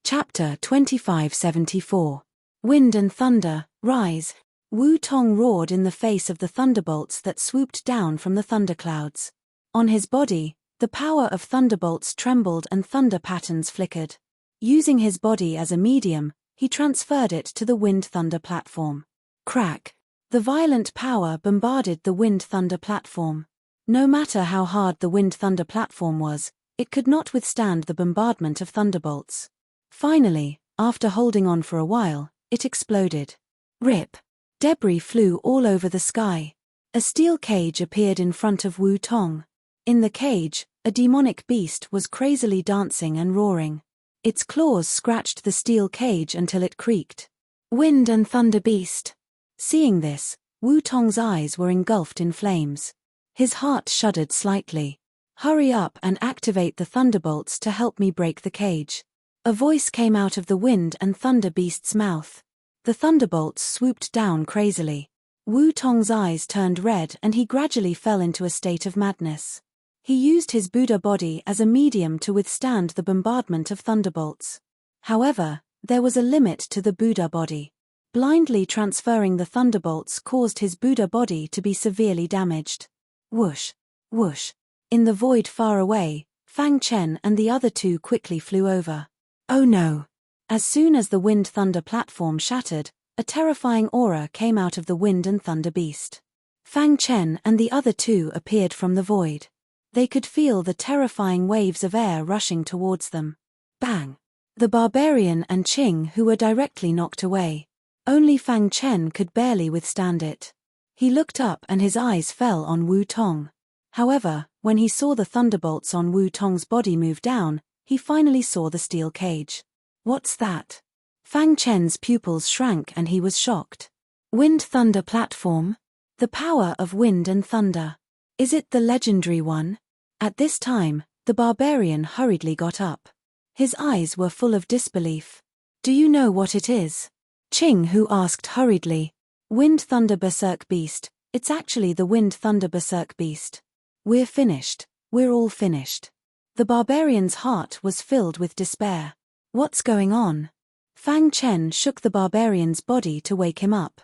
Chapter 2574. Wind and Thunder, Rise. Wu Tong roared in the face of the thunderbolts that swooped down from the thunderclouds. On his body, the power of thunderbolts trembled and thunder patterns flickered. Using his body as a medium, he transferred it to the wind-thunder platform. Crack! The violent power bombarded the wind-thunder platform. No matter how hard the wind-thunder platform was, it could not withstand the bombardment of thunderbolts. Finally, after holding on for a while, it exploded. Rip! Debris flew all over the sky. A steel cage appeared in front of Wu Tong. In the cage, a demonic beast was crazily dancing and roaring. Its claws scratched the steel cage until it creaked. Wind and Thunder Beast. Seeing this, Wu Tong's eyes were engulfed in flames. His heart shuddered slightly. Hurry up and activate the thunderbolts to help me break the cage. A voice came out of the Wind and Thunder Beast's mouth. The thunderbolts swooped down crazily. Wu Tong's eyes turned red and he gradually fell into a state of madness. He used his Buddha body as a medium to withstand the bombardment of thunderbolts. However, there was a limit to the Buddha body. Blindly transferring the thunderbolts caused his Buddha body to be severely damaged. Whoosh! Whoosh! In the void far away, Fang Chen and the other two quickly flew over. Oh no! As soon as the wind-thunder platform shattered, a terrifying aura came out of the Wind and Thunder Beast. Fang Chen and the other two appeared from the void. They could feel the terrifying waves of air rushing towards them. Bang! The barbarian and Qing who were directly knocked away. Only Fang Chen could barely withstand it. He looked up and his eyes fell on Wu Tong. However, when he saw the thunderbolts on Wu Tong's body move down, he finally saw the steel cage. What's that? Fang Chen's pupils shrank and he was shocked. Wind-thunder platform? The power of wind and thunder. Is it the legendary one? At this time, the barbarian hurriedly got up. His eyes were full of disbelief. Do you know what it is? Qing Hu asked hurriedly. Wind-thunder berserk beast, it's actually the wind-thunder berserk beast. We're finished. We're all finished. The barbarian's heart was filled with despair. What's going on? Fang Chen shook the barbarian's body to wake him up.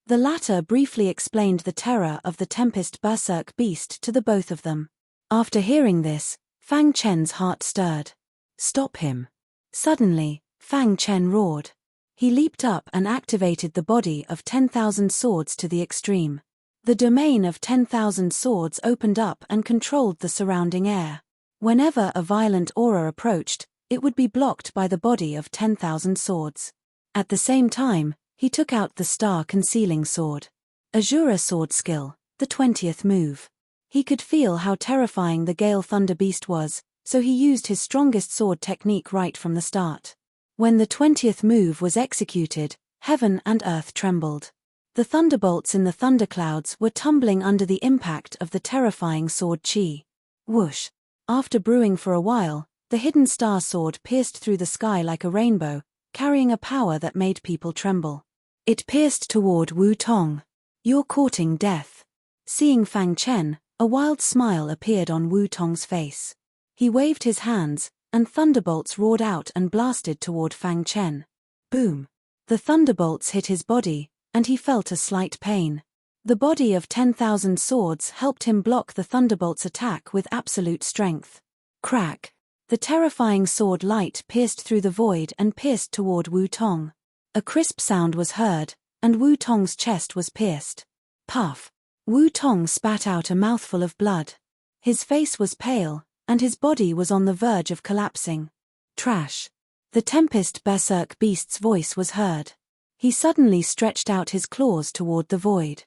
The latter briefly explained the terror of the Tempest Berserk Beast to the both of them. After hearing this, Fang Chen's heart stirred. Stop him. Suddenly, Fang Chen roared. He leaped up and activated the body of 10,000 swords to the extreme. The domain of 10,000 swords opened up and controlled the surrounding air. Whenever a violent aura approached, it would be blocked by the body of 10,000 swords. At the same time, he took out the star concealing sword. Azura sword skill, the 20th move. He could feel how terrifying the Gale Thunder Beast was, so he used his strongest sword technique right from the start. When the 20th move was executed, heaven and earth trembled. The thunderbolts in the thunderclouds were tumbling under the impact of the terrifying sword chi. Whoosh! After brewing for a while, the hidden star sword pierced through the sky like a rainbow, carrying a power that made people tremble. It pierced toward Wu Tong. You're courting death. Seeing Fang Chen, a wild smile appeared on Wu Tong's face. He waved his hands, and thunderbolts roared out and blasted toward Fang Chen. Boom! The thunderbolts hit his body, and he felt a slight pain. The body of 10,000 swords helped him block the thunderbolts' attack with absolute strength. Crack! The terrifying sword light pierced through the void and pierced toward Wu Tong. A crisp sound was heard, and Wu Tong's chest was pierced. Puff! Wu Tong spat out a mouthful of blood. His face was pale, and his body was on the verge of collapsing. Trash! The Tempest Berserk Beast's voice was heard. He suddenly stretched out his claws toward the void.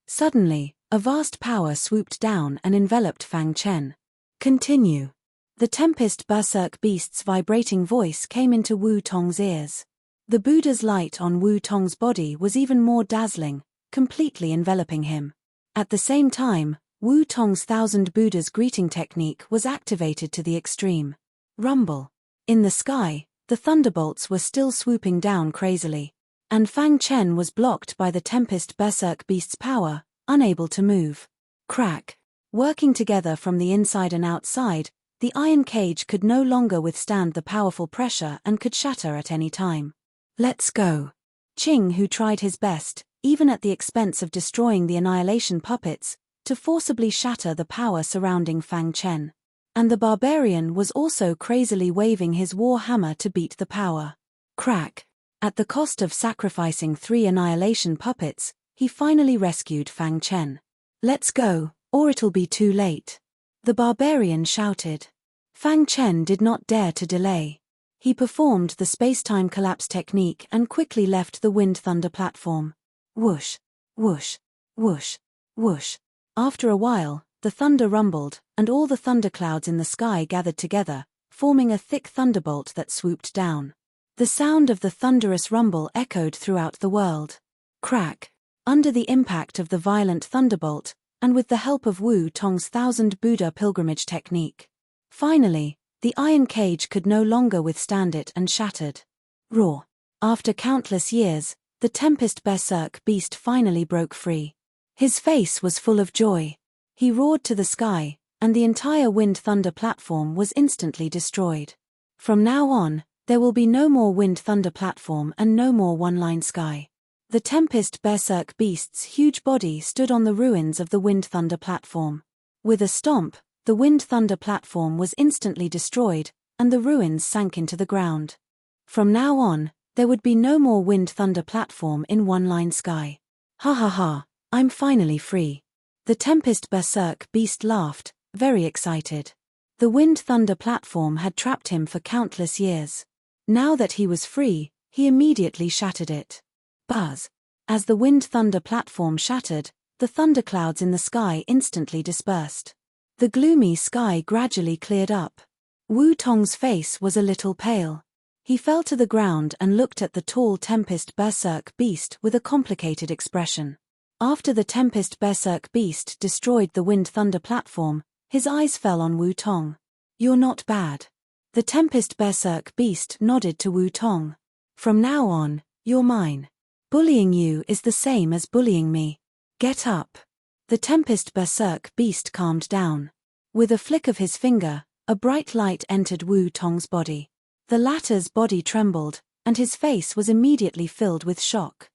Suddenly, a vast power swooped down and enveloped Fang Chen. Continue. The Tempest Berserk Beast's vibrating voice came into Wu Tong's ears. The Buddha's light on Wu Tong's body was even more dazzling, completely enveloping him. At the same time, Wu Tong's Thousand Buddhas greeting technique was activated to the extreme. Rumble. In the sky, the thunderbolts were still swooping down crazily. And Fang Chen was blocked by the Tempest Berserk Beast's power, unable to move. Crack! Working together from the inside and outside, The iron cage could no longer withstand the powerful pressure and could shatter at any time. Let's go. Qing Hu tried his best, even at the expense of destroying the annihilation puppets, to forcibly shatter the power surrounding Fang Chen. And the barbarian was also crazily waving his war hammer to beat the power. Crack. At the cost of sacrificing 3 annihilation puppets, he finally rescued Fang Chen. Let's go, or it'll be too late. The barbarian shouted. Fang Chen did not dare to delay. He performed the space-time collapse technique and quickly left the wind thunder platform. Whoosh, whoosh, whoosh, whoosh. After a while, the thunder rumbled, and all the thunderclouds in the sky gathered together, forming a thick thunderbolt that swooped down. The sound of the thunderous rumble echoed throughout the world. Crack. Under the impact of the violent thunderbolt, and with the help of Wu Tong's 1000 Buddha pilgrimage technique. Finally, the iron cage could no longer withstand it and shattered. Roar. After countless years, the Tempest Berserk beast finally broke free. His face was full of joy. He roared to the sky, and the entire wind thunder platform was instantly destroyed. From now on, there will be no more wind thunder platform and no more one-line sky. The Tempest Berserk beast's huge body stood on the ruins of the wind thunder platform. With a stomp, the wind thunder platform was instantly destroyed, and the ruins sank into the ground. From now on, there would be no more wind thunder platform in one-line sky. Ha ha ha, I'm finally free. The Tempest Berserk beast laughed, very excited. The wind thunder platform had trapped him for countless years. Now that he was free, he immediately shattered it. Buzz. As the wind thunder platform shattered, the thunderclouds in the sky instantly dispersed. The gloomy sky gradually cleared up. Wu Tong's face was a little pale. He fell to the ground and looked at the tall Tempest Berserk beast with a complicated expression. After the Tempest Berserk beast destroyed the wind thunder platform, his eyes fell on Wu Tong. You're not bad. The Tempest Berserk beast nodded to Wu Tong. From now on, you're mine. Bullying you is the same as bullying me. Get up. The Tempest Berserk beast calmed down. With a flick of his finger, a bright light entered Wu Tong's body. The latter's body trembled, and his face was immediately filled with shock.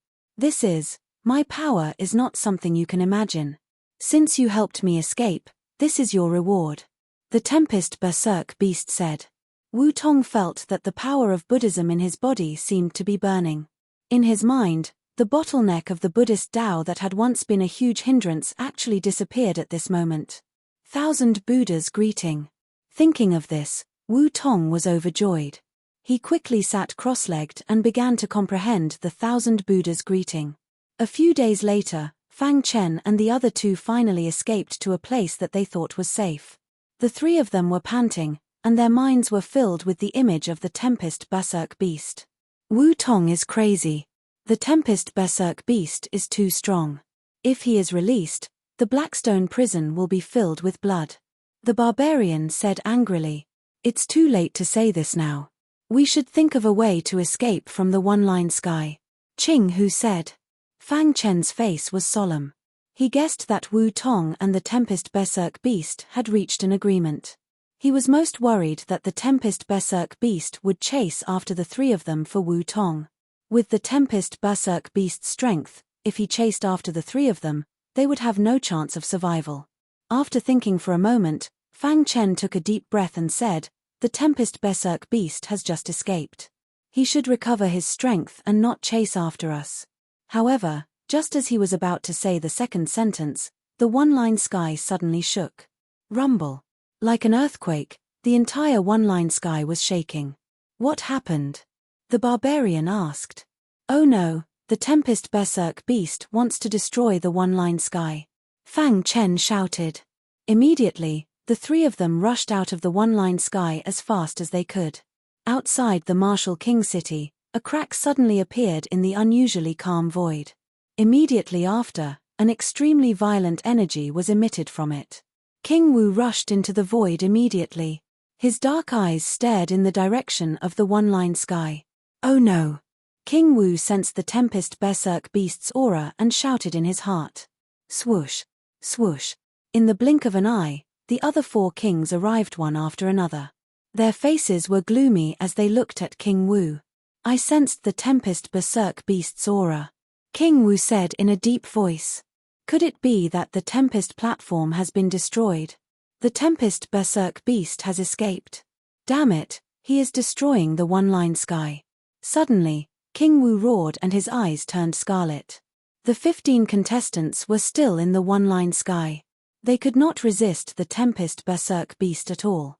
My power is not something you can imagine. Since you helped me escape, this is your reward. The Tempest Berserk beast said. Wu Tong felt that the power of Buddhism in his body seemed to be burning. In his mind, the bottleneck of the Buddhist Tao that had once been a huge hindrance actually disappeared at this moment. 1000 Buddhas greeting. Thinking of this, Wu Tong was overjoyed. He quickly sat cross-legged and began to comprehend the 1000 Buddhas greeting. A few days later, Fang Chen and the other 2 finally escaped to a place that they thought was safe. The 3 of them were panting, and their minds were filled with the image of the Tempest Berserk beast. Wu Tong is crazy. The Tempest Berserk beast is too strong. If he is released, the Blackstone prison will be filled with blood. The barbarian said angrily. It's too late to say this now. We should think of a way to escape from the one-line sky. Qing Hu said. Fang Chen's face was solemn. He guessed that Wu Tong and the Tempest Berserk beast had reached an agreement. He was most worried that the Tempest Berserk beast would chase after the 3 of them for Wu Tong. With the Tempest Berserk beast's strength, if he chased after the 3 of them, they would have no chance of survival. After thinking for a moment, Fang Chen took a deep breath and said, the Tempest Berserk beast has just escaped. He should recover his strength and not chase after us. However, just as he was about to say the second sentence, the one-line sky suddenly shook. Rumble. Like an earthquake, the entire one-line sky was shaking. What happened? The barbarian asked. Oh no, the Tempest Berserk beast wants to destroy the one-line sky. Fang Chen shouted. Immediately, the 3 of them rushed out of the one-line sky as fast as they could. Outside the Martial King city, a crack suddenly appeared in the unusually calm void. Immediately after, an extremely violent energy was emitted from it. King Wu rushed into the void immediately. His dark eyes stared in the direction of the one-line sky. Oh no! King Wu sensed the Tempest Berserk beast's aura and shouted in his heart. Swoosh! Swoosh! In the blink of an eye, the other 4 kings arrived one after another. Their faces were gloomy as they looked at King Wu. I sensed the Tempest Berserk Beast's aura. King Wu said in a deep voice. Could it be that the Tempest platform has been destroyed? The Tempest Berserk Beast has escaped. Damn it, he is destroying the one-line sky. Suddenly, King Wu roared and his eyes turned scarlet. The 15 contestants were still in the one-line sky. They could not resist the Tempest Berserk Beast at all.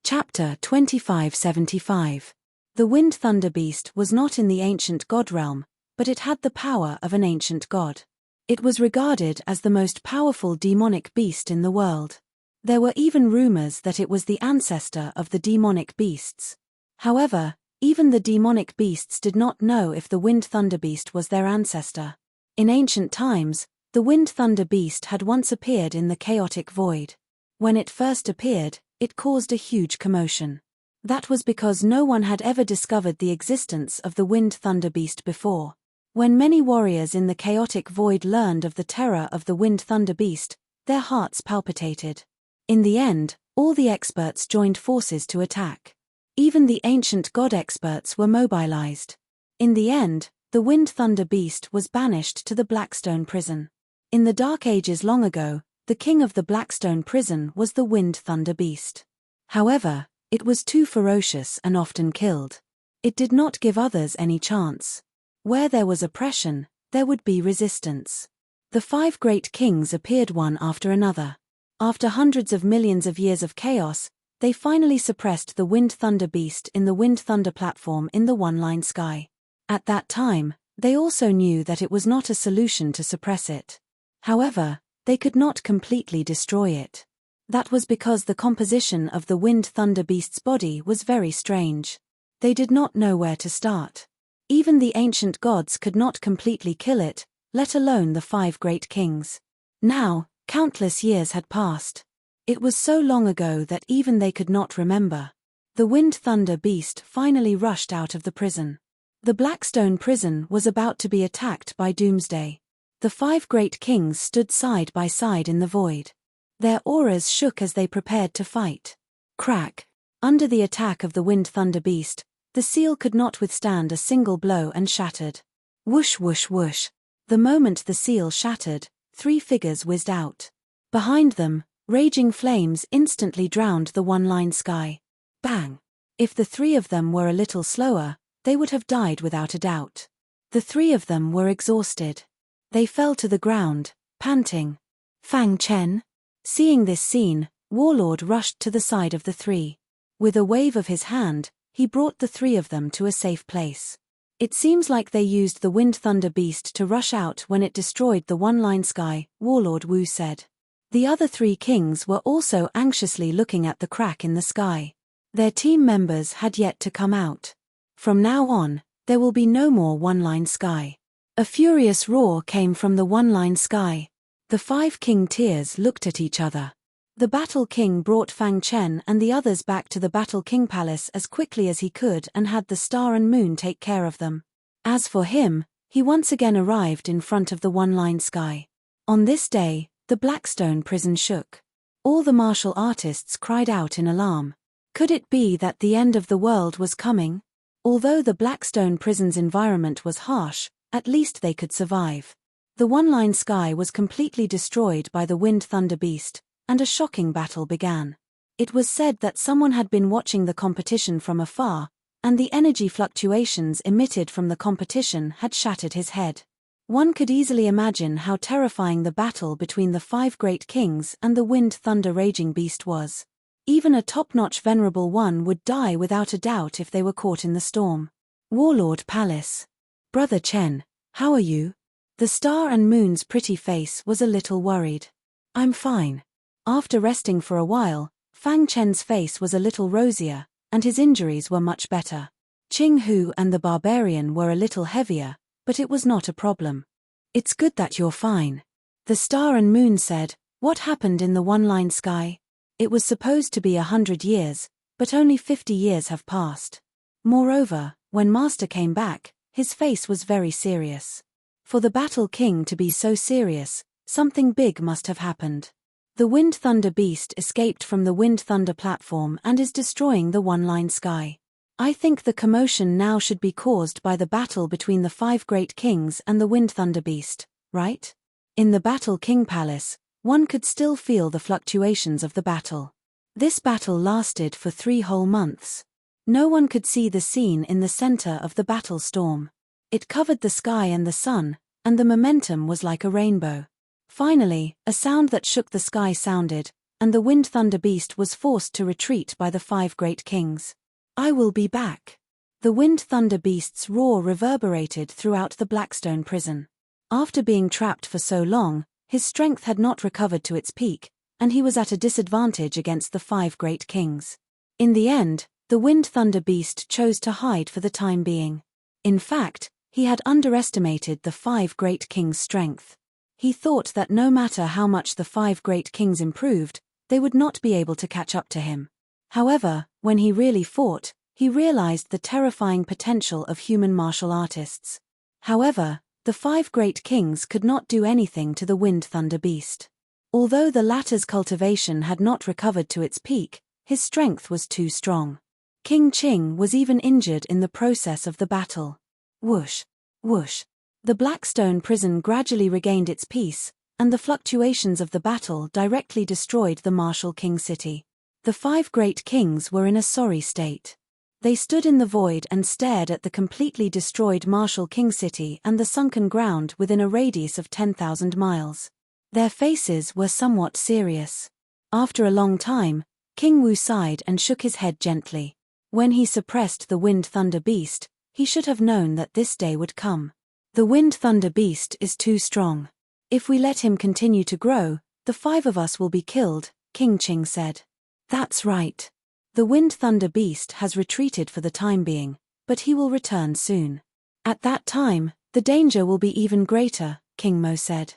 Chapter 2575. The Wind Thunder Beast was not in the ancient god realm, but it had the power of an ancient god. It was regarded as the most powerful demonic beast in the world. There were even rumors that it was the ancestor of the demonic beasts. However, even the demonic beasts did not know if the Wind Thunder Beast was their ancestor. In ancient times, the Wind Thunder Beast had once appeared in the chaotic void. When it first appeared, it caused a huge commotion. That was because no one had ever discovered the existence of the Wind Thunder Beast before. When many warriors in the chaotic void learned of the terror of the Wind Thunder Beast, their hearts palpitated. In the end, all the experts joined forces to attack. Even the ancient god experts were mobilized. In the end, the Wind Thunder Beast was banished to the Blackstone prison. In the Dark Ages long ago, the king of the Blackstone prison was the Wind Thunder Beast. However, it was too ferocious and often killed. It did not give others any chance. Where there was oppression, there would be resistance. The 5 great kings appeared one after another. After hundreds of millions of years of chaos, they finally suppressed the Wind Thunder Beast in the Wind Thunder platform in the one-line sky. At that time, they also knew that it was not a solution to suppress it. However, they could not completely destroy it. That was because the composition of the Wind Thunder Beast's body was very strange. They did not know where to start. Even the ancient gods could not completely kill it, let alone the 5 great kings. Now, countless years had passed. It was so long ago that even they could not remember. The Wind Thunder Beast finally rushed out of the prison. The Blackstone prison was about to be attacked by Doomsday. The 5 great kings stood side by side in the void. Their auras shook as they prepared to fight. Crack! Under the attack of the Wind Thunder Beast, the seal could not withstand a single blow and shattered. Whoosh whoosh whoosh. The moment the seal shattered, 3 figures whizzed out. Behind them, raging flames instantly drowned the one-line sky. Bang! If the 3 of them were a little slower, they would have died without a doubt. The 3 of them were exhausted. They fell to the ground, panting. Fang Chen? Seeing this scene, Warlord rushed to the side of the 3. With a wave of his hand, he brought the 3 of them to a safe place. It seems like they used the Wind Thunder Beast to rush out when it destroyed the one-line sky, Warlord Wu said. The other 3 kings were also anxiously looking at the crack in the sky. Their team members had yet to come out. From now on, there will be no more one-line sky. A furious roar came from the one-line sky. The 5 king tiers looked at each other. The Battle King brought Fang Chen and the others back to the Battle King Palace as quickly as he could and had the Star and Moon take care of them. As for him, he once again arrived in front of the one-line sky. On this day, the Blackstone prison shook. All the martial artists cried out in alarm. Could it be that the end of the world was coming? Although the Blackstone prison's environment was harsh, at least they could survive. The one-line sky was completely destroyed by the Wind Thunder Beast, and a shocking battle began. It was said that someone had been watching the competition from afar, and the energy fluctuations emitted from the competition had shattered his head. One could easily imagine how terrifying the battle between the 5 great kings and the Wind Thunder Raging Beast was. Even a top-notch Venerable one would die without a doubt if they were caught in the storm. Warlord Palace. Brother Chen, how are you? The Star and Moon's pretty face was a little worried. I'm fine. After resting for a while, Fang Chen's face was a little rosier, and his injuries were much better. Qing Hu and the Barbarian were a little heavier, but it was not a problem. It's good that you're fine. The Star and Moon said, what happened in the one-line sky? It was supposed to be 100 years, but only 50 years have passed. Moreover, when Master came back, his face was very serious. For the Battle King to be so serious, something big must have happened. The Wind Thunder Beast escaped from the Wind Thunder platform and is destroying the one-line sky. I think the commotion now should be caused by the battle between the 5 great kings and the Wind Thunder Beast, right? In the Battle King Palace, one could still feel the fluctuations of the battle. This battle lasted for 3 whole months. No one could see the scene in the center of the battle storm. It covered the sky and the sun, and the momentum was like a rainbow. Finally, a sound that shook the sky sounded, and the Wind Thunder Beast was forced to retreat by the 5 great kings. I will be back. The Wind Thunder Beast's roar reverberated throughout the Blackstone prison. After being trapped for so long, his strength had not recovered to its peak, and he was at a disadvantage against the 5 great kings. In the end, the Wind Thunder Beast chose to hide for the time being. In fact, he had underestimated the 5 great kings' strength. He thought that no matter how much the 5 great kings improved, they would not be able to catch up to him. However, when he really fought, he realized the terrifying potential of human martial artists. However, the 5 great kings could not do anything to the Wind Thunder Beast. Although the latter's cultivation had not recovered to its peak, his strength was too strong. King Qing was even injured in the process of the battle. Whoosh! Whoosh! The Blackstone prison gradually regained its peace, and the fluctuations of the battle directly destroyed the martial king city. The 5 great kings were in a sorry state. They stood in the void and stared at the completely destroyed martial king city and the sunken ground within a radius of 10,000 miles. Their faces were somewhat serious. After a long time, King Wu sighed and shook his head gently. When he suppressed the Wind Thunder Beast, he should have known that this day would come. The Wind Thunder Beast is too strong. If we let him continue to grow, the 5 of us will be killed, King Qing said. That's right. The Wind Thunder Beast has retreated for the time being, but he will return soon. At that time, the danger will be even greater, King Mo said.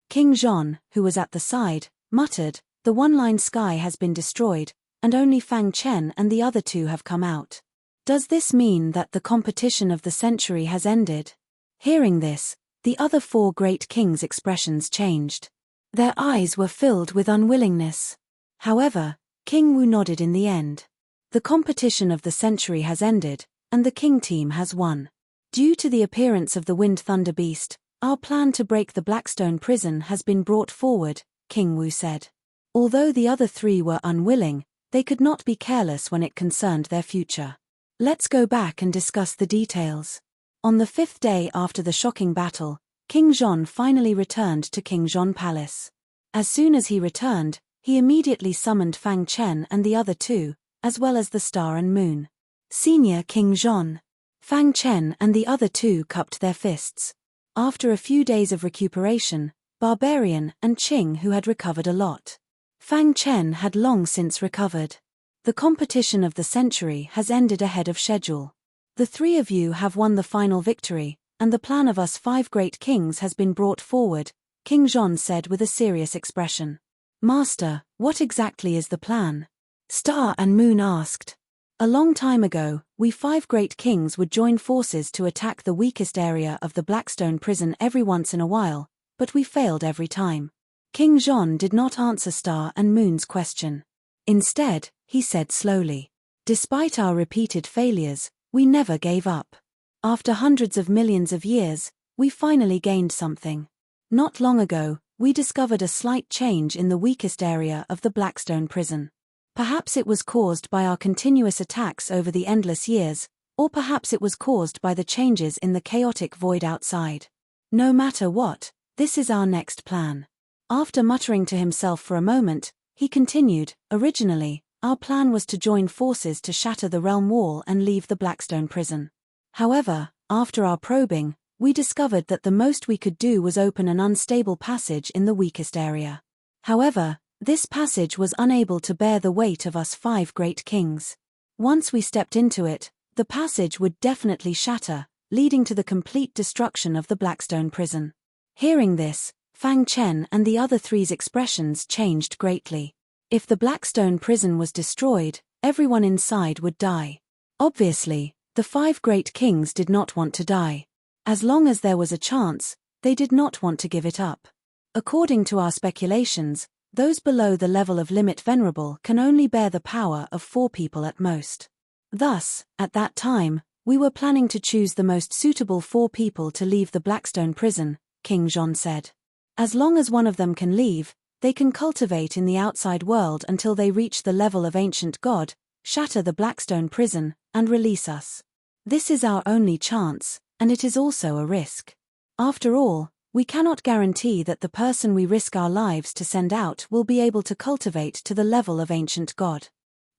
King Zhon, who was at the side, muttered, the one-line sky has been destroyed, and only Fang Chen and the other 2 have come out. Does this mean that the competition of the century has ended? Hearing this, the other 4 great kings' expressions changed. Their eyes were filled with unwillingness. However, King Wu nodded in the end. The competition of the century has ended, and the king team has won. Due to the appearance of the Wind Thunder Beast, our plan to break the Blackstone prison has been brought forward, King Wu said. Although the other 3 were unwilling, they could not be careless when it concerned their future. Let's go back and discuss the details. On the 5th day after the shocking battle, King Zhon finally returned to King Zhon Palace. As soon as he returned, he immediately summoned Fang Chen and the other 2, as well as the Star and Moon. Senior King Zhon. Fang Chen and the other 2 cupped their fists. After a few days of recuperation, Barbarian and Qing who had recovered a lot. Fang Chen had long since recovered. The competition of the century has ended ahead of schedule. The 3 of you have won the final victory, and the plan of us 5 great kings has been brought forward, King Zhon said with a serious expression. Master, what exactly is the plan? Star and Moon asked. A long time ago, we 5 great kings would join forces to attack the weakest area of the Blackstone prison every once in a while, but we failed every time. King Zhon did not answer Star and Moon's question. Instead, he said slowly, despite our repeated failures, we never gave up. After hundreds of millions of years, we finally gained something. Not long ago, we discovered a slight change in the weakest area of the Blackstone prison. Perhaps it was caused by our continuous attacks over the endless years, or perhaps it was caused by the changes in the chaotic void outside. No matter what, this is our next plan. After muttering to himself for a moment, he continued, originally, our plan was to join forces to shatter the realm wall and leave the Blackstone prison. However, after our probing, we discovered that the most we could do was open an unstable passage in the weakest area. However, this passage was unable to bear the weight of us 5 great kings. Once we stepped into it, the passage would definitely shatter, leading to the complete destruction of the Blackstone prison. Hearing this, Fang Chen and the other 3's expressions changed greatly. If the Blackstone prison was destroyed, everyone inside would die. Obviously, the 5 great kings did not want to die. As long as there was a chance, they did not want to give it up. According to our speculations, Those below the level of limit Venerable can only bear the power of 4 people at most. Thus, at that time, we were planning to choose the most suitable 4 people to leave the Blackstone prison, King Jean said. As long as one of them can leave, they can cultivate in the outside world until they reach the level of ancient god, shatter the Blackstone prison, and release us. This is our only chance, and it is also a risk. After all, we cannot guarantee that the person we risk our lives to send out will be able to cultivate to the level of ancient god.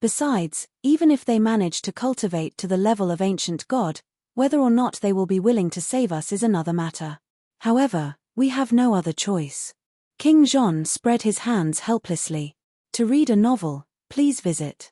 Besides, even if they manage to cultivate to the level of ancient god, whether or not they will be willing to save us is another matter. However, we have no other choice. King Jean spread his hands helplessly. To read a novel, please visit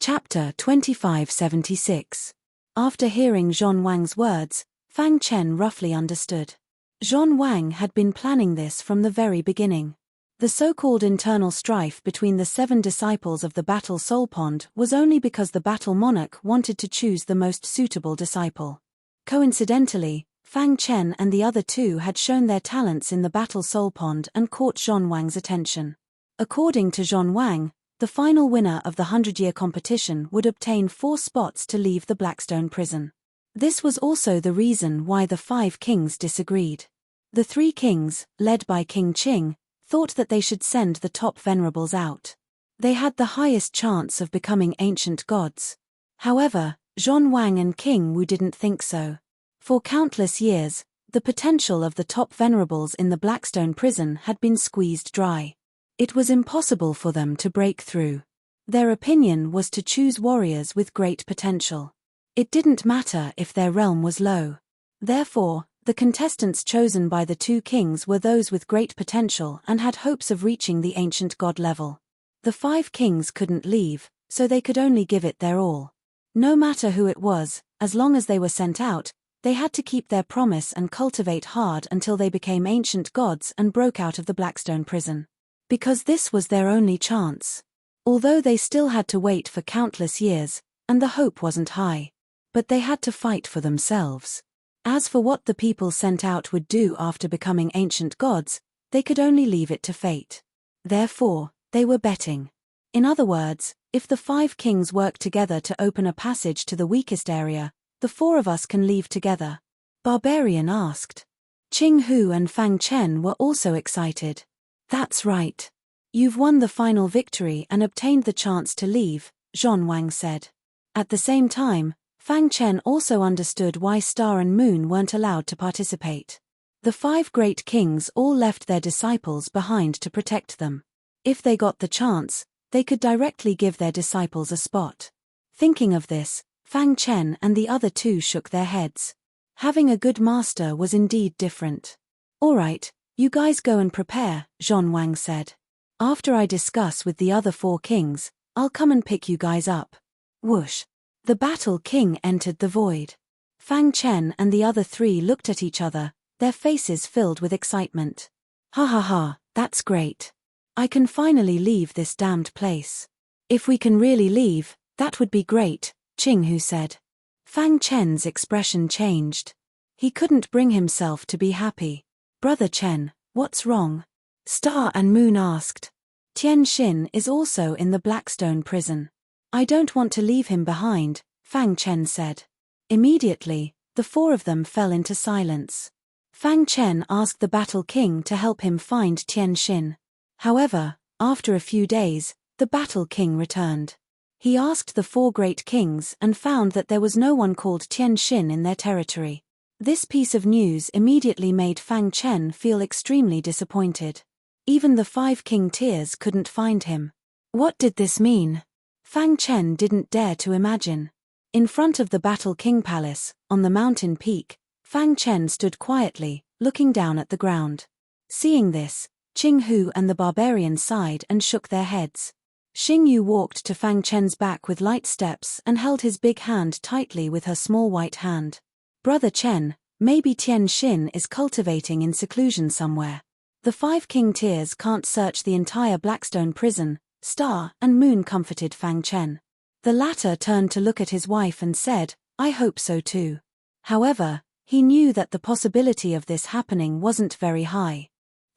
Chapter 2576. After hearing Zhong Wang's words, Fang Chen roughly understood. Zhong Wang had been planning this from the very beginning. The so-called internal strife between the 7 disciples of the Battle Soul Pond was only because the Battle Monarch wanted to choose the most suitable disciple. Coincidentally, Fang Chen and the other 2 had shown their talents in the Battle Soul Pond and caught Zhong Wang's attention. According to Zhong Wang, the final winner of the 100-year competition would obtain 4 spots to leave the Blackstone prison. This was also the reason why the 5 kings disagreed. The 3 kings, led by King Qing, thought that they should send the top venerables out. They had the highest chance of becoming ancient gods. However, Zhong Wang and King Wu didn't think so. For countless years, the potential of the top venerables in the Blackstone prison had been squeezed dry. It was impossible for them to break through. Their opinion was to choose warriors with great potential. It didn't matter if their realm was low. Therefore, the contestants chosen by the 2 kings were those with great potential and had hopes of reaching the ancient god level. The 5 kings couldn't leave, so they could only give it their all. No matter who it was, as long as they were sent out, they had to keep their promise and cultivate hard until they became ancient gods and broke out of the Blackstone prison. Because this was their only chance. Although they still had to wait for countless years, and the hope wasn't high. But they had to fight for themselves. As for what the people sent out would do after becoming ancient gods, they could only leave it to fate. Therefore, they were betting. In other words, if the 5 kings work together to open a passage to the weakest area, the 4 of us can leave together. Barbarian asked. Qing Hu and Fang Chen were also excited. That's right. You've won the final victory and obtained the chance to leave, Zhong Wang said. At the same time, Fang Chen also understood why Star and Moon weren't allowed to participate. The 5 great kings all left their disciples behind to protect them. If they got the chance, they could directly give their disciples a spot. Thinking of this, Fang Chen and the other 2 shook their heads. Having a good master was indeed different. All right, you guys go and prepare, Zhong Wang said. After I discuss with the other 4 kings, I'll come and pick you guys up. Whoosh. The Battle King entered the void. Fang Chen and the other 3 looked at each other, their faces filled with excitement. Ha ha ha, that's great. I can finally leave this damned place. If we can really leave, that would be great, Qing Hu said. Fang Chen's expression changed. He couldn't bring himself to be happy. Brother Chen, what's wrong? Star and Moon asked. Tian Xin is also in the Blackstone prison. I don't want to leave him behind, Fang Chen said. Immediately, the 4 of them fell into silence. Fang Chen asked the Battle King to help him find Tian Xin. However, after a few days, the Battle King returned. He asked the 4 great kings and found that there was no one called Tian Xin in their territory. This piece of news immediately made Fang Chen feel extremely disappointed. Even the 5 king tiers couldn't find him. What did this mean? Fang Chen didn't dare to imagine. In front of the Battle King Palace, on the mountain peak, Fang Chen stood quietly, looking down at the ground. Seeing this, Qing Hu and the barbarian sighed and shook their heads. Xing Yu walked to Fang Chen's back with light steps and held his big hand tightly with her small white hand. Brother Chen, maybe Tian Xin is cultivating in seclusion somewhere. The 5 king tiers can't search the entire Blackstone prison, Star and Moon comforted Fang Chen. The latter turned to look at his wife and said, I hope so too. However, he knew that the possibility of this happening wasn't very high.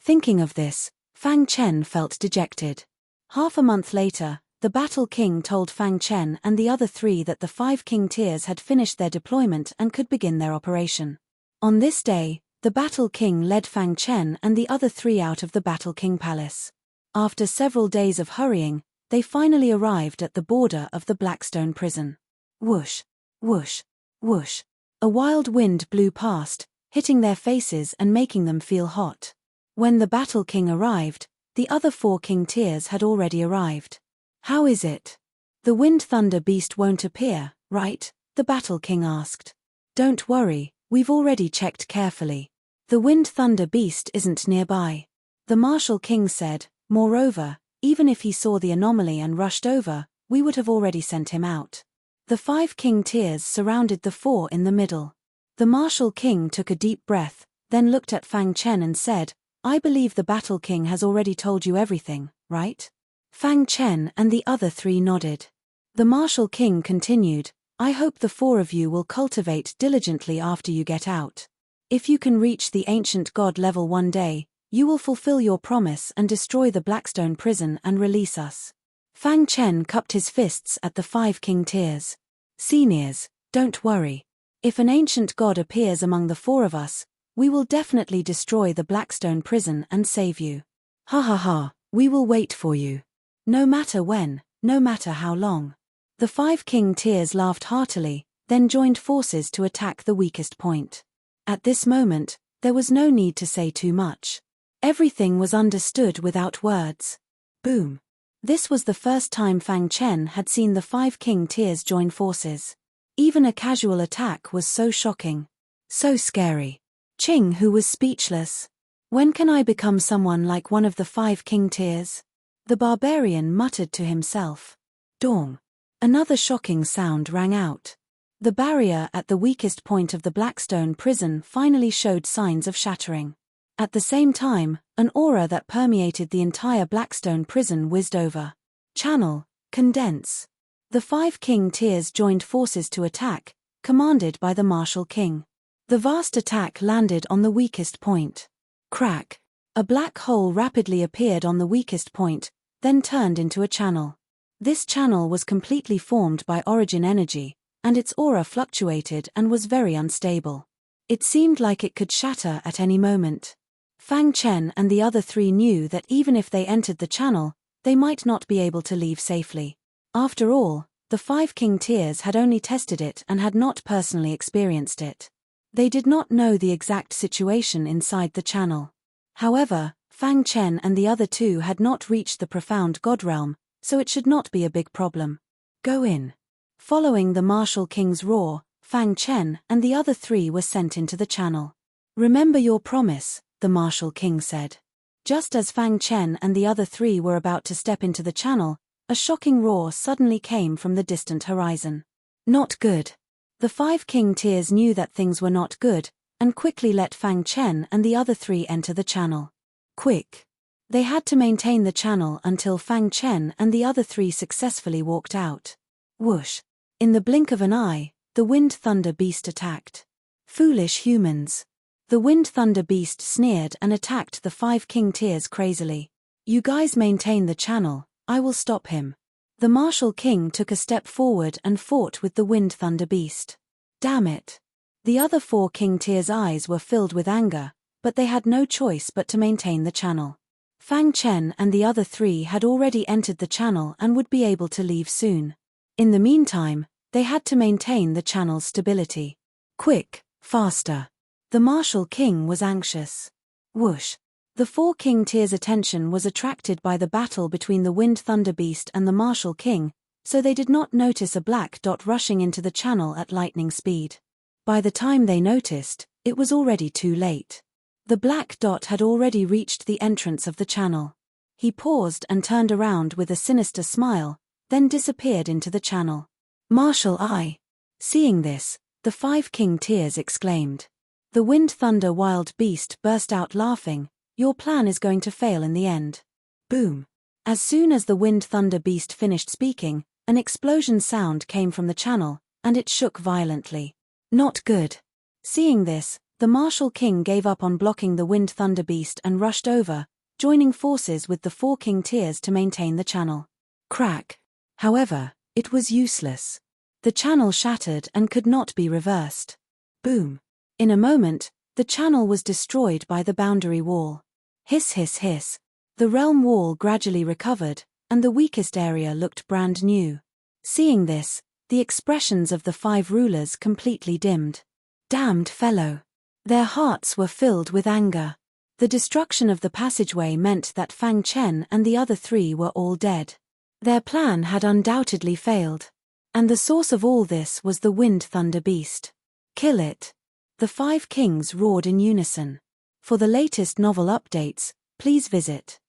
Thinking of this, Fang Chen felt dejected. Half a month later, the Battle King told Fang Chen and the other three that the 5 king tiers had finished their deployment and could begin their operation. On this day, the Battle King led Fang Chen and the other three out of the Battle King Palace. After several days of hurrying, they finally arrived at the border of the Blackstone prison. Whoosh, whoosh, whoosh. A wild wind blew past, hitting their faces and making them feel hot. When the Battle King arrived, the other 4 king tiers had already arrived. How is it? The Wind Thunder Beast won't appear, right? The Battle King asked. Don't worry, we've already checked carefully. The Wind Thunder Beast isn't nearby. The Martial King said. Moreover, even if he saw the anomaly and rushed over, we would have already sent him out. The 5 king tiers surrounded the 4 in the middle. The Martial King took a deep breath, then looked at Fang Chen and said, I believe the Battle King has already told you everything, right? Fang Chen and the other 3 nodded. The Martial King continued, I hope the 4 of you will cultivate diligently after you get out. If you can reach the Ancient God level one day, you will fulfill your promise and destroy the Blackstone prison and release us. Fang Chen cupped his fists at the 5 king tiers. Seniors, don't worry. If an Ancient God appears among the 4 of us, we will definitely destroy the Blackstone prison and save you. Ha ha ha, we will wait for you. No matter when, no matter how long. The 5 king tiers laughed heartily, then joined forces to attack the weakest point. At this moment, there was no need to say too much. Everything was understood without words. Boom. This was the first time Fang Chen had seen the 5 king tiers join forces. Even a casual attack was so shocking. So scary. Qing, who was speechless. When can I become someone like one of the 5 king tiers? The barbarian muttered to himself. Dong. Another shocking sound rang out. The barrier at the weakest point of the Blackstone prison finally showed signs of shattering. At the same time, an aura that permeated the entire Blackstone prison whizzed over. Channel, condense. The 5 king tiers joined forces to attack, commanded by the Martial King. The vast attack landed on the weakest point. Crack. A black hole rapidly appeared on the weakest point, then turned into a channel. This channel was completely formed by origin energy, and its aura fluctuated and was very unstable. It seemed like it could shatter at any moment. Fang Chen and the other 3 knew that even if they entered the channel, they might not be able to leave safely. After all, the 5 king tiers had only tested it and had not personally experienced it. They did not know the exact situation inside the channel. However, Fang Chen and the other 2 had not reached the profound God realm, so it should not be a big problem. Go in. Following the Martial King's roar, Fang Chen and the other 3 were sent into the channel. Remember your promise, the Martial King said. Just as Fang Chen and the other 3 were about to step into the channel, a shocking roar suddenly came from the distant horizon. Not good. The 5 king tiers knew that things were not good, and quickly let Fang Chen and the other 3 enter the channel. Quick. They had to maintain the channel until Fang Chen and the other 3 successfully walked out. Whoosh. In the blink of an eye, the Wind Thunder Beast attacked. Foolish humans. The Wind Thunder Beast sneered and attacked the 5 king tiers crazily. You guys maintain the channel, I will stop him. The Martial King took a step forward and fought with the Wind Thunder Beast. Damn it. The other 4 king tiers' eyes were filled with anger, but they had no choice but to maintain the channel. Fang Chen and the other 3 had already entered the channel and would be able to leave soon. In the meantime, they had to maintain the channel's stability. Quick, faster. The Martial King was anxious. Whoosh. The 4 king tiers' attention was attracted by the battle between the Wind Thunder Beast and the Martial King, so they did not notice a black dot rushing into the channel at lightning speed. By the time they noticed, it was already too late. The black dot had already reached the entrance of the channel. He paused and turned around with a sinister smile, then disappeared into the channel. Martial Eye. Seeing this, the 5 king tiers exclaimed. The Wind Thunder Wild Beast burst out laughing. Your plan is going to fail in the end. Boom. As soon as the Wind Thunder Beast finished speaking, an explosion sound came from the channel, and it shook violently. Not good. Seeing this, the Martial King gave up on blocking the Wind Thunder Beast and rushed over, joining forces with the four king tiers to maintain the channel. Crack. However, it was useless. The channel shattered and could not be reversed. Boom. In a moment, the channel was destroyed by the boundary wall. Hiss hiss hiss. The realm wall gradually recovered, and the weakest area looked brand new. Seeing this, the expressions of the 5 rulers completely dimmed. Damned fellow. Their hearts were filled with anger. The destruction of the passageway meant that Fang Chen and the other 3 were all dead. Their plan had undoubtedly failed. And the source of all this was the Wind Thunder Beast. Kill it. The 5 kings roared in unison. For the latest novel updates, please visit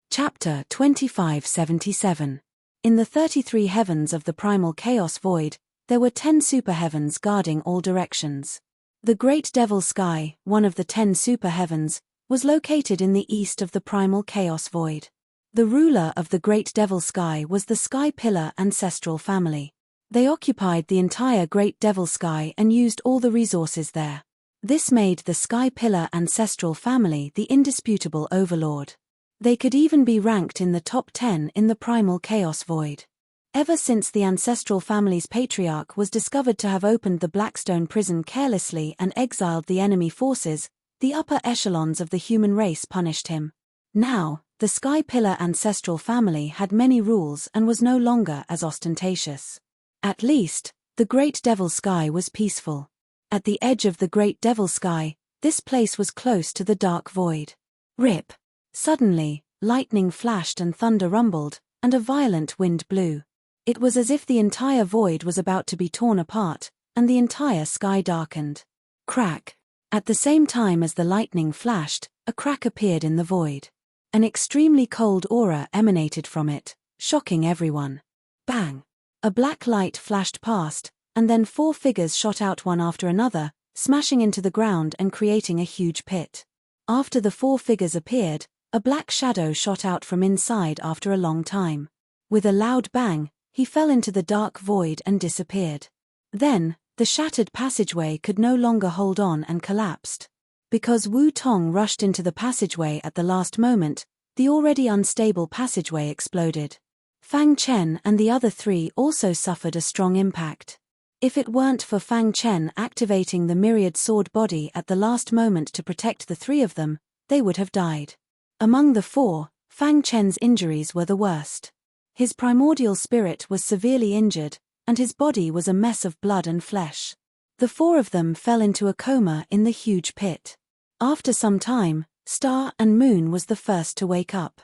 Chapter 2577. In the 33 heavens of the primal chaos void, there were 10 superheavens guarding all directions. The Great Devil Sky, one of the 10 superheavens, was located in the east of the primal chaos void. The ruler of the Great Devil Sky was the Sky Pillar ancestral family. They occupied the entire Great Devil Sky and used all the resources there. This made the Sky Pillar ancestral family the indisputable overlord. They could even be ranked in the top 10 in the primal chaos void. Ever since the ancestral family's patriarch was discovered to have opened the Blackstone prison carelessly and exiled the enemy forces, the upper echelons of the human race punished him. Now, the Sky Pillar ancestral family had many rules and was no longer as ostentatious. At least, the Great Devil Sky was peaceful. At the edge of the Great Devil Sky, this place was close to the dark void. Rip. Suddenly, lightning flashed and thunder rumbled, and a violent wind blew. It was as if the entire void was about to be torn apart, and the entire sky darkened. Crack. At the same time as the lightning flashed, a crack appeared in the void. An extremely cold aura emanated from it, shocking everyone. Bang! A black light flashed past, and then 4 figures shot out one after another, smashing into the ground and creating a huge pit. After the 4 figures appeared, a black shadow shot out from inside after a long time. With a loud bang, he fell into the dark void and disappeared. Then, the shattered passageway could no longer hold on and collapsed. Because Wu Tong rushed into the passageway at the last moment, the already unstable passageway exploded. Fang Chen and the other 3 also suffered a strong impact. If it weren't for Fang Chen activating the myriad sword body at the last moment to protect the 3 of them, they would have died. Among the 4, Fang Chen's injuries were the worst. His primordial spirit was severely injured, and his body was a mess of blood and flesh. The 4 of them fell into a coma in the huge pit. After some time, Star and Moon was the first to wake up.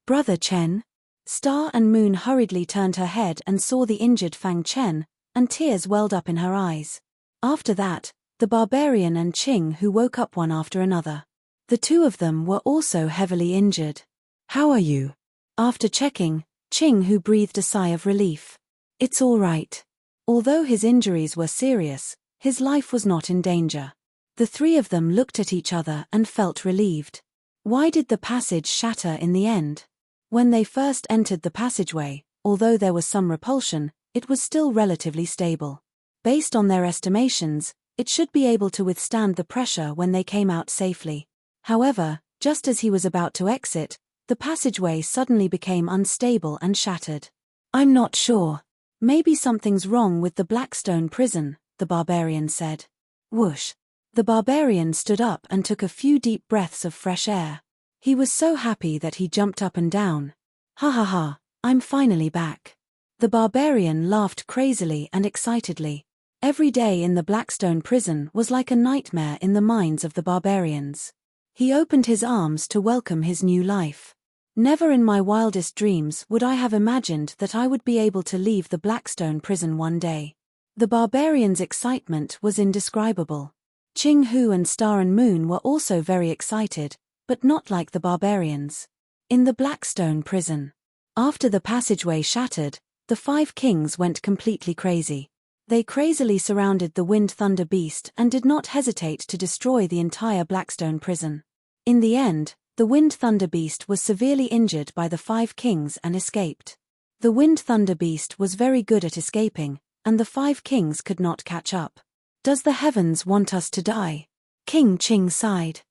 "Brother Chen?" Star and Moon hurriedly turned her head and saw the injured Fang Chen, and tears welled up in her eyes. After that, the barbarian and Qing who woke up one after another. The 2 of them were also heavily injured. "How are you?" After checking, Qing who breathed a sigh of relief. "It's all right." Although his injuries were serious, his life was not in danger. The 3 of them looked at each other and felt relieved. Why did the passage shatter in the end? When they first entered the passageway, although there was some repulsion, it was still relatively stable. Based on their estimations, it should be able to withstand the pressure when they came out safely. However, just as he was about to exit, the passageway suddenly became unstable and shattered. "I'm not sure. Maybe something's wrong with the Blackstone prison," the barbarian said. Whoosh. The barbarian stood up and took a few deep breaths of fresh air. He was so happy that he jumped up and down. "Ha ha ha, I'm finally back." The barbarian laughed crazily and excitedly. Every day in the Blackstone prison was like a nightmare in the minds of the barbarians. He opened his arms to welcome his new life. "Never in my wildest dreams would I have imagined that I would be able to leave the Blackstone prison one day." The barbarian's excitement was indescribable. Qing Hu and Star and Moon were also very excited, but not like the barbarians. In the Blackstone prison. After the passageway shattered, the 5 kings went completely crazy. They crazily surrounded the Wind Thunder Beast and did not hesitate to destroy the entire Blackstone prison. In the end, the Wind Thunder Beast was severely injured by the 5 kings and escaped. The Wind Thunder Beast was very good at escaping, and the 5 kings could not catch up. "Does the heavens want us to die?" King Qing sighed.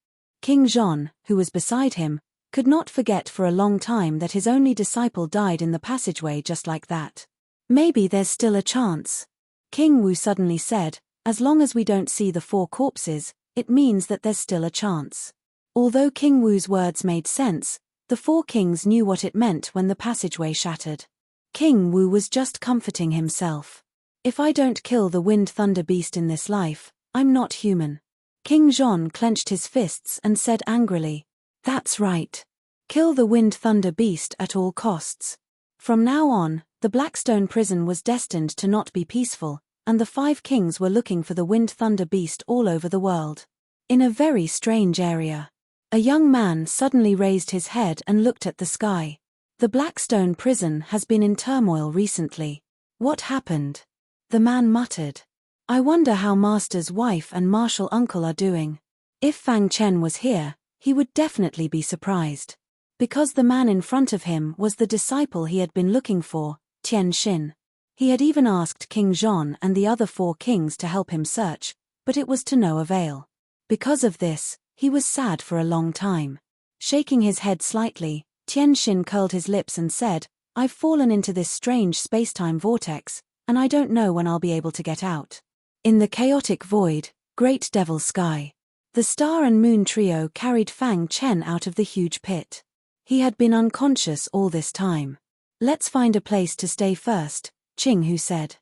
King Zhon, who was beside him, could not forget for a long time that his only disciple died in the passageway just like that. Maybe there's still a chance, King Wu suddenly said. As long as we don't see the 4 corpses, it means that there's still a chance. Although King Wu's words made sense, the 4 kings knew what it meant when the passageway shattered. King Wu was just comforting himself. If I don't kill the wind thunder beast in this life, I'm not human. King Zhon clenched his fists and said angrily, "That's right. Kill the wind thunder beast at all costs." From now on, the Blackstone prison was destined to not be peaceful, and the 5 kings were looking for the wind thunder beast all over the world. In a very strange area, a young man suddenly raised his head and looked at the sky. The Blackstone prison has been in turmoil recently. What happened? The man muttered. I wonder how Master's wife and martial uncle are doing. If Fang Chen was here, he would definitely be surprised. Because the man in front of him was the disciple he had been looking for, Tian Xin. He had even asked King Zhon and the other 4 kings to help him search, but it was to no avail. Because of this, he was sad for a long time. Shaking his head slightly, Tian Xin curled his lips and said, I've fallen into this strange space-time vortex, and I don't know when I'll be able to get out. In the chaotic void, Great Devil Sky, the star and moon trio carried Fang Chen out of the huge pit. He had been unconscious all this time. Let's find a place to stay first, Qing Hu said.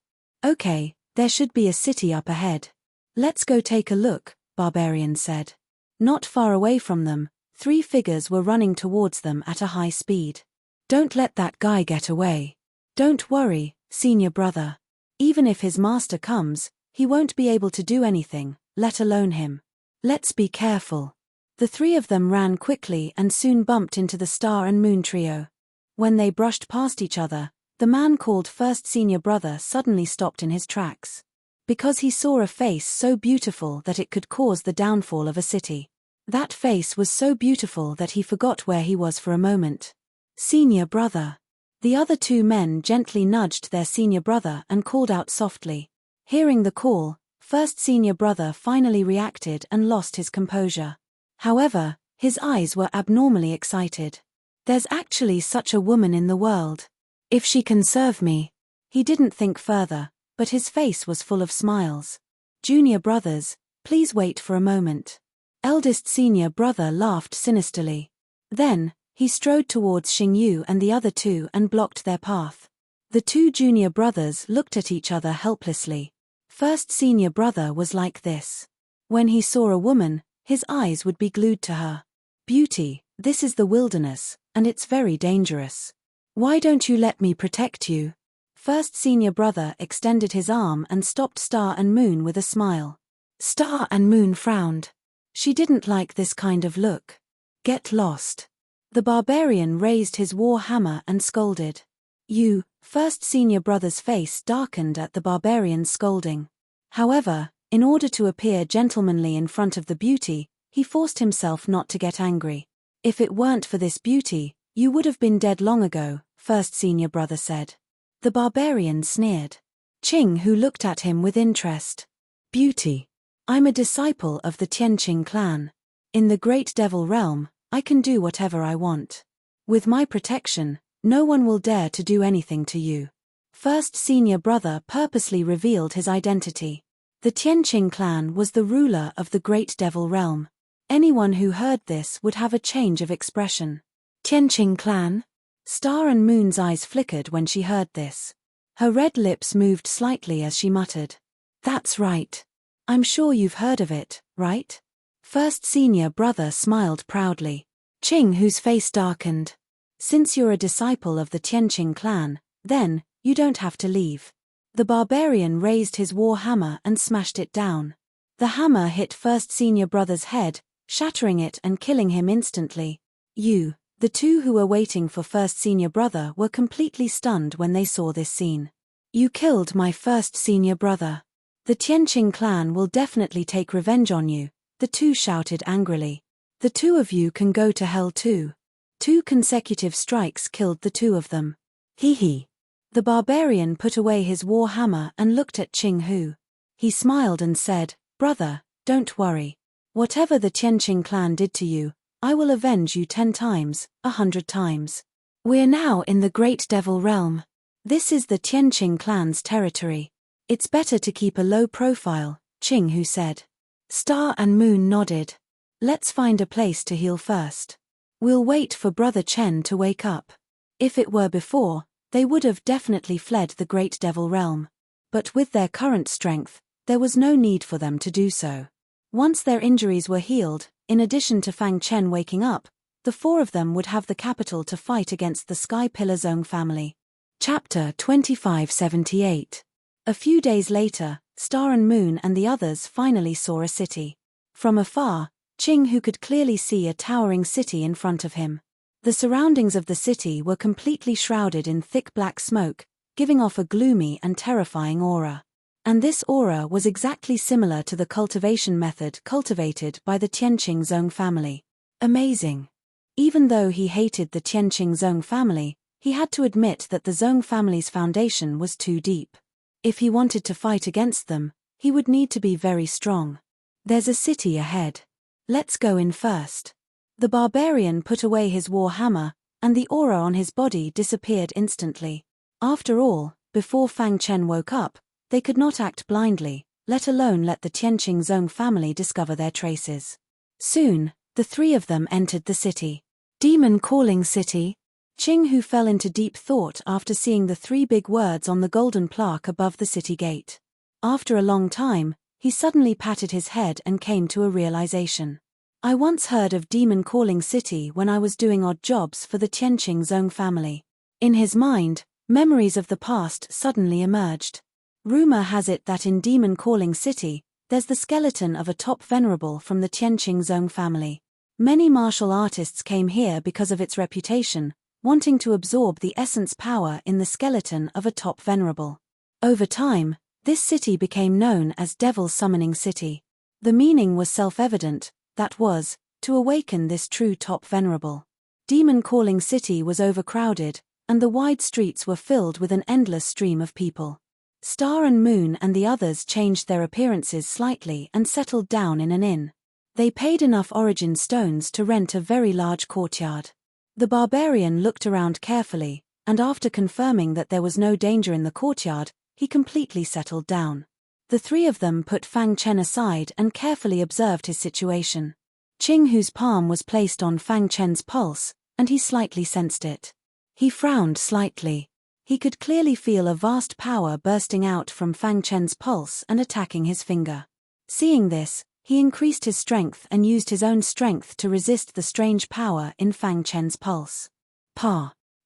Okay, there should be a city up ahead. Let's go take a look, Barbarian said. Not far away from them, 3 figures were running towards them at a high speed. Don't let that guy get away. Don't worry, senior brother. Even if his master comes, he won't be able to do anything, let alone him. Let's be careful. The 3 of them ran quickly and soon bumped into the star and moon trio. When they brushed past each other, the man called first senior brother suddenly stopped in his tracks. Because he saw a face so beautiful that it could cause the downfall of a city. That face was so beautiful that he forgot where he was for a moment. Senior brother. The other 2 men gently nudged their senior brother and called out softly. Hearing the call, first senior brother finally reacted and lost his composure. However, his eyes were abnormally excited. There's actually such a woman in the world. If she can serve me. He didn't think further, but his face was full of smiles. Junior brothers, please wait for a moment. Eldest senior brother laughed sinisterly. Then, he strode towards Xingyu and the other 2 and blocked their path. The 2 junior brothers looked at each other helplessly. First senior brother was like this. When he saw a woman, his eyes would be glued to her. Beauty, this is the wilderness, and it's very dangerous. Why don't you let me protect you? First senior brother extended his arm and stopped Star and Moon with a smile. Star and Moon frowned. She didn't like this kind of look. Get lost. The barbarian raised his war hammer and scolded. You, first senior brother's face darkened at the barbarian's scolding. However, in order to appear gentlemanly in front of the beauty, he forced himself not to get angry. If it weren't for this beauty, you would have been dead long ago, first senior brother said. The barbarian sneered. Qing Hu looked at him with interest. Beauty. I'm a disciple of the Tianqing clan. In the Great Devil Realm, I can do whatever I want. With my protection, no one will dare to do anything to you. First senior brother purposely revealed his identity. The Tianqing clan was the ruler of the Great Devil Realm. Anyone who heard this would have a change of expression. Tianqing clan? Star and Moon's eyes flickered when she heard this. Her red lips moved slightly as she muttered. That's right. I'm sure you've heard of it, right? First senior brother smiled proudly. Qing Hu's face darkened. Since you're a disciple of the Tianqing clan, then, you don't have to leave. The barbarian raised his war hammer and smashed it down. The hammer hit first senior brother's head, shattering it and killing him instantly. The 2 who were waiting for first senior brother were completely stunned when they saw this scene. You killed my first senior brother. The Tianqing clan will definitely take revenge on you, the 2 shouted angrily. The 2 of you can go to hell too. 2 consecutive strikes killed the 2 of them. Hee. The barbarian put away his war hammer and looked at Qing Hu. He smiled and said, Brother, don't worry. Whatever the Tianqing clan did to you, I will avenge you 10 times, 100 times. We're now in the Great Devil Realm. This is the Tianqing clan's territory. It's better to keep a low profile, Qinghu said. Star and Moon nodded. Let's find a place to heal first. We'll wait for Brother Chen to wake up. If it were before, they would have definitely fled the Great Devil Realm. But with their current strength, there was no need for them to do so. Once their injuries were healed, in addition to Fang Chen waking up, the 4 of them would have the capital to fight against the Sky Pillar Zong family. Chapter 2578. A few days later, Star and Moon and the others finally saw a city. From afar, Qinghu could clearly see a towering city in front of him. The surroundings of the city were completely shrouded in thick black smoke, giving off a gloomy and terrifying aura. And this aura was exactly similar to the cultivation method cultivated by the Tianqing Zong family. Amazing. Even though he hated the Tianqing Zong family, he had to admit that the Zong family's foundation was too deep. If he wanted to fight against them, he would need to be very strong. There's a city ahead. Let's go in first. The barbarian put away his war hammer, and the aura on his body disappeared instantly. After all, before Fang Chen woke up, they could not act blindly, let alone let the Tianqing Zong family discover their traces. Soon, the 3 of them entered the city. Demon Calling City? Qinghu fell into deep thought after seeing the 3 big words on the golden plaque above the city gate. After a long time, he suddenly patted his head and came to a realization. I once heard of Demon Calling City when I was doing odd jobs for the Tianqing Zong family. In his mind, memories of the past suddenly emerged. Rumor has it that in Demon Calling City, there's the skeleton of a top venerable from the Tianqing Zong family. Many martial artists came here because of its reputation, wanting to absorb the essence power in the skeleton of a top venerable. Over time, this city became known as Devil Summoning City. The meaning was self-evident, that was, to awaken this true top venerable. Demon Calling City was overcrowded, and the wide streets were filled with an endless stream of people. Star and Moon and the others changed their appearances slightly and settled down in an inn. They paid enough origin stones to rent a very large courtyard. The barbarian looked around carefully, and after confirming that there was no danger in the courtyard, he completely settled down. The 3 of them put Fang Chen aside and carefully observed his situation. Qinghu's palm was placed on Fang Chen's pulse, and he slightly sensed it. He frowned slightly. He could clearly feel a vast power bursting out from Fang Chen's pulse and attacking his finger. Seeing this, he increased his strength and used his own strength to resist the strange power in Fang Chen's pulse.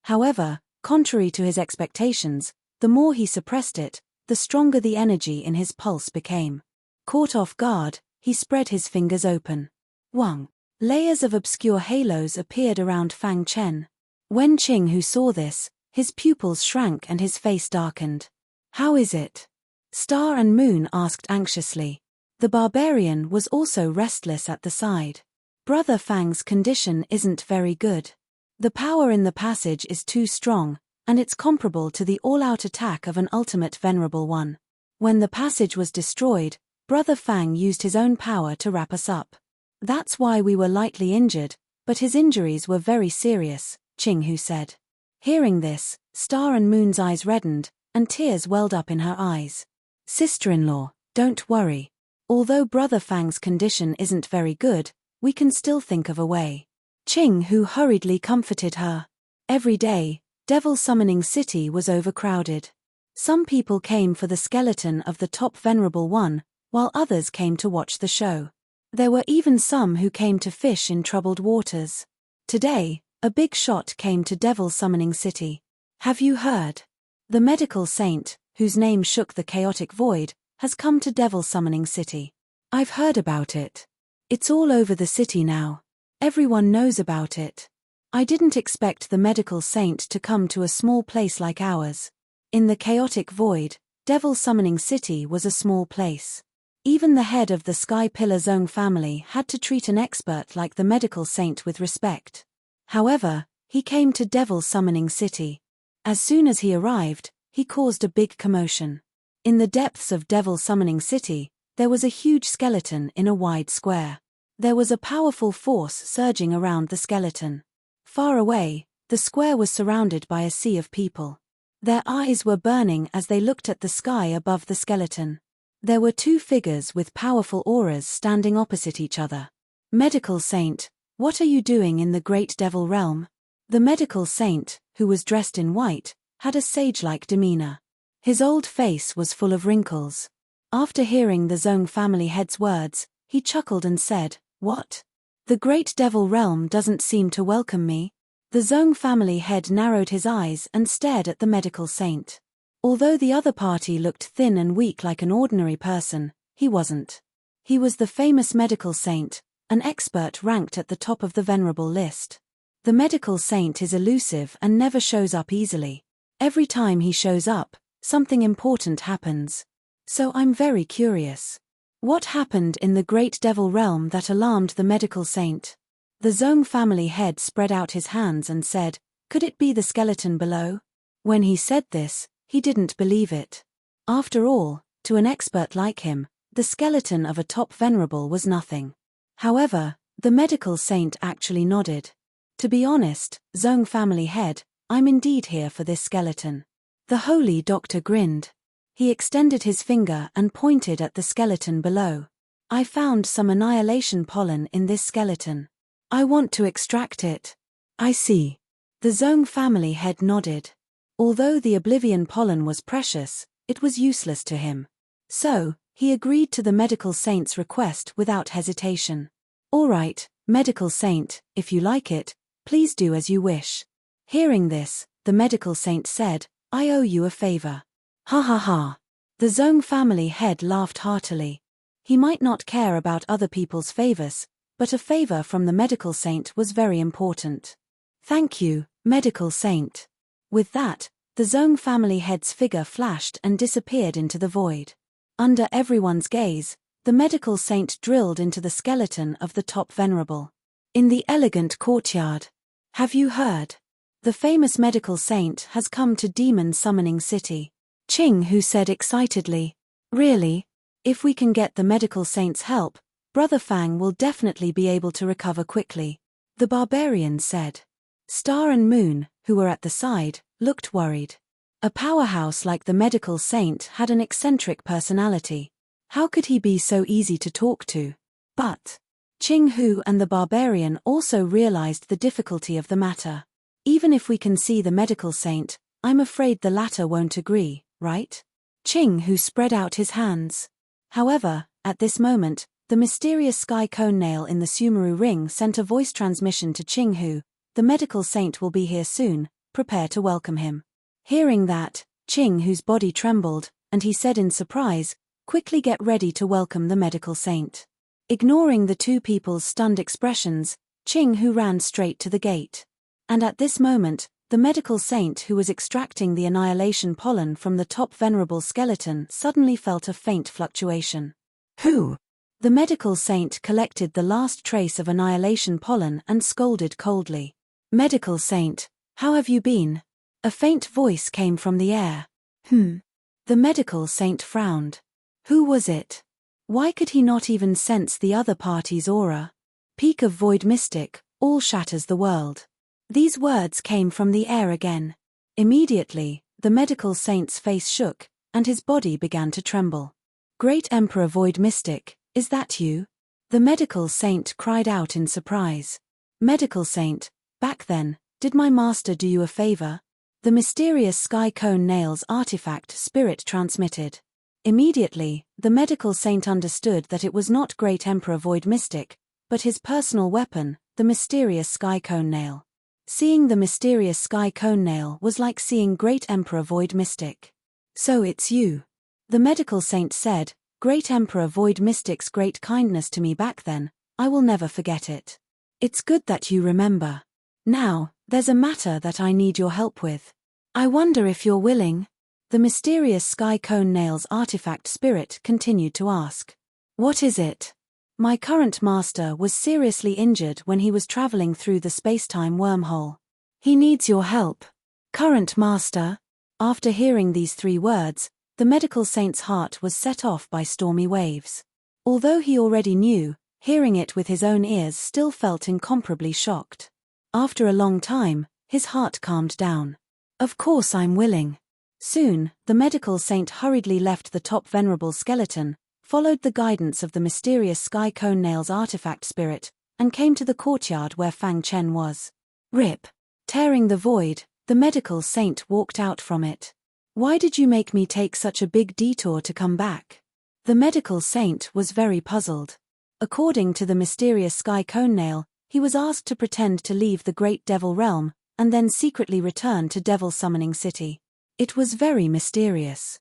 However, contrary to his expectations, the more he suppressed it, the stronger the energy in his pulse became. Caught off guard, he spread his fingers open. Wang. Layers of obscure halos appeared around Fang Chen. When Qinghu saw this, his pupils shrank and his face darkened. How is it? Star and Moon asked anxiously. The barbarian was also restless at the side. Brother Fang's condition isn't very good. The power in the passage is too strong, and it's comparable to the all-out attack of an ultimate venerable one. When the passage was destroyed, Brother Fang used his own power to wrap us up. That's why we were lightly injured, but his injuries were very serious, Qinghu said. Hearing this, Star and Moon's eyes reddened, and tears welled up in her eyes. Sister-in-law, don't worry. Although Brother Fang's condition isn't very good, we can still think of a way. Qinghu hurriedly comforted her. Every day, Devil Summoning City was overcrowded. Some people came for the skeleton of the top venerable one, while others came to watch the show. There were even some who came to fish in troubled waters. Today, a big shot came to Devil Summoning City. Have you heard? The medical saint, whose name shook the chaotic void, has come to Devil Summoning City. I've heard about it. It's all over the city now. Everyone knows about it. I didn't expect the medical saint to come to a small place like ours. In the chaotic void, Devil Summoning City was a small place. Even the head of the Sky Pillar Zong family had to treat an expert like the medical saint with respect. However, he came to Devil Summoning City. As soon as he arrived, he caused a big commotion. In the depths of Devil Summoning City, there was a huge skeleton in a wide square. There was a powerful force surging around the skeleton. Far away, the square was surrounded by a sea of people. Their eyes were burning as they looked at the sky above the skeleton. There were two figures with powerful auras standing opposite each other. Medical Saint, what are you doing in the great devil realm? The medical saint, who was dressed in white, had a sage-like demeanor. His old face was full of wrinkles. After hearing the Zong family head's words, he chuckled and said, "What? The great devil realm doesn't seem to welcome me?" The Zong family head narrowed his eyes and stared at the medical saint. Although the other party looked thin and weak like an ordinary person, he wasn't. He was the famous medical saint, an expert ranked at the top of the Venerable list. The medical saint is elusive and never shows up easily. Every time he shows up, something important happens. So I'm very curious. What happened in the great devil realm that alarmed the medical saint? The Zong family head spread out his hands and said, "Could it be the skeleton below?" When he said this, he didn't believe it. After all, to an expert like him, the skeleton of a top venerable was nothing. However, the medical saint actually nodded. "To be honest, Zong family head, I'm indeed here for this skeleton." The holy doctor grinned. He extended his finger and pointed at the skeleton below. "I found some annihilation pollen in this skeleton. I want to extract it." "I see." The Zong family head nodded. Although the oblivion pollen was precious, it was useless to him. So, he agreed to the medical saint's request without hesitation. "All right, medical saint, if you like it, please do as you wish." Hearing this, the medical saint said, "I owe you a favor." Ha ha ha. The Zong family head laughed heartily. He might not care about other people's favors, but a favor from the medical saint was very important. "Thank you, medical saint." With that, the Zong family head's figure flashed and disappeared into the void. Under everyone's gaze, the medical saint drilled into the skeleton of the top venerable. In the elegant courtyard. "Have you heard? The famous medical saint has come to Demon Summoning City," Ching Hu said excitedly. "Really? If we can get the medical saint's help, Brother Fang will definitely be able to recover quickly," the barbarian said. Star and Moon, who were at the side, looked worried. A powerhouse like the medical saint had an eccentric personality. How could he be so easy to talk to? But Ching Hu and the barbarian also realized the difficulty of the matter. Even if we can see the medical saint, I'm afraid the latter won't agree, right? Ching Hu spread out his hands. However, at this moment, the mysterious sky cone nail in the Sumeru ring sent a voice transmission to Ching Hu. "The medical saint will be here soon, prepare to welcome him." Hearing that, Ching Hu's body trembled, and he said in surprise, "Quickly get ready to welcome the medical saint." Ignoring the two people's stunned expressions, Ching Hu ran straight to the gate. And at this moment, the medical saint who was extracting the annihilation pollen from the top venerable skeleton suddenly felt a faint fluctuation. "Who?" The medical saint collected the last trace of annihilation pollen and scolded coldly. "Medical saint, how have you been?" A faint voice came from the air. The medical saint frowned. Who was it? Why could he not even sense the other party's aura? "Peak of void mystic, all shatters the world." These words came from the air again. Immediately, the medical saint's face shook, and his body began to tremble. "Great Emperor Void Mystic, is that you?" The medical saint cried out in surprise. "Medical saint, back then, did my master do you a favor?" The mysterious sky cone nail's artifact spirit transmitted. Immediately, the medical saint understood that it was not Great Emperor Void Mystic, but his personal weapon, the mysterious sky cone nail. Seeing the mysterious sky cone nail was like seeing Great Emperor Void Mystic. "So it's you." The medical saint said, "Great Emperor Void Mystic's great kindness to me back then, I will never forget it. It's good that you remember. Now, there's a matter that I need your help with. I wonder if you're willing?" The mysterious sky cone nail's artifact spirit continued to ask. "What is it?" "My current master was seriously injured when he was traveling through the space-time wormhole. He needs your help." "Current master?" After hearing these three words, the medical saint's heart was set off by stormy waves. Although he already knew, hearing it with his own ears, still felt incomparably shocked. After a long time, his heart calmed down. Of course I'm willing. Soon, the medical saint hurriedly left the top venerable skeleton, followed the guidance of the mysterious sky cone nail's artifact spirit, and came to the courtyard where Fang Chen was. Rip. Tearing the void, the medical saint walked out from it. Why did you make me take such a big detour to come back? The medical saint was very puzzled. According to the mysterious sky cone nail, he was asked to pretend to leave the great devil realm, and then secretly return to Devil Summoning City. It was very mysterious.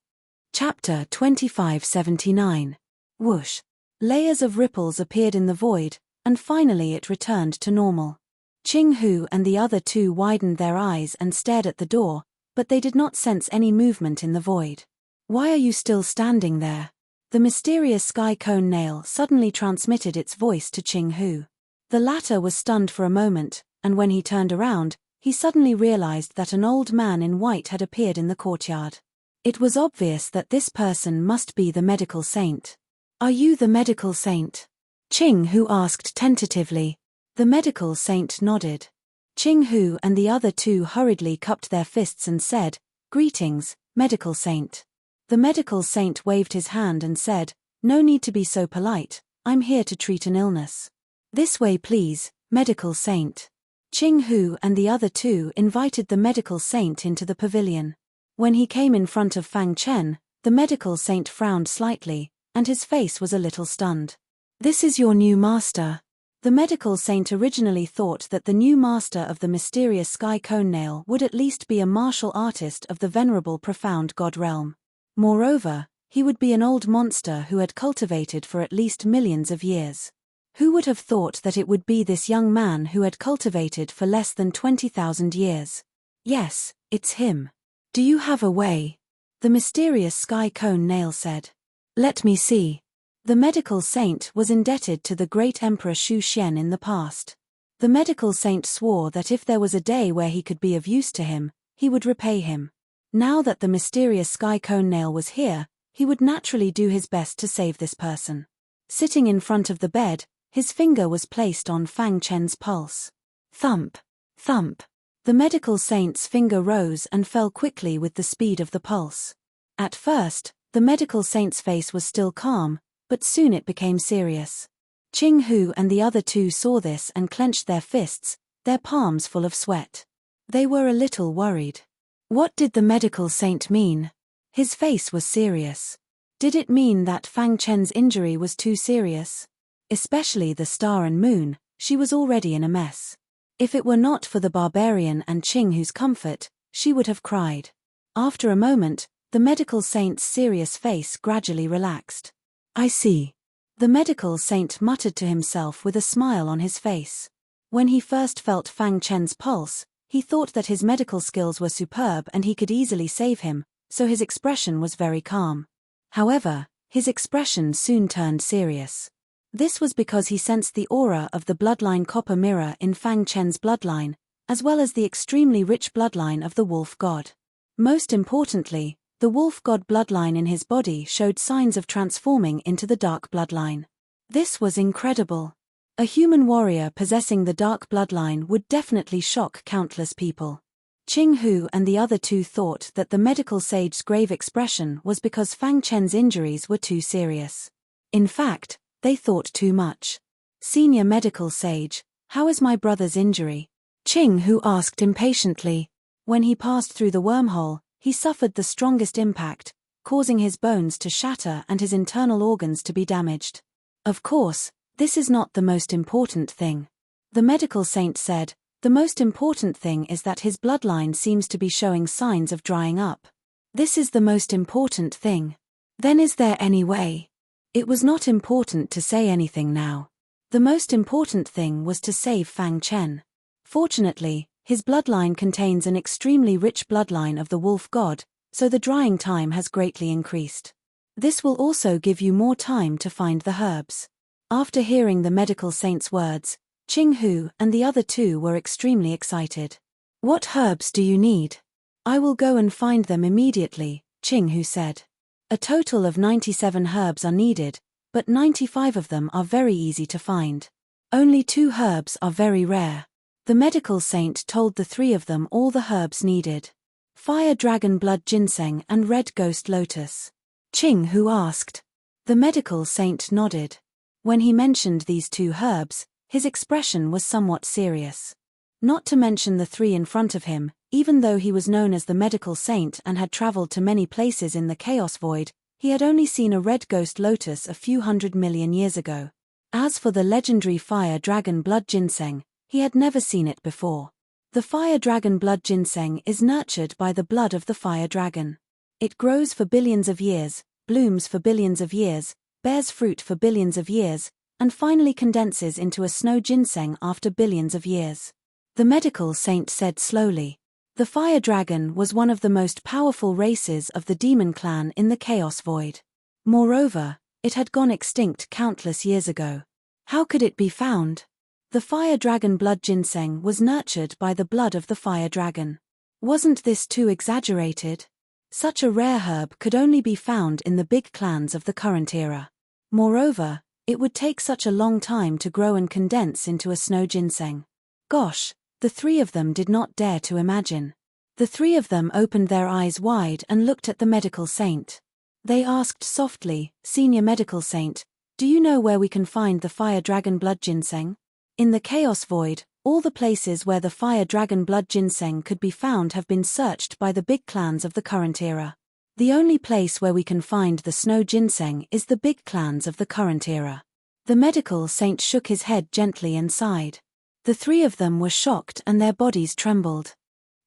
Chapter 2579. Whoosh. Layers of ripples appeared in the void, and finally it returned to normal. Qing Hu and the other two widened their eyes and stared at the door, but they did not sense any movement in the void. Why are you still standing there? The mysterious sky cone nail suddenly transmitted its voice to Qing Hu. The latter was stunned for a moment, and when he turned around, he suddenly realized that an old man in white had appeared in the courtyard. It was obvious that this person must be the medical saint. Are you the medical saint? Qing Hu asked tentatively. The medical saint nodded. Qing Hu and the other two hurriedly cupped their fists and said, "Greetings, medical saint." The medical saint waved his hand and said, "No need to be so polite, I'm here to treat an illness. This way please, medical saint." Qing Hu and the other two invited the medical saint into the pavilion. When he came in front of Fang Chen, the medical saint frowned slightly, and his face was a little stunned. "This is your new master." The medical saint originally thought that the new master of the mysterious sky cone nail would at least be a martial artist of the venerable profound god realm. Moreover, he would be an old monster who had cultivated for at least millions of years. Who would have thought that it would be this young man who had cultivated for less than 20,000 years? Yes, it's him. Do you have a way? The mysterious sky cone nail said. Let me see. The medical saint was indebted to the great Emperor Shu Xian in the past. The medical saint swore that if there was a day where he could be of use to him, he would repay him. Now that the mysterious sky cone nail was here, he would naturally do his best to save this person. Sitting in front of the bed, his finger was placed on Fang Chen's pulse. Thump, thump. The medical saint's finger rose and fell quickly with the speed of the pulse. At first, the medical saint's face was still calm, but soon it became serious. Qing Hu and the other two saw this and clenched their fists, their palms full of sweat. They were a little worried. What did the medical saint mean? His face was serious. Did it mean that Fang Chen's injury was too serious? Especially the star and moon, she was already in a mess. If it were not for the barbarian and Qing Hu's comfort, she would have cried. After a moment, the medical saint's serious face gradually relaxed. I see. The medical saint muttered to himself with a smile on his face. When he first felt Fang Chen's pulse, he thought that his medical skills were superb and he could easily save him, so his expression was very calm. However, his expression soon turned serious. This was because he sensed the aura of the bloodline copper mirror in Fang Chen's bloodline, as well as the extremely rich bloodline of the wolf god. Most importantly, the wolf god bloodline in his body showed signs of transforming into the dark bloodline. This was incredible. A human warrior possessing the dark bloodline would definitely shock countless people. Qing Hu and the other two thought that the medical sage's grave expression was because Fang Chen's injuries were too serious. In fact, they thought too much. Senior medical sage, how is my brother's injury? Qing Hu asked impatiently. When he passed through the wormhole, he suffered the strongest impact, causing his bones to shatter and his internal organs to be damaged. Of course, this is not the most important thing. The medical saint said, the most important thing is that his bloodline seems to be showing signs of drying up. This is the most important thing. Then is there any way? It was not important to say anything now. The most important thing was to save Fang Chen. Fortunately, his bloodline contains an extremely rich bloodline of the wolf god, so the drying time has greatly increased. This will also give you more time to find the herbs. After hearing the medical saint's words, Qing Hu and the other two were extremely excited. What herbs do you need? I will go and find them immediately, Qing Hu said. A total of 97 herbs are needed, but 95 of them are very easy to find. Only 2 herbs are very rare. The medical saint told the 3 of them all the herbs needed. Fire dragon blood ginseng and red ghost lotus. Ching Hu asked. The medical saint nodded. When he mentioned these 2 herbs, his expression was somewhat serious. Not to mention the 3 in front of him, even though he was known as the medical saint and had traveled to many places in the chaos void, he had only seen a red ghost lotus a few 100 million years ago. As for the legendary fire dragon blood ginseng, he had never seen it before. The fire dragon blood ginseng is nurtured by the blood of the fire dragon. It grows for billions of years, blooms for billions of years, bears fruit for billions of years, and finally condenses into a snow ginseng after billions of years. The medical saint said slowly. The fire dragon was one of the most powerful races of the demon clan in the chaos void. Moreover, it had gone extinct countless years ago. How could it be found? The fire dragon blood ginseng was nurtured by the blood of the fire dragon. Wasn't this too exaggerated? Such a rare herb could only be found in the big clans of the current era. Moreover, it would take such a long time to grow and condense into a snow ginseng. Gosh, the 3 of them did not dare to imagine. The 3 of them opened their eyes wide and looked at the medical saint. They asked softly, Senior Medical Saint, do you know where we can find the fire dragon blood ginseng? In the chaos void, all the places where the fire dragon blood ginseng could be found have been searched by the big clans of the current era. The only place where we can find the snow ginseng is the big clans of the current era. The medical saint shook his head gently and sighed. The 3 of them were shocked and their bodies trembled.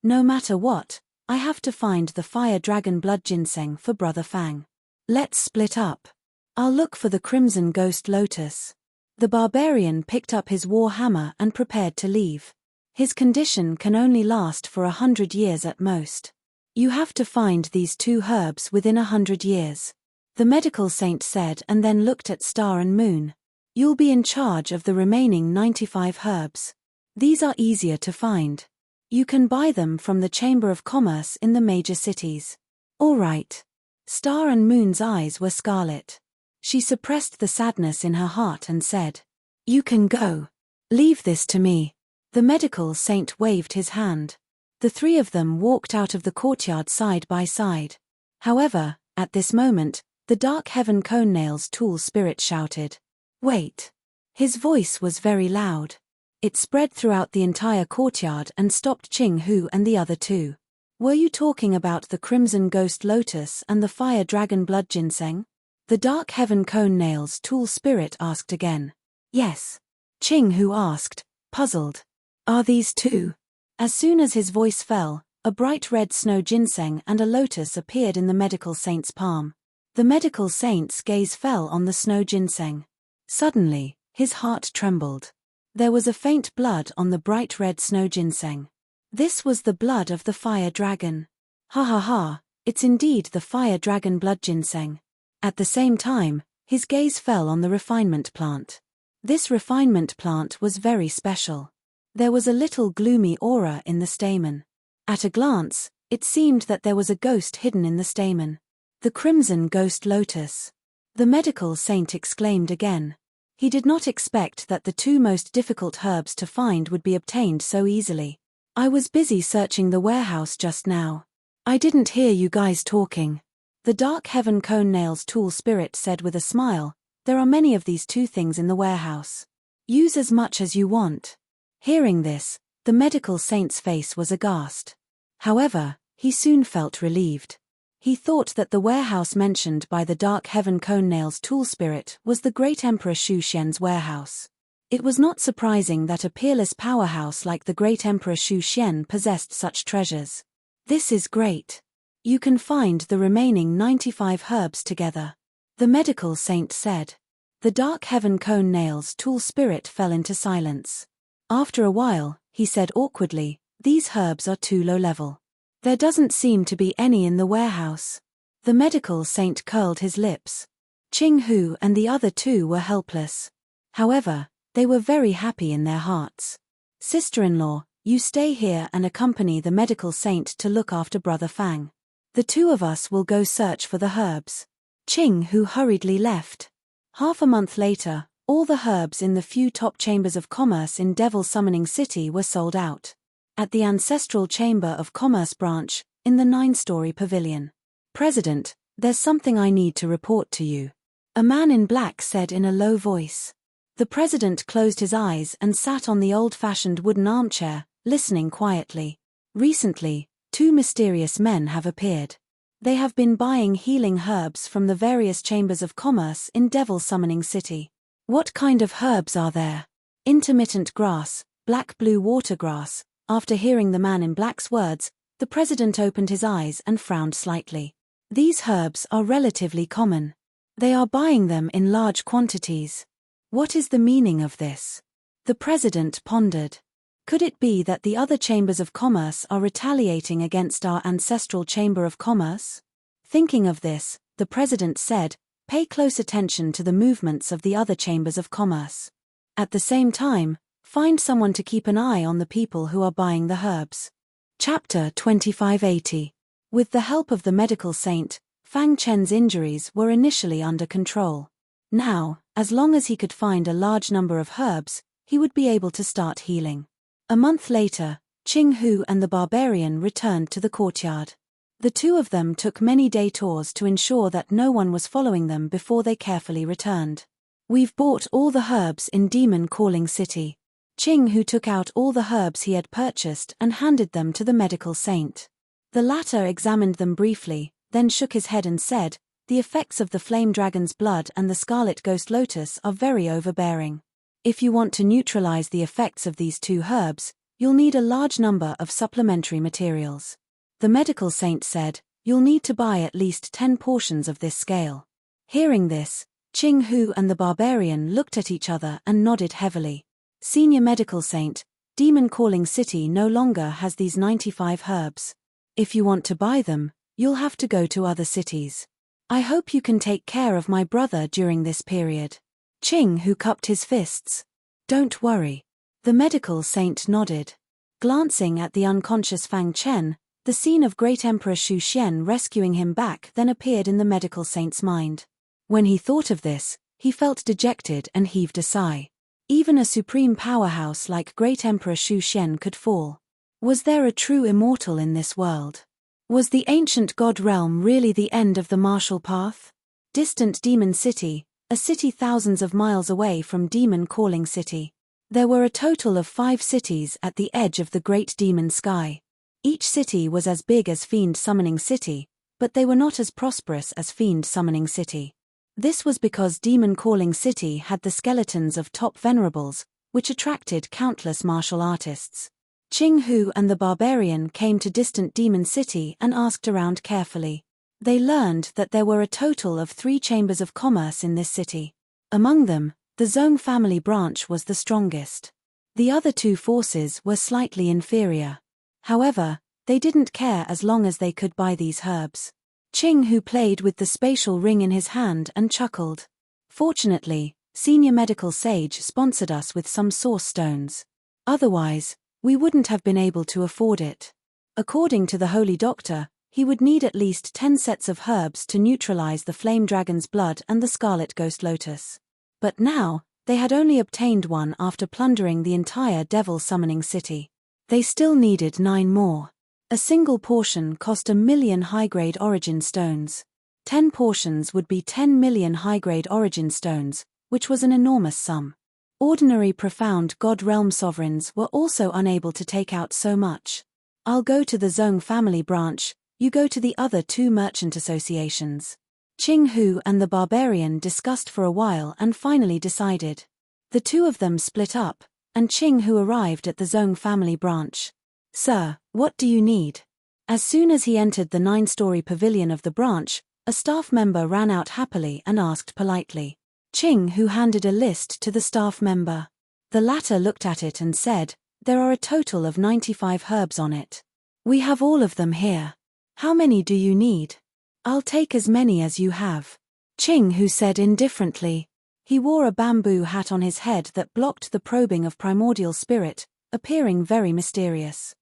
No matter what, I have to find the fire dragon blood ginseng for Brother Fang. Let's split up. I'll look for the crimson ghost lotus. The barbarian picked up his war hammer and prepared to leave. His condition can only last for 100 years at most. You have to find these 2 herbs within 100 years. The medical saint said and then looked at Star and Moon. You'll be in charge of the remaining 95 herbs. These are easier to find. You can buy them from the Chamber of Commerce in the major cities. All right. Star and Moon's eyes were scarlet. She suppressed the sadness in her heart and said, You can go. Leave this to me. The medical saint waved his hand. The 3 of them walked out of the courtyard side by side. However, at this moment, the Dark Heaven Cone Nails Tool Spirit shouted, Wait. His voice was very loud. It spread throughout the entire courtyard and stopped Ching Hu and the other 2. Were you talking about the Crimson Ghost Lotus and the Fire Dragon Blood Ginseng? The Dark Heaven Cone Nails Tool Spirit asked again. Yes. Ching Hu asked, puzzled. Are these 2? As soon as his voice fell, a bright red snow ginseng and a lotus appeared in the medical saint's palm. The medical saint's gaze fell on the snow ginseng. Suddenly, his heart trembled. There was a faint blood on the bright red snow ginseng. This was the blood of the fire dragon. Ha ha ha, it's indeed the fire dragon blood ginseng. At the same time, his gaze fell on the refinement plant. This refinement plant was very special. There was a little gloomy aura in the stamen. At a glance, it seemed that there was a ghost hidden in the stamen. The crimson ghost lotus. The medical saint exclaimed again. He did not expect that the 2 most difficult herbs to find would be obtained so easily. I was busy searching the warehouse just now. I didn't hear you guys talking. The Dark Heaven Cone Nails Tool Spirit said with a smile, There are many of these 2 things in the warehouse. Use as much as you want. Hearing this, the medical saint's face was aghast. However, he soon felt relieved. He thought that the warehouse mentioned by the Dark Heaven Cone Nails Tool Spirit was the great Emperor Shu Xian's warehouse. It was not surprising that a peerless powerhouse like the great Emperor Shu Xian possessed such treasures. This is great. You can find the remaining 95 herbs together. The medical saint said. The Dark Heaven Cone Nails Tool Spirit fell into silence. After a while, he said awkwardly, These herbs are too low level. There doesn't seem to be any in the warehouse. The medical saint curled his lips. Ching Hu and the other 2 were helpless. However, they were very happy in their hearts. Sister-in-law, you stay here and accompany the medical saint to look after Brother Fang. The 2 of us will go search for the herbs. Ching Hu hurriedly left. Half a month later, all the herbs in the few top chambers of commerce in Devil Summoning City were sold out. At the Ancestral Chamber of Commerce branch, in the 9-story pavilion. "President, there's something I need to report to you," a man in black said in a low voice. The president closed his eyes and sat on the old-fashioned wooden armchair, listening quietly. Recently, 2 mysterious men have appeared. They have been buying healing herbs from the various chambers of commerce in Devil Summoning City. "What kind of herbs are there?" "Intermittent grass, black-blue watergrass." After hearing the man in black's words, the president opened his eyes and frowned slightly. "These herbs are relatively common. They are buying them in large quantities. What is the meaning of this?" The president pondered. Could it be that the other chambers of commerce are retaliating against our ancestral chamber of commerce? Thinking of this, the president said, "Pay close attention to the movements of the other chambers of commerce. At the same time, find someone to keep an eye on the people who are buying the herbs." Chapter 2580. With the help of the medical saint, Fang Chen's injuries were initially under control. Now, as long as he could find a large number of herbs, he would be able to start healing. A month later, Qing Hu and the barbarian returned to the courtyard. The two of them took many detours to ensure that no one was following them before they carefully returned. "We've bought all the herbs in Demon Calling City." Qing Hu took out all the herbs he had purchased and handed them to the medical saint. The latter examined them briefly, then shook his head and said, "The effects of the flame dragon's blood and the scarlet ghost lotus are very overbearing. If you want to neutralize the effects of these 2 herbs, you'll need a large number of supplementary materials." The medical saint said, "You'll need to buy at least 10 portions of this scale." Hearing this, Qing Hu and the barbarian looked at each other and nodded heavily. "Senior medical saint, Demon Calling City no longer has these 95 herbs. If you want to buy them, you'll have to go to other cities. I hope you can take care of my brother during this period." Qing Hu cupped his fists. "Don't worry." The medical saint nodded. Glancing at the unconscious Fang Chen, the scene of Great Emperor Shu Xian rescuing him back then appeared in the medical saint's mind. When he thought of this, he felt dejected and heaved a sigh. Even a supreme powerhouse like Great Emperor Shu Xian could fall. Was there a true immortal in this world? Was the ancient god realm really the end of the martial path? Distant Demon City, a city thousands of miles away from Demon Calling City. There were a total of 5 cities at the edge of the great demon sky. Each city was as big as Fiend Summoning City, but they were not as prosperous as Fiend Summoning City. This was because Demon Calling City had the skeletons of top venerables, which attracted countless martial artists. Qing Hu and the barbarian came to distant Demon City and asked around carefully. They learned that there were a total of 3 chambers of commerce in this city. Among them, the Zhong family branch was the strongest. The other 2 forces were slightly inferior. However, they didn't care as long as they could buy these herbs. Qing Hu played with the spatial ring in his hand and chuckled. "Fortunately, Senior Medical Sage sponsored us with some source stones. Otherwise, we wouldn't have been able to afford it. According to the Holy Doctor, he would need at least 10 sets of herbs to neutralize the flame dragon's blood and the scarlet ghost lotus. But now, they had only obtained 1 after plundering the entire Devil Summoning City. They still needed 9 more. A single portion cost 1 million high-grade origin stones. 10 portions would be 10 million high-grade origin stones, which was an enormous sum. Ordinary profound God realm sovereigns were also unable to take out so much. "I'll go to the Zhong family branch, you go to the other 2 merchant associations." Qing Hu and the barbarian discussed for a while and finally decided. The 2 of them split up, and Qing Hu arrived at the Zhong family branch. "Sir, what do you need?" As soon as he entered the 9-story pavilion of the branch, a staff member ran out happily and asked politely. Qing Hu handed a list to the staff member. The latter looked at it and said, "There are a total of 95 herbs on it. We have all of them here. How many do you need?" "I'll take as many as you have," Qing Hu said indifferently. He wore a bamboo hat on his head that blocked the probing of primordial spirit, appearing very mysterious.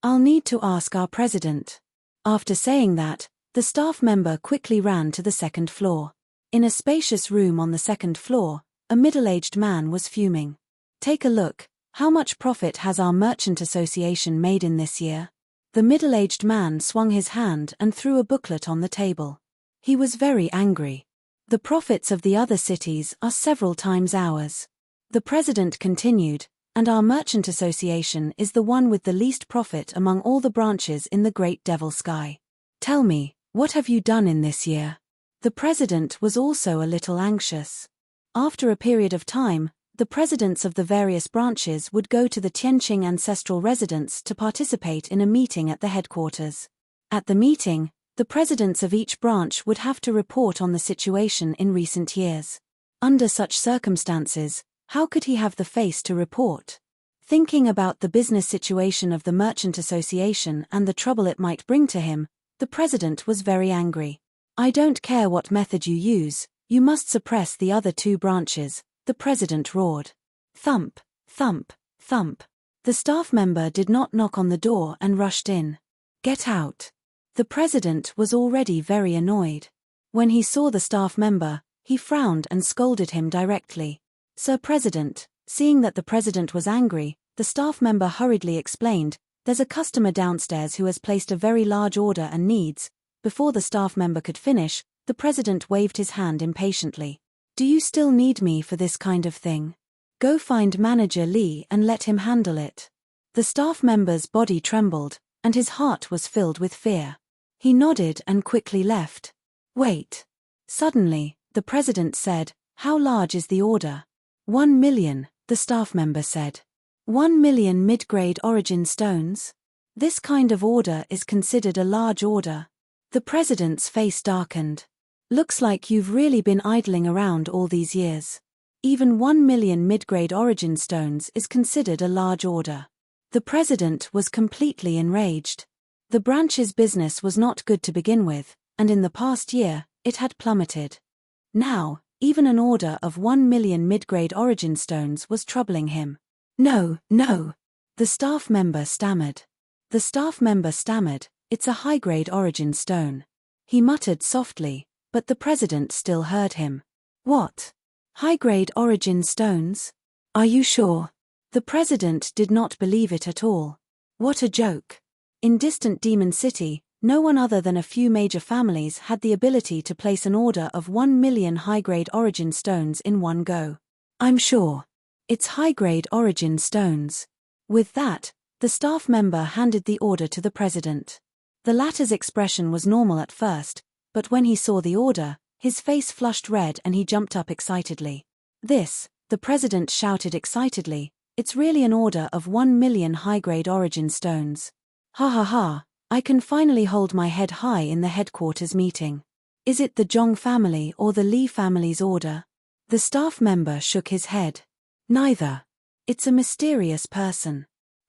I'll need to ask our president." After saying that, the staff member quickly ran to the 2nd floor. In a spacious room on the second floor, a middle-aged man was fuming. "Take a look, how much profit has our merchant association made in this year?" The middle-aged man swung his hand and threw a booklet on the table. He was very angry. "The profits of the other cities are several times ours." The president continued, "And our merchant association is the one with the least profit among all the branches in the great devil sky. Tell me, what have you done in this year?" The president was also a little anxious. After a period of time, the presidents of the various branches would go to the Tianqing ancestral residence to participate in a meeting at the headquarters. At the meeting, the presidents of each branch would have to report on the situation in recent years. Under such circumstances, how could he have the face to report? Thinking about the business situation of the merchant association and the trouble it might bring to him, the president was very angry. "I don't care what method you use, you must suppress the other two branches," the president roared. Thump, thump, thump. The staff member did not knock on the door and rushed in. "Get out." The president was already very annoyed. When he saw the staff member, he frowned and scolded him directly. "Sir President," seeing that the president was angry, the staff member hurriedly explained, "There's a customer downstairs who has placed a very large order and needs." Before the staff member could finish, the president waved his hand impatiently. "Do you still need me for this kind of thing? Go find Manager Li and let him handle it." The staff member's body trembled, and his heart was filled with fear. He nodded and quickly left. "Wait." Suddenly, the president said, "How large is the order?" 1 million, the staff member said. 1 million mid-grade origin stones? This kind of order is considered a large order. The president's face darkened. "Looks like you've really been idling around all these years. Even 1 million mid-grade origin stones is considered a large order." The president was completely enraged. The branch's business was not good to begin with, and in the past year, it had plummeted. Now, even an order of 1 million mid-grade origin stones was troubling him. "No, no," the staff member stammered. The staff member stammered, "It's a high-grade origin stone." He muttered softly, but the president still heard him. "What? High-grade origin stones? Are you sure?" The president did not believe it at all. What a joke. In distant Demon City, no one other than a few major families had the ability to place an order of 1 million high-grade origin stones in one go. "I'm sure. It's high-grade origin stones." With that, the staff member handed the order to the president. The latter's expression was normal at first, but when he saw the order, his face flushed red and he jumped up excitedly. "This," the president shouted excitedly, "it's really an order of 1 million high-grade origin stones. Ha ha ha, I can finally hold my head high in the headquarters meeting. Is it the Zhong family or the Li family's order?" The staff member shook his head. "Neither. It's a mysterious person."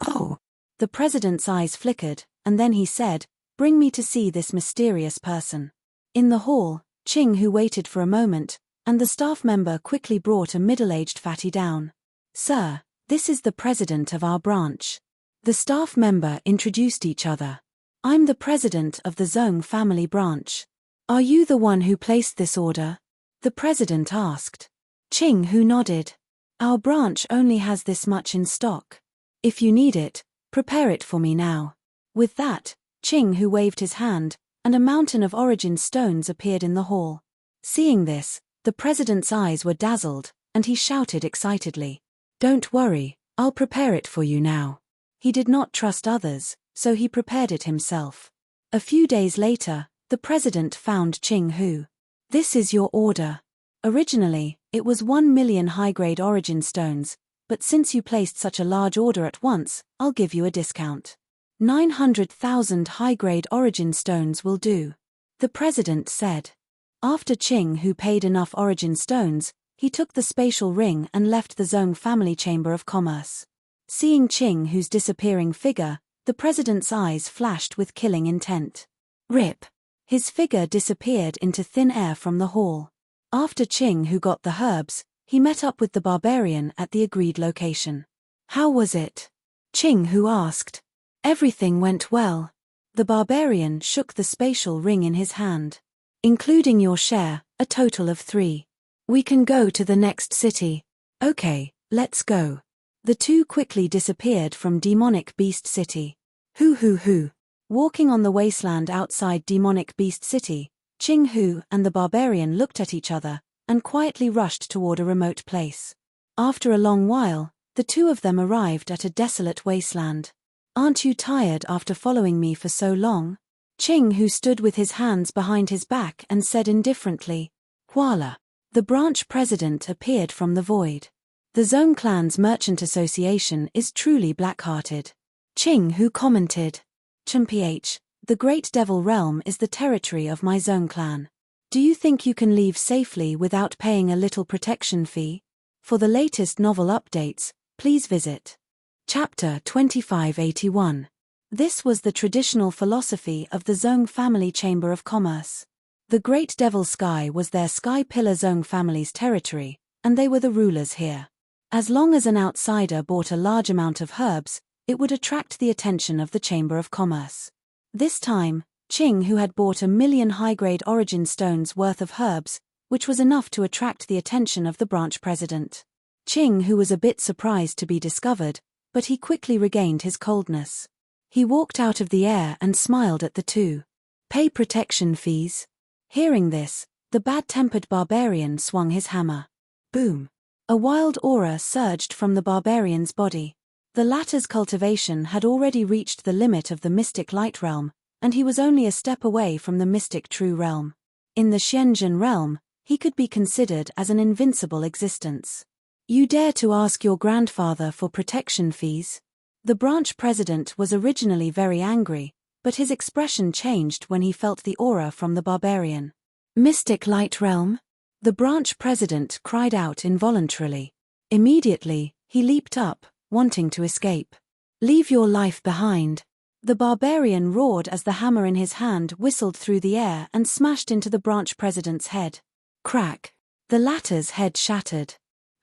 "Oh." The president's eyes flickered, and then he said, "Bring me to see this mysterious person." In the hall, Qing Hu waited for a moment, and the staff member quickly brought a middle-aged fatty down. "Sir, this is the president of our branch." The staff member introduced each other. "I'm the president of the Zhong family branch." "Are you the one who placed this order?" the president asked. Qing Hu nodded. "Our branch only has this much in stock. If you need it, prepare it for me now." With that, Qing Hu waved his hand, and a mountain of origin stones appeared in the hall. Seeing this, the president's eyes were dazzled, and he shouted excitedly, "Don't worry, I'll prepare it for you now." He did not trust others, so he prepared it himself. A few days later, the president found Qing Hu. "This is your order. Originally, it was 1 million high-grade origin stones, but since you placed such a large order at once, I'll give you a discount. 900,000 high-grade origin stones will do," the president said. After Qing Hu paid enough origin stones, he took the spatial ring and left the Zhong family chamber of commerce. Seeing Qing Hu's disappearing figure, the president's eyes flashed with killing intent. Rip! His figure disappeared into thin air from the hall. After Qing Hu got the herbs, he met up with the barbarian at the agreed location. "How was it?" Qing Hu asked. "Everything went well." The barbarian shook the spatial ring in his hand. Including your share, a total of 3. We can go to the next city. Okay, let's go. The two quickly disappeared from Demonic Beast City. Hoo. Walking on the wasteland outside Demonic Beast City, Ching Hu and the barbarian looked at each other, and quietly rushed toward a remote place. After a long while, the two of them arrived at a desolate wasteland. Aren't you tired after following me for so long? Ching Hu stood with his hands behind his back and said indifferently, Kuala. The branch president appeared from the void. The Zone Clan's merchant association is truly black-hearted. Ching Hu commented, Mph, the Great Devil Realm is the territory of my Zone Clan. Do you think you can leave safely without paying a little protection fee? For the latest novel updates, please visit Chapter 2581. This was the traditional philosophy of the Zong family Chamber of Commerce. The Great Devil Sky was their Sky Pillar Zong family's territory, and they were the rulers here. As long as an outsider bought a large amount of herbs, it would attract the attention of the Chamber of Commerce. This time, Ching Hu had bought 1,000,000 high-grade origin stones worth of herbs, which was enough to attract the attention of the branch president. Ching Hu was a bit surprised to be discovered, but he quickly regained his coldness. He walked out of the air and smiled at the two. Pay protection fees. Hearing this, the bad-tempered barbarian swung his hammer. Boom! A wild aura surged from the barbarian's body. The latter's cultivation had already reached the limit of the mystic light realm, and he was only a step away from the mystic true realm. In the Xianzhen realm, he could be considered as an invincible existence. You dare to ask your grandfather for protection fees? The branch president was originally very angry, but his expression changed when he felt the aura from the barbarian. Mystic light realm? The branch president cried out involuntarily. Immediately, he leaped up, wanting to escape. Leave your life behind. The barbarian roared as the hammer in his hand whistled through the air and smashed into the branch president's head. Crack! The latter's head shattered.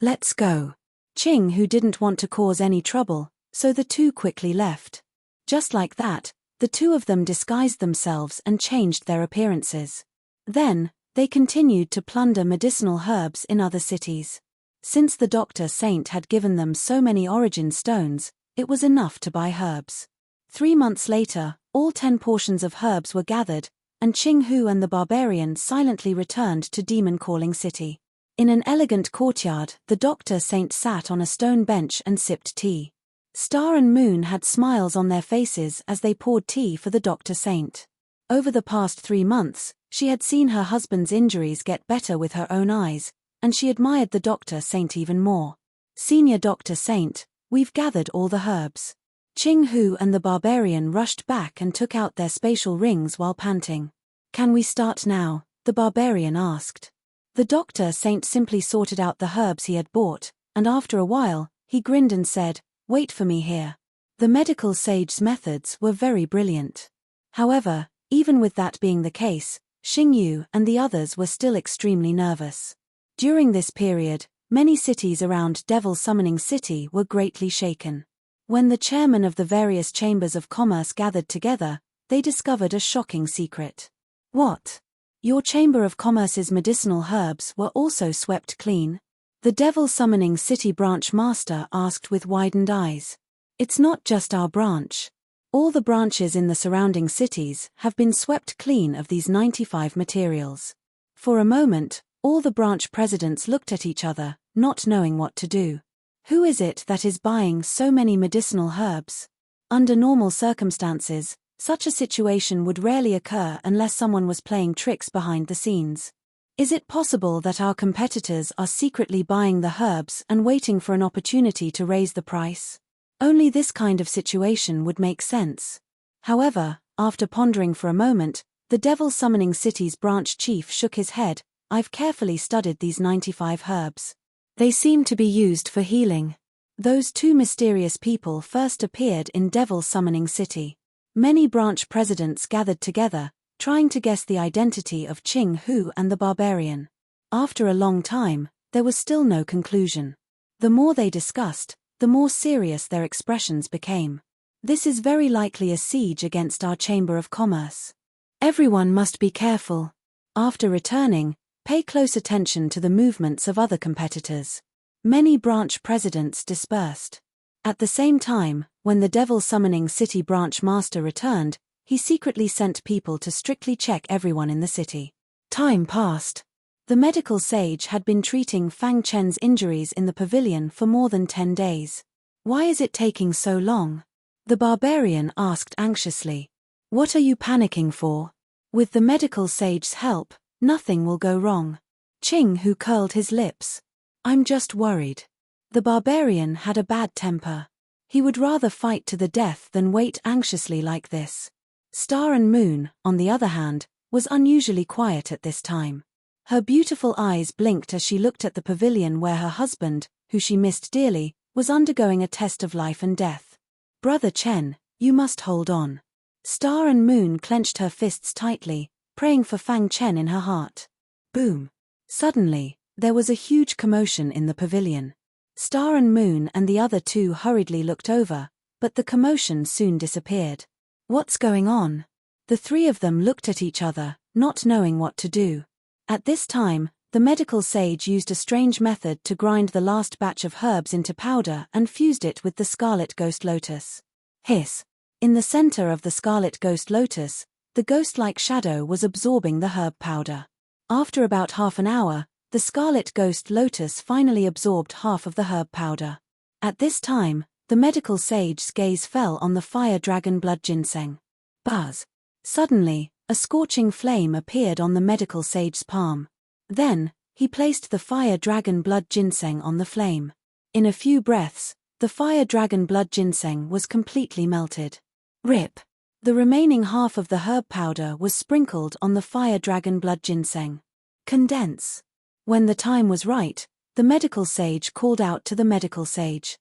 Let's go. Ching Hu didn't want to cause any trouble, so the two quickly left. Just like that, the two of them disguised themselves and changed their appearances. Then, they continued to plunder medicinal herbs in other cities. Since the Doctor Saint had given them so many origin stones, it was enough to buy herbs. 3 months later, all 10 portions of herbs were gathered, and Ching Hu and the barbarian silently returned to Demon Calling City. In an elegant courtyard, the Doctor Saint sat on a stone bench and sipped tea. Star and Moon had smiles on their faces as they poured tea for the Doctor Saint. Over the past 3 months, she had seen her husband's injuries get better with her own eyes, and she admired the Doctor Saint even more. Senior Doctor Saint, we've gathered all the herbs. Ching Hu and the barbarian rushed back and took out their spatial rings while panting. Can we start now? The barbarian asked. The Doctor Saint simply sorted out the herbs he had bought, and after a while, he grinned and said, Wait for me here. The medical sage's methods were very brilliant. However, even with that being the case, Xing Yu and the others were still extremely nervous. During this period, many cities around Devil Summoning City were greatly shaken. When the chairmen of the various chambers of commerce gathered together, they discovered a shocking secret. What? Your Chamber of Commerce's medicinal herbs were also swept clean? The Devil Summoning City branch master asked with widened eyes. It's not just our branch. All the branches in the surrounding cities have been swept clean of these 95 materials. For a moment, all the branch presidents looked at each other, not knowing what to do. Who is it that is buying so many medicinal herbs? Under normal circumstances, such a situation would rarely occur unless someone was playing tricks behind the scenes. Is it possible that our competitors are secretly buying the herbs and waiting for an opportunity to raise the price? Only this kind of situation would make sense. However, after pondering for a moment, the Devil Summoning City's branch chief shook his head. I've carefully studied these 95 herbs. They seem to be used for healing. Those two mysterious people first appeared in Devil Summoning City. Many branch presidents gathered together, trying to guess the identity of Ching Hu and the barbarian. After a long time, there was still no conclusion. The more they discussed, the more serious their expressions became. This is very likely a siege against our Chamber of Commerce. Everyone must be careful. After returning, pay close attention to the movements of other competitors. Many branch presidents dispersed. At the same time, when the devil-summoning city branch master returned, he secretly sent people to strictly check everyone in the city. Time passed. The medical sage had been treating Fang Chen's injuries in the pavilion for more than 10 days. Why is it taking so long? The barbarian asked anxiously. What are you panicking for? With the medical sage's help, nothing will go wrong. Qing Hu curled his lips. I'm just worried. The barbarian had a bad temper. He would rather fight to the death than wait anxiously like this. Star and Moon, on the other hand, was unusually quiet at this time. Her beautiful eyes blinked as she looked at the pavilion where her husband, who she missed dearly, was undergoing a test of life and death. Brother Chen, you must hold on. Star and Moon clenched her fists tightly, praying for Fang Chen in her heart. Boom! Suddenly, there was a huge commotion in the pavilion. Star and Moon and the other two hurriedly looked over, but the commotion soon disappeared. What's going on? The three of them looked at each other, not knowing what to do. At this time, the medical sage used a strange method to grind the last batch of herbs into powder and fused it with the scarlet ghost lotus. Hiss! In the center of the scarlet ghost lotus, the ghost-like shadow was absorbing the herb powder. After about half an hour, the scarlet ghost lotus finally absorbed half of the herb powder. At this time, the medical sage's gaze fell on the fire dragon blood ginseng. Buzz! Suddenly, a scorching flame appeared on the medical sage's palm. Then, he placed the fire dragon blood ginseng on the flame. In a few breaths, the fire dragon blood ginseng was completely melted. Rip! The remaining half of the herb powder was sprinkled on the fire dragon blood ginseng. Condense! When the time was right, the medical sage called out to the medical sage.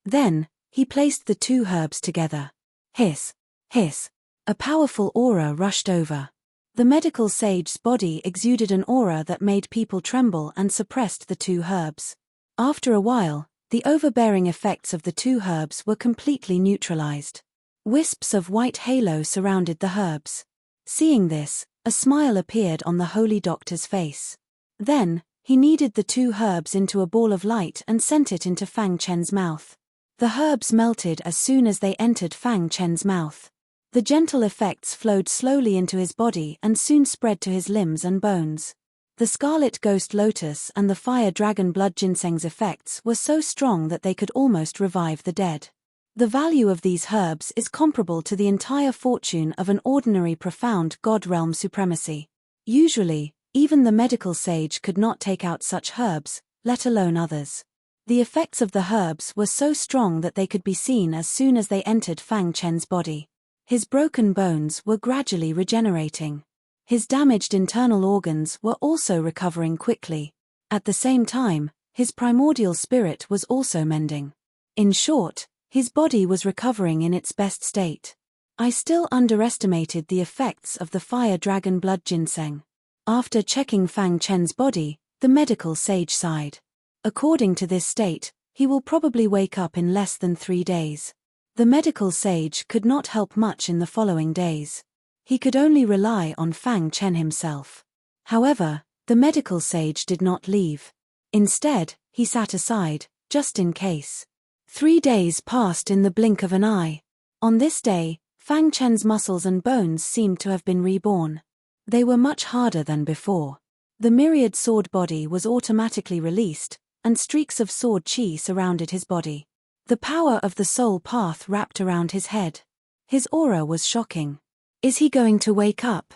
Then, he placed the two herbs together. Hiss! Hiss! A powerful aura rushed over. The medical sage's body exuded an aura that made people tremble and suppressed the two herbs. After a while, the overbearing effects of the two herbs were completely neutralized. Wisps of white halo surrounded the herbs. Seeing this, a smile appeared on the holy doctor's face. Then, he kneaded the two herbs into a ball of light and sent it into Fang Chen's mouth. The herbs melted as soon as they entered Fang Chen's mouth. The gentle effects flowed slowly into his body and soon spread to his limbs and bones. The scarlet ghost lotus and the fire dragon blood ginseng's effects were so strong that they could almost revive the dead. The value of these herbs is comparable to the entire fortune of an ordinary profound god realm supremacy. Usually, even the medical sage could not take out such herbs, let alone others. The effects of the herbs were so strong that they could be seen as soon as they entered Fang Chen's body. His broken bones were gradually regenerating. His damaged internal organs were also recovering quickly. At the same time, his primordial spirit was also mending. In short, his body was recovering in its best state. I still underestimated the effects of the fire dragon blood ginseng. After checking Fang Chen's body, the medical sage sighed. According to this state, he will probably wake up in less than 3 days. The medical sage could not help much in the following days. He could only rely on Fang Chen himself. However, the medical sage did not leave. Instead, he sat aside, just in case. 3 days passed in the blink of an eye. On this day, Fang Chen's muscles and bones seemed to have been reborn. They were much harder than before. The myriad sword body was automatically released, and streaks of sword chi surrounded his body. The power of the soul path wrapped around his head. His aura was shocking. Is he going to wake up?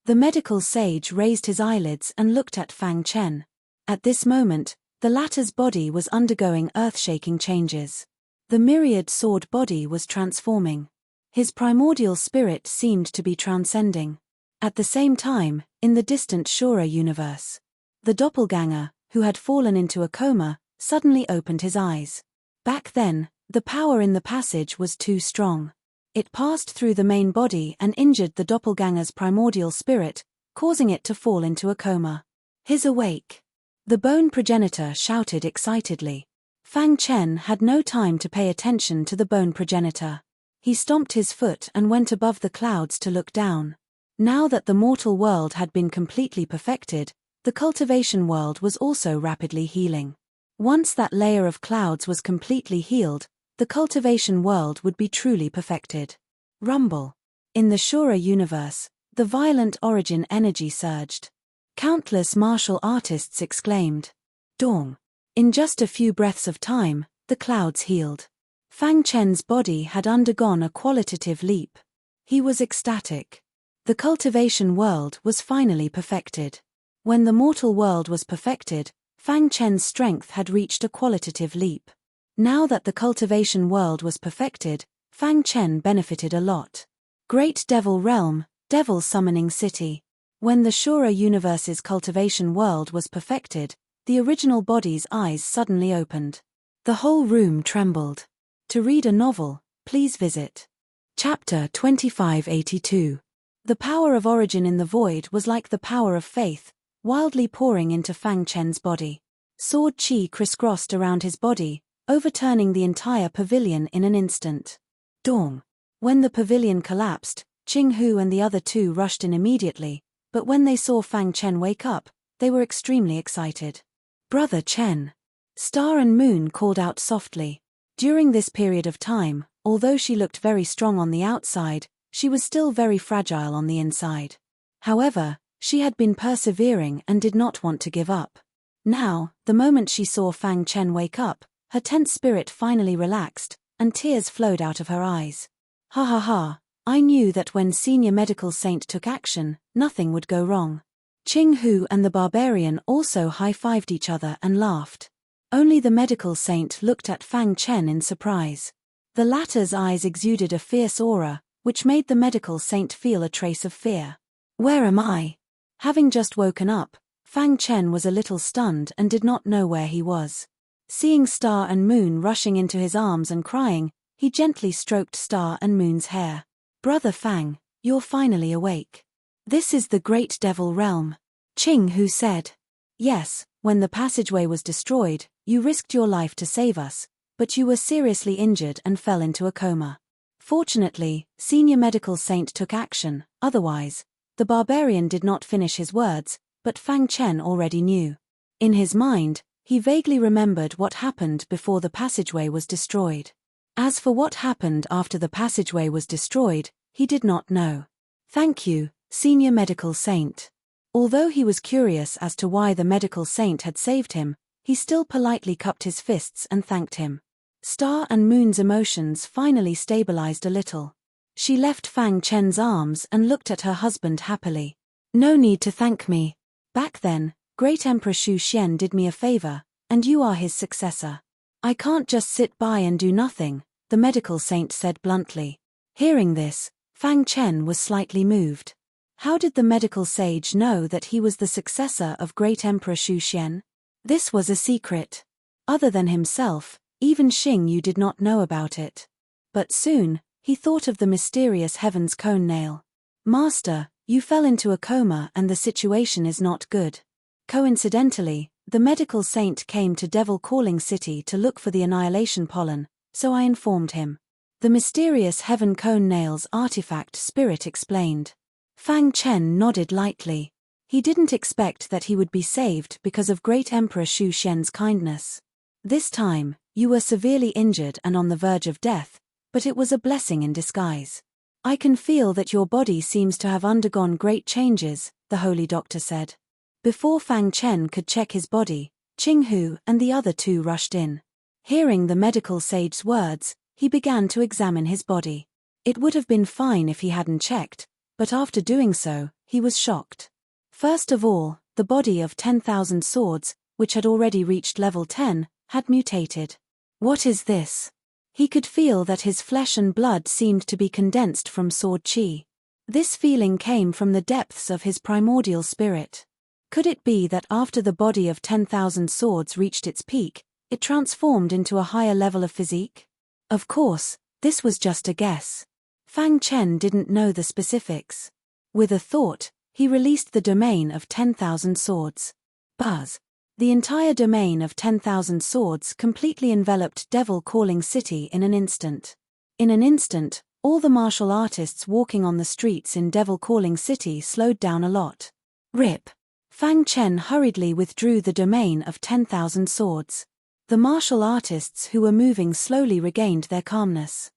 The medical sage raised his eyelids and looked at Fang Chen. At this moment, the latter's body was undergoing earth-shaking changes. The myriad sword body was transforming. His primordial spirit seemed to be transcending. At the same time, in the distant Shura universe, the doppelganger, who had fallen into a coma, suddenly opened his eyes. Back then, the power in the passage was too strong. It passed through the main body and injured the doppelganger's primordial spirit, causing it to fall into a coma. He's awake. The bone progenitor shouted excitedly. Fang Chen had no time to pay attention to the bone progenitor. He stomped his foot and went above the clouds to look down. Now that the mortal world had been completely perfected, the cultivation world was also rapidly healing. Once that layer of clouds was completely healed, the cultivation world would be truly perfected. Rumble. In the Shura universe, the violent origin energy surged. Countless martial artists exclaimed, "Dong!" In just a few breaths of time, the clouds healed. Fang Chen's body had undergone a qualitative leap. He was ecstatic. The cultivation world was finally perfected. When the mortal world was perfected, Fang Chen's strength had reached a qualitative leap. Now that the cultivation world was perfected, Fang Chen benefited a lot. Great Devil Realm, Devil Summoning City. When the Shura universe's cultivation world was perfected, the original body's eyes suddenly opened. The whole room trembled. To read a novel, please visit Chapter 2582. The power of origin in the void was like the power of faith, wildly pouring into Fang Chen's body. Sword chi crisscrossed around his body, overturning the entire pavilion in an instant. Dong. When the pavilion collapsed, Qing Hu and the other two rushed in immediately, but when they saw Fang Chen wake up, they were extremely excited. "Brother Chen!" Star and Moon called out softly. During this period of time, although she looked very strong on the outside, she was still very fragile on the inside. However, she had been persevering and did not want to give up. Now, the moment she saw Fang Chen wake up, her tense spirit finally relaxed, and tears flowed out of her eyes. "Ha ha ha, I knew that when Senior Medical Saint took action, nothing would go wrong." Qing Hu and the barbarian also high-fived each other and laughed. Only the medical saint looked at Fang Chen in surprise. The latter's eyes exuded a fierce aura, which made the medical saint feel a trace of fear. "Where am I?" Having just woken up, Fang Chen was a little stunned and did not know where he was. Seeing Star and Moon rushing into his arms and crying, he gently stroked Star and Moon's hair. "Brother Fang, you're finally awake. This is the Great Devil Realm," Qing Hu said. "Yes, when the passageway was destroyed, you risked your life to save us, but you were seriously injured and fell into a coma. Fortunately, Senior Medical Saint took action, otherwise..." The barbarian did not finish his words, but Fang Chen already knew. In his mind, he vaguely remembered what happened before the passageway was destroyed. As for what happened after the passageway was destroyed, he did not know. "Thank you, Senior Medical Saint." Although he was curious as to why the medical saint had saved him, he still politely cupped his fists and thanked him. Star and Moon's emotions finally stabilized a little. She left Fang Chen's arms and looked at her husband happily. "No need to thank me. Back then, Great Emperor Shu Xian did me a favor, and you are his successor. I can't just sit by and do nothing," the medical saint said bluntly. Hearing this, Fang Chen was slightly moved. How did the medical sage know that he was the successor of Great Emperor Shu Xian? This was a secret. Other than himself, even Xing Yu did not know about it. But soon, he thought of the mysterious Heaven's Cone Nail. "Master, you fell into a coma and the situation is not good." Coincidentally, the medical saint came to Devil Calling City to look for the annihilation pollen, so I informed him. The mysterious Heaven Cone Nail's artifact spirit explained. Fang Chen nodded lightly. He didn't expect that he would be saved because of Great Emperor Shu Xian's kindness. "This time, you were severely injured and on the verge of death, but it was a blessing in disguise. I can feel that your body seems to have undergone great changes," the holy doctor said. Before Fang Chen could check his body, Qing Hu and the other two rushed in. Hearing the medical sage's words, he began to examine his body. It would have been fine if he hadn't checked, but after doing so, he was shocked. First of all, the body of 10,000 swords, which had already reached level 10, had mutated. What is this? He could feel that his flesh and blood seemed to be condensed from sword chi. This feeling came from the depths of his primordial spirit. Could it be that after the body of 10,000 swords reached its peak, it transformed into a higher level of physique? Of course, this was just a guess. Fang Chen didn't know the specifics. With a thought, he released the domain of 10,000 swords. Buzz. The entire domain of 10,000 swords completely enveloped Devil Calling City in an instant. In an instant, All the martial artists walking on the streets in Devil Calling City slowed down a lot. Rip. Fang Chen hurriedly withdrew the domain of 10,000 swords. The martial artists who were moving slowly regained their calmness.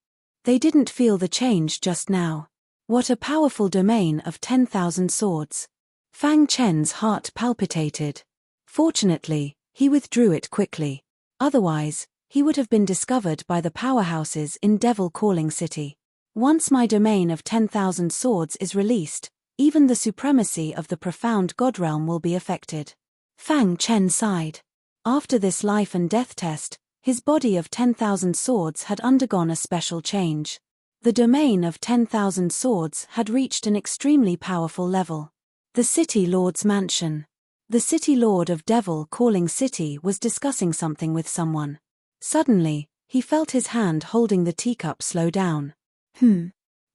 They didn't feel the change just now. What a powerful domain of 10,000 swords. Fang Chen's heart palpitated. Fortunately, he withdrew it quickly. Otherwise, he would have been discovered by the powerhouses in Devil Calling City. Once my domain of 10,000 swords is released, even the supremacy of the profound God realm will be affected. Fang Chen sighed. After this life and death test, his body of 10,000 swords had undergone a special change. The domain of 10,000 swords had reached an extremely powerful level. The City Lord's mansion. The City Lord of Devil Calling City was discussing something with someone. Suddenly, he felt his hand holding the teacup slow down.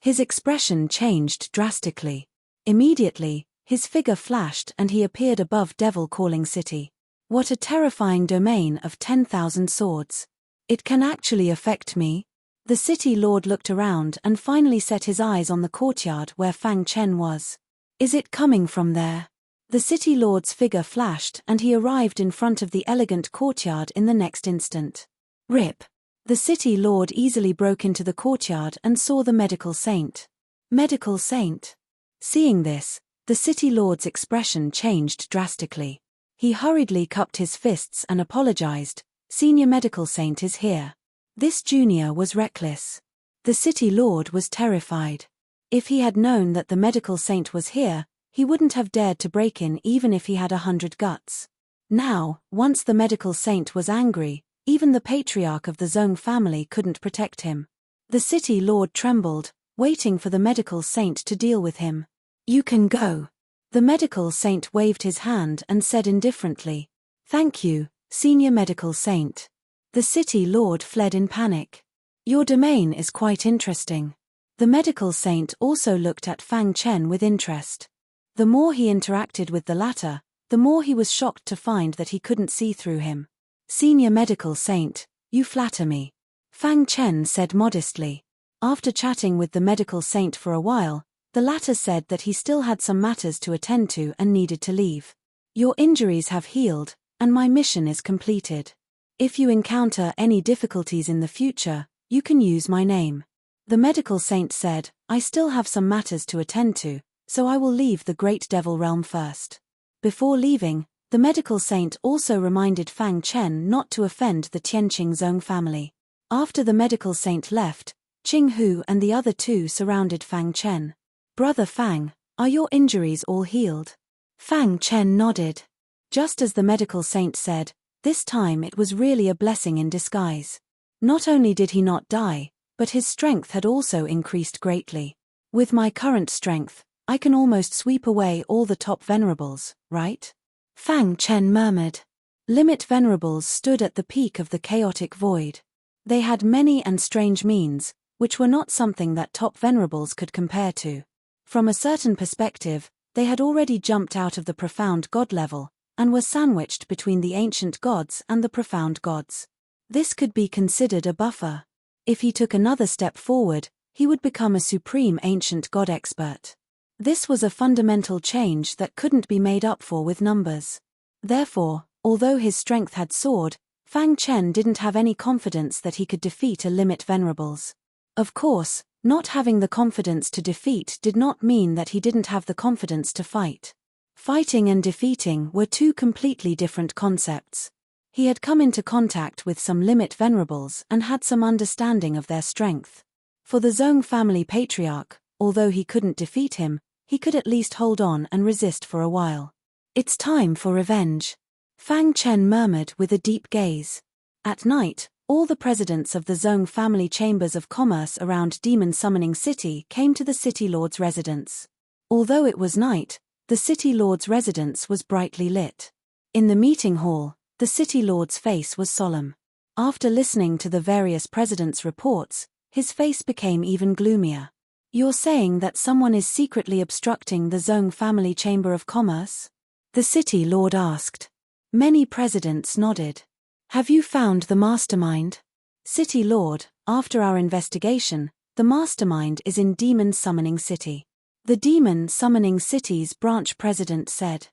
His expression changed drastically. Immediately, his figure flashed and he appeared above Devil Calling City. What a terrifying domain of 10,000 swords. It can actually affect me? The City Lord looked around and finally set his eyes on the courtyard where Fang Chen was. Is it coming from there? The City Lord's figure flashed and he arrived in front of the elegant courtyard in the next instant. Rip. The City Lord easily broke into the courtyard and saw the medical saint. Medical saint? Seeing this, the City Lord's expression changed drastically. He hurriedly cupped his fists and apologized. Senior medical saint is here. This junior was reckless. The City Lord was terrified. If he had known that the medical saint was here, he wouldn't have dared to break in even if he had 100 guts. Now, once the medical saint was angry, even the patriarch of the Zhong family couldn't protect him. The City Lord trembled, waiting for the medical saint to deal with him. You can go. The medical saint waved his hand and said indifferently, Thank you, senior medical saint. The City Lord fled in panic. Your domain is quite interesting. The medical saint also looked at Fang Chen with interest. The more he interacted with the latter, the more he was shocked to find that he couldn't see through him. Senior medical saint, you flatter me. Fang Chen said modestly. After chatting with the medical saint for a while, the latter said that he still had some matters to attend to and needed to leave. Your injuries have healed, and my mission is completed. If you encounter any difficulties in the future, you can use my name. The medical saint said, I still have some matters to attend to, so I will leave the Great Devil Realm first. Before leaving, the medical saint also reminded Fang Chen not to offend the Tianqing Zhong family. After the medical saint left, Qing Hu and the other two surrounded Fang Chen. Brother Fang, are your injuries all healed? Fang Chen nodded. Just as the medical saint said, this time it was really a blessing in disguise. Not only did he not die, but his strength had also increased greatly. With my current strength, I can almost sweep away all the top venerables, right? Fang Chen murmured. Limit venerables stood at the peak of the chaotic void. They had many and strange means, which were not something that top venerables could compare to. From a certain perspective, they had already jumped out of the profound god level, and were sandwiched between the ancient gods and the profound gods. This could be considered a buffer. If he took another step forward, he would become a supreme ancient god expert. This was a fundamental change that couldn't be made up for with numbers. Therefore, although his strength had soared, Fang Chen didn't have any confidence that he could defeat a limit venerables. Of course, not having the confidence to defeat did not mean that he didn't have the confidence to fight. Fighting and defeating were two completely different concepts. He had come into contact with some limit venerables and had some understanding of their strength. For the Zhong family patriarch, although he couldn't defeat him, he could at least hold on and resist for a while. It's time for revenge. Fang Chen murmured with a deep gaze. At night, all the presidents of the Zhong family chambers of commerce around Demon Summoning City came to the City Lord's residence. Although it was night, the City Lord's residence was brightly lit. In the meeting hall, the City Lord's face was solemn. After listening to the various presidents' reports, his face became even gloomier. You're saying that someone is secretly obstructing the Zhong family chamber of commerce? The City Lord asked. Many presidents nodded. Have you found the mastermind? City Lord, after our investigation, The mastermind is in Demon Summoning City. The Demon Summoning City's branch president said.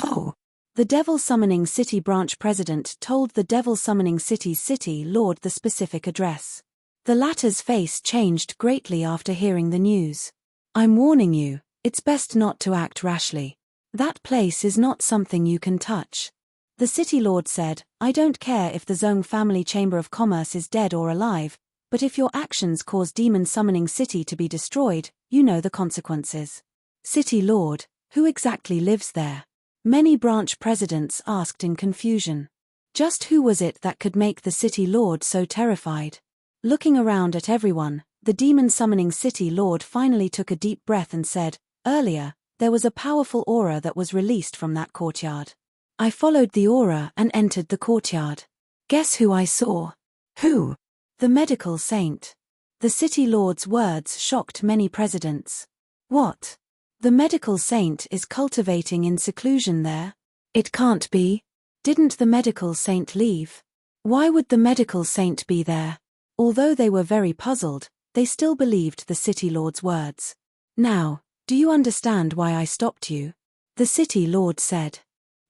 Oh. The Devil Summoning City branch president told the Devil Summoning City's city lord the specific address. The latter's face changed greatly after hearing the news. I'm warning you, it's best not to act rashly. That place is not something you can touch. The city lord said, I don't care if the Zong family chamber of commerce is dead or alive, but if your actions cause Demon Summoning City to be destroyed, you know the consequences. City lord, who exactly lives there? Many branch presidents asked in confusion. Just who was it that could make the city lord so terrified? Looking around at everyone, the Demon Summoning City lord finally took a deep breath and said, earlier, there was a powerful aura that was released from that courtyard. I followed the aura and entered the courtyard. Guess who I saw? Who? The medical saint. The city lord's words shocked many presidents. What? The medical saint is cultivating in seclusion there? It can't be. Didn't the medical saint leave? Why would the medical saint be there? Although they were very puzzled, they still believed the city lord's words. Now, do you understand why I stopped you? The city lord said.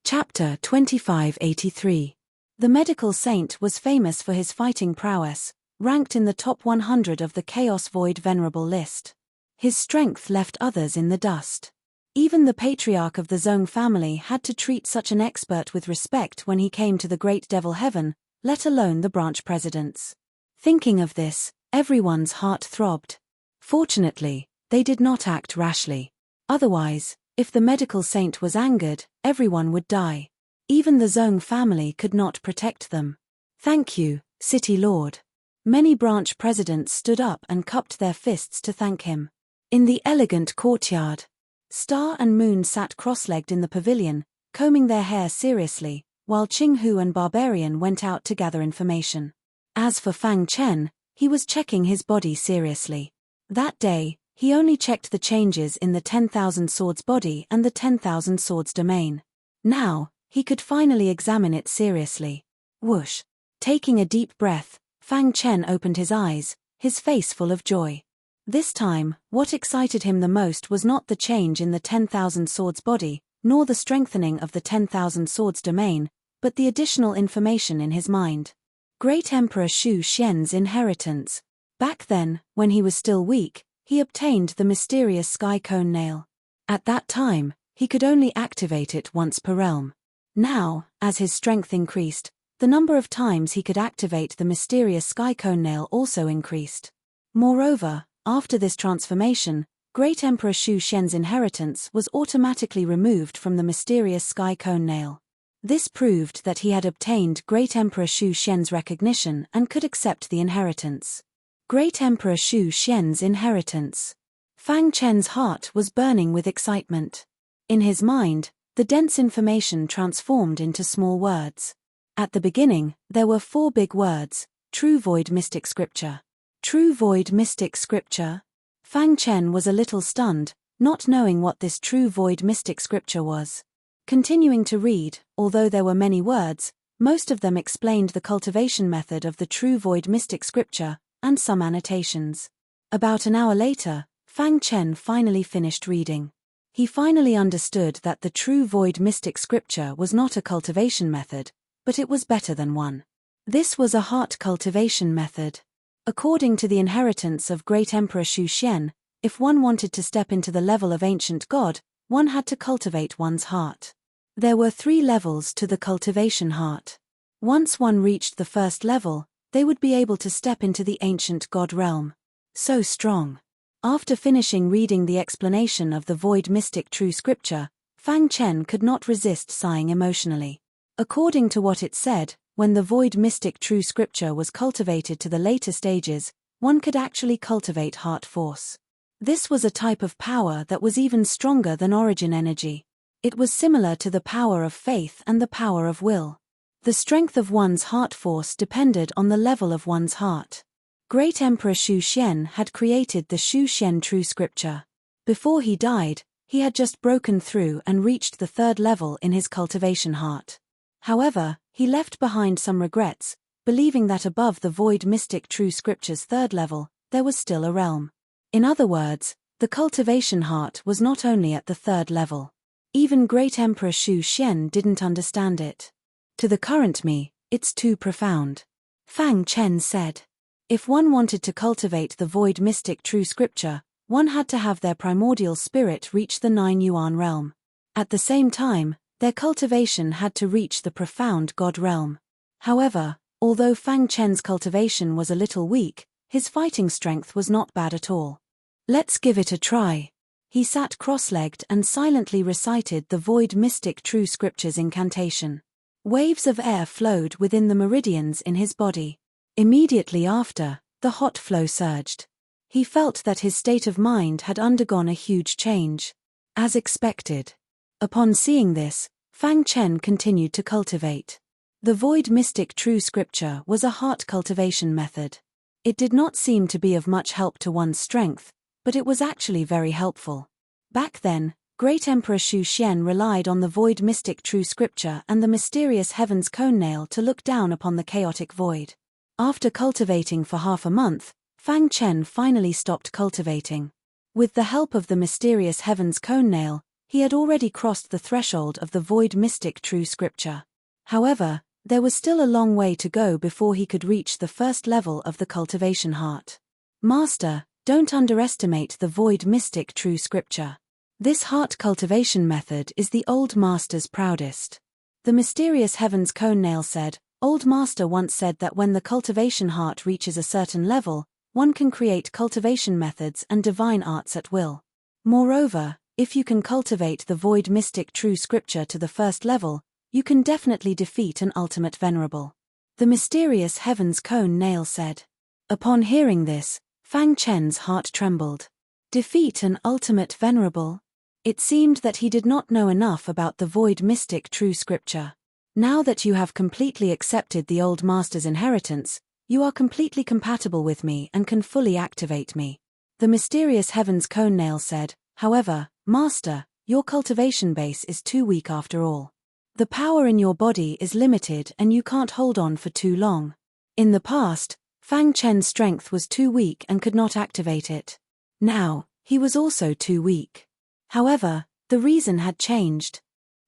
Chapter 2583. The medical saint was famous for his fighting prowess, ranked in the top 100 of the Chaos Void Venerable list. His strength left others in the dust. Even the patriarch of the Zong family had to treat such an expert with respect when he came to the Great Devil Heaven, let alone the branch presidents. Thinking of this, everyone's heart throbbed. Fortunately, they did not act rashly. Otherwise, if the medical saint was angered, everyone would die. Even the Zong family could not protect them. Thank you, City Lord. Many branch presidents stood up and cupped their fists to thank him. In the elegant courtyard, Star and Moon sat cross-legged in the pavilion, combing their hair seriously, while Qinghu and Barbarian went out to gather information. As for Fang Chen, he was checking his body seriously. That day, he only checked the changes in the 10,000 Swords body and the 10,000 Swords domain. Now, he could finally examine it seriously. Whoosh! Taking a deep breath, Fang Chen opened his eyes, his face full of joy. This time, what excited him the most was not the change in the 10,000 Swords body, nor the strengthening of the 10,000 Swords domain, but the additional information in his mind. Great Emperor Shu Xian's inheritance. Back then, when he was still weak, he obtained the mysterious Sky Cone Nail. At that time, he could only activate it once per realm. Now, as his strength increased, the number of times he could activate the mysterious Sky Cone Nail also increased. Moreover, after this transformation, Great Emperor Shu Xian's inheritance was automatically removed from the mysterious Sky Cone Nail. This proved that he had obtained Great Emperor Shu Xian's recognition and could accept the inheritance. Great Emperor Shu Xian's inheritance. Fang Chen's heart was burning with excitement. In his mind, the dense information transformed into small words. At the beginning, there were 4 big words: True Void Mystic Scripture. True Void Mystic Scripture? Fang Chen was a little stunned, not knowing what this True Void Mystic Scripture was. Continuing to read, although there were many words, most of them explained the cultivation method of the True Void Mystic Scripture, and some annotations. About an hour later, Fang Chen finally finished reading. He finally understood that the True Void Mystic Scripture was not a cultivation method, but it was better than one. This was a heart cultivation method. According to the inheritance of Great Emperor Shu Xian, if one wanted to step into the level of Ancient God, one had to cultivate one's heart. There were 3 levels to the cultivation heart. Once one reached the first level, they would be able to step into the Ancient God realm. So strong. After finishing reading the explanation of the Void Mystic True Scripture, Fang Chen could not resist sighing emotionally. According to what it said, when the Void Mystic True Scripture was cultivated to the later stages, one could actually cultivate heart force. This was a type of power that was even stronger than origin energy. It was similar to the power of faith and the power of will. The strength of one's heart force depended on the level of one's heart. Great Emperor Shu Xian had created the Shu Xian True Scripture. Before he died, he had just broken through and reached the 3rd level in his cultivation heart. However, he left behind some regrets, believing that above the Void Mystic True Scripture's 3rd level, there was still a realm. In other words, the cultivation heart was not only at the third level. Even great Emperor Shu Xian didn't understand it. To the current me, it's too profound. Fang Chen said. If one wanted to cultivate the void mystic true scripture, one had to have their primordial spirit reach the 9 yuan realm. At the same time, their cultivation had to reach the profound God realm. However, although Fang Chen's cultivation was a little weak, his fighting strength was not bad at all. Let's give it a try. He sat cross-legged and silently recited the void mystic true scripture's incantation. Waves of air flowed within the meridians in his body. Immediately after, the hot flow surged. He felt that his state of mind had undergone a huge change. As expected. Upon seeing this, Fang Chen continued to cultivate. The void mystic true scripture was a heart cultivation method. It did not seem to be of much help to one's strength, but it was actually very helpful. Back then, great Emperor Shu Xian relied on the void mystic true scripture and the mysterious heaven's cone nail to look down upon the chaotic void. After cultivating for half a month, Fang Chen finally stopped cultivating. With the help of the mysterious heaven's cone nail, he had already crossed the threshold of the void mystic true scripture. However, there was still a long way to go before he could reach the first level of the cultivation heart. Master, don't underestimate the void mystic true scripture. This heart cultivation method is the old master's proudest. The mysterious heaven's cone nail said, Old master once said that when the cultivation heart reaches a certain level, one can create cultivation methods and divine arts at will. Moreover, if you can cultivate the void mystic true scripture to the first level, you can definitely defeat an ultimate venerable. The mysterious heaven's cone nail said. Upon hearing this, Fang Chen's heart trembled. Defeat an ultimate venerable? It seemed that he did not know enough about the void mystic true scripture. Now that you have completely accepted the old master's inheritance, you are completely compatible with me and can fully activate me. The mysterious heaven's cone nail said, however, Master, your cultivation base is too weak after all. The power in your body is limited and you can't hold on for too long. In the past, Fang Chen's strength was too weak and could not activate it. Now, he was also too weak. However, the reason had changed.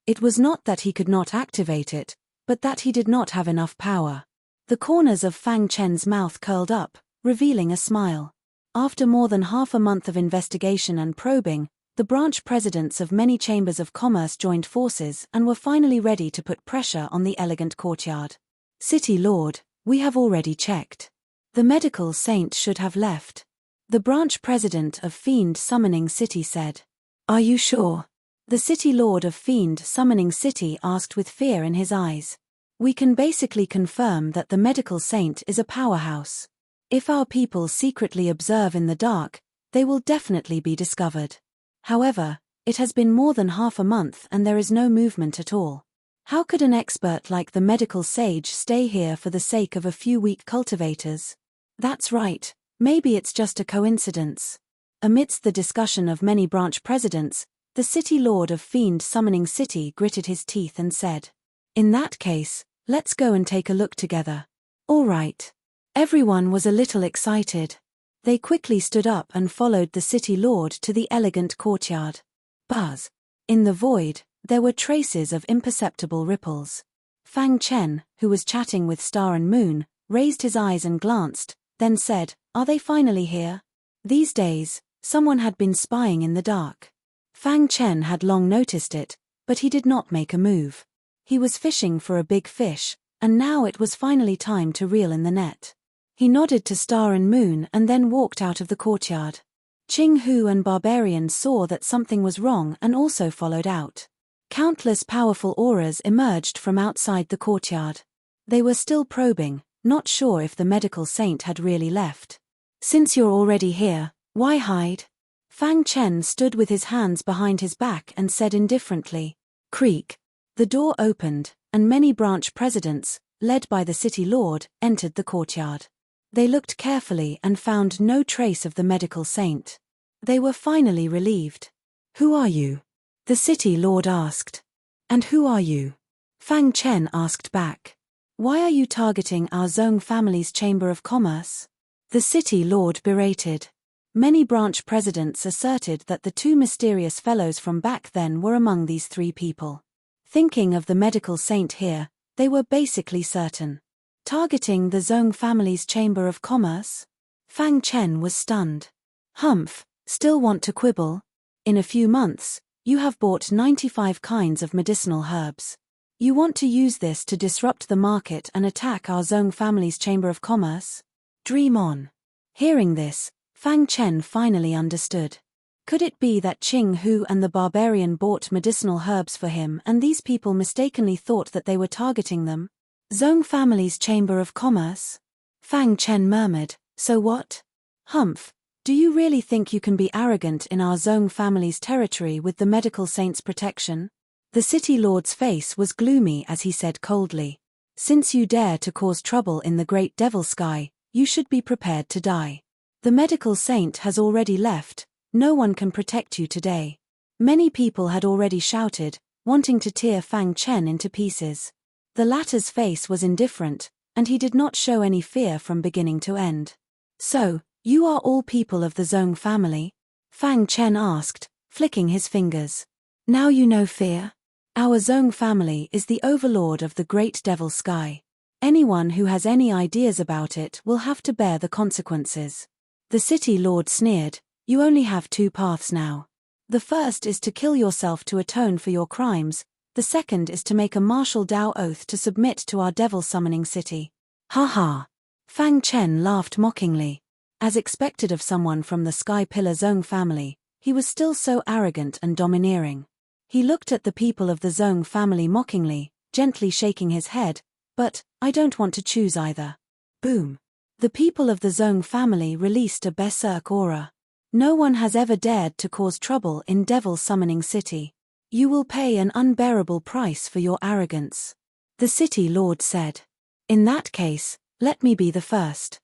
It was not that he could not activate it, but that he did not have enough power. The corners of Fang Chen's mouth curled up, revealing a smile. After more than half a month of investigation and probing, the branch presidents of many chambers of commerce joined forces and were finally ready to put pressure on the elegant courtyard. City Lord, we have already checked. The medical saint should have left. The branch president of Fiend Summoning City said. Are you sure? The city lord of Fiend Summoning City asked with fear in his eyes. We can basically confirm that the medical saint is a powerhouse. If our people secretly observe in the dark, they will definitely be discovered. However, it has been more than half a month and there is no movement at all. How could an expert like the medical sage stay here for the sake of a few weak cultivators? That's right, maybe it's just a coincidence. Amidst the discussion of many branch presidents, the city lord of Fiend Summoning City gritted his teeth and said, In that case, let's go and take a look together. All right. Everyone was a little excited. They quickly stood up and followed the city lord to the elegant courtyard. Buzz. In the void, there were traces of imperceptible ripples. Fang Chen, who was chatting with Star and Moon, raised his eyes and glanced, then said, Are they finally here? These days, someone had been spying in the dark. Fang Chen had long noticed it, but he did not make a move. He was fishing for a big fish, and now it was finally time to reel in the net. He nodded to Star and Moon and then walked out of the courtyard. Qing Hu and Barbarian saw that something was wrong and also followed out. Countless powerful auras emerged from outside the courtyard. They were still probing, not sure if the medical saint had really left. Since you're already here, why hide? Fang Chen stood with his hands behind his back and said indifferently, Creak. The door opened, and many branch presidents, led by the city lord, entered the courtyard. They looked carefully and found no trace of the medical saint. They were finally relieved. Who are you? The city lord asked. And who are you? Fang Chen asked back. Why are you targeting our Zhong family's chamber of commerce? The city lord berated. Many branch presidents asserted that the two mysterious fellows from back then were among these three people. Thinking of the medical saint here, they were basically certain. Targeting the Zhong family's chamber of commerce? Fang Chen was stunned. Humph, still want to quibble? In a few months, you have bought 95 kinds of medicinal herbs. You want to use this to disrupt the market and attack our Zhong family's chamber of commerce? Dream on. Hearing this, Fang Chen finally understood. Could it be that Qing Hu and the barbarian bought medicinal herbs for him and these people mistakenly thought that they were targeting them? Zhong family's chamber of commerce? Fang Chen murmured, so what? Humph, do you really think you can be arrogant in our Zhong family's territory with the medical saint's protection? The city lord's face was gloomy as he said coldly. Since you dare to cause trouble in the great devil sky, you should be prepared to die. The medical saint has already left, no one can protect you today. Many people had already shouted, wanting to tear Fang Chen into pieces. The latter's face was indifferent, and he did not show any fear from beginning to end. So, you are all people of the Zhong family? Fang Chen asked, flicking his fingers. Now you know fear? Our Zhong family is the overlord of the great devil sky. Anyone who has any ideas about it will have to bear the consequences. The city lord sneered, you only have two paths now. The first is to kill yourself to atone for your crimes, the second is to make a martial Dao oath to submit to our devil summoning city. Ha ha! Fang Chen laughed mockingly. As expected of someone from the Sky Pillar Zhong family, he was still so arrogant and domineering. He looked at the people of the Zhong family mockingly, gently shaking his head, but, I don't want to choose either. Boom! The people of the Zhong family released a berserk aura. No one has ever dared to cause trouble in Devil Summoning City. You will pay an unbearable price for your arrogance. The city lord said. In that case, let me be the first.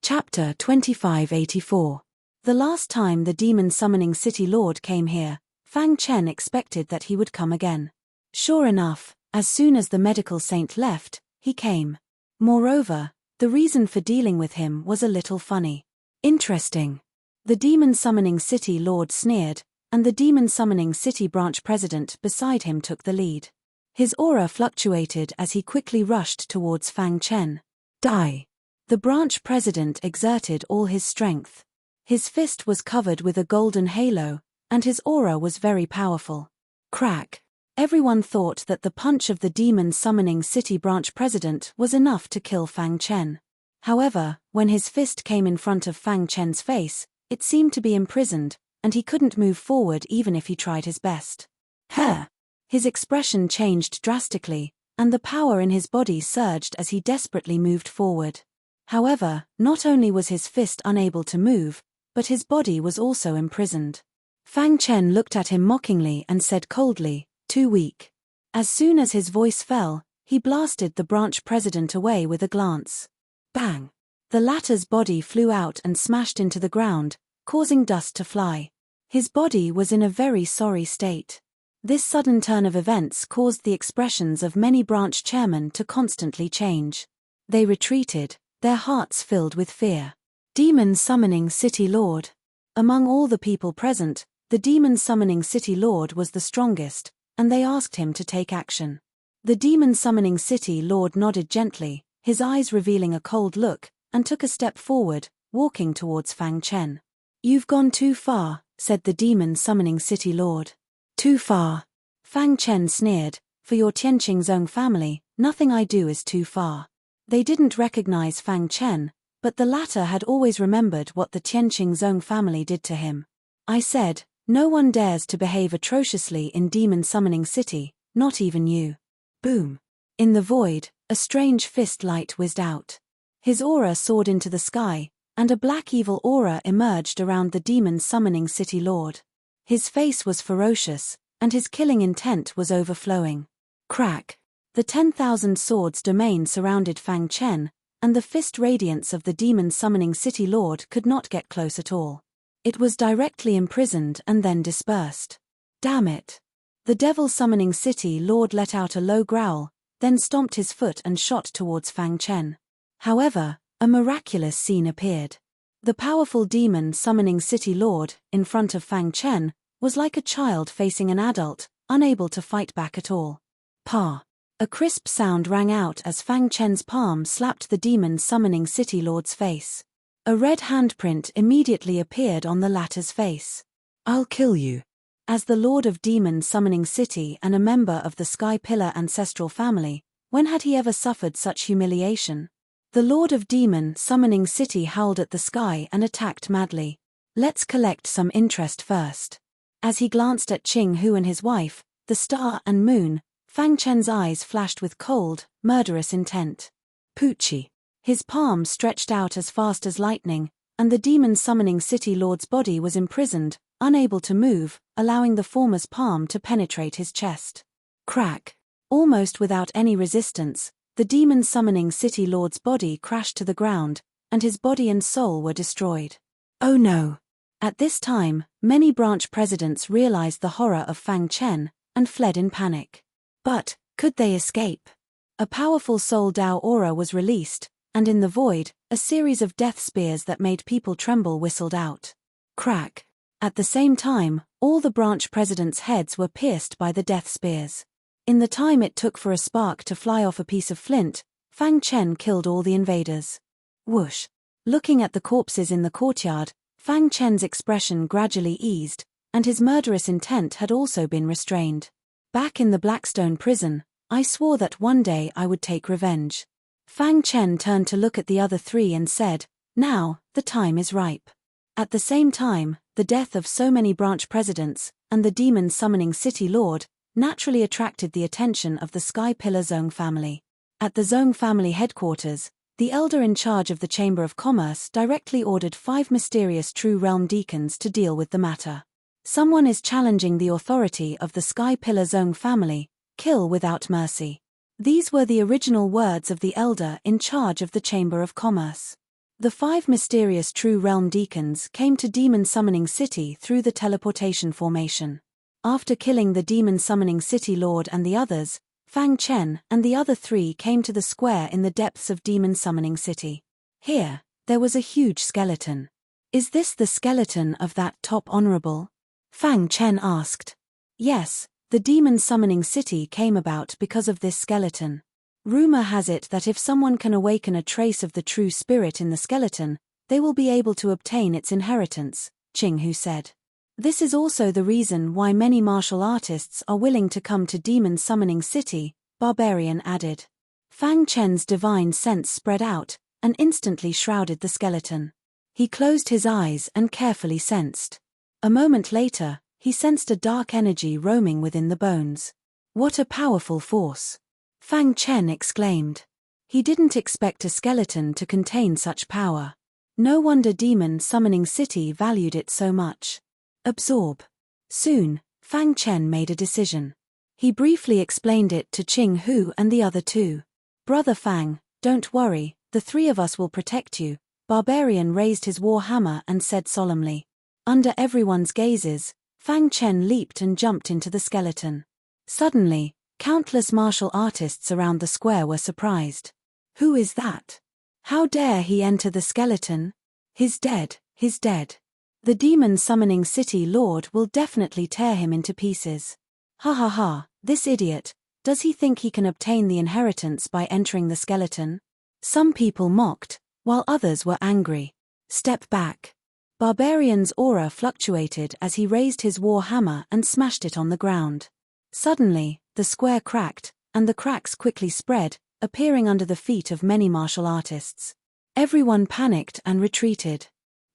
Chapter 2584. The last time the demon summoning city lord came here, Fang Chen expected that he would come again. Sure enough, as soon as the medical saint left, he came. Moreover, the reason for dealing with him was a little funny. Interesting. The demon summoning city lord sneered, and the demon summoning city branch president beside him took the lead. His aura fluctuated as he quickly rushed towards Fang Chen. Die! The branch president exerted all his strength. His fist was covered with a golden halo, and his aura was very powerful. Crack! Everyone thought that the punch of the demon summoning city branch president was enough to kill Fang Chen. However, when his fist came in front of Fang Chen's face, it seemed to be imprisoned, and he couldn't move forward even if he tried his best. Huh! His expression changed drastically, and the power in his body surged as he desperately moved forward. However, not only was his fist unable to move, but his body was also imprisoned. Fang Chen looked at him mockingly and said coldly, too weak. As soon as his voice fell, he blasted the branch president away with a glance. Bang! The latter's body flew out and smashed into the ground, causing dust to fly. His body was in a very sorry state. This sudden turn of events caused the expressions of many branch chairmen to constantly change. They retreated, their hearts filled with fear. Demon Summoning City Lord. Among all the people present, the Demon Summoning City Lord was the strongest, and they asked him to take action. The Demon Summoning City Lord nodded gently, his eyes revealing a cold look, and took a step forward, walking towards Fang Chen. You've gone too far, said the Demon Summoning City Lord. Too far. Fang Chen sneered, for your Tianqing Zhong family, nothing I do is too far. They didn't recognize Fang Chen, but the latter had always remembered what the Tianqing Zhong family did to him. I said, no one dares to behave atrociously in Demon Summoning City, not even you. Boom. In the void, a strange fist light whizzed out. His aura soared into the sky, and a black evil aura emerged around the Demon Summoning City Lord. His face was ferocious, and his killing intent was overflowing. Crack! The 10,000 swords domain surrounded Fang Chen, and the fist radiance of the Demon Summoning City Lord could not get close at all. It was directly imprisoned and then dispersed. Damn it! The Devil Summoning City Lord let out a low growl, then stomped his foot and shot towards Fang Chen. However, a miraculous scene appeared. The powerful demon summoning city lord, in front of Fang Chen, was like a child facing an adult, unable to fight back at all. Pa! A crisp sound rang out as Fang Chen's palm slapped the demon summoning city lord's face. A red handprint immediately appeared on the latter's face. I'll kill you. As the lord of demon summoning city and a member of the Sky Pillar ancestral family, when had he ever suffered such humiliation? The lord of demon summoning city howled at the sky and attacked madly. Let's collect some interest first. As he glanced at Qing Hu and his wife, the star and moon, Fang Chen's eyes flashed with cold, murderous intent. Poochie. His palm stretched out as fast as lightning, and the demon summoning city lord's body was imprisoned, unable to move, allowing the former's palm to penetrate his chest. Crack. Almost without any resistance, the demon summoning city lord's body crashed to the ground, and his body and soul were destroyed. Oh no! At this time, many branch presidents realized the horror of Fang Chen, and fled in panic. But, could they escape? A powerful Soul Dao aura was released, and in the void, a series of death spears that made people tremble whistled out. Crack. At the same time, all the branch presidents' heads were pierced by the death spears. In the time it took for a spark to fly off a piece of flint, Fang Chen killed all the invaders. Whoosh. Looking at the corpses in the courtyard, Fang Chen's expression gradually eased, and his murderous intent had also been restrained. Back in the Blackstone prison, I swore that one day I would take revenge. Fang Chen turned to look at the other three and said, now, the time is ripe. At the same time, the death of so many branch presidents, and the demon summoning city lord, naturally attracted the attention of the Sky Pillar Zong family. At the Zong family headquarters, the elder in charge of the Chamber of Commerce directly ordered 5 mysterious True Realm deacons to deal with the matter. Someone is challenging the authority of the Sky Pillar Zong family, kill without mercy. These were the original words of the elder in charge of the Chamber of Commerce. The 5 mysterious True Realm deacons came to Demon Summoning City through the teleportation formation. After killing the Demon Summoning City Lord and the others, Fang Chen and the other 3 came to the square in the depths of Demon Summoning City. Here, there was a huge skeleton. Is this the skeleton of that top honorable? Fang Chen asked. Yes, the Demon Summoning City came about because of this skeleton. Rumor has it that if someone can awaken a trace of the true spirit in the skeleton, they will be able to obtain its inheritance, Qing Hu said. This is also the reason why many martial artists are willing to come to Demon Summoning City, Barbarian added. Fang Chen's divine sense spread out, and instantly shrouded the skeleton. He closed his eyes and carefully sensed. A moment later, he sensed a dark energy roaming within the bones. What a powerful force! Fang Chen exclaimed. He didn't expect a skeleton to contain such power. No wonder Demon Summoning City valued it so much. Absorb. Soon, Fang Chen made a decision. He briefly explained it to Qing Hu and the other 2. Brother Fang, don't worry, the 3 of us will protect you. Barbarian raised his war hammer and said solemnly. Under everyone's gazes, Fang Chen leaped and jumped into the skeleton. Suddenly, countless martial artists around the square were surprised. Who is that? How dare he enter the skeleton? He's dead, he's dead. The Demon Summoning City Lord will definitely tear him into pieces. Ha ha ha, this idiot, does he think he can obtain the inheritance by entering the skeleton? Some people mocked, while others were angry. Step back. Barbarian's aura fluctuated as he raised his war hammer and smashed it on the ground. Suddenly, the square cracked, and the cracks quickly spread, appearing under the feet of many martial artists. Everyone panicked and retreated.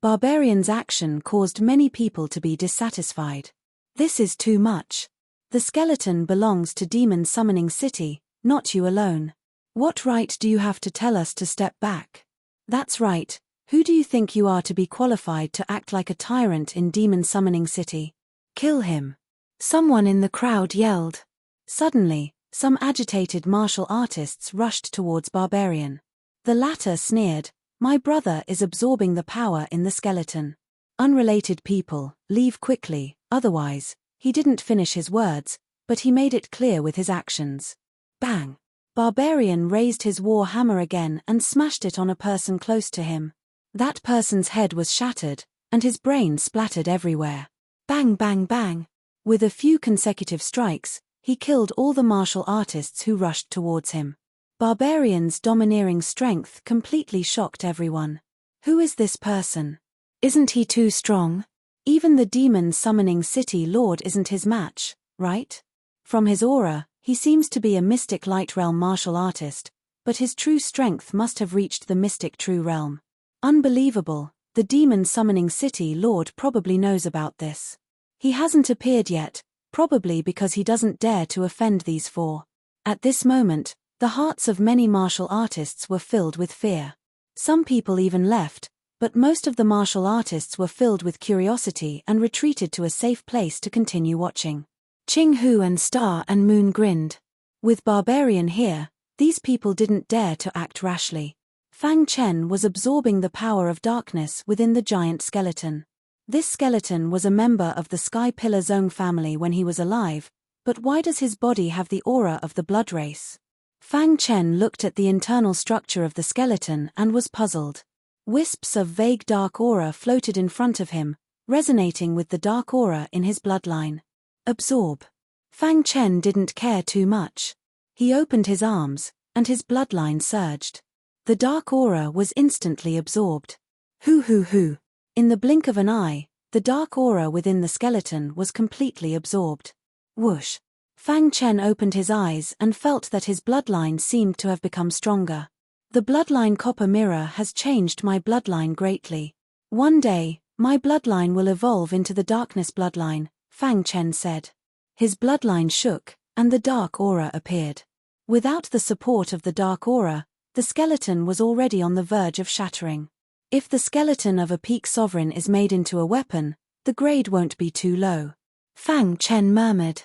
Barbarian's action caused many people to be dissatisfied. This is too much. The skeleton belongs to Demon Summoning City, not you alone. What right do you have to tell us to step back? That's right, who do you think you are to be qualified to act like a tyrant in Demon Summoning City? Kill him. Someone in the crowd yelled. Suddenly, some agitated martial artists rushed towards Barbarian. The latter sneered, my brother is absorbing the power in the skeleton. Unrelated people, leave quickly, otherwise, he didn't finish his words, but he made it clear with his actions. Bang! Barbarian raised his war hammer again and smashed it on a person close to him. That person's head was shattered, and his brain splattered everywhere. Bang bang bang. With a few consecutive strikes, he killed all the martial artists who rushed towards him. Barbarian's domineering strength completely shocked everyone. Who is this person? Isn't he too strong? Even the demon summoning city lord isn't his match, right? From his aura, he seems to be a mystic light realm martial artist, but his true strength must have reached the mystic true realm. Unbelievable, the demon summoning city lord probably knows about this. He hasn't appeared yet, probably because he doesn't dare to offend these four. At this moment, the hearts of many martial artists were filled with fear. Some people even left, but most of the martial artists were filled with curiosity and retreated to a safe place to continue watching. Ching Hu and Star and Moon grinned. With Barbarian here, these people didn't dare to act rashly. Fang Chen was absorbing the power of darkness within the giant skeleton. This skeleton was a member of the Sky Pillar Zong family when he was alive, but why does his body have the aura of the blood race? Fang Chen looked at the internal structure of the skeleton and was puzzled. Wisps of vague dark aura floated in front of him, resonating with the dark aura in his bloodline. Absorb. Fang Chen didn't care too much. He opened his arms, and his bloodline surged. The dark aura was instantly absorbed. Hoo. In the blink of an eye, the dark aura within the skeleton was completely absorbed. Whoosh. Fang Chen opened his eyes and felt that his bloodline seemed to have become stronger. The bloodline copper mirror has changed my bloodline greatly. One day, my bloodline will evolve into the darkness bloodline, Fang Chen said. His bloodline shook, and the dark aura appeared. Without the support of the dark aura, the skeleton was already on the verge of shattering. If the skeleton of a peak sovereign is made into a weapon, the grade won't be too low. Fang Chen murmured.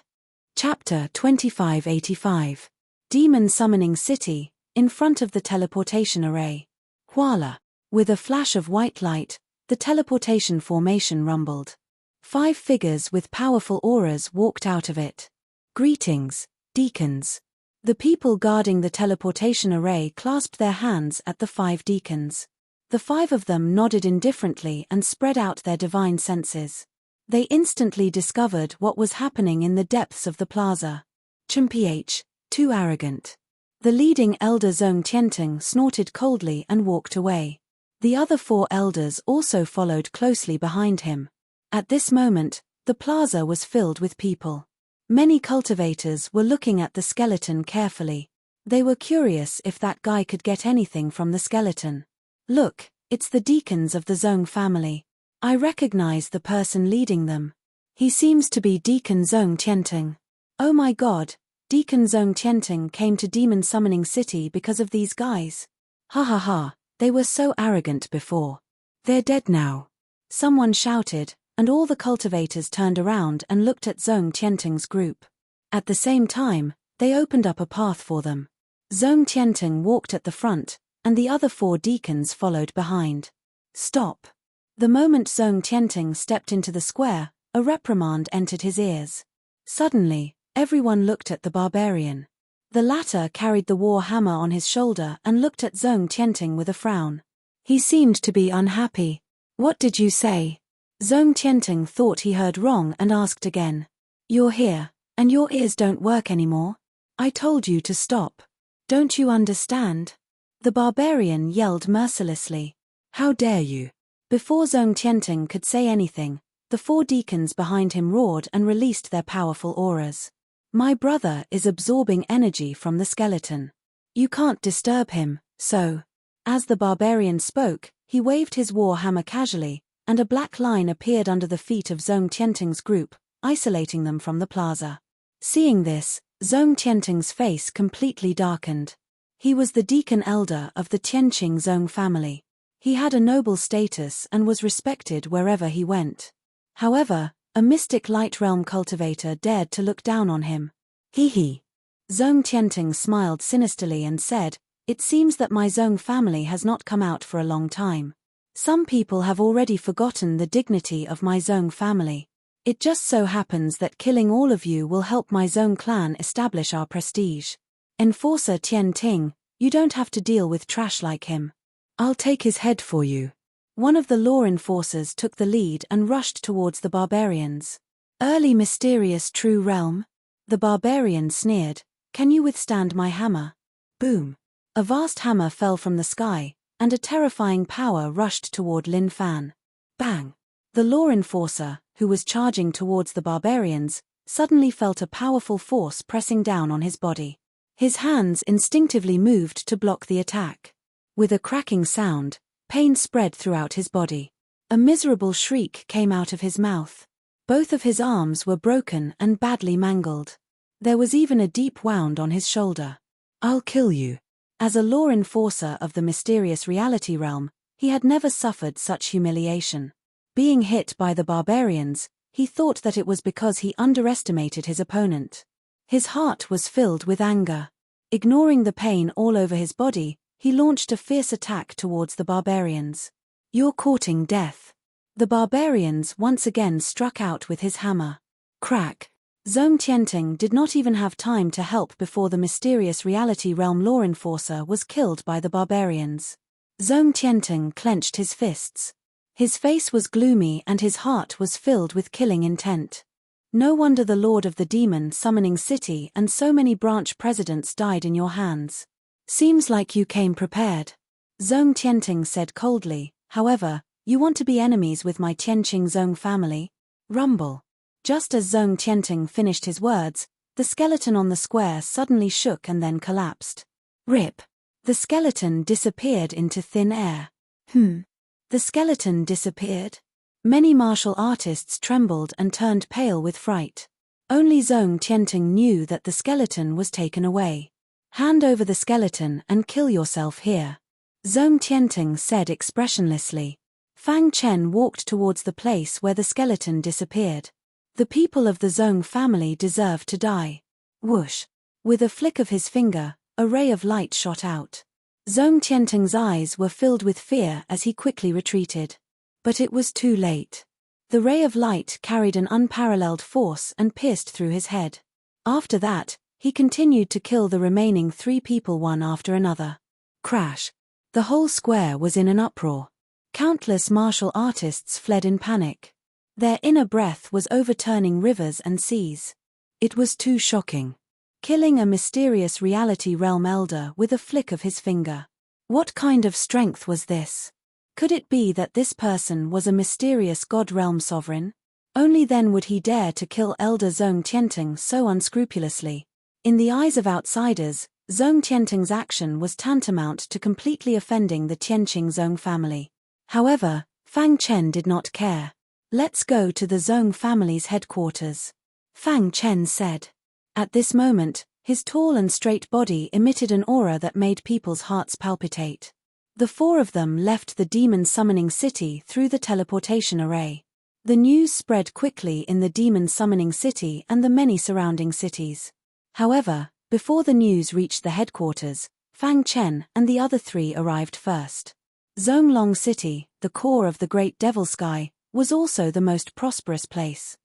Chapter 2585. Demon Summoning City, in front of the teleportation array. Voila! With a flash of white light, the teleportation formation rumbled. 5 figures with powerful auras walked out of it. Greetings, deacons. The people guarding the teleportation array clasped their hands at the 5 deacons. The 5 of them nodded indifferently and spread out their divine senses. They instantly discovered what was happening in the depths of the plaza. Chumph, too arrogant. The leading elder Zong Tianting snorted coldly and walked away. The other 4 elders also followed closely behind him. At this moment, the plaza was filled with people. Many cultivators were looking at the skeleton carefully. They were curious if that guy could get anything from the skeleton. Look, it's the deacons of the Zong family. I recognize the person leading them. He seems to be Deacon Zong Tianting. Oh my god, Deacon Zong Tianting came to Demon Summoning City because of these guys. Ha ha ha, they were so arrogant before. They're dead now. Someone shouted, and all the cultivators turned around and looked at Zong Tianting's group. At the same time, they opened up a path for them. Zong Tianting walked at the front, and the other 4 deacons followed behind. Stop. The moment Zong Tianting stepped into the square, a reprimand entered his ears. Suddenly, everyone looked at the barbarian. The latter carried the war hammer on his shoulder and looked at Zong Tianting with a frown. He seemed to be unhappy. What did you say? Zong Tianting thought he heard wrong and asked again. You're here, and your ears don't work anymore? I told you to stop. Don't you understand? The barbarian yelled mercilessly. How dare you? Before Zong Tianting could say anything, the 4 deacons behind him roared and released their powerful auras. My brother is absorbing energy from the skeleton. You can't disturb him, so. As the barbarian spoke, he waved his war hammer casually, and a black line appeared under the feet of Zong Tianting's group, isolating them from the plaza. Seeing this, Zong Tianting's face completely darkened. He was the deacon elder of the Tianqing Zong family. He had a noble status and was respected wherever he went. However, a mystic light realm cultivator dared to look down on him. Hee. Zong Tianting smiled sinisterly and said, It seems that my Zong family has not come out for a long time. Some people have already forgotten the dignity of my Zong family. It just so happens that killing all of you will help my Zong clan establish our prestige. Enforcer Tian Ting, you don't have to deal with trash like him. I'll take his head for you. One of the law enforcers took the lead and rushed towards the barbarians. Early mysterious true realm? The barbarian sneered, "Can you withstand my hammer?" Boom! A vast hammer fell from the sky, and a terrifying power rushed toward Lin Fan. Bang! The law enforcer, who was charging towards the barbarians, suddenly felt a powerful force pressing down on his body. His hands instinctively moved to block the attack. With a cracking sound, pain spread throughout his body. A miserable shriek came out of his mouth. Both of his arms were broken and badly mangled. There was even a deep wound on his shoulder. "I'll kill you." As a law enforcer of the mysterious reality realm, he had never suffered such humiliation. Being hit by the barbarians, he thought that it was because he underestimated his opponent. His heart was filled with anger. Ignoring the pain all over his body, he launched a fierce attack towards the barbarians. "You're courting death." The barbarians once again struck out with his hammer. Crack! Zhong Tianting did not even have time to help before the mysterious reality realm law enforcer was killed by the barbarians. Zhong Tianting clenched his fists. His face was gloomy and his heart was filled with killing intent. No wonder the Lord of the Demon Summoning City and so many branch presidents died in your hands. Seems like you came prepared. Zhong Tianting said coldly, "However, you want to be enemies with my Tianqing Zhong family?" Rumble. Just as Zhong Tianting finished his words, the skeleton on the square suddenly shook and then collapsed. Rip. The skeleton disappeared into thin air. The skeleton disappeared? Many martial artists trembled and turned pale with fright. Only Zhong Tianting knew that the skeleton was taken away. "Hand over the skeleton and kill yourself here," Zhong Tianting said expressionlessly. Fang Chen walked towards the place where the skeleton disappeared. The people of the Zhong family deserve to die. Whoosh! With a flick of his finger, a ray of light shot out. Zhong Tianting's eyes were filled with fear as he quickly retreated. But it was too late. The ray of light carried an unparalleled force and pierced through his head. After that, he continued to kill the remaining 3 people one after another. Crash! The whole square was in an uproar. Countless martial artists fled in panic. Their inner breath was overturning rivers and seas. It was too shocking. Killing a mysterious reality realm elder with a flick of his finger. What kind of strength was this? Could it be that this person was a mysterious god realm sovereign? Only then would he dare to kill Elder Zhong Tianting so unscrupulously. In the eyes of outsiders, Zhong Tianting's action was tantamount to completely offending the Tianqing Zhong family. However, Fang Chen did not care. "Let's go to the Zhong family's headquarters," Fang Chen said. At this moment, his tall and straight body emitted an aura that made people's hearts palpitate. The 4 of them left the demon summoning city through the teleportation array. The news spread quickly in the demon summoning city and the many surrounding cities. However, before the news reached the headquarters, Fang Chen and the other 3 arrived first. Zonglong City, the core of the Great Devil Sky, was also the most prosperous place.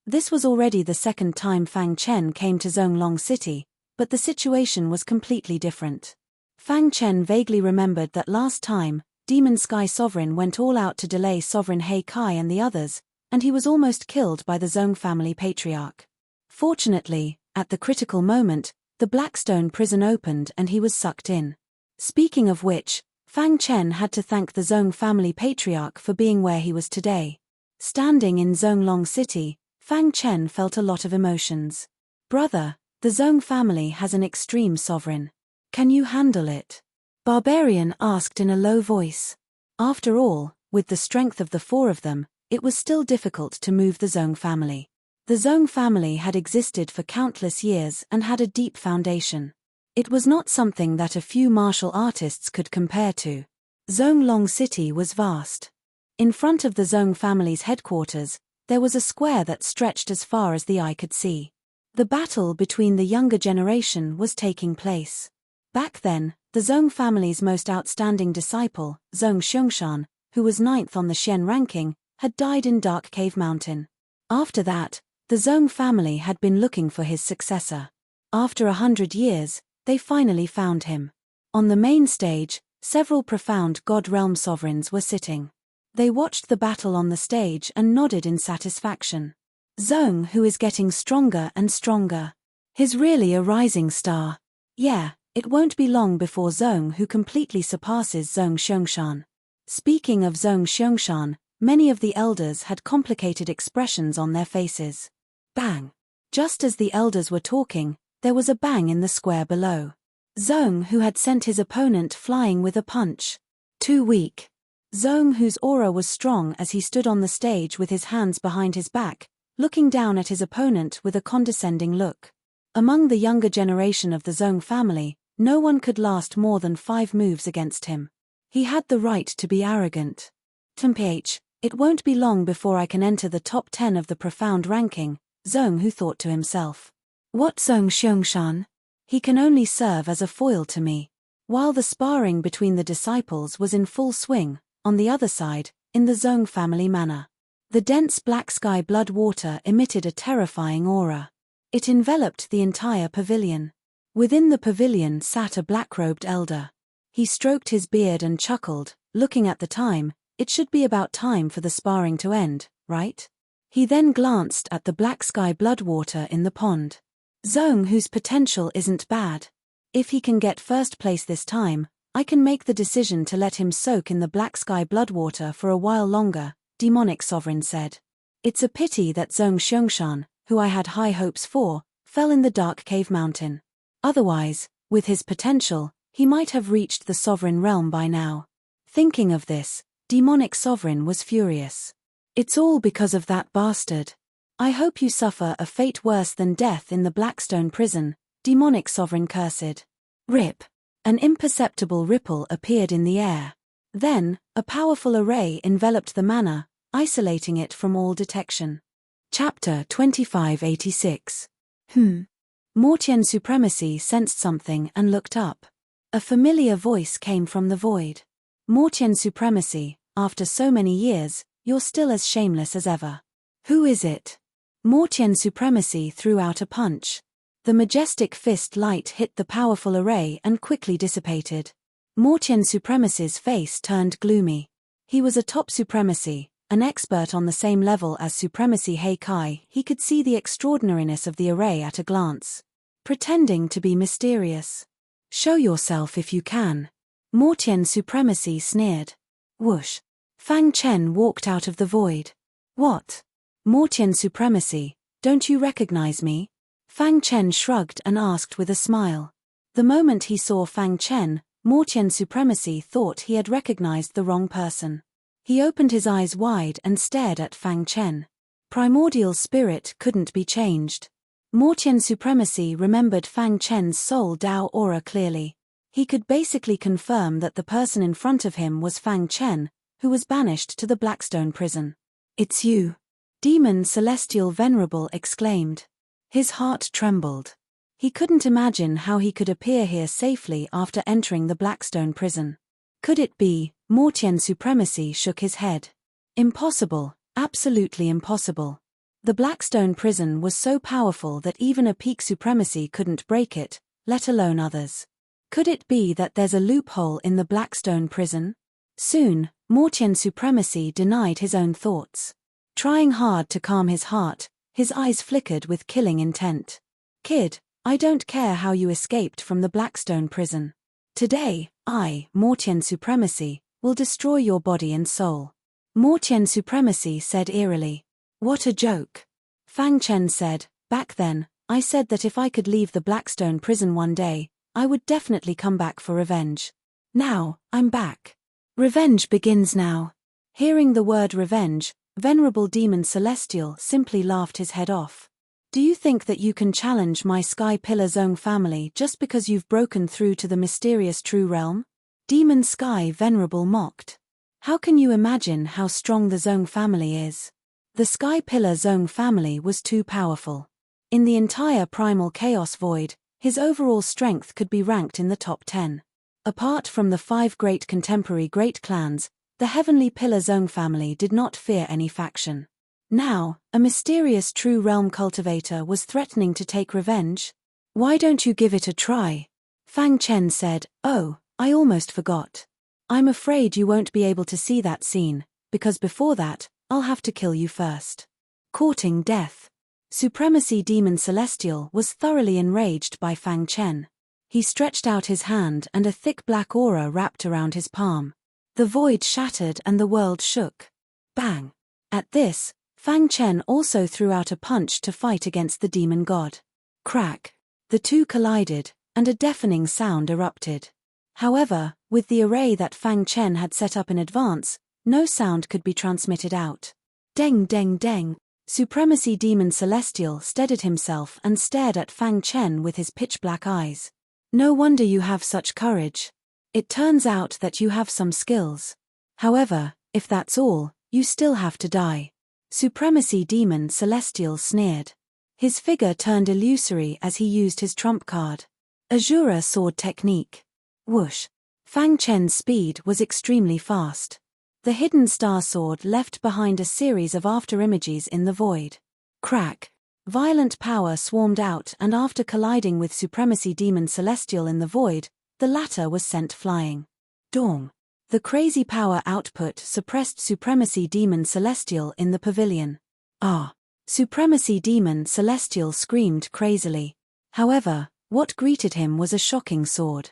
This was already the second time Fang Chen came to Zonglong City, but the situation was completely different. Fang Chen vaguely remembered that last time, Demon Sky Sovereign went all out to delay Sovereign He Kai and the others, and he was almost killed by the Zhong family patriarch. Fortunately, at the critical moment, the Blackstone prison opened and he was sucked in. Speaking of which, Fang Chen had to thank the Zhong family patriarch for being where he was today. Standing in Zonglong City, Fang Chen felt a lot of emotions. "Brother, the Zhong family has an extreme sovereign. Can you handle it?" Barbarian asked in a low voice. After all, with the strength of the 4 of them, it was still difficult to move the Zhong family. The Zhong family had existed for countless years and had a deep foundation. It was not something that a few martial artists could compare to. Zonglong City was vast. In front of the Zhong family's headquarters, there was a square that stretched as far as the eye could see. The battle between the younger generation was taking place. Back then, the Zhong family's most outstanding disciple, Zhong Xiangshan, who was 9th on the Xian ranking, had died in Dark Cave Mountain. After that, the Zhong family had been looking for his successor. After 100 years, they finally found him. On the main stage, several profound God realm sovereigns were sitting. They watched the battle on the stage and nodded in satisfaction. Zhong, who is getting stronger and stronger. He's really a rising star. Yeah, it won't be long before Zhong who completely surpasses Zhong Xiangshan. Speaking of Zhong Xiangshan, many of the elders had complicated expressions on their faces. Bang! Just as the elders were talking, there was a bang in the square below. Zhong, who had sent his opponent flying with a punch. Too weak. Zhong, whose aura was strong as he stood on the stage with his hands behind his back, looking down at his opponent with a condescending look. Among the younger generation of the Zhong family, no one could last more than 5 moves against him. He had the right to be arrogant. Temph, it won't be long before I can enter the top 10 of the profound ranking, Zhong who thought to himself. What Zhong Xiangshan? He can only serve as a foil to me. While the sparring between the disciples was in full swing, on the other side, in the Zhong family manor, the dense black sky blood water emitted a terrifying aura. It enveloped the entire pavilion. Within the pavilion sat a black-robed elder. He stroked his beard and chuckled, looking at the time. It should be about time for the sparring to end, right? He then glanced at the black sky blood water in the pond. Zhong, whose potential isn't bad. If he can get first place this time, I can make the decision to let him soak in the black sky blood water for a while longer, demonic sovereign said. It's a pity that Zhong Xiangshan, who I had high hopes for, fell in the dark cave mountain. Otherwise, with his potential, he might have reached the sovereign realm by now. Thinking of this, demonic sovereign was furious. It's all because of that bastard. I hope you suffer a fate worse than death in the Blackstone prison, demonic sovereign cursed. Rip. An imperceptible ripple appeared in the air. Then, a powerful array enveloped the manor, isolating it from all detection. Chapter 2586. Mortian Supremacy sensed something and looked up. A familiar voice came from the void. Mortian Supremacy, after so many years, you're still as shameless as ever. Who is it? Mortian Supremacy threw out a punch. The majestic fist light hit the powerful array and quickly dissipated. Mortian Supremacy's face turned gloomy. He was a top supremacy, an expert on the same level as Supremacy Heikai. He could see the extraordinariness of the array at a glance. Pretending to be mysterious. Show yourself if you can. Mortian Supremacy sneered. Whoosh. Fang Chen walked out of the void. What? Mortian Supremacy, don't you recognize me? Fang Chen shrugged and asked with a smile. The moment he saw Fang Chen, Mortian Supremacy thought he had recognized the wrong person. He opened his eyes wide and stared at Fang Chen. Primordial spirit couldn't be changed. Mortian Supremacy remembered Fang Chen's soul Dao aura clearly. He could basically confirm that the person in front of him was Fang Chen, who was banished to the Blackstone prison. It's you. Demon Celestial Venerable exclaimed. His heart trembled. He couldn't imagine how he could appear here safely after entering the Blackstone prison. Could it be? Mortian Supremacy shook his head. Impossible, absolutely impossible. The Blackstone prison was so powerful that even a peak supremacy couldn't break it, let alone others. Could it be that there's a loophole in the Blackstone prison? Soon, Mortian Supremacy denied his own thoughts. Trying hard to calm his heart, his eyes flickered with killing intent. Kid, I don't care how you escaped from the Blackstone prison. Today, I, Mortian Supremacy, will destroy your body and soul. Mortian Supremacy said eerily. What a joke. Fang Chen said, back then, I said that if I could leave the Blackstone prison one day, I would definitely come back for revenge. Now, I'm back. Revenge begins now. Hearing the word revenge, Venerable Demon Celestial simply laughed his head off. Do you think that you can challenge my Sky Pillar Zhong family just because you've broken through to the mysterious true realm? Demon Sky Venerable mocked. How can you imagine how strong the Zhong family is? The Sky Pillar Zhong family was too powerful. In the entire primal chaos void, his overall strength could be ranked in the top 10. Apart from the 5 great contemporary great clans, the Heavenly Pillar Zhong family did not fear any faction. Now, a mysterious true realm cultivator was threatening to take revenge? Why don't you give it a try? Fang Chen said, oh, I almost forgot. I'm afraid you won't be able to see that scene, because before that, I'll have to kill you first. Courting death. Supremacy Demon Celestial was thoroughly enraged by Fang Chen. He stretched out his hand and a thick black aura wrapped around his palm. The void shattered and the world shook. Bang! At this, Fang Chen also threw out a punch to fight against the demon god. Crack! The two collided, and a deafening sound erupted. However, with the array that Fang Chen had set up in advance, no sound could be transmitted out. Deng deng deng! Supremacy Demon Celestial steadied himself and stared at Fang Chen with his pitch-black eyes. No wonder you have such courage. It turns out that you have some skills. However, if that's all, you still have to die. Supremacy Demon Celestial sneered. His figure turned illusory as he used his trump card. Azura Sword Technique. Whoosh! Fang Chen's speed was extremely fast. The hidden star sword left behind a series of afterimages in the void. Crack! Violent power swarmed out, and after colliding with Supremacy Demon Celestial in the void, the latter was sent flying. Dong! The crazy power output suppressed Supremacy Demon Celestial in the pavilion. Ah! Supremacy Demon Celestial screamed crazily. However, what greeted him was a shocking sword.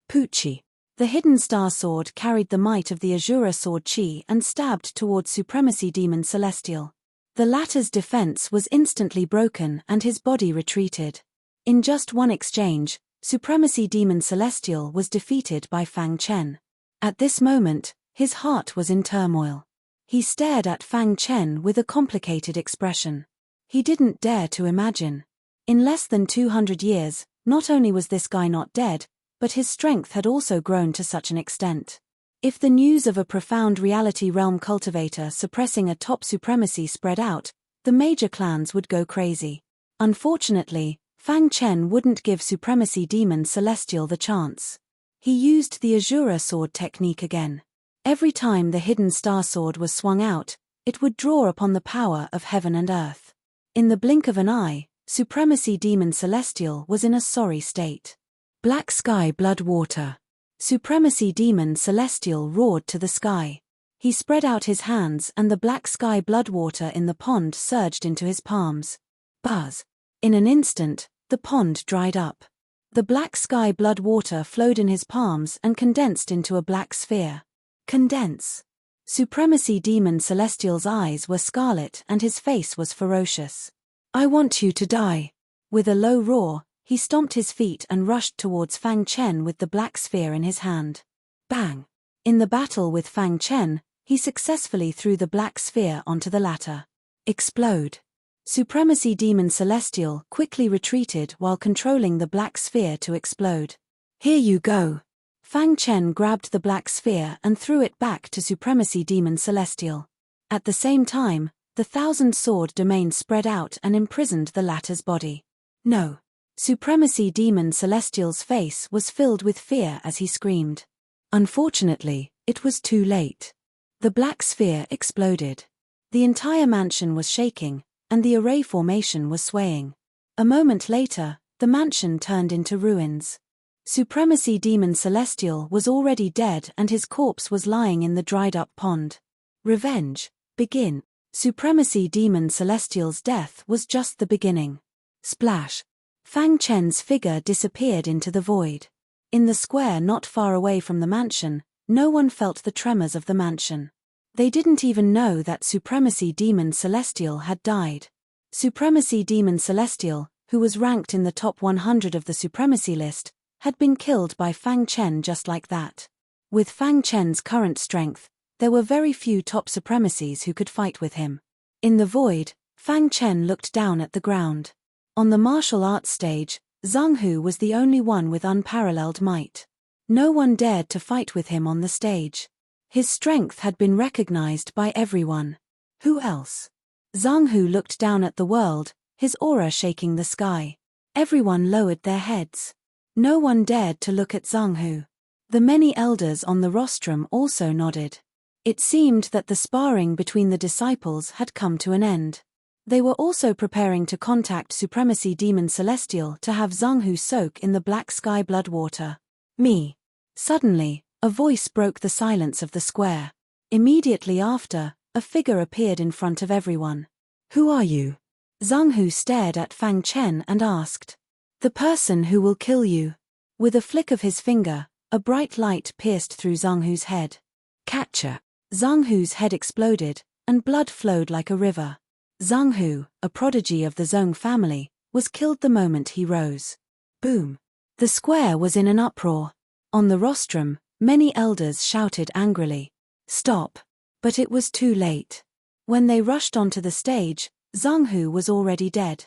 Poochie! The hidden star sword carried the might of the Azura Sword Chi and stabbed towards Supremacy Demon Celestial. The latter's defense was instantly broken and his body retreated. In just one exchange, Supremacy Demon Celestial was defeated by Fang Chen. At this moment, his heart was in turmoil. He stared at Fang Chen with a complicated expression. He didn't dare to imagine. In less than 200 years, not only was this guy not dead, but his strength had also grown to such an extent. If the news of a profound reality realm cultivator suppressing a top supremacy spread out, the major clans would go crazy. Unfortunately, Fang Chen wouldn't give Supremacy Demon Celestial the chance. He used the Azura Sword Technique again. Every time the hidden star sword was swung out, it would draw upon the power of heaven and earth. In the blink of an eye, Supremacy Demon Celestial was in a sorry state. Black Sky Blood Water. Supremacy Demon Celestial roared to the sky. He spread out his hands and the black sky blood water in the pond surged into his palms. Buzz! In an instant, the pond dried up. The black sky blood water flowed in his palms and condensed into a black sphere. Condense! Supremacy Demon Celestial's eyes were scarlet and his face was ferocious. I want you to die. With a low roar, he stomped his feet and rushed towards Fang Chen with the black sphere in his hand. Bang! In the battle with Fang Chen, he successfully threw the black sphere onto the latter. Explode! Supremacy Demon Celestial quickly retreated while controlling the black sphere to explode. Here you go! Fang Chen grabbed the black sphere and threw it back to Supremacy Demon Celestial. At the same time, the thousand sword domain spread out and imprisoned the latter's body. No! Supremacy Demon Celestial's face was filled with fear as he screamed. Unfortunately, it was too late. The black sphere exploded. The entire mansion was shaking, and the array formation was swaying. A moment later, the mansion turned into ruins. Supremacy Demon Celestial was already dead and his corpse was lying in the dried-up pond. Revenge, begin. Supremacy Demon Celestial's death was just the beginning. Splash! Fang Chen's figure disappeared into the void. In the square not far away from the mansion, no one felt the tremors of the mansion. They didn't even know that Supremacy Demon Celestial had died. Supremacy Demon Celestial, who was ranked in the top 100 of the supremacy list, had been killed by Fang Chen just like that. With Fang Chen's current strength, there were very few top supremacies who could fight with him. In the void, Fang Chen looked down at the ground. On the martial arts stage, Zhang Hu was the only one with unparalleled might. No one dared to fight with him on the stage. His strength had been recognized by everyone. Who else? Zhang Hu looked down at the world, his aura shaking the sky. Everyone lowered their heads. No one dared to look at Zhang Hu. The many elders on the rostrum also nodded. It seemed that the sparring between the disciples had come to an end. They were also preparing to contact Supremacy Demon Celestial to have Zhang Hu soak in the black sky blood water. Me. Suddenly, a voice broke the silence of the square. Immediately after, a figure appeared in front of everyone. "Who are you?" Zhang Hu stared at Fang Chen and asked. "The person who will kill you." With a flick of his finger, a bright light pierced through Zhang Hu's head. "Catcher." Zhang Hu's head exploded, and blood flowed like a river. Zhang Hu, a prodigy of the Zhong family, was killed the moment he rose. Boom! The square was in an uproar. On the rostrum, many elders shouted angrily, "Stop!" But it was too late. When they rushed onto the stage, Zhang Hu was already dead.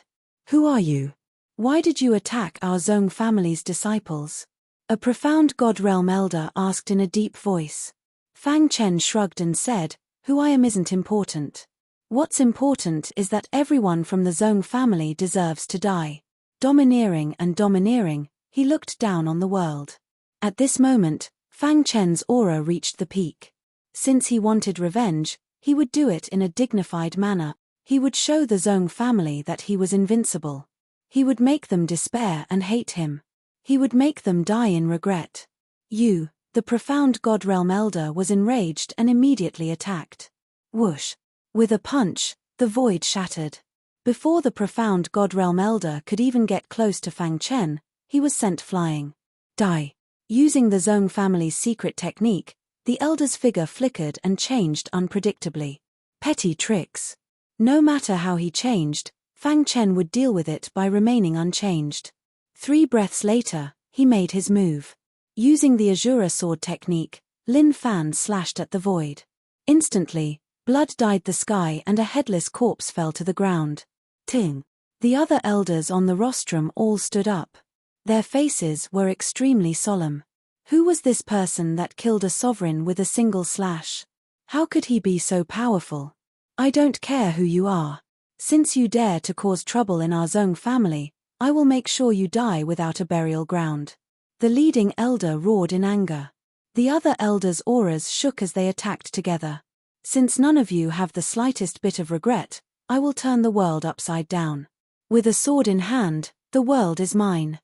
"Who are you? Why did you attack our Zhong family's disciples?" A profound God Realm elder asked in a deep voice. Fang Chen shrugged and said, "Who I am isn't important. What's important is that everyone from the Zhong family deserves to die." Domineering and domineering, he looked down on the world. At this moment, Fang Chen's aura reached the peak. Since he wanted revenge, he would do it in a dignified manner. He would show the Zhong family that he was invincible. He would make them despair and hate him. He would make them die in regret. The profound God Realm elder was enraged and immediately attacked. Whoosh! With a punch, the void shattered. Before the profound God Realm elder could even get close to Fang Chen, he was sent flying. Die! Using the Zhong family's secret technique, the elder's figure flickered and changed unpredictably. Petty tricks. No matter how he changed, Fang Chen would deal with it by remaining unchanged. 3 breaths later, he made his move. Using the Azura sword technique, Lin Fan slashed at the void. Instantly, blood dyed the sky and a headless corpse fell to the ground. Ting! The other elders on the rostrum all stood up. Their faces were extremely solemn. Who was this person that killed a sovereign with a single slash? How could he be so powerful? "I don't care who you are. Since you dare to cause trouble in our Zhong family, I will make sure you die without a burial ground." The leading elder roared in anger. The other elders' auras shook as they attacked together. "Since none of you have the slightest bit of regret, I will turn the world upside down. With a sword in hand, the world is mine."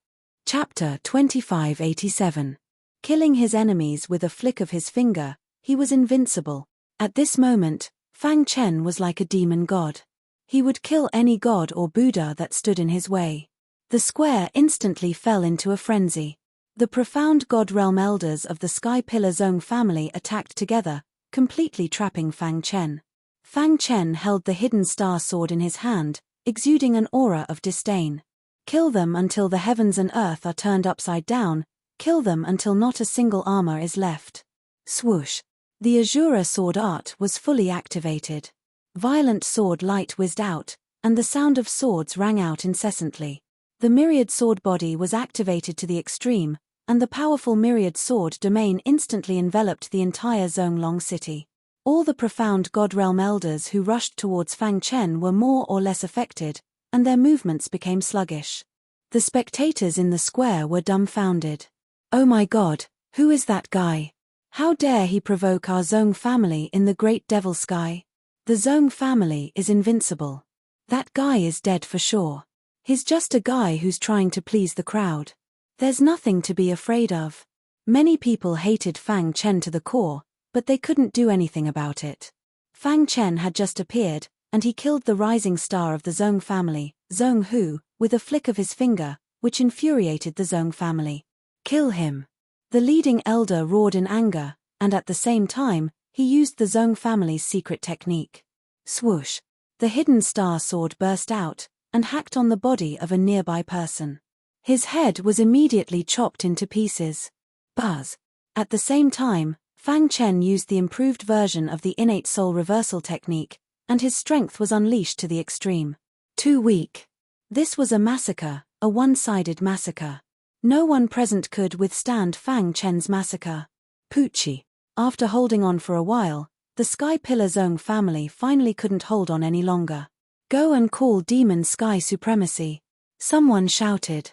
Chapter 2587. Killing his enemies with a flick of his finger, he was invincible. At this moment, Fang Chen was like a demon god. He would kill any god or Buddha that stood in his way. The square instantly fell into a frenzy. The profound God Realm elders of the Sky Pillar Zhong family attacked together, completely trapping Fang Chen. Fang Chen held the hidden star sword in his hand, exuding an aura of disdain. "Kill them until the heavens and earth are turned upside down, kill them until not a single armor is left." Swoosh! The Azura sword art was fully activated. Violent sword light whizzed out, and the sound of swords rang out incessantly. The myriad sword body was activated to the extreme, and the powerful myriad sword domain instantly enveloped the entire Zonglong city. All the profound God Realm elders who rushed towards Fang Chen were more or less affected, and their movements became sluggish. The spectators in the square were dumbfounded. "Oh my God, who is that guy? How dare he provoke our Zhong family in the Great Devil Sky? The Zhong family is invincible. That guy is dead for sure. He's just a guy who's trying to please the crowd. There's nothing to be afraid of." Many people hated Fang Chen to the core, but they couldn't do anything about it. Fang Chen had just appeared, and he killed the rising star of the Zhong family, Zhong Hu, with a flick of his finger, which infuriated the Zhong family. "Kill him!" The leading elder roared in anger, and at the same time, he used the Zhong family's secret technique. Swoosh! The hidden star sword burst out, and hacked on the body of a nearby person. His head was immediately chopped into pieces. Buzz! At the same time, Fang Chen used the improved version of the innate soul reversal technique, and his strength was unleashed to the extreme. Too weak. This was a massacre, a one-sided massacre. No one present could withstand Fang Chen's massacre. Poochie. After holding on for a while, the Sky Pillar Zhong family finally couldn't hold on any longer. "Go and call Demon Sky Supremacy," someone shouted.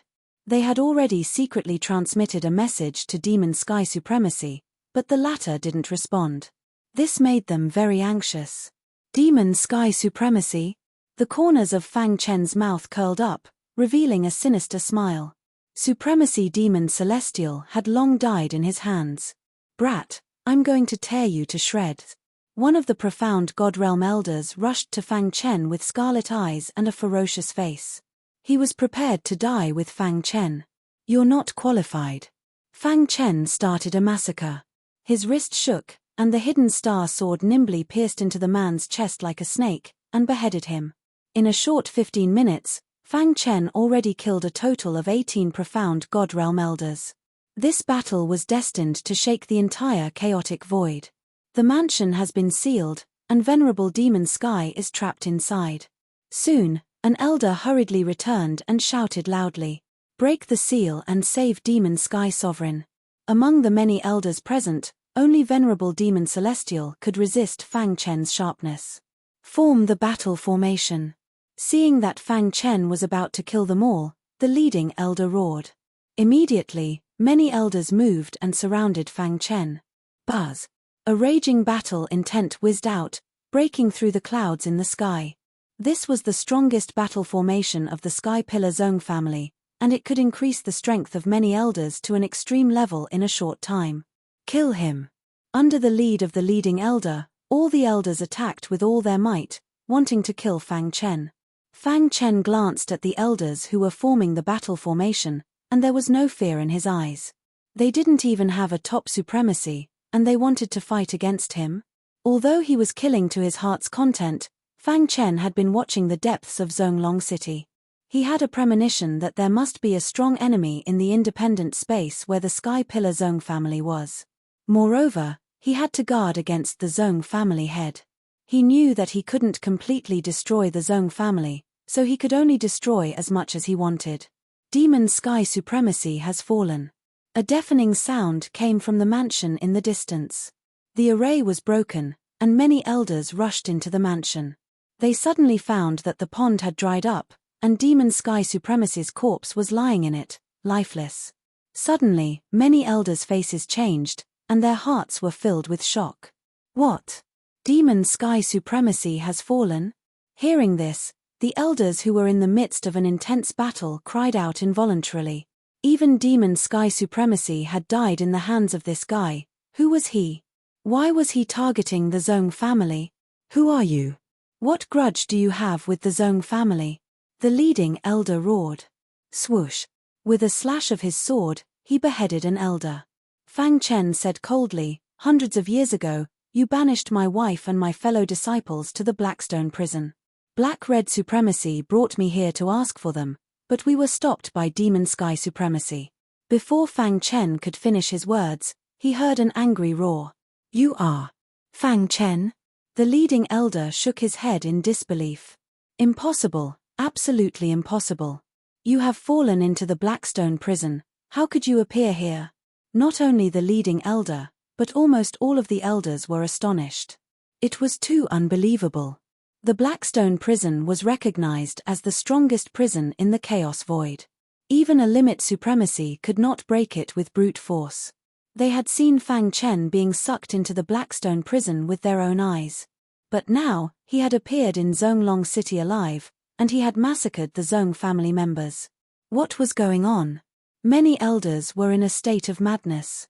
They had already secretly transmitted a message to Demon Sky Supremacy, but the latter didn't respond. This made them very anxious. Demon Sky Supremacy? The corners of Fang Chen's mouth curled up, revealing a sinister smile. Supremacy Demon Celestial had long died in his hands. "Brat, I'm going to tear you to shreds." One of the profound God Realm elders rushed to Fang Chen with scarlet eyes and a ferocious face. He was prepared to die with Fang Chen. "You're not qualified." Fang Chen started a massacre. His wrist shook, and the hidden star sword nimbly pierced into the man's chest like a snake, and beheaded him. In a short 15 minutes, Fang Chen already killed a total of 18 profound God Realm elders. This battle was destined to shake the entire chaotic void. The mansion has been sealed, and Venerable Demon Sky is trapped inside. Soon, an elder hurriedly returned and shouted loudly, "Break the seal and save Demon Sky Sovereign." Among the many elders present, only Venerable Demon Celestial could resist Fang Chen's sharpness. "Form the battle formation." Seeing that Fang Chen was about to kill them all, the leading elder roared. Immediately, many elders moved and surrounded Fang Chen. Buzz! A raging battle intent whizzed out, breaking through the clouds in the sky. This was the strongest battle formation of the Sky Pillar Zone family, and it could increase the strength of many elders to an extreme level in a short time. "Kill him." Under the lead of the leading elder, all the elders attacked with all their might, wanting to kill Fang Chen. Fang Chen glanced at the elders who were forming the battle formation, and there was no fear in his eyes. They didn't even have a top supremacy, and they wanted to fight against him? Although he was killing to his heart's content, Fang Chen had been watching the depths of Zonglong City. He had a premonition that there must be a strong enemy in the independent space where the Sky Pillar Zong family was. Moreover, he had to guard against the Zong family head. He knew that he couldn't completely destroy the Zong family, so he could only destroy as much as he wanted. Demon Sky Supremacy has fallen. A deafening sound came from the mansion in the distance. The array was broken, and many elders rushed into the mansion. They suddenly found that the pond had dried up, and Demon Sky Supremacy's corpse was lying in it, lifeless. Suddenly, many elders' faces changed, and their hearts were filled with shock. "What? Demon Sky Supremacy has fallen?" Hearing this, the elders who were in the midst of an intense battle cried out involuntarily. Even Demon Sky Supremacy had died in the hands of this guy. Who was he? Why was he targeting the Zong family? "Who are you? What grudge do you have with the Zong family?" The leading elder roared. Swoosh! With a slash of his sword, he beheaded an elder. Fang Chen said coldly, "Hundreds of years ago, you banished my wife and my fellow disciples to the Blackstone prison. Black-Red Supremacy brought me here to ask for them, but we were stopped by Demon Sky Supremacy." Before Fang Chen could finish his words, he heard an angry roar. "You are Fang Chen?" The leading elder shook his head in disbelief. "Impossible, absolutely impossible. You have fallen into the Blackstone prison. How could you appear here?" Not only the leading elder, but almost all of the elders were astonished. It was too unbelievable. The Blackstone prison was recognized as the strongest prison in the Chaos Void. Even a limit supremacy could not break it with brute force. They had seen Fang Chen being sucked into the Blackstone prison with their own eyes. But now, he had appeared in Zonglong City alive, and he had massacred the Zong family members. What was going on? Many elders were in a state of madness.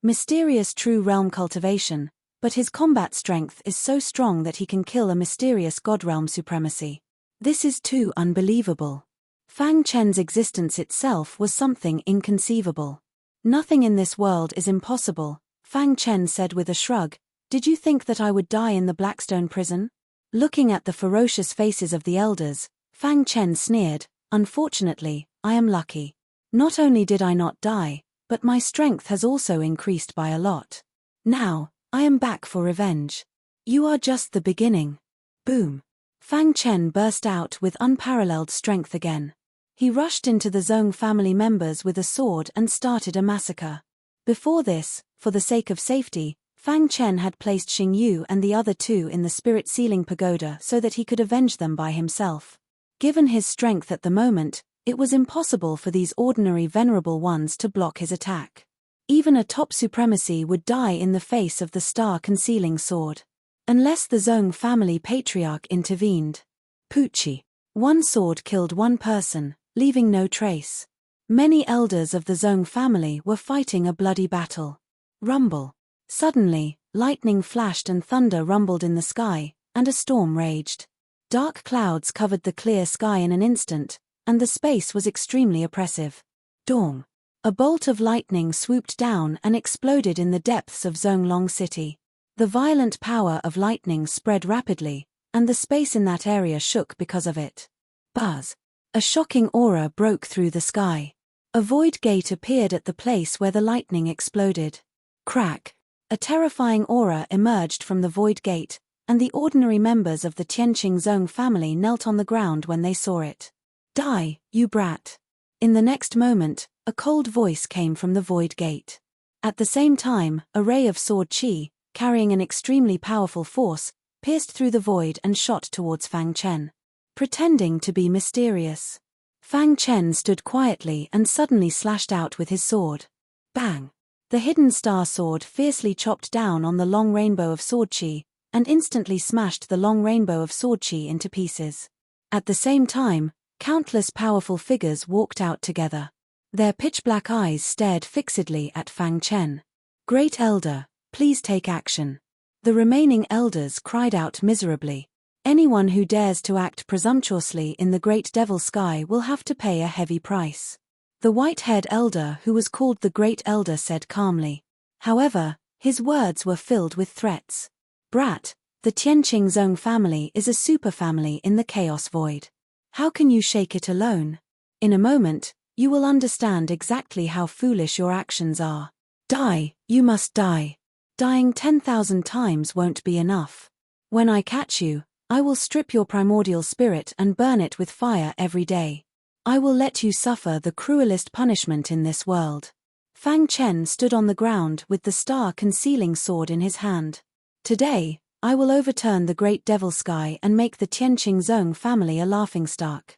Mysterious true realm cultivation, but his combat strength is so strong that he can kill a mysterious God realm supremacy. This is too unbelievable. Fang Chen's existence itself was something inconceivable. "Nothing in this world is impossible," Fang Chen said with a shrug. "Did you think that I would die in the Blackstone prison?" Looking at the ferocious faces of the elders, Fang Chen sneered, "Unfortunately, I am lucky. Not only did I not die, but my strength has also increased by a lot. Now, I am back for revenge. You are just the beginning." Boom! Fang Chen burst out with unparalleled strength again. He rushed into the Zong family members with a sword and started a massacre. Before this, for the sake of safety, Fang Chen had placed Xing Yu and the other two in the spirit sealing pagoda so that he could avenge them by himself. Given his strength at the moment, it was impossible for these ordinary venerable ones to block his attack. Even a top supremacy would die in the face of the star-concealing sword. Unless the Zong family patriarch intervened. Poochie. One sword killed one person, leaving no trace. Many elders of the Zong family were fighting a bloody battle. Rumble. Suddenly, lightning flashed and thunder rumbled in the sky, and a storm raged. Dark clouds covered the clear sky in an instant, and the space was extremely oppressive. Dawn. A bolt of lightning swooped down and exploded in the depths of Zonglong City. The violent power of lightning spread rapidly, and the space in that area shook because of it. Buzz. A shocking aura broke through the sky. A void gate appeared at the place where the lightning exploded. Crack. A terrifying aura emerged from the void gate, and the ordinary members of the Tianqing Zong family knelt on the ground when they saw it. Die, you brat. In the next moment, a cold voice came from the void gate. At the same time, a ray of sword qi, carrying an extremely powerful force, pierced through the void and shot towards Fang Chen. Pretending to be mysterious, Fang Chen stood quietly and suddenly slashed out with his sword. Bang! The hidden star sword fiercely chopped down on the long rainbow of sword qi, and instantly smashed the long rainbow of sword qi into pieces. At the same time, countless powerful figures walked out together. Their pitch-black eyes stared fixedly at Fang Chen. Great Elder, please take action. The remaining elders cried out miserably. Anyone who dares to act presumptuously in the Great Devil Sky will have to pay a heavy price. The white-haired elder who was called the Great Elder said calmly. However, his words were filled with threats. Brat, the Tianqing Zong family is a superfamily in the Chaos Void. How can you shake it alone? In a moment, you will understand exactly how foolish your actions are. Die, you must die. Dying 10,000 times won't be enough. When I catch you, I will strip your primordial spirit and burn it with fire every day. I will let you suffer the cruelest punishment in this world. Fang Chen stood on the ground with the star-concealing sword in his hand. Today, I will overturn the Great Devil Sky and make the Tianqing Zong family a laughingstock.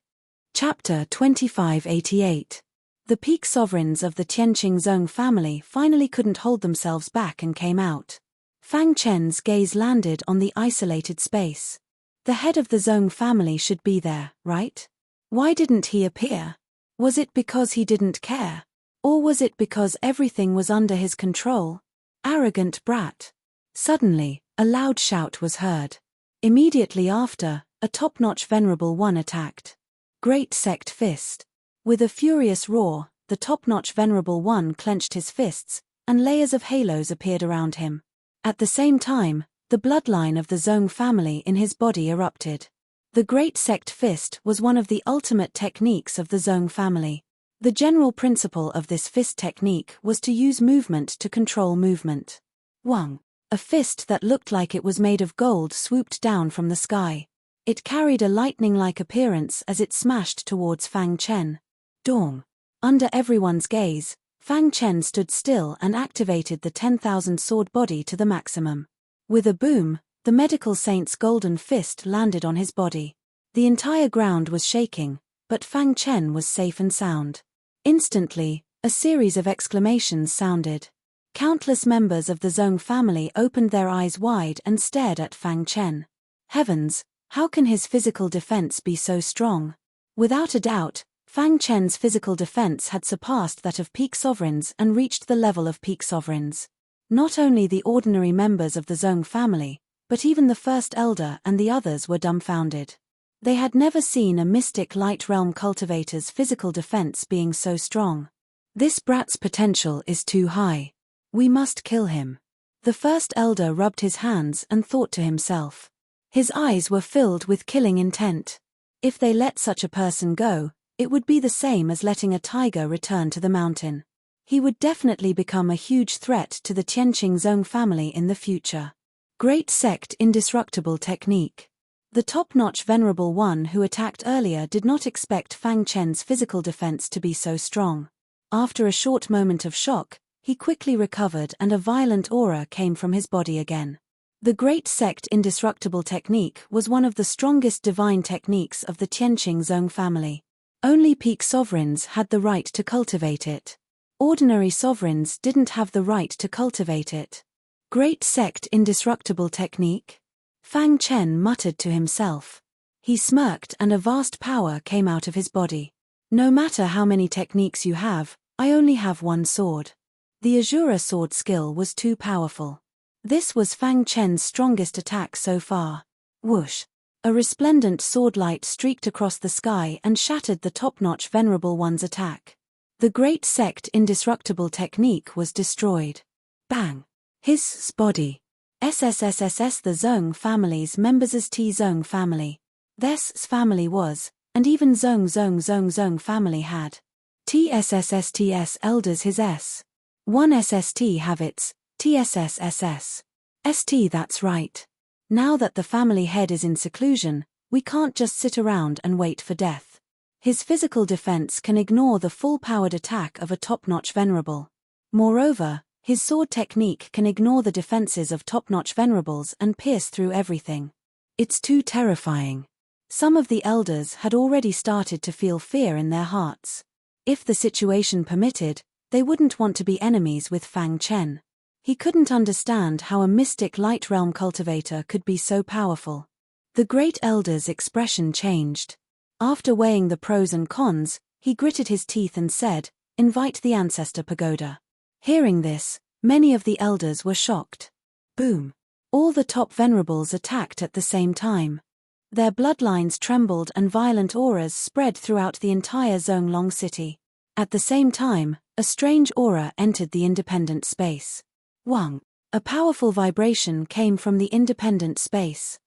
Chapter 2588. The peak sovereigns of the Tianqing Zong family finally couldn't hold themselves back and came out. Fang Chen's gaze landed on the isolated space. The head of the Zong family should be there, right? Why didn't he appear? Was it because he didn't care? Or was it because everything was under his control? Arrogant brat. Suddenly, a loud shout was heard. Immediately after, a top-notch Venerable One attacked. Great Sect Fist. With a furious roar, the top-notch Venerable One clenched his fists, and layers of halos appeared around him. At the same time, the bloodline of the Zong family in his body erupted. The Great Sect Fist was one of the ultimate techniques of the Zong family. The general principle of this fist technique was to use movement to control movement. Wang. A fist that looked like it was made of gold swooped down from the sky. It carried a lightning-like appearance as it smashed towards Fang Chen. Dawn. Under everyone's gaze, Fang Chen stood still and activated the 10,000 sword body to the maximum. With a boom, the medical saint's golden fist landed on his body. The entire ground was shaking, but Fang Chen was safe and sound. Instantly, a series of exclamations sounded. Countless members of the Zong family opened their eyes wide and stared at Fang Chen. Heavens, how can his physical defense be so strong? Without a doubt, Fang Chen's physical defense had surpassed that of peak sovereigns and reached the level of peak sovereigns. Not only the ordinary members of the Zong family, but even the First Elder and the others were dumbfounded. They had never seen a mystic light realm cultivator's physical defense being so strong. This brat's potential is too high. We must kill him. The First Elder rubbed his hands and thought to himself. His eyes were filled with killing intent. If they let such a person go, it would be the same as letting a tiger return to the mountain. He would definitely become a huge threat to the Tianqing Zong family in the future. Great Sect Indestructible Technique. The top-notch Venerable One who attacked earlier did not expect Fang Chen's physical defense to be so strong. After a short moment of shock, he quickly recovered and a violent aura came from his body again. The Great Sect Indestructible Technique was one of the strongest divine techniques of the Tianqing Zong family. Only peak sovereigns had the right to cultivate it. Ordinary sovereigns didn't have the right to cultivate it. Great Sect Indestructible Technique? Fang Chen muttered to himself. He smirked and a vast power came out of his body. No matter how many techniques you have, I only have one sword. The Azura sword skill was too powerful. This was Fang Chen's strongest attack so far. Whoosh! A resplendent sword light streaked across the sky and shattered the top-notch Venerable One's attack. The great sect indestructible technique was destroyed. Bang! His body. SSSSS the Zhong family's members' T Zhong family. This family was, and even Zhong family had. TSSSTS elders his S. 1 SST have its, TSSSS. ST that's right. Now that the family head is in seclusion, we can't just sit around and wait for death. His physical defense can ignore the full-powered attack of a top-notch Venerable. Moreover, his sword technique can ignore the defenses of top-notch Venerables and pierce through everything. It's too terrifying. Some of the elders had already started to feel fear in their hearts. If the situation permitted, they wouldn't want to be enemies with Fang Chen. He couldn't understand how a mystic light realm cultivator could be so powerful. The great elder's expression changed. After weighing the pros and cons, he gritted his teeth and said, "Invite the Ancestor Pagoda." Hearing this, many of the elders were shocked. Boom! All the top Venerables attacked at the same time. Their bloodlines trembled and violent auras spread throughout the entire Zonglong city. At the same time, a strange aura entered the independent space. Wang! A powerful vibration came from the independent space.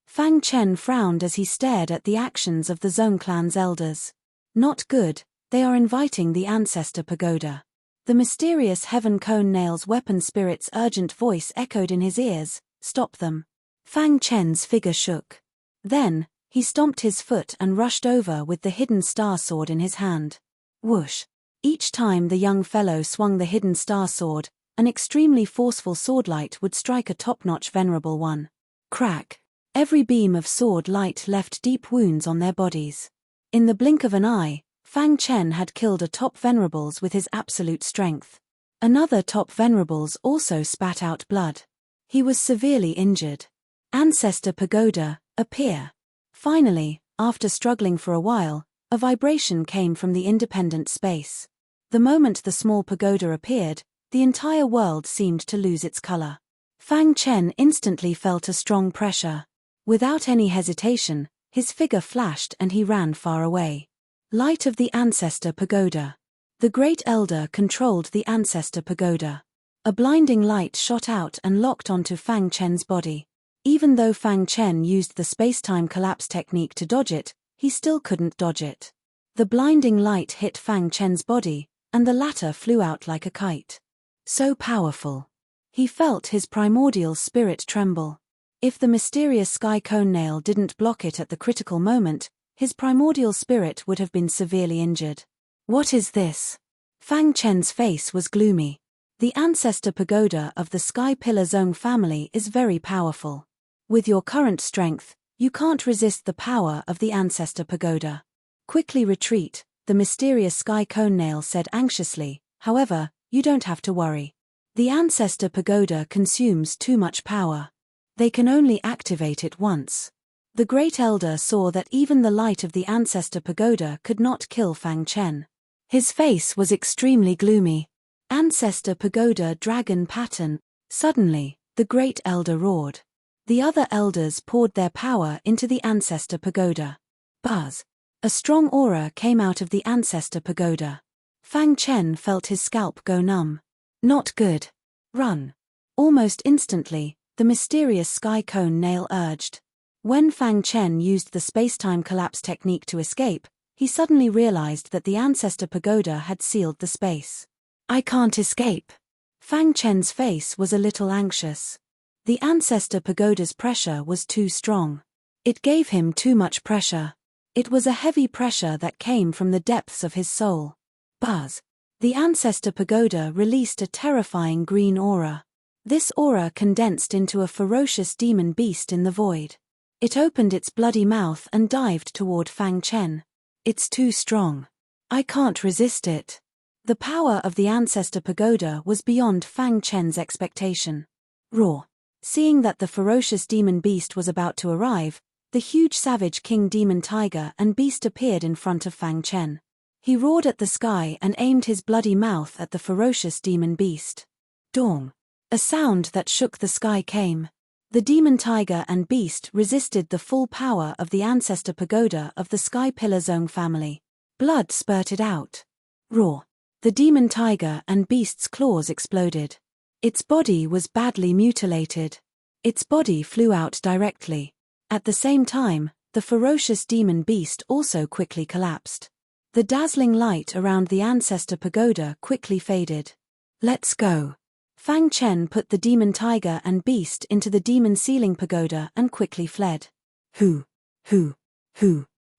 Fang Chen frowned as he stared at the actions of the Zhong clan's elders. Not good, they are inviting the Ancestor Pagoda. The mysterious Heaven Cone Nail's weapon spirit's urgent voice echoed in his ears, "Stop them." Fang Chen's figure shook. Then, he stomped his foot and rushed over with the hidden star sword in his hand. Whoosh! Each time the young fellow swung the hidden star sword, an extremely forceful swordlight would strike a top-notch Venerable One. Crack! Every beam of sword light left deep wounds on their bodies. In the blink of an eye, Fang Chen had killed a top Venerables with his absolute strength. Another top Venerables also spat out blood. He was severely injured. Ancestor Pagoda, appear. Finally, after struggling for a while, a vibration came from the independent space. The moment the small pagoda appeared, the entire world seemed to lose its color. Fang Chen instantly felt a strong pressure. Without any hesitation, his figure flashed and he ran far away. Light of the Ancestor Pagoda. The Great Elder controlled the Ancestor Pagoda. A blinding light shot out and locked onto Fang Chen's body. Even though Fang Chen used the space-time collapse technique to dodge it, he still couldn't dodge it. The blinding light hit Fang Chen's body, and the latter flew out like a kite. So powerful. He felt his primordial spirit tremble. If the mysterious sky cone nail didn't block it at the critical moment, his primordial spirit would have been severely injured. What is this? Fang Chen's face was gloomy. The Ancestor Pagoda of the Sky Pillar Zhong family is very powerful. With your current strength, you can't resist the power of the Ancestor Pagoda. Quickly retreat, the mysterious sky cone nail said anxiously. However, you don't have to worry. The Ancestor Pagoda consumes too much power. They can only activate it once. The Great Elder saw that even the light of the Ancestor Pagoda could not kill Fang Chen. His face was extremely gloomy. Ancestor Pagoda dragon pattern. Suddenly, the Great Elder roared. The other elders poured their power into the Ancestor Pagoda. Buzz! A strong aura came out of the Ancestor Pagoda. Fang Chen felt his scalp go numb. Not good. Run. Almost instantly, the mysterious sky cone nail urged. When Fang Chen used the space-time collapse technique to escape, he suddenly realized that the Ancestor Pagoda had sealed the space. I can't escape. Fang Chen's face was a little anxious. The Ancestor Pagoda's pressure was too strong. It gave him too much pressure. It was a heavy pressure that came from the depths of his soul. Buzz! The Ancestor Pagoda released a terrifying green aura. This aura condensed into a ferocious demon beast in the void. It opened its bloody mouth and dived toward Fang Chen. It's too strong. I can't resist it. The power of the Ancestor Pagoda was beyond Fang Chen's expectation. Roar! Seeing that the ferocious demon beast was about to arrive, the huge savage king demon tiger and beast appeared in front of Fang Chen. He roared at the sky and aimed his bloody mouth at the ferocious demon beast. Dong! A sound that shook the sky came. The demon tiger and beast resisted the full power of the ancestor pagoda of the Sky Pillar Zong family. Blood spurted out. Roar. The demon tiger and beast's claws exploded. Its body was badly mutilated. Its body flew out directly. At the same time, the ferocious demon beast also quickly collapsed. The dazzling light around the ancestor pagoda quickly faded. Let's go. Fang Chen put the demon tiger and beast into the demon ceiling pagoda and quickly fled. Who?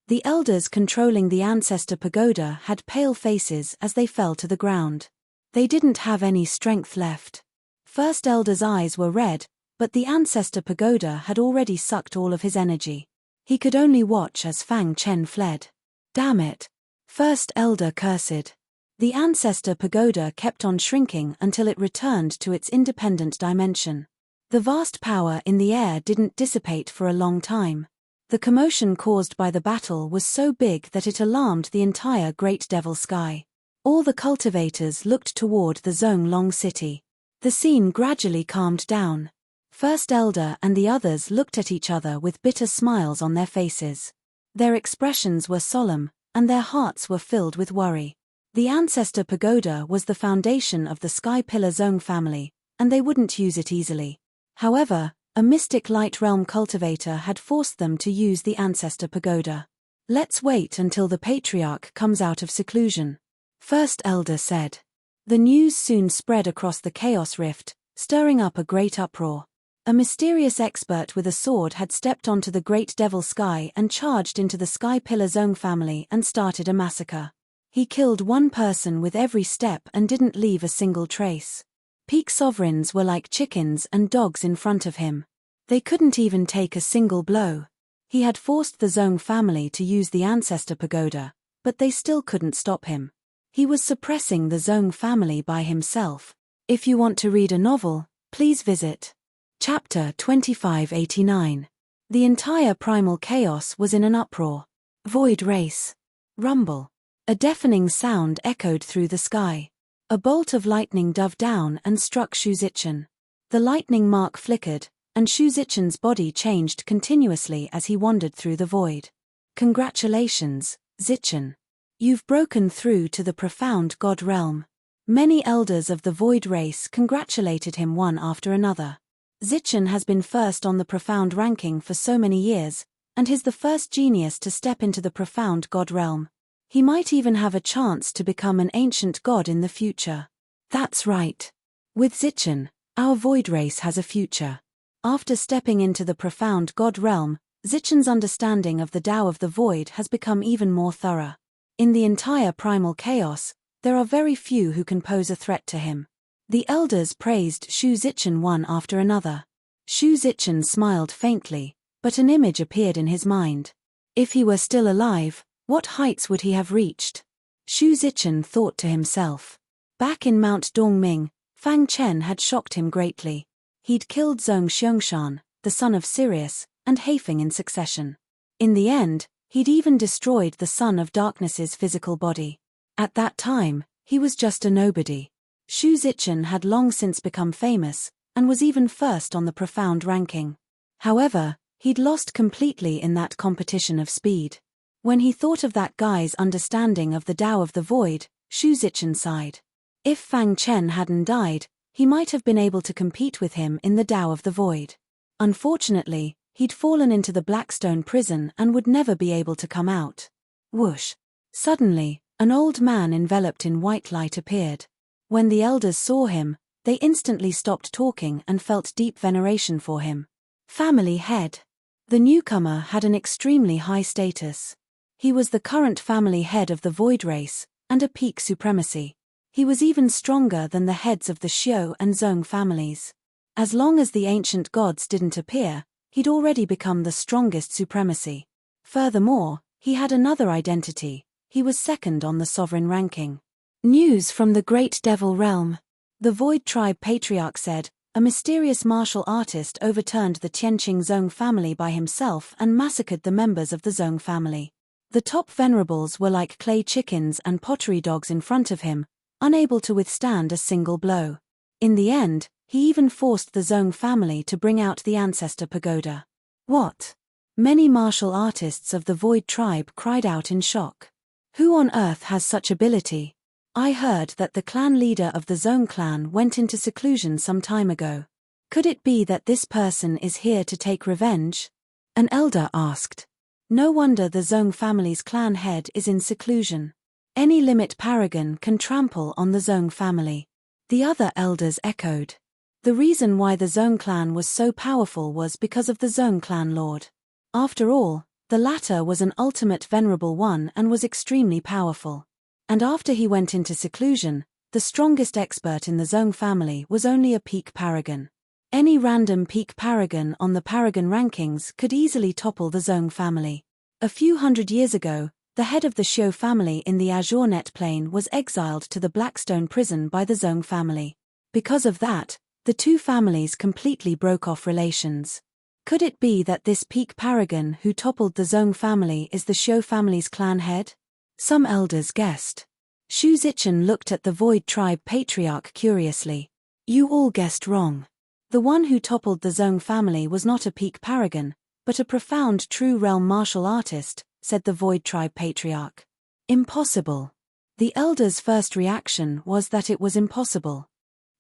The elders controlling the ancestor pagoda had pale faces as they fell to the ground. They didn't have any strength left. First elder's eyes were red, but the ancestor pagoda had already sucked all of his energy. He could only watch as Fang Chen fled. Damn it. First elder cursed. The ancestor pagoda kept on shrinking until it returned to its independent dimension. The vast power in the air didn't dissipate for a long time. The commotion caused by the battle was so big that it alarmed the entire Great Devil Sky. All the cultivators looked toward the Zong Long city. The scene gradually calmed down. First elder and the others looked at each other with bitter smiles on their faces. Their expressions were solemn, and their hearts were filled with worry. The ancestor pagoda was the foundation of the Sky Pillar Zong family, and they wouldn't use it easily. However, a mystic light realm cultivator had forced them to use the ancestor pagoda. Let's wait until the patriarch comes out of seclusion. First elder said. The news soon spread across the chaos rift, stirring up a great uproar. A mysterious expert with a sword had stepped onto the Great Devil Sky and charged into the Sky Pillar Zong family and started a massacre. He killed one person with every step and didn't leave a single trace. Peak sovereigns were like chickens and dogs in front of him. They couldn't even take a single blow. He had forced the Zong family to use the ancestor pagoda, but they still couldn't stop him. He was suppressing the Zong family by himself. If you want to read a novel, please visit Chapter 2589. The entire primal chaos was in an uproar. Void race. Rumble. A deafening sound echoed through the sky. A bolt of lightning dove down and struck Shu Zichen. The lightning mark flickered, and Shu Zichen's body changed continuously as he wandered through the void. Congratulations, Zichen. You've broken through to the profound God realm. Many elders of the void race congratulated him one after another. Zichen has been first on the profound ranking for so many years, and he's the first genius to step into the profound God realm. He might even have a chance to become an ancient god in the future. That's right. With Zichen, our void race has a future. After stepping into the profound God realm, Zichen's understanding of the Tao of the Void has become even more thorough. In the entire primal chaos, there are very few who can pose a threat to him. The elders praised Shu Zichen one after another. Shu Zichen smiled faintly, but an image appeared in his mind. If he were still alive, what heights would he have reached? Shu Zichen thought to himself. Back in Mount Dongming, Fang Chen had shocked him greatly. He'd killed Zong Xiangshan, the son of Sirius, and Haifeng in succession. In the end, he'd even destroyed the Son of Darkness's physical body. At that time, he was just a nobody. Shu Zichen had long since become famous, and was even first on the profound ranking. However, he'd lost completely in that competition of speed. When he thought of that guy's understanding of the Tao of the Void, Shu Zichen sighed. If Fang Chen hadn't died, he might have been able to compete with him in the Tao of the Void. Unfortunately, he'd fallen into the Blackstone prison and would never be able to come out. Whoosh! Suddenly, an old man enveloped in white light appeared. When the elders saw him, they instantly stopped talking and felt deep veneration for him. Family head. The newcomer had an extremely high status. He was the current family head of the Void race, and a peak supremacy. He was even stronger than the heads of the Xiao and Zong families. As long as the ancient gods didn't appear, he'd already become the strongest supremacy. Furthermore, he had another identity. He was second on the sovereign ranking. News from the Great Devil Realm. The Void Tribe Patriarch said, a mysterious martial artist overturned the Tianqing Zong family by himself and massacred the members of the Zong family. The top venerables were like clay chickens and pottery dogs in front of him, unable to withstand a single blow. In the end, He even forced the Zong family to bring out the ancestor pagoda. What? Many martial artists of the Void tribe cried out in shock. Who on earth has such ability? I heard that the clan leader of the Zong clan went into seclusion some time ago. Could it be that this person is here to take revenge? An elder asked. No wonder the Zong family's clan head is in seclusion. Any limit paragon can trample on the Zong family. The other elders echoed. The reason why the Zong clan was so powerful was because of the Zong clan lord. After all, the latter was an ultimate venerable one and was extremely powerful. And after he went into seclusion, the strongest expert in the Zong family was only a peak paragon. Any random peak paragon on the paragon rankings could easily topple the Zong family. A few hundred years ago, the head of the Xiu family in the Azure Net Plain was exiled to the Blackstone prison by the Zong family. Because of that, the two families completely broke off relations. Could it be that this peak paragon who toppled the Zong family is the Xiu family's clan head? Some elders guessed. Xu Zichen looked at the Void tribe patriarch curiously. You all guessed wrong. The one who toppled the Zong family was not a peak paragon, but a profound true realm martial artist, said the Void tribe patriarch. Impossible. The elders' first reaction was that it was impossible.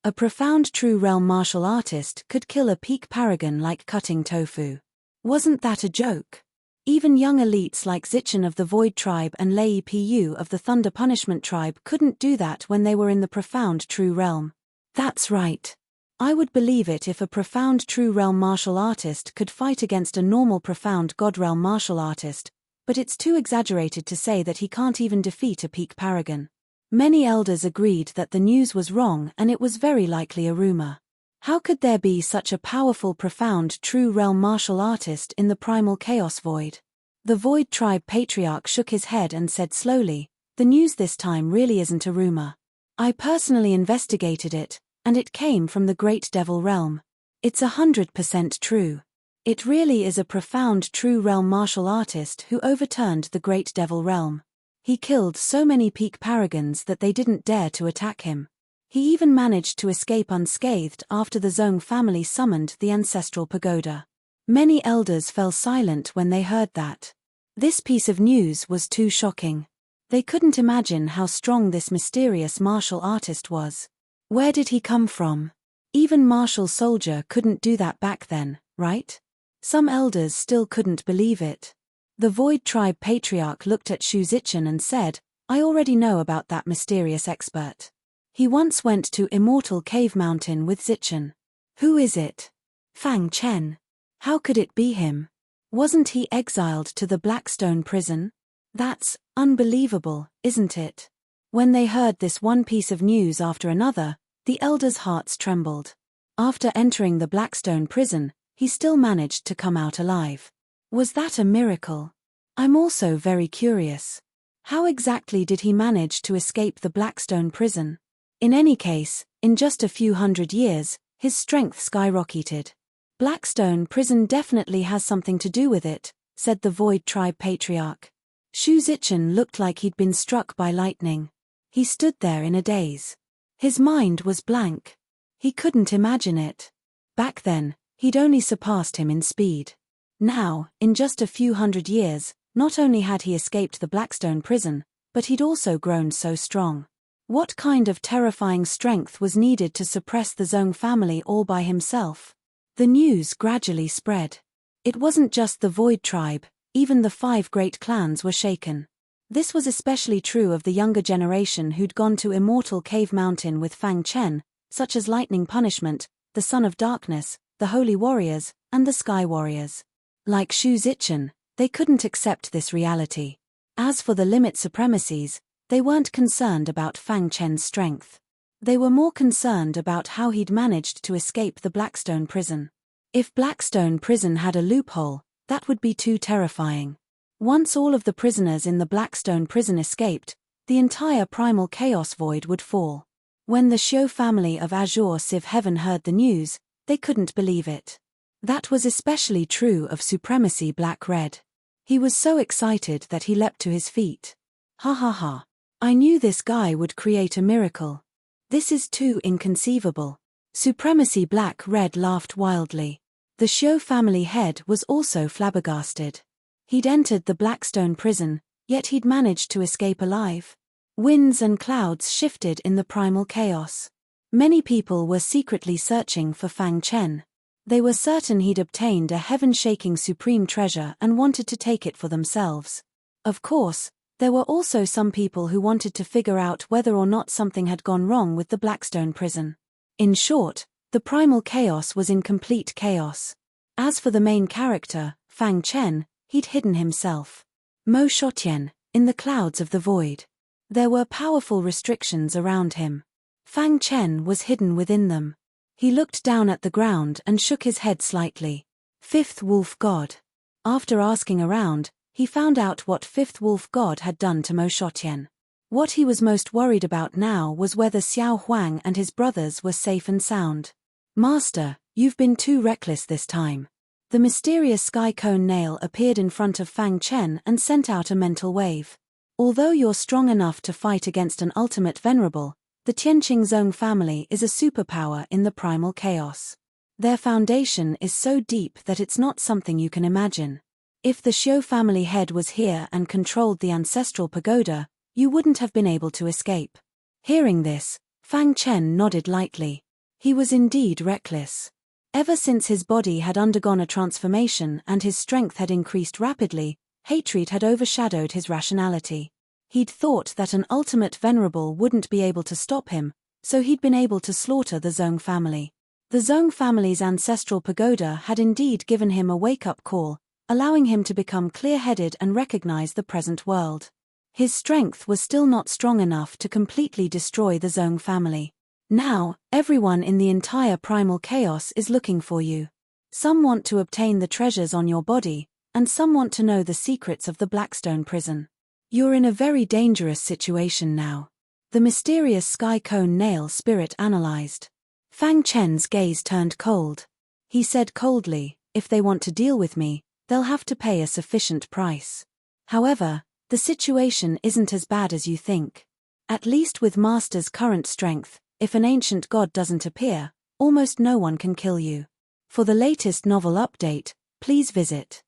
A profound true realm martial artist could kill a peak paragon like cutting tofu. Wasn't that a joke? Even young elites like Zichen of the Void tribe and Lei Pu of the Thunder Punishment tribe couldn't do that when they were in the profound true realm. That's right. I would believe it if a profound true realm martial artist could fight against a normal profound god realm martial artist, but it's too exaggerated to say that he can't even defeat a peak paragon. Many elders agreed that the news was wrong and it was very likely a rumor. How could there be such a powerful profound true realm martial artist in the primal chaos void? The Void tribe patriarch shook his head and said slowly, the news this time really isn't a rumor. I personally investigated it, and it came from the Great Devil realm. It's 100% true. It really is a profound true realm martial artist who overturned the Great Devil realm. He killed so many peak paragons that they didn't dare to attack him. He even managed to escape unscathed after the Zong family summoned the ancestral pagoda. Many elders fell silent when they heard that. This piece of news was too shocking. They couldn't imagine how strong this mysterious martial artist was. Where did he come from? Even martial soldier couldn't do that back then, right? Some elders still couldn't believe it. The Void tribe patriarch looked at Xu Zichen and said, I already know about that mysterious expert. He once went to Immortal Cave Mountain with Zichen. Who is it? Fang Chen. How could it be him? Wasn't he exiled to the Blackstone prison? That's unbelievable, isn't it? When they heard this one piece of news after another, the elders' hearts trembled. After entering the Blackstone prison, he still managed to come out alive. Was that a miracle? I'm also very curious. How exactly did he manage to escape the Blackstone prison? In any case, in just a few hundred years, his strength skyrocketed. Blackstone prison definitely has something to do with it, said the Void tribe patriarch. Xu Zichen looked like he'd been struck by lightning. He stood there in a daze. His mind was blank. He couldn't imagine it. Back then, he'd only surpassed him in speed. Now, in just a few hundred years, not only had he escaped the Blackstone prison, but he'd also grown so strong. What kind of terrifying strength was needed to suppress the Zong family all by himself? The news gradually spread. It wasn't just the Void tribe, even the 5 great clans were shaken. This was especially true of the younger generation who'd gone to Immortal Cave Mountain with Fang Chen, such as Lightning Punishment, the Son of Darkness, the Holy Warriors, and the Sky Warriors. Like Xu Zichen, they couldn't accept this reality. As for the limit supremacies, they weren't concerned about Fang Chen's strength. They were more concerned about how he'd managed to escape the Blackstone prison. If Blackstone prison had a loophole, that would be too terrifying. Once all of the prisoners in the Blackstone prison escaped, the entire primal chaos void would fall. When the Xiu family of Azure Civ Heaven heard the news, they couldn't believe it. That was especially true of Supremacy Black Red. He was so excited that he leapt to his feet. Ha ha ha. I knew this guy would create a miracle. This is too inconceivable. Supremacy Black-Red laughed wildly. The Xiu family head was also flabbergasted. He'd entered the Blackstone prison, yet he'd managed to escape alive. Winds and clouds shifted in the primal chaos. Many people were secretly searching for Fang Chen. They were certain he'd obtained a heaven-shaking supreme treasure and wanted to take it for themselves. Of course, there were also some people who wanted to figure out whether or not something had gone wrong with the Blackstone prison. In short, the primal chaos was in complete chaos. As for the main character, Fang Chen, he'd hidden himself. Mo Shotien, in the clouds of the void. There were powerful restrictions around him. Fang Chen was hidden within them. He looked down at the ground and shook his head slightly. Fifth Wolf God. After asking around, he found out what Fifth Wolf God had done to Mo Shotien. What he was most worried about now was whether Xiao Huang and his brothers were safe and sound. Master, you've been too reckless this time. The mysterious sky cone nail appeared in front of Fang Chen and sent out a mental wave. Although you're strong enough to fight against an ultimate venerable, the Tianqing Zong family is a superpower in the primal chaos. Their foundation is so deep that it's not something you can imagine. If the Xiu family head was here and controlled the ancestral pagoda, you wouldn't have been able to escape. Hearing this, Fang Chen nodded lightly. He was indeed reckless. Ever since his body had undergone a transformation and his strength had increased rapidly, hatred had overshadowed his rationality. He'd thought that an ultimate venerable wouldn't be able to stop him, so he'd been able to slaughter the Zong family. The Zong family's ancestral pagoda had indeed given him a wake-up call, allowing him to become clear-headed and recognize the present world. His strength was still not strong enough to completely destroy the Zong family. Now, everyone in the entire primal chaos is looking for you. Some want to obtain the treasures on your body, and some want to know the secrets of the Blackstone prison. You're in a very dangerous situation now. The mysterious sky cone nail spirit analyzed. Fang Chen's gaze turned cold. He said coldly, if they want to deal with me, they'll have to pay a sufficient price. However, the situation isn't as bad as you think. At least with Master's current strength, if an ancient god doesn't appear, almost no one can kill you. For the latest novel update, please visit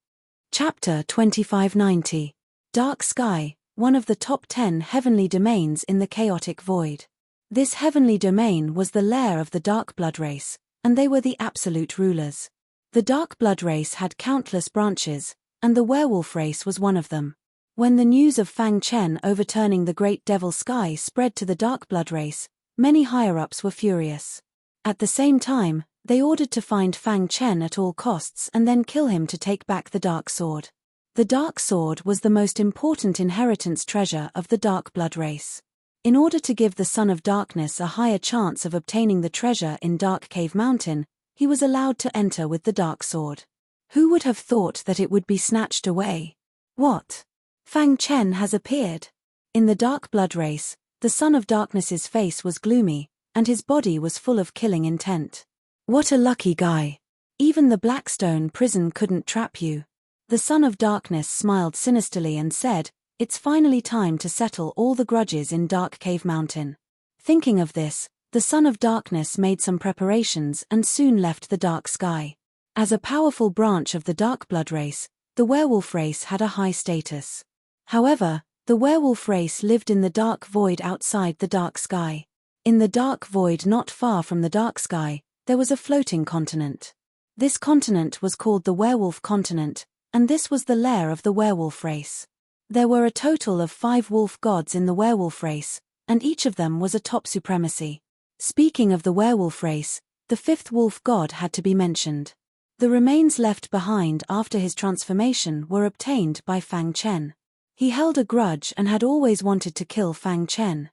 Chapter 2590. Dark Sky, one of the top 10 heavenly domains in the chaotic void. This heavenly domain was the lair of the Dark Blood race, and they were the absolute rulers. The Dark Blood race had countless branches, and the werewolf race was one of them. When the news of Fang Chen overturning the Great Devil Sky spread to the Dark Blood race, many higher-ups were furious. At the same time, they ordered to find Fang Chen at all costs and then kill him to take back the Dark Sword. The Dark Sword was the most important inheritance treasure of the Dark Blood race. In order to give the Son of Darkness a higher chance of obtaining the treasure in Dark Cave Mountain, he was allowed to enter with the Dark Sword. Who would have thought that it would be snatched away? What? Fang Chen has appeared. In the Dark Blood race, the Son of Darkness's face was gloomy, and his body was full of killing intent. What a lucky guy. Even the Blackstone prison couldn't trap you. The Son of Darkness smiled sinisterly and said, "It's finally time to settle all the grudges in Dark Cave Mountain." Thinking of this, the Son of Darkness made some preparations and soon left the dark sky. As a powerful branch of the Dark Blood race, the werewolf race had a high status. However, the werewolf race lived in the dark void outside the dark sky. In the dark void not far from the dark sky, there was a floating continent. This continent was called the Werewolf Continent, and this was the lair of the werewolf race. There were a total of 5 wolf gods in the werewolf race, and each of them was a top supremacy. Speaking of the werewolf race, the 5th wolf god had to be mentioned. The remains left behind after his transformation were obtained by Fang Chen. He held a grudge and had always wanted to kill Fang Chen.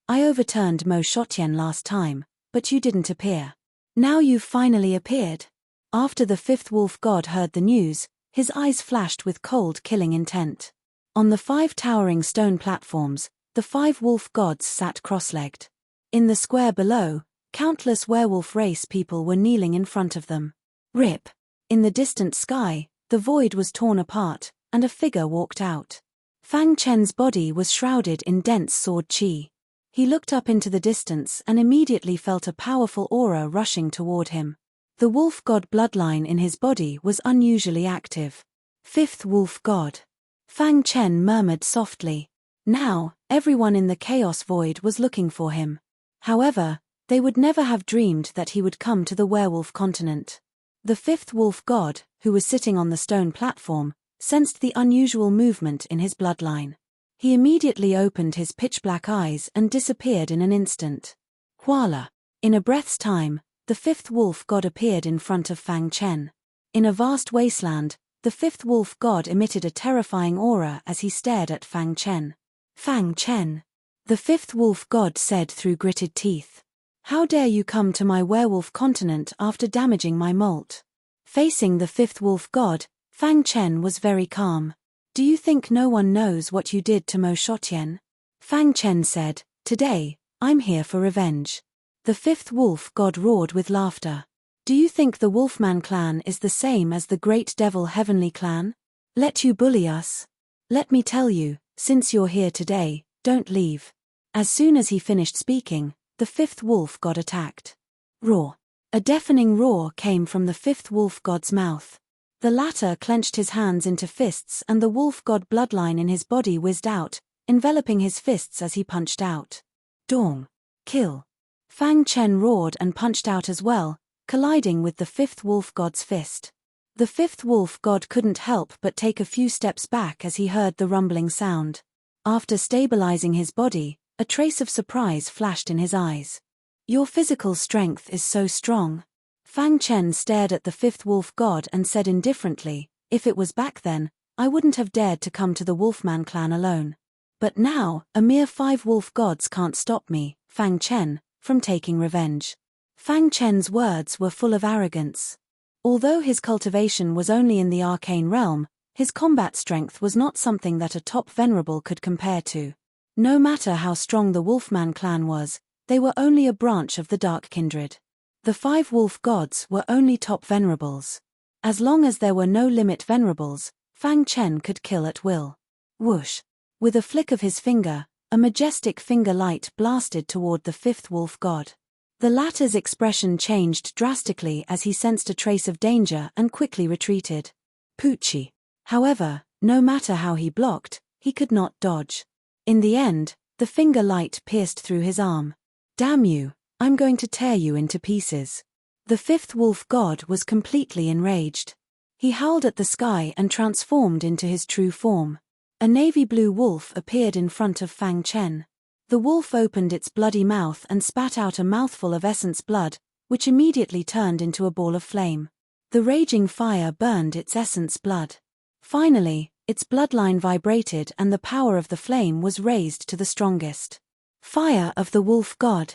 I overturned Mo Shotien last time, but you didn't appear. Now you've finally appeared. After the 5th wolf god heard the news, his eyes flashed with cold killing intent. On the 5 towering stone platforms, the 5 wolf gods sat cross-legged. In the square below, countless werewolf race people were kneeling in front of them. Rip. In the distant sky, the void was torn apart, and a figure walked out. Fang Chen's body was shrouded in dense sword qi. He looked up into the distance and immediately felt a powerful aura rushing toward him. The wolf god bloodline in his body was unusually active. Fifth wolf god. Fang Chen murmured softly. Now, everyone in the chaos void was looking for him. However, they would never have dreamed that he would come to the werewolf continent. The fifth wolf god, who was sitting on the stone platform, sensed the unusual movement in his bloodline. He immediately opened his pitch-black eyes and disappeared in an instant. Voila! In a breath's time, the fifth wolf god appeared in front of Fang Chen. In a vast wasteland, the fifth wolf god emitted a terrifying aura as he stared at Fang Chen. Fang Chen. The fifth wolf god said through gritted teeth. How dare you come to my werewolf continent after damaging my molt? Facing the fifth wolf god, Fang Chen was very calm. Do you think no one knows what you did to Mo Shotien? Fang Chen said, today, I'm here for revenge. The fifth wolf god roared with laughter. Do you think the Wolfman clan is the same as the Great Devil Heavenly clan? Let you bully us? Let me tell you, since you're here today, don't leave. As soon as he finished speaking, the fifth wolf god attacked. Roar. A deafening roar came from the fifth wolf god's mouth. The latter clenched his hands into fists and the wolf god bloodline in his body whizzed out, enveloping his fists as he punched out. Dong. Kill. Fang Chen roared and punched out as well, colliding with the fifth wolf god's fist. The fifth wolf god couldn't help but take a few steps back as he heard the rumbling sound. After stabilizing his body, a trace of surprise flashed in his eyes. Your physical strength is so strong. Fang Chen stared at the fifth wolf god and said indifferently, if it was back then, I wouldn't have dared to come to the Wolfman clan alone. But now, a mere 5 wolf gods can't stop me, Fang Chen, from taking revenge. Fang Chen's words were full of arrogance. Although his cultivation was only in the arcane realm, his combat strength was not something that a top venerable could compare to. No matter how strong the Wolfman clan was, they were only a branch of the Dark Kindred. The 5 wolf gods were only top venerables. As long as there were no limit venerables, Fang Chen could kill at will. Whoosh! With a flick of his finger, a majestic finger light blasted toward the 5th wolf god. The latter's expression changed drastically as he sensed a trace of danger and quickly retreated. Poochie. However, no matter how he blocked, he could not dodge. In the end, the finger light pierced through his arm. Damn you, I'm going to tear you into pieces. The 5th wolf god was completely enraged. He howled at the sky and transformed into his true form. A navy blue wolf appeared in front of Fang Chen. The wolf opened its bloody mouth and spat out a mouthful of essence blood, which immediately turned into a ball of flame. The raging fire burned its essence blood. Finally, its bloodline vibrated and the power of the flame was raised to the strongest. Fire of the wolf god.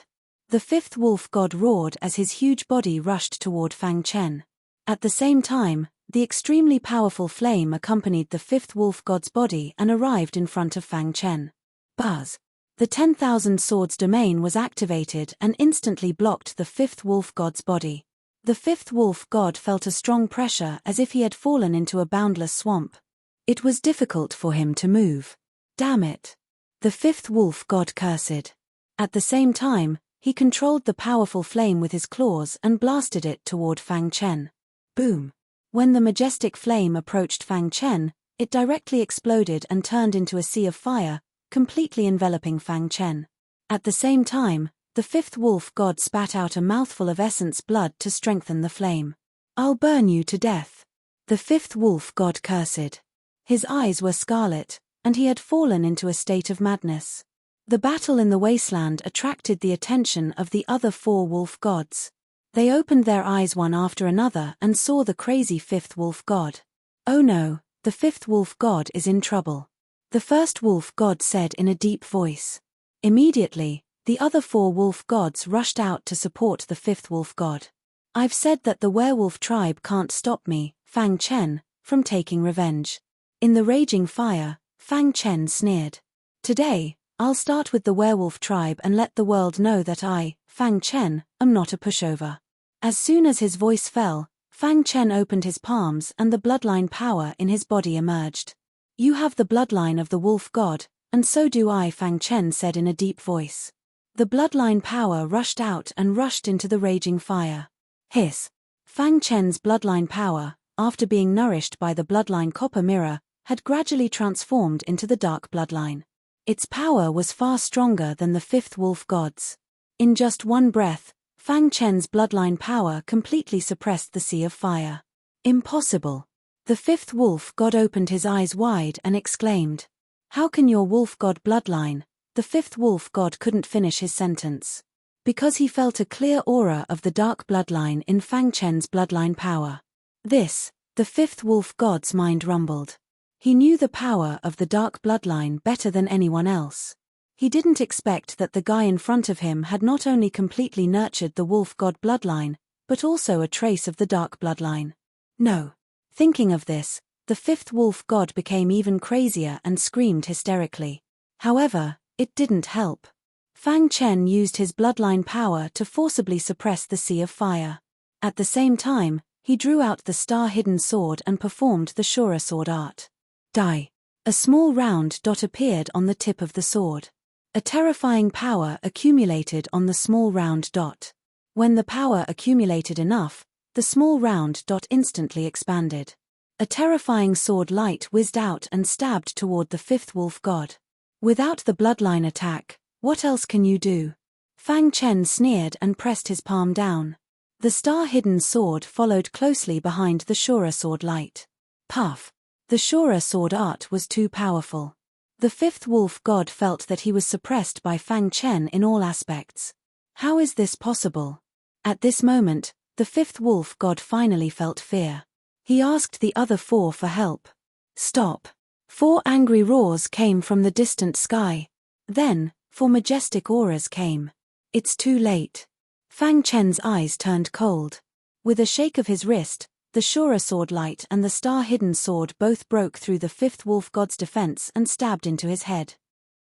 The 5th wolf god roared as his huge body rushed toward Fang Chen. At the same time, the extremely powerful flame accompanied the 5th wolf god's body and arrived in front of Fang Chen. Buzz. The 10,000 swords domain was activated and instantly blocked the 5th wolf god's body. The 5th wolf god felt a strong pressure as if he had fallen into a boundless swamp. It was difficult for him to move. Damn it. The 5th wolf god cursed. At the same time, he controlled the powerful flame with his claws and blasted it toward Fang Chen. Boom. When the majestic flame approached Fang Chen, it directly exploded and turned into a sea of fire, completely enveloping Fang Chen. At the same time, the 5th wolf god spat out a mouthful of essence blood to strengthen the flame. I'll burn you to death. The 5th wolf god cursed. His eyes were scarlet, and he had fallen into a state of madness. The battle in the wasteland attracted the attention of the other 4 wolf gods. They opened their eyes one after another and saw the crazy 5th wolf god. Oh no, the 5th wolf god is in trouble. The 1st wolf god said in a deep voice. Immediately, the other 4 wolf gods rushed out to support the 5th wolf god. I've said that the werewolf tribe can't stop me, Fang Chen, from taking revenge. In the raging fire, Fang Chen sneered. Today, I'll start with the werewolf tribe and let the world know that I, Fang Chen, am not a pushover. As soon as his voice fell, Fang Chen opened his palms and the bloodline power in his body emerged. You have the bloodline of the wolf god, and so do I, Fang Chen said in a deep voice. The bloodline power rushed out and rushed into the raging fire. Hiss! Fang Chen's bloodline power, after being nourished by the bloodline copper mirror, had gradually transformed into the dark bloodline. Its power was far stronger than the fifth wolf god's. In just one breath, Fang Chen's bloodline power completely suppressed the sea of fire. Impossible! The fifth wolf god opened his eyes wide and exclaimed. How can your wolf god bloodline? The fifth wolf god couldn't finish his sentence. Because he felt a clear aura of the dark bloodline in Fang Chen's bloodline power. The fifth wolf god's mind rumbled. He knew the power of the dark bloodline better than anyone else. He didn't expect that the guy in front of him had not only completely nurtured the wolf god bloodline, but also a trace of the dark bloodline. No. Thinking of this, the fifth wolf god became even crazier and screamed hysterically. However, it didn't help. Fang Chen used his bloodline power to forcibly suppress the sea of fire. At the same time, he drew out the star-hidden sword and performed the Shura sword art. Die. A small round dot appeared on the tip of the sword. A terrifying power accumulated on the small round dot. When the power accumulated enough, the small round dot instantly expanded. A terrifying sword light whizzed out and stabbed toward the fifth wolf god. Without the bloodline attack, what else can you do? Fang Chen sneered and pressed his palm down. The star-hidden sword followed closely behind the Shura sword light. Puff! The Shura sword art was too powerful. The fifth wolf god felt that he was suppressed by Fang Chen in all aspects. How is this possible? At this moment, the fifth wolf god finally felt fear. He asked the other four for help. Stop! 4 angry roars came from the distant sky. Then, 4 majestic auras came. It's too late. Fang Chen's eyes turned cold. With a shake of his wrist, the Shura sword light and the star-hidden sword both broke through the fifth wolf god's defense and stabbed into his head.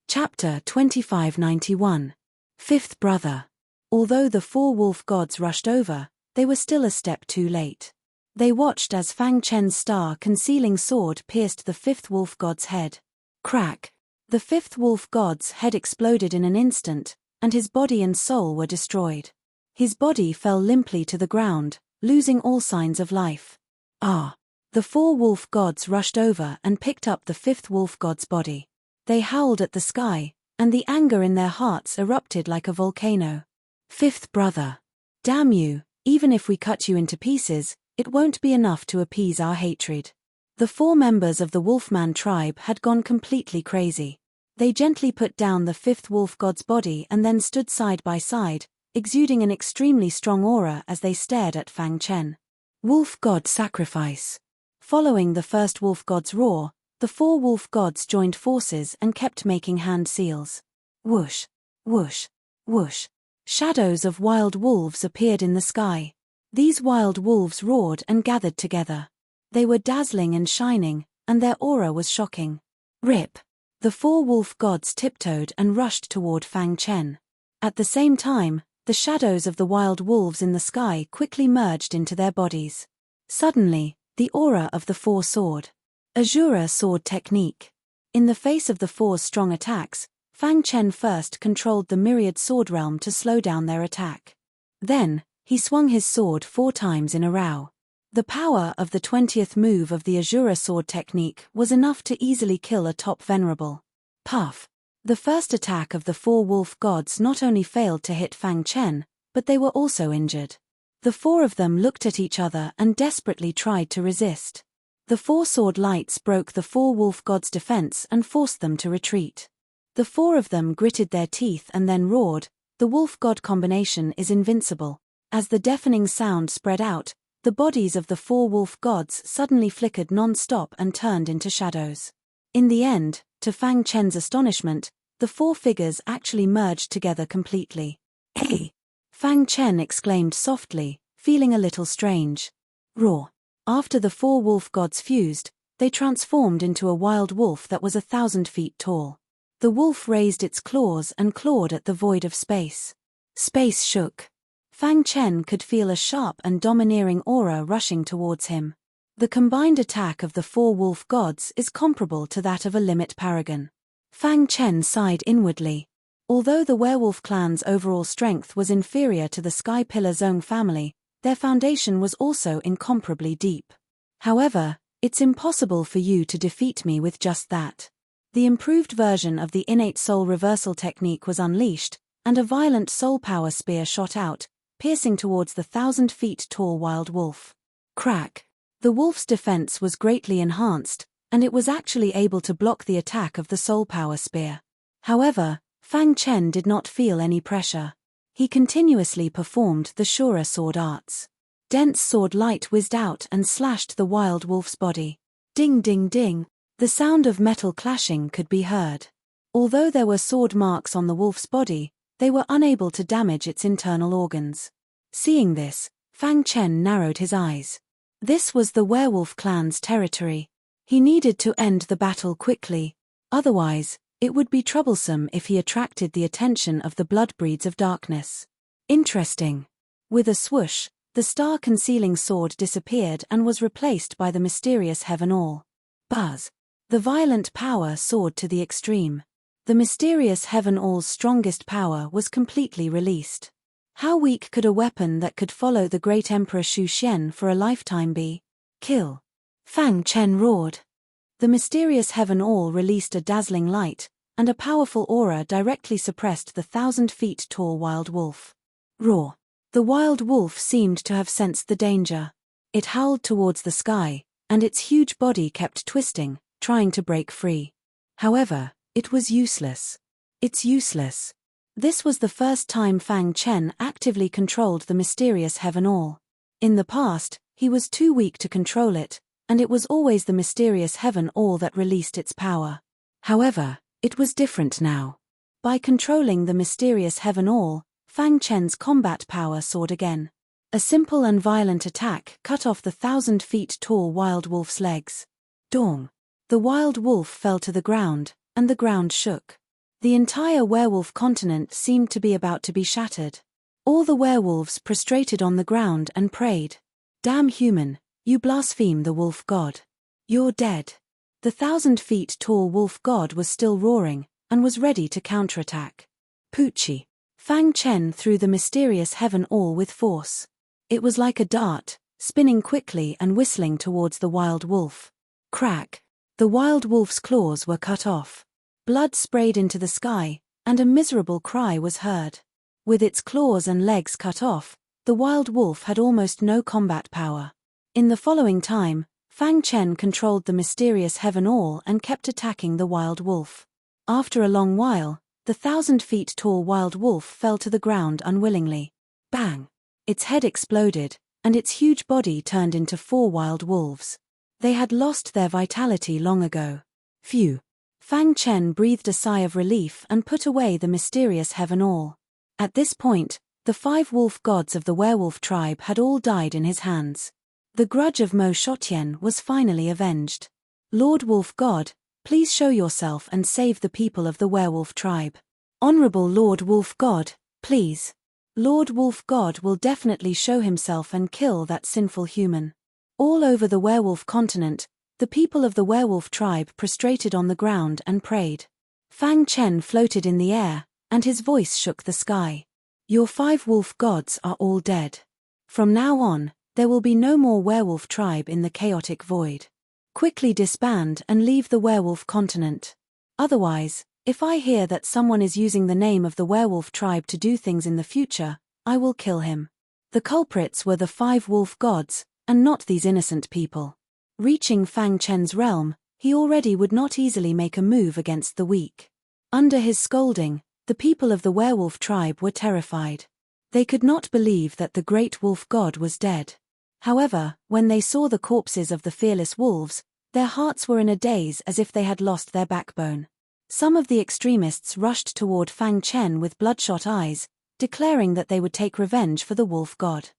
Chapter 2591. Fifth Brother. Although the 4 wolf gods rushed over, they were still a step too late. They watched as Fang Chen's star-concealing sword pierced the fifth wolf god's head. Crack! The fifth wolf god's head exploded in an instant, and his body and soul were destroyed. His body fell limply to the ground, losing all signs of life. Ah! The 4 wolf gods rushed over and picked up the fifth wolf god's body. They howled at the sky, and the anger in their hearts erupted like a volcano. Fifth brother! Damn you, even if we cut you into pieces, it won't be enough to appease our hatred. The 4 members of the Wolfman tribe had gone completely crazy. They gently put down the fifth wolf god's body and then stood side by side, exuding an extremely strong aura as they stared at Fang Chen. Wolf god sacrifice. Following the first wolf god's roar, the 4 wolf gods joined forces and kept making hand seals. Whoosh, whoosh, whoosh. Shadows of wild wolves appeared in the sky. These wild wolves roared and gathered together. They were dazzling and shining, and their aura was shocking. Rip! The 4 wolf gods tiptoed and rushed toward Fang Chen. At the same time, the shadows of the wild wolves in the sky quickly merged into their bodies. Suddenly, the aura of the 4 soared. Azura sword technique. In the face of the 4's strong attacks, Fang Chen first controlled the myriad sword realm to slow down their attack. Then, he swung his sword 4 times in a row. The power of the 20th move of the Azura sword technique was enough to easily kill a top Venerable. Puff! The first attack of the 4 wolf gods not only failed to hit Fang Chen, but they were also injured. The 4 of them looked at each other and desperately tried to resist. The 4 sword lights broke the 4 wolf gods' defense and forced them to retreat. The 4 of them gritted their teeth and then roared, "The wolf god combination is invincible." As the deafening sound spread out, the bodies of the 4 wolf gods suddenly flickered non-stop and turned into shadows. In the end, to Fang Chen's astonishment, the 4 figures actually merged together completely. "Hey!" Fang Chen exclaimed softly, feeling a little strange. Roar! After the 4 wolf gods fused, they transformed into a wild wolf that was 1,000 feet tall. The wolf raised its claws and clawed at the void of space. Space shook. Fang Chen could feel a sharp and domineering aura rushing towards him. The combined attack of the 4 wolf gods is comparable to that of a limit paragon. Fang Chen sighed inwardly. Although the werewolf clan's overall strength was inferior to the Sky Pillar Zone family, their foundation was also incomparably deep. However, it's impossible for you to defeat me with just that. The improved version of the innate soul reversal technique was unleashed, and a violent soul power spear shot out, piercing towards the 1,000 feet tall wild wolf. Crack! The wolf's defense was greatly enhanced, and it was actually able to block the attack of the soul power spear. However, Fang Chen did not feel any pressure. He continuously performed the surer sword arts. Dense sword light whizzed out and slashed the wild wolf's body. Ding ding ding, the sound of metal clashing could be heard. Although there were sword marks on the wolf's body, they were unable to damage its internal organs. Seeing this, Fang Chen narrowed his eyes. This was the werewolf clan's territory. He needed to end the battle quickly. Otherwise, it would be troublesome if he attracted the attention of the bloodbreeds of darkness. Interesting. With a swoosh, the star-concealing sword disappeared and was replaced by the mysterious Heaven All. Buzz. The violent power soared to the extreme. The mysterious Heaven All's strongest power was completely released. How weak could a weapon that could follow the great Emperor Shu Xian for a lifetime be? Kill! Fang Chen roared. The mysterious Heaven All released a dazzling light, and a powerful aura directly suppressed the 1,000 feet tall wild wolf. Roar! The wild wolf seemed to have sensed the danger. It howled towards the sky, and its huge body kept twisting, trying to break free. However, it was useless. It's useless. This was the first time Fang Chen actively controlled the mysterious Heaven All. In the past, he was too weak to control it, and it was always the mysterious Heaven All that released its power. However, it was different now. By controlling the mysterious Heaven All, Fang Chen's combat power soared again. A simple and violent attack cut off the 1,000 feet tall wild wolf's legs. Dong! The wild wolf fell to the ground, and the ground shook. The entire werewolf continent seemed to be about to be shattered. All the werewolves prostrated on the ground and prayed. Damn human, you blaspheme the wolf god. You're dead. The 1,000 feet tall wolf god was still roaring, and was ready to counterattack. Poochie. Fang Chen threw the mysterious Heaven All with force. It was like a dart, spinning quickly and whistling towards the wild wolf. Crack! The wild wolf's claws were cut off. Blood sprayed into the sky, and a miserable cry was heard. With its claws and legs cut off, the wild wolf had almost no combat power. In the following time, Fang Chen controlled the mysterious Heaven All and kept attacking the wild wolf. After a long while, the 1,000 feet tall wild wolf fell to the ground unwillingly. Bang! Its head exploded, and its huge body turned into 4 wild wolves. They had lost their vitality long ago. Phew! Fang Chen breathed a sigh of relief and put away the mysterious Heaven All. At this point, the 5 wolf gods of the werewolf tribe had all died in his hands. The grudge of Mo Shotien was finally avenged. Lord Wolf God, please show yourself and save the people of the werewolf tribe. Honorable Lord Wolf God, please. Lord Wolf God will definitely show himself and kill that sinful human. All over the werewolf continent, the people of the werewolf tribe prostrated on the ground and prayed. Fang Chen floated in the air, and his voice shook the sky. Your 5 wolf gods are all dead. From now on, there will be no more werewolf tribe in the chaotic void. Quickly disband and leave the werewolf continent. Otherwise, if I hear that someone is using the name of the werewolf tribe to do things in the future, I will kill him. The culprits were the 5 wolf gods, and not these innocent people. Reaching Fang Chen's realm, he already would not easily make a move against the weak. Under his scolding, the people of the werewolf tribe were terrified. They could not believe that the great wolf god was dead. However, when they saw the corpses of the fearless wolves, their hearts were in a daze as if they had lost their backbone. Some of the extremists rushed toward Fang Chen with bloodshot eyes, declaring that they would take revenge for the wolf god.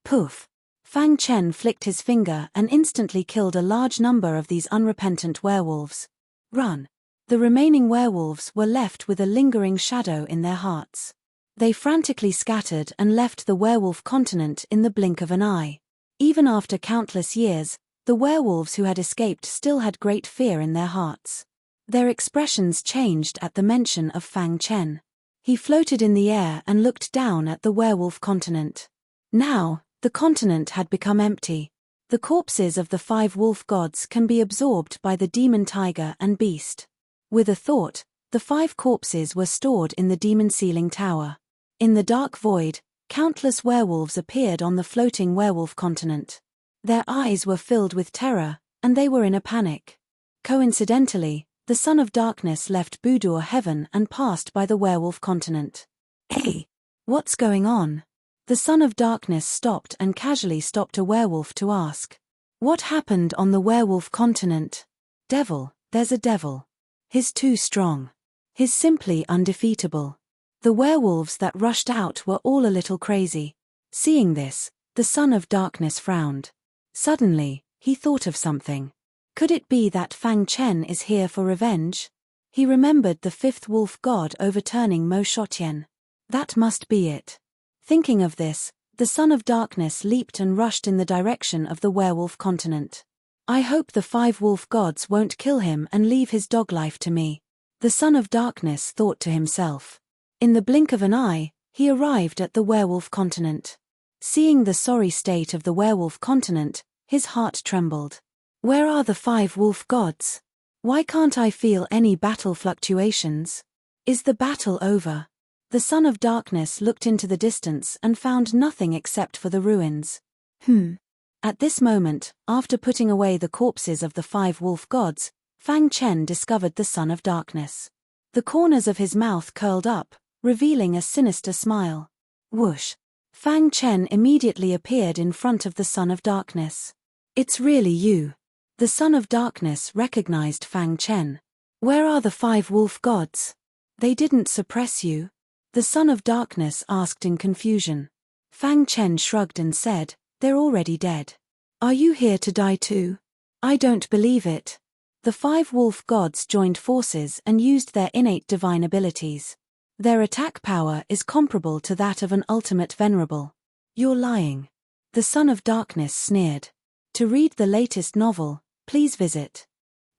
Poof! Fang Chen flicked his finger and instantly killed a large number of these unrepentant werewolves. Run! The remaining werewolves were left with a lingering shadow in their hearts. They frantically scattered and left the werewolf continent in the blink of an eye. Even after countless years, the werewolves who had escaped still had great fear in their hearts. Their expressions changed at the mention of Fang Chen. He floated in the air and looked down at the werewolf continent. Now, the continent had become empty. The corpses of the 5 wolf gods can be absorbed by the demon tiger and beast. With a thought, the 5 corpses were stored in the demon sealing tower. In the dark void, countless werewolves appeared on the floating werewolf continent. Their eyes were filled with terror, and they were in a panic. Coincidentally, the Son of Darkness left Budur heaven and passed by the werewolf continent. Hey! What's going on? The Son of Darkness stopped and casually stopped a werewolf to ask. What happened on the werewolf continent? Devil, there's a devil. He's too strong. He's simply undefeatable. The werewolves that rushed out were all a little crazy. Seeing this, the Son of Darkness frowned. Suddenly, he thought of something. Could it be that Fang Chen is here for revenge? He remembered the 5th wolf god overturning Mo Shotien. That must be it. Thinking of this, the Son of Darkness leaped and rushed in the direction of the werewolf continent. I hope the 5 wolf gods won't kill him and leave his dog life to me. The Son of Darkness thought to himself. In the blink of an eye, he arrived at the werewolf continent. Seeing the sorry state of the werewolf continent, his heart trembled. Where are the 5 wolf gods? Why can't I feel any battle fluctuations? Is the battle over? The Son of Darkness looked into the distance and found nothing except for the ruins. At this moment, after putting away the corpses of the 5 wolf gods, Fang Chen discovered the Son of Darkness. The corners of his mouth curled up, revealing a sinister smile. Whoosh! Fang Chen immediately appeared in front of the Son of Darkness. It's really you. The Son of Darkness recognized Fang Chen. Where are the 5 wolf gods? They didn't suppress you? The Son of Darkness asked in confusion. Fang Chen shrugged and said, they're already dead. Are you here to die too? I don't believe it. The 5 wolf gods joined forces and used their innate divine abilities. Their attack power is comparable to that of an ultimate Venerable. You're lying. The Son of Darkness sneered. To read the latest novel, please visit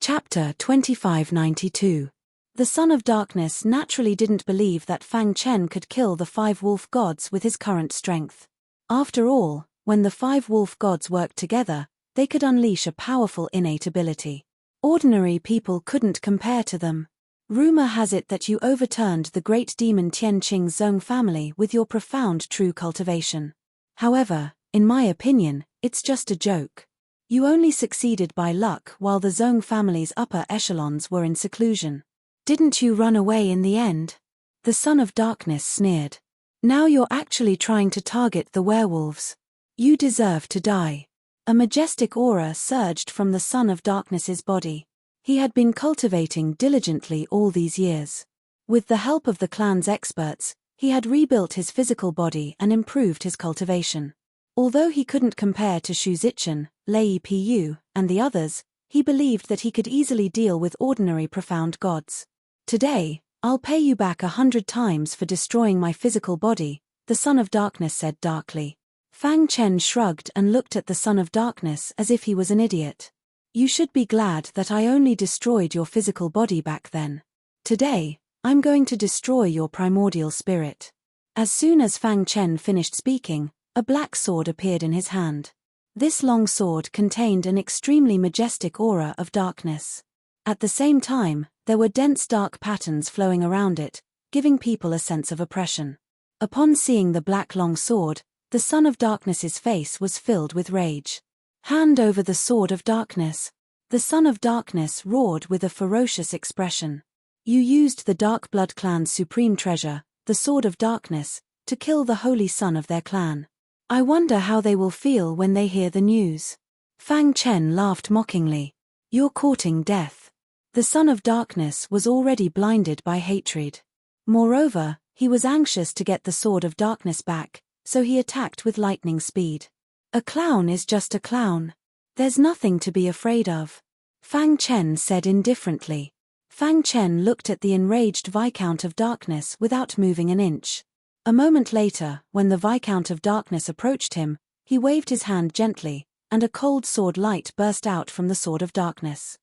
Chapter 2592. The Son of Darkness naturally didn't believe that Fang Chen could kill the 5 wolf gods with his current strength. After all, when the 5 wolf gods worked together, they could unleash a powerful innate ability. Ordinary people couldn't compare to them. Rumor has it that you overturned the great demon Tian Qing's Zhong family with your profound true cultivation. However, in my opinion, it's just a joke. You only succeeded by luck while the Zhong family's upper echelons were in seclusion. Didn't you run away in the end? The Son of Darkness sneered. Now you're actually trying to target the werewolves. You deserve to die. A majestic aura surged from the Son of Darkness's body. He had been cultivating diligently all these years. With the help of the clan's experts, he had rebuilt his physical body and improved his cultivation. Although he couldn't compare to Shu Zichen, Lei Pu, and the others, he believed that he could easily deal with ordinary profound gods. Today, I'll pay you back 100 times for destroying my physical body, the Son of Darkness said darkly. Fang Chen shrugged and looked at the Son of Darkness as if he was an idiot. You should be glad that I only destroyed your physical body back then. Today, I'm going to destroy your primordial spirit. As soon as Fang Chen finished speaking, a black sword appeared in his hand. This long sword contained an extremely majestic aura of darkness. At the same time, there were dense dark patterns flowing around it, giving people a sense of oppression. Upon seeing the black long sword, the Son of Darkness's face was filled with rage. Hand over the sword of darkness. The Son of Darkness roared with a ferocious expression. You used the Dark Blood clan's supreme treasure, the Sword of Darkness, to kill the holy son of their clan. I wonder how they will feel when they hear the news. Fang Chen laughed mockingly. You're courting death. The Son of Darkness was already blinded by hatred. Moreover, he was anxious to get the Sword of Darkness back, so he attacked with lightning speed. A clown is just a clown. There's nothing to be afraid of. Fang Chen said indifferently. Fang Chen looked at the enraged Viscount of Darkness without moving an inch. A moment later, when the Viscount of Darkness approached him, he waved his hand gently, and a cold sword light burst out from the Sword of Darkness.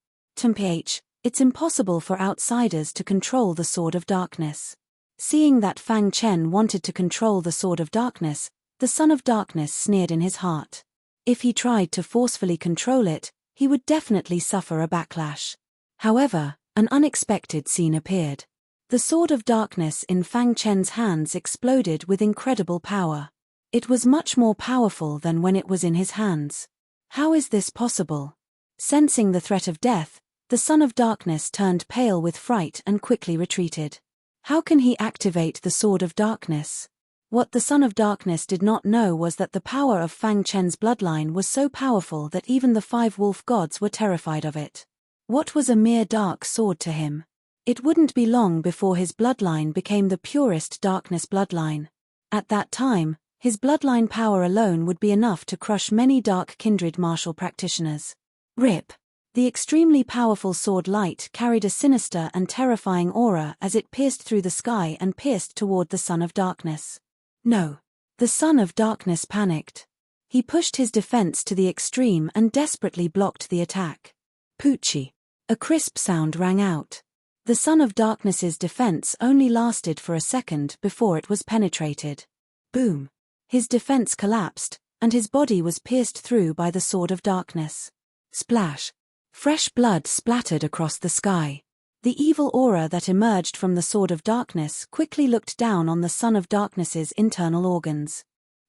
It's impossible for outsiders to control the Sword of Darkness. Seeing that Fang Chen wanted to control the Sword of Darkness, the Son of Darkness sneered in his heart. If he tried to forcefully control it, he would definitely suffer a backlash. However, an unexpected scene appeared. The Sword of Darkness in Fang Chen's hands exploded with incredible power. It was much more powerful than when it was in his hands. How is this possible? Sensing the threat of death, the Son of Darkness turned pale with fright and quickly retreated. How can he activate the Sword of Darkness? What the Son of Darkness did not know was that the power of Fang Chen's bloodline was so powerful that even the 5 wolf gods were terrified of it. What was a mere dark sword to him? It wouldn't be long before his bloodline became the purest darkness bloodline. At that time, his bloodline power alone would be enough to crush many dark kindred martial practitioners. Rip! The extremely powerful sword light carried a sinister and terrifying aura as it pierced through the sky and pierced toward the Son of Darkness. No! The Son of Darkness panicked. He pushed his defense to the extreme and desperately blocked the attack. Poochie! A crisp sound rang out. The Son of Darkness's defense only lasted for a second before it was penetrated. Boom! His defense collapsed, and his body was pierced through by the Sword of Darkness. Splash! Fresh blood splattered across the sky. The evil aura that emerged from the Sword of Darkness quickly looked down on the Son of Darkness's internal organs.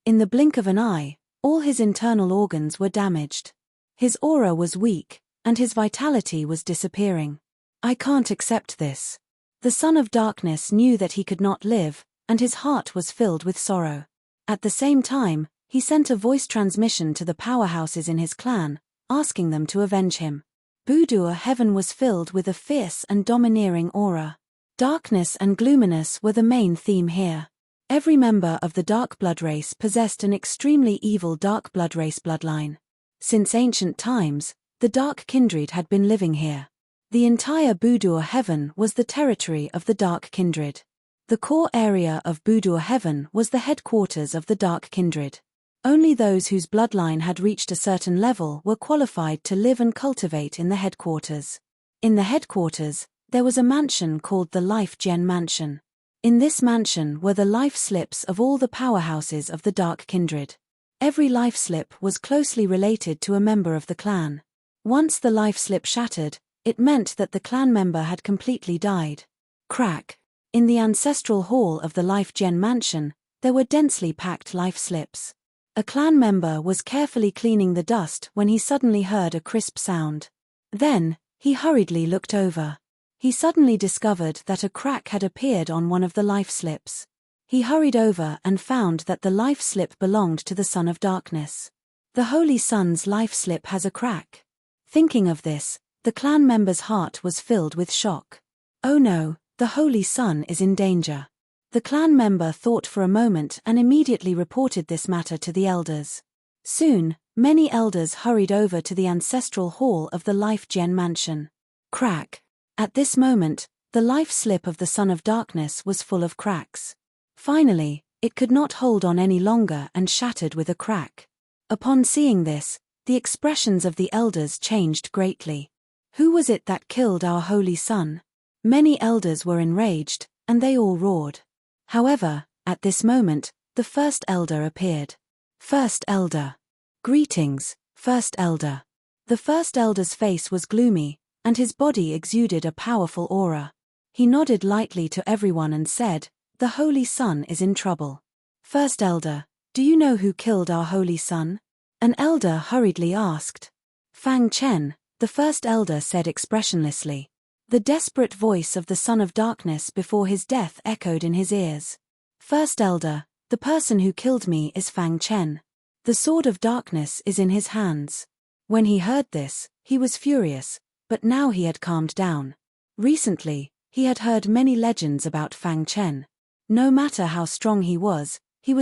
In the blink of an eye, all his internal organs were damaged. His aura was weak, and his vitality was disappearing. I can't accept this. The Son of Darkness knew that he could not live, and his heart was filled with sorrow. At the same time, he sent a voice transmission to the powerhouses in his clan, asking them to avenge him. Boudoir Heaven was filled with a fierce and domineering aura. Darkness and gloominess were the main theme here. Every member of the Dark Blood race possessed an extremely evil Dark Blood race bloodline. Since ancient times, the Dark Kindred had been living here. The entire Boudoir Heaven was the territory of the Dark Kindred. The core area of Boudoir Heaven was the headquarters of the Dark Kindred. Only those whose bloodline had reached a certain level were qualified to live and cultivate in the headquarters. In the headquarters, there was a mansion called the Life Gen Mansion. In this mansion were the life slips of all the powerhouses of the Dark Kindred. Every life slip was closely related to a member of the clan. Once the life slip shattered, it meant that the clan member had completely died. Crack! In the ancestral hall of the Life Gen Mansion, there were densely packed life slips. A clan member was carefully cleaning the dust when he suddenly heard a crisp sound. Then, he hurriedly looked over. He suddenly discovered that a crack had appeared on one of the life slips. He hurried over and found that the life slip belonged to the Son of Darkness. The Holy Son's life slip has a crack. Thinking of this, the clan member's heart was filled with shock. Oh no, the Holy Son is in danger. The clan member thought for a moment and immediately reported this matter to the elders. Soon, many elders hurried over to the ancestral hall of the Life Gen Mansion. Crack! At this moment, the life slip of the Son of Darkness was full of cracks. Finally, it could not hold on any longer and shattered with a crack. Upon seeing this, the expressions of the elders changed greatly. Who was it that killed our Holy Son? Many elders were enraged, and they all roared. However, at this moment, the first elder appeared. First elder. Greetings, first elder. The first elder's face was gloomy, and his body exuded a powerful aura. He nodded lightly to everyone and said, "The Holy Son is in trouble." First elder, do you know who killed our Holy Son? An elder hurriedly asked. Fang Chen, the first elder said expressionlessly. The desperate voice of the Son of Darkness before his death echoed in his ears. First elder, the person who killed me is Fang Chen. The Sword of Darkness is in his hands. When he heard this, he was furious, but now he had calmed down. Recently, he had heard many legends about Fang Chen. No matter how strong he was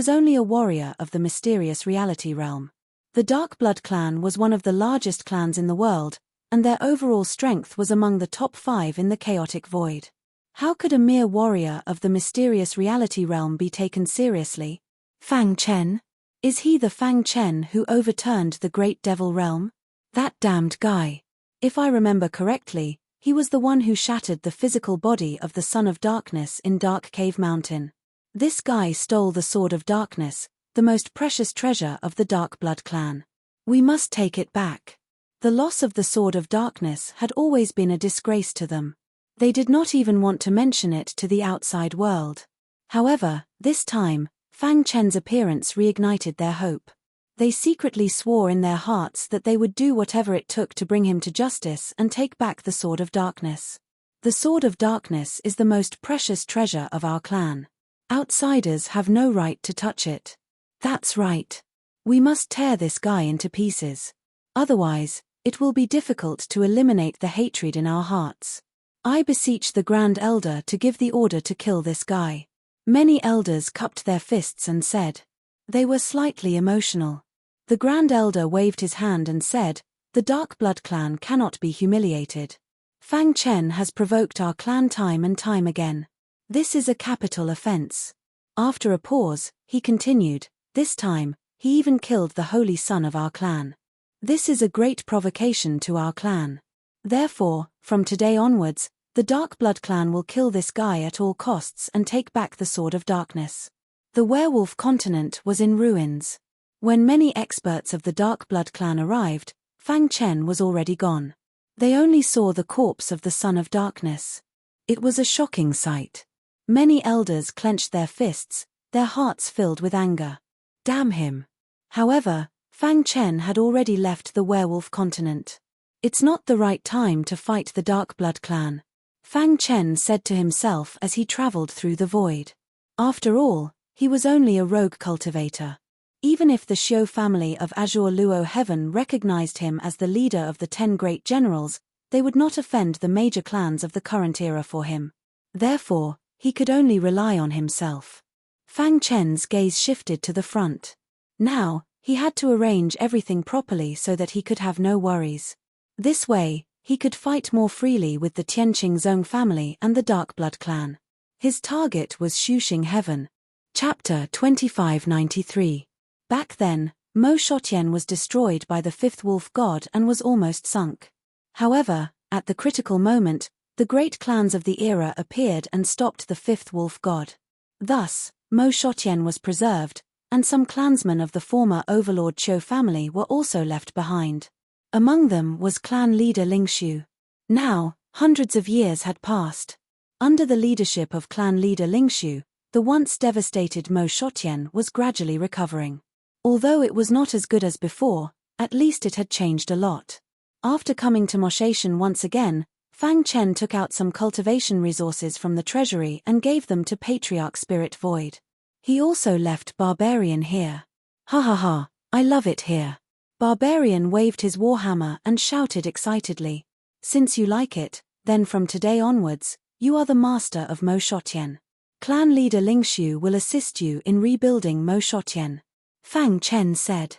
only a warrior of the mysterious reality realm. The Dark Blood clan was one of the largest clans in the world, and their overall strength was among the top 5 in the chaotic void. How could a mere warrior of the mysterious reality realm be taken seriously? Fang Chen? Is he the Fang Chen who overturned the great devil realm? That damned guy. If I remember correctly, He was the one who shattered the physical body of the Son of Darkness in Dark Cave Mountain. This guy stole the Sword of Darkness, the most precious treasure of the Dark Blood clan. We must take it back. The loss of the Sword of Darkness had always been a disgrace to them. They did not even want to mention it to the outside world. However, this time, Fang Chen's appearance reignited their hope. They secretly swore in their hearts that they would do whatever it took to bring him to justice and take back the Sword of Darkness. The Sword of Darkness is the most precious treasure of our clan. Outsiders have no right to touch it. That's right. We must tear this guy into pieces. Otherwise, it will be difficult to eliminate the hatred in our hearts. I beseech the Grand Elder to give the order to kill this guy. Many elders cupped their fists and said. They were slightly emotional. The Grand Elder waved his hand and said, "The Dark Blood clan cannot be humiliated. Fang Chen has provoked our clan time and time again. This is a capital offense." After a pause, he continued, "This time, he even killed the holy son of our clan. This is a great provocation to our clan. Therefore, from today onwards, the Dark Blood clan will kill this guy at all costs and take back the Sword of Darkness." The werewolf continent was in ruins. When many experts of the Dark Blood clan arrived, Fang Chen was already gone. They only saw the corpse of the Son of Darkness. It was a shocking sight. Many elders clenched their fists, their hearts filled with anger. Damn him. However, Fang Chen had already left the werewolf continent. It's not the right time to fight the Dark Blood clan, Fang Chen said to himself as he traveled through the void. After all, he was only a rogue cultivator. Even if the Xiu family of Azure Luo Heaven recognized him as the leader of the 10 great generals, they would not offend the major clans of the current era for him. Therefore, he could only rely on himself. Fang Chen's gaze shifted to the front. Now, he had to arrange everything properly so that he could have no worries. This way, he could fight more freely with the Tianqing Zong family and the Dark Blood clan. His target was Xuxing Heaven. Chapter 2593. Back then, Mo Shotian was destroyed by the 5th wolf god and was almost sunk. However, at the critical moment, the great clans of the era appeared and stopped the 5th wolf god. Thus, Mo Shotian was preserved, and some clansmen of the former overlord Qiu family were also left behind. Among them was clan leader Lingshu. Now, hundreds of years had passed. Under the leadership of clan leader Lingshu, the once devastated Mo Shotian was gradually recovering. Although it was not as good as before, at least it had changed a lot. After coming to Moshaishan once again, Fang Chen took out some cultivation resources from the treasury and gave them to Patriarch Spirit Void. He also left Barbarian here. Ha ha ha, I love it here. Barbarian waved his warhammer and shouted excitedly. Since you like it, then from today onwards, you are the master of Mo Shotian. Clan leader Lingshu will assist you in rebuilding Mo Shotian. Fang Chen said.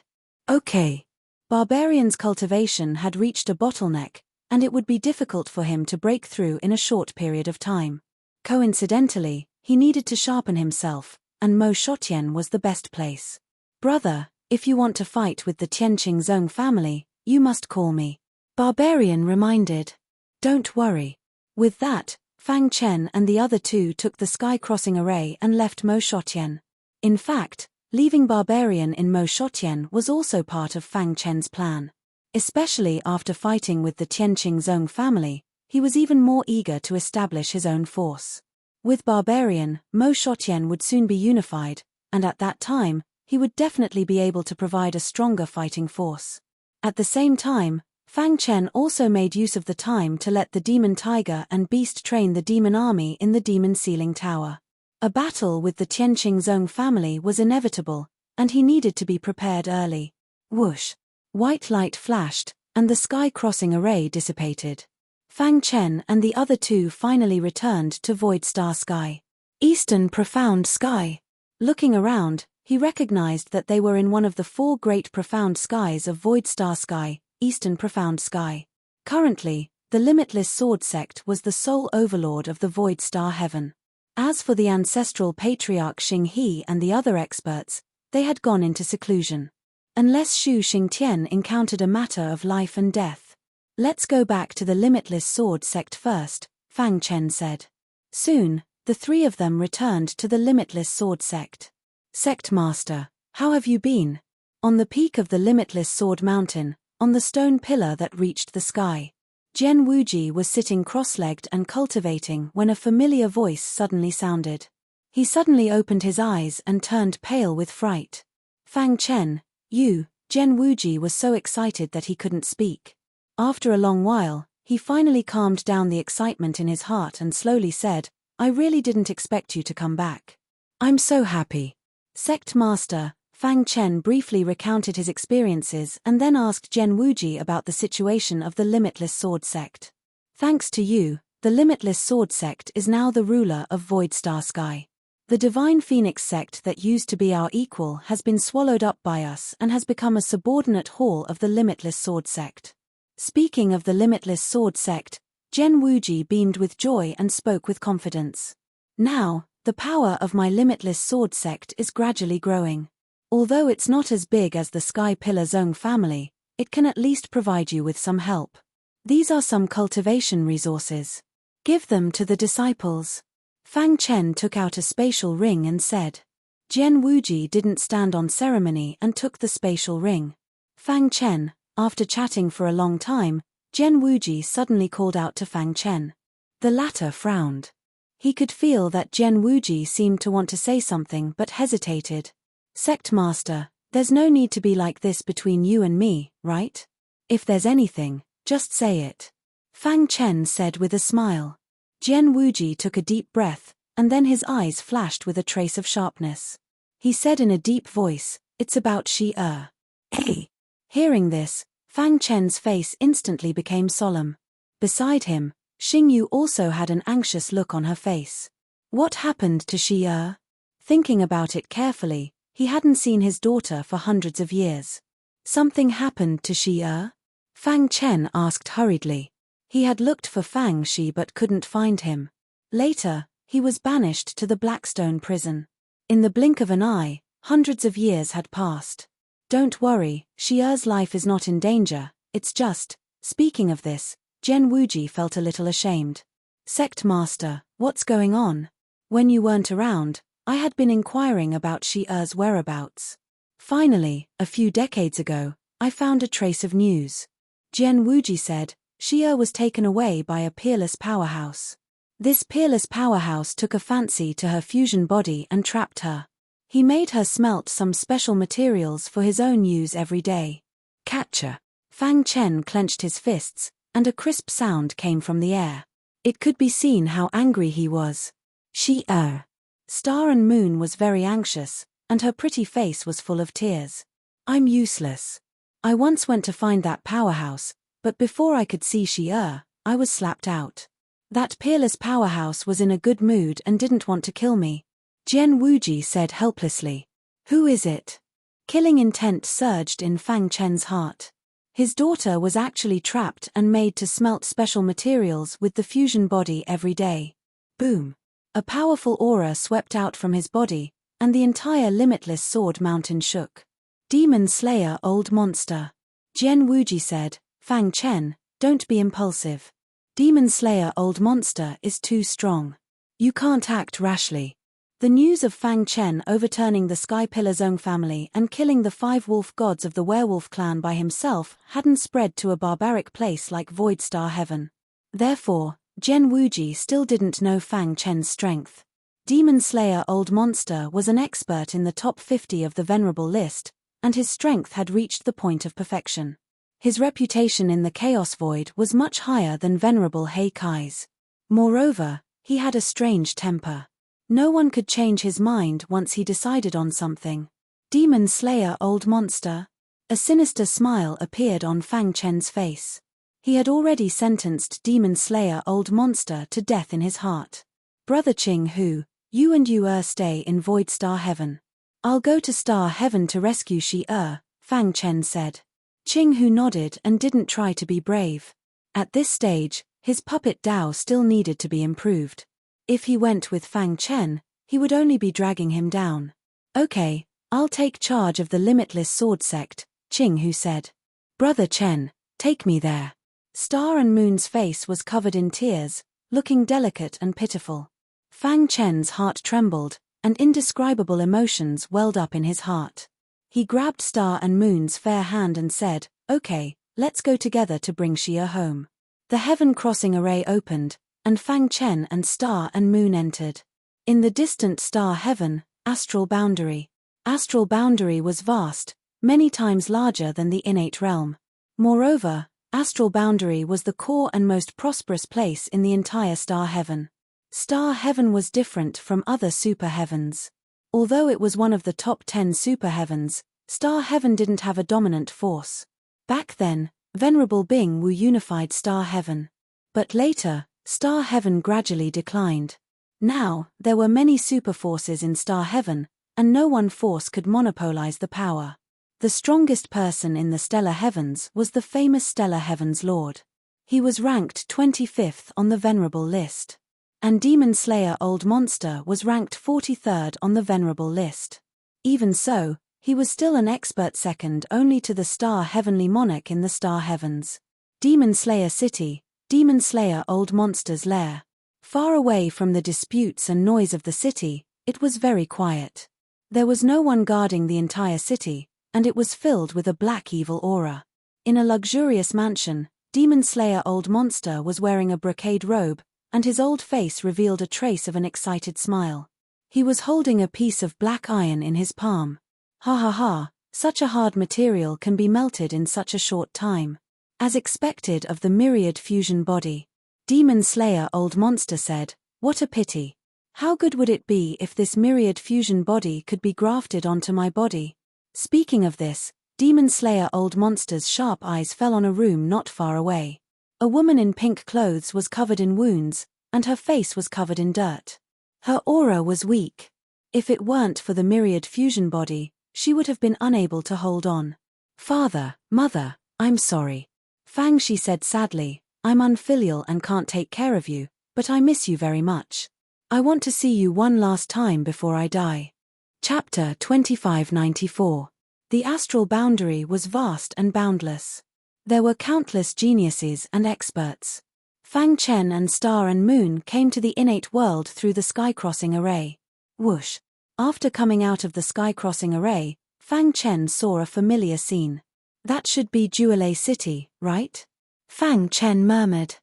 Okay. Barbarian's cultivation had reached a bottleneck, and it would be difficult for him to break through in a short period of time. Coincidentally, he needed to sharpen himself, and Mo Shotian was the best place. Brother, if you want to fight with the Tianqing Zong family, you must call me. Barbarian reminded. Don't worry. With that, Fang Chen and the other two took the sky-crossing array and left Mo Shotian. In fact, leaving Barbarian in Mo Shotian was also part of Fang Chen's plan. Especially after fighting with the Tianqing Zong family, he was even more eager to establish his own force. With Barbarian, Mo Shotian would soon be unified, and at that time, he would definitely be able to provide a stronger fighting force. At the same time, Fang Chen also made use of the time to let the Demon Tiger and Beast train the demon army in the Demon Ceiling Tower. A battle with the Tianqing Zong family was inevitable, and he needed to be prepared early. Whoosh! White light flashed, and the sky-crossing array dissipated. Fang Chen and the other two finally returned to Void Star Sky. Eastern Profound Sky. Looking around, he recognized that they were in one of the 4 great profound skies of Void Star Sky, Eastern Profound Sky. Currently, the Limitless Sword Sect was the sole overlord of the Void Star Heaven. As for the ancestral patriarch Xing He and the other experts, they had gone into seclusion. Unless Xu Xingtian encountered a matter of life and death. Let's go back to the Limitless Sword sect first, Fang Chen said. Soon, the three of them returned to the Limitless Sword sect. Sect Master, how have you been? On the peak of the Limitless Sword Mountain, on the stone pillar that reached the sky, Jian Wuji was sitting cross-legged and cultivating when a familiar voice suddenly sounded. He suddenly opened his eyes and turned pale with fright. Fang Chen, you, Jian Wuji was so excited that he couldn't speak. After a long while, he finally calmed down the excitement in his heart and slowly said, I really didn't expect you to come back. I'm so happy. Sect Master, Fang Chen briefly recounted his experiences and then asked Jian Wuji about the situation of the Limitless Sword sect. Thanks to you, the Limitless Sword sect is now the ruler of Void Star Sky. The Divine Phoenix sect that used to be our equal has been swallowed up by us and has become a subordinate hall of the Limitless Sword sect. Speaking of the Limitless Sword sect, Jian Wuji beamed with joy and spoke with confidence. Now, the power of my Limitless Sword sect is gradually growing. Although it's not as big as the Sky Pillar Zone family, it can at least provide you with some help. These are some cultivation resources. Give them to the disciples. Fang Chen took out a spatial ring and said. Jian Wuji didn't stand on ceremony and took the spatial ring. Fang Chen, after chatting for a long time, Jian Wuji suddenly called out to Fang Chen. The latter frowned. He could feel that Jian Wuji seemed to want to say something but hesitated. Sect Master, there's no need to be like this between you and me, right? If there's anything, just say it. Fang Chen said with a smile. Jian Wuji took a deep breath, and then his eyes flashed with a trace of sharpness. He said in a deep voice, it's about Shi-Er. Hey! Hearing this, Fang Chen's face instantly became solemn. Beside him, Xingyu also had an anxious look on her face. What happened to Shi-Er? Thinking about it carefully, he hadn't seen his daughter for hundreds of years. Something happened to Shi-Er? Fang Chen asked hurriedly. He had looked for Fang Shi but couldn't find him. Later, he was banished to the Blackstone prison. In the blink of an eye, hundreds of years had passed. Don't worry, Shi-Er's life is not in danger, it's just, speaking of this, Jian Wuji felt a little ashamed. Sect Master, what's going on? When you weren't around, I had been inquiring about Shi-Er's whereabouts. Finally, a few decades ago, I found a trace of news. Jian Wuji said, Shi-Er was taken away by a peerless powerhouse. This peerless powerhouse took a fancy to her fusion body and trapped her. He made her smelt some special materials for his own use every day. Catcher. Fang Chen clenched his fists, and a crisp sound came from the air. It could be seen how angry he was. Shi-Er. Star and Moon was very anxious, and her pretty face was full of tears. I'm useless. I once went to find that powerhouse, but before I could see Shi-Er, I was slapped out. That peerless powerhouse was in a good mood and didn't want to kill me. Jian Wuji said helplessly. Who is it? Killing intent surged in Fang Chen's heart. His daughter was actually trapped and made to smelt special materials with the fusion body every day. Boom. A powerful aura swept out from his body, and the entire Limitless Sword Mountain shook. Demon Slayer Old Monster. Jian Wuji said, Fang Chen, don't be impulsive. Demon Slayer Old Monster is too strong. You can't act rashly. The news of Fang Chen overturning the Sky Pillar Zone family and killing the 5 wolf gods of the werewolf clan by himself hadn't spread to a barbaric place like Void Star Heaven. Therefore, Jian Wuji still didn't know Fang Chen's strength. Demon Slayer Old Monster was an expert in the top 50 of the Venerable list, and his strength had reached the point of perfection. His reputation in the Chaos Void was much higher than Venerable Heikai's. Moreover, he had a strange temper. No one could change his mind once he decided on something. Demon Slayer Old Monster? A sinister smile appeared on Fang Chen's face. He had already sentenced Demon Slayer Old Monster to death in his heart. Brother Qing Hu, you and Yu-Er stay in Void Star Heaven. I'll go to Star Heaven to rescue Shi-Er, Fang Chen said. Qing Hu nodded and didn't try to be brave. At this stage, his puppet Dao still needed to be improved. If he went with Fang Chen, he would only be dragging him down. Okay, I'll take charge of the Limitless Sword sect, Qing Hu said. Brother Chen, take me there. Star and Moon's face was covered in tears, looking delicate and pitiful. Fang Chen's heart trembled, and indescribable emotions welled up in his heart. He grabbed Star and Moon's fair hand and said, "Okay, let's go together to bring Xia home." The heaven-crossing array opened, and Fang Chen and Star and Moon entered. In the distant star heaven, astral boundary. Astral boundary was vast, many times larger than the innate realm. Moreover, astral boundary was the core and most prosperous place in the entire star heaven. Star heaven was different from other super heavens. Although it was one of the top 10 super heavens, star heaven didn't have a dominant force. Back then, Venerable Bing Wu unified star heaven. But later, star heaven gradually declined. Now, there were many super forces in star heaven, and no one force could monopolize the power. The strongest person in the stellar heavens was the famous stellar heavens lord. He was ranked 25th on the Venerable list. And Demon Slayer Old Monster was ranked 43rd on the Venerable list. Even so, he was still an expert second only to the star heavenly monarch in the star heavens. Demon Slayer City, Demon Slayer Old Monster's lair. Far away from the disputes and noise of the city, it was very quiet. There was no one guarding the entire city, and it was filled with a black evil aura. In a luxurious mansion, Demon Slayer Old Monster was wearing a brocade robe, and his old face revealed a trace of an excited smile. He was holding a piece of black iron in his palm. Ha ha ha, such a hard material can be melted in such a short time. As expected of the myriad fusion body. Demon Slayer Old Monster said, "What a pity. How good would it be if this myriad fusion body could be grafted onto my body?" Speaking of this, Demon Slayer Old Monster's sharp eyes fell on a room not far away. A woman in pink clothes was covered in wounds, and her face was covered in dirt. Her aura was weak. If it weren't for the myriad fusion body, she would have been unable to hold on. "Father, mother, I'm sorry. Fang," she said sadly, "I'm unfilial and can't take care of you, but I miss you very much. I want to see you one last time before I die." Chapter 2594. The astral boundary was vast and boundless. There were countless geniuses and experts. Fang Chen and Star and Moon came to the innate world through the sky-crossing array. Whoosh! After coming out of the sky-crossing array, Fang Chen saw a familiar scene. "That should be Juelei City, right?" Fang Chen murmured.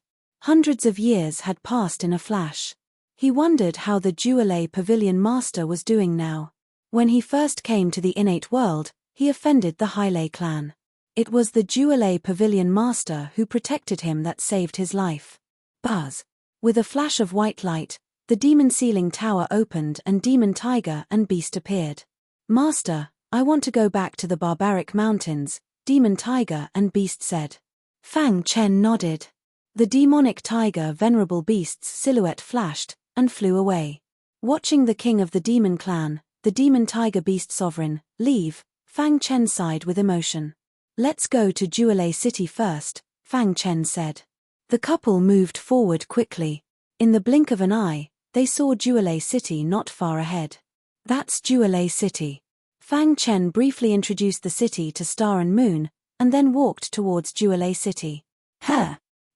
Hundreds of years had passed in a flash. He wondered how the Juelei Pavilion Master was doing now. When he first came to the innate world, he offended the Hailei clan. It was the Juelei Pavilion Master who protected him that saved his life. Buzz! With a flash of white light, the demon ceiling tower opened and Demon Tiger and Beast appeared. "Master, I want to go back to the barbaric mountains," Demon Tiger and Beast said. Fang Chen nodded. The demonic tiger Venerable Beast's silhouette flashed, and flew away. Watching the king of the demon clan, the demon tiger Beast sovereign, leave, Fang Chen sighed with emotion. "Let's go to Juelei City first," Fang Chen said. The couple moved forward quickly. In the blink of an eye, they saw Juelei City not far ahead. "That's Juelei City." Fang Chen briefly introduced the city to Star and Moon, and then walked towards Juelei City.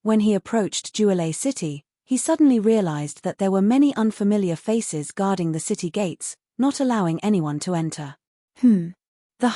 When he approached Juelei City, he suddenly realized that there were many unfamiliar faces guarding the city gates, not allowing anyone to enter. The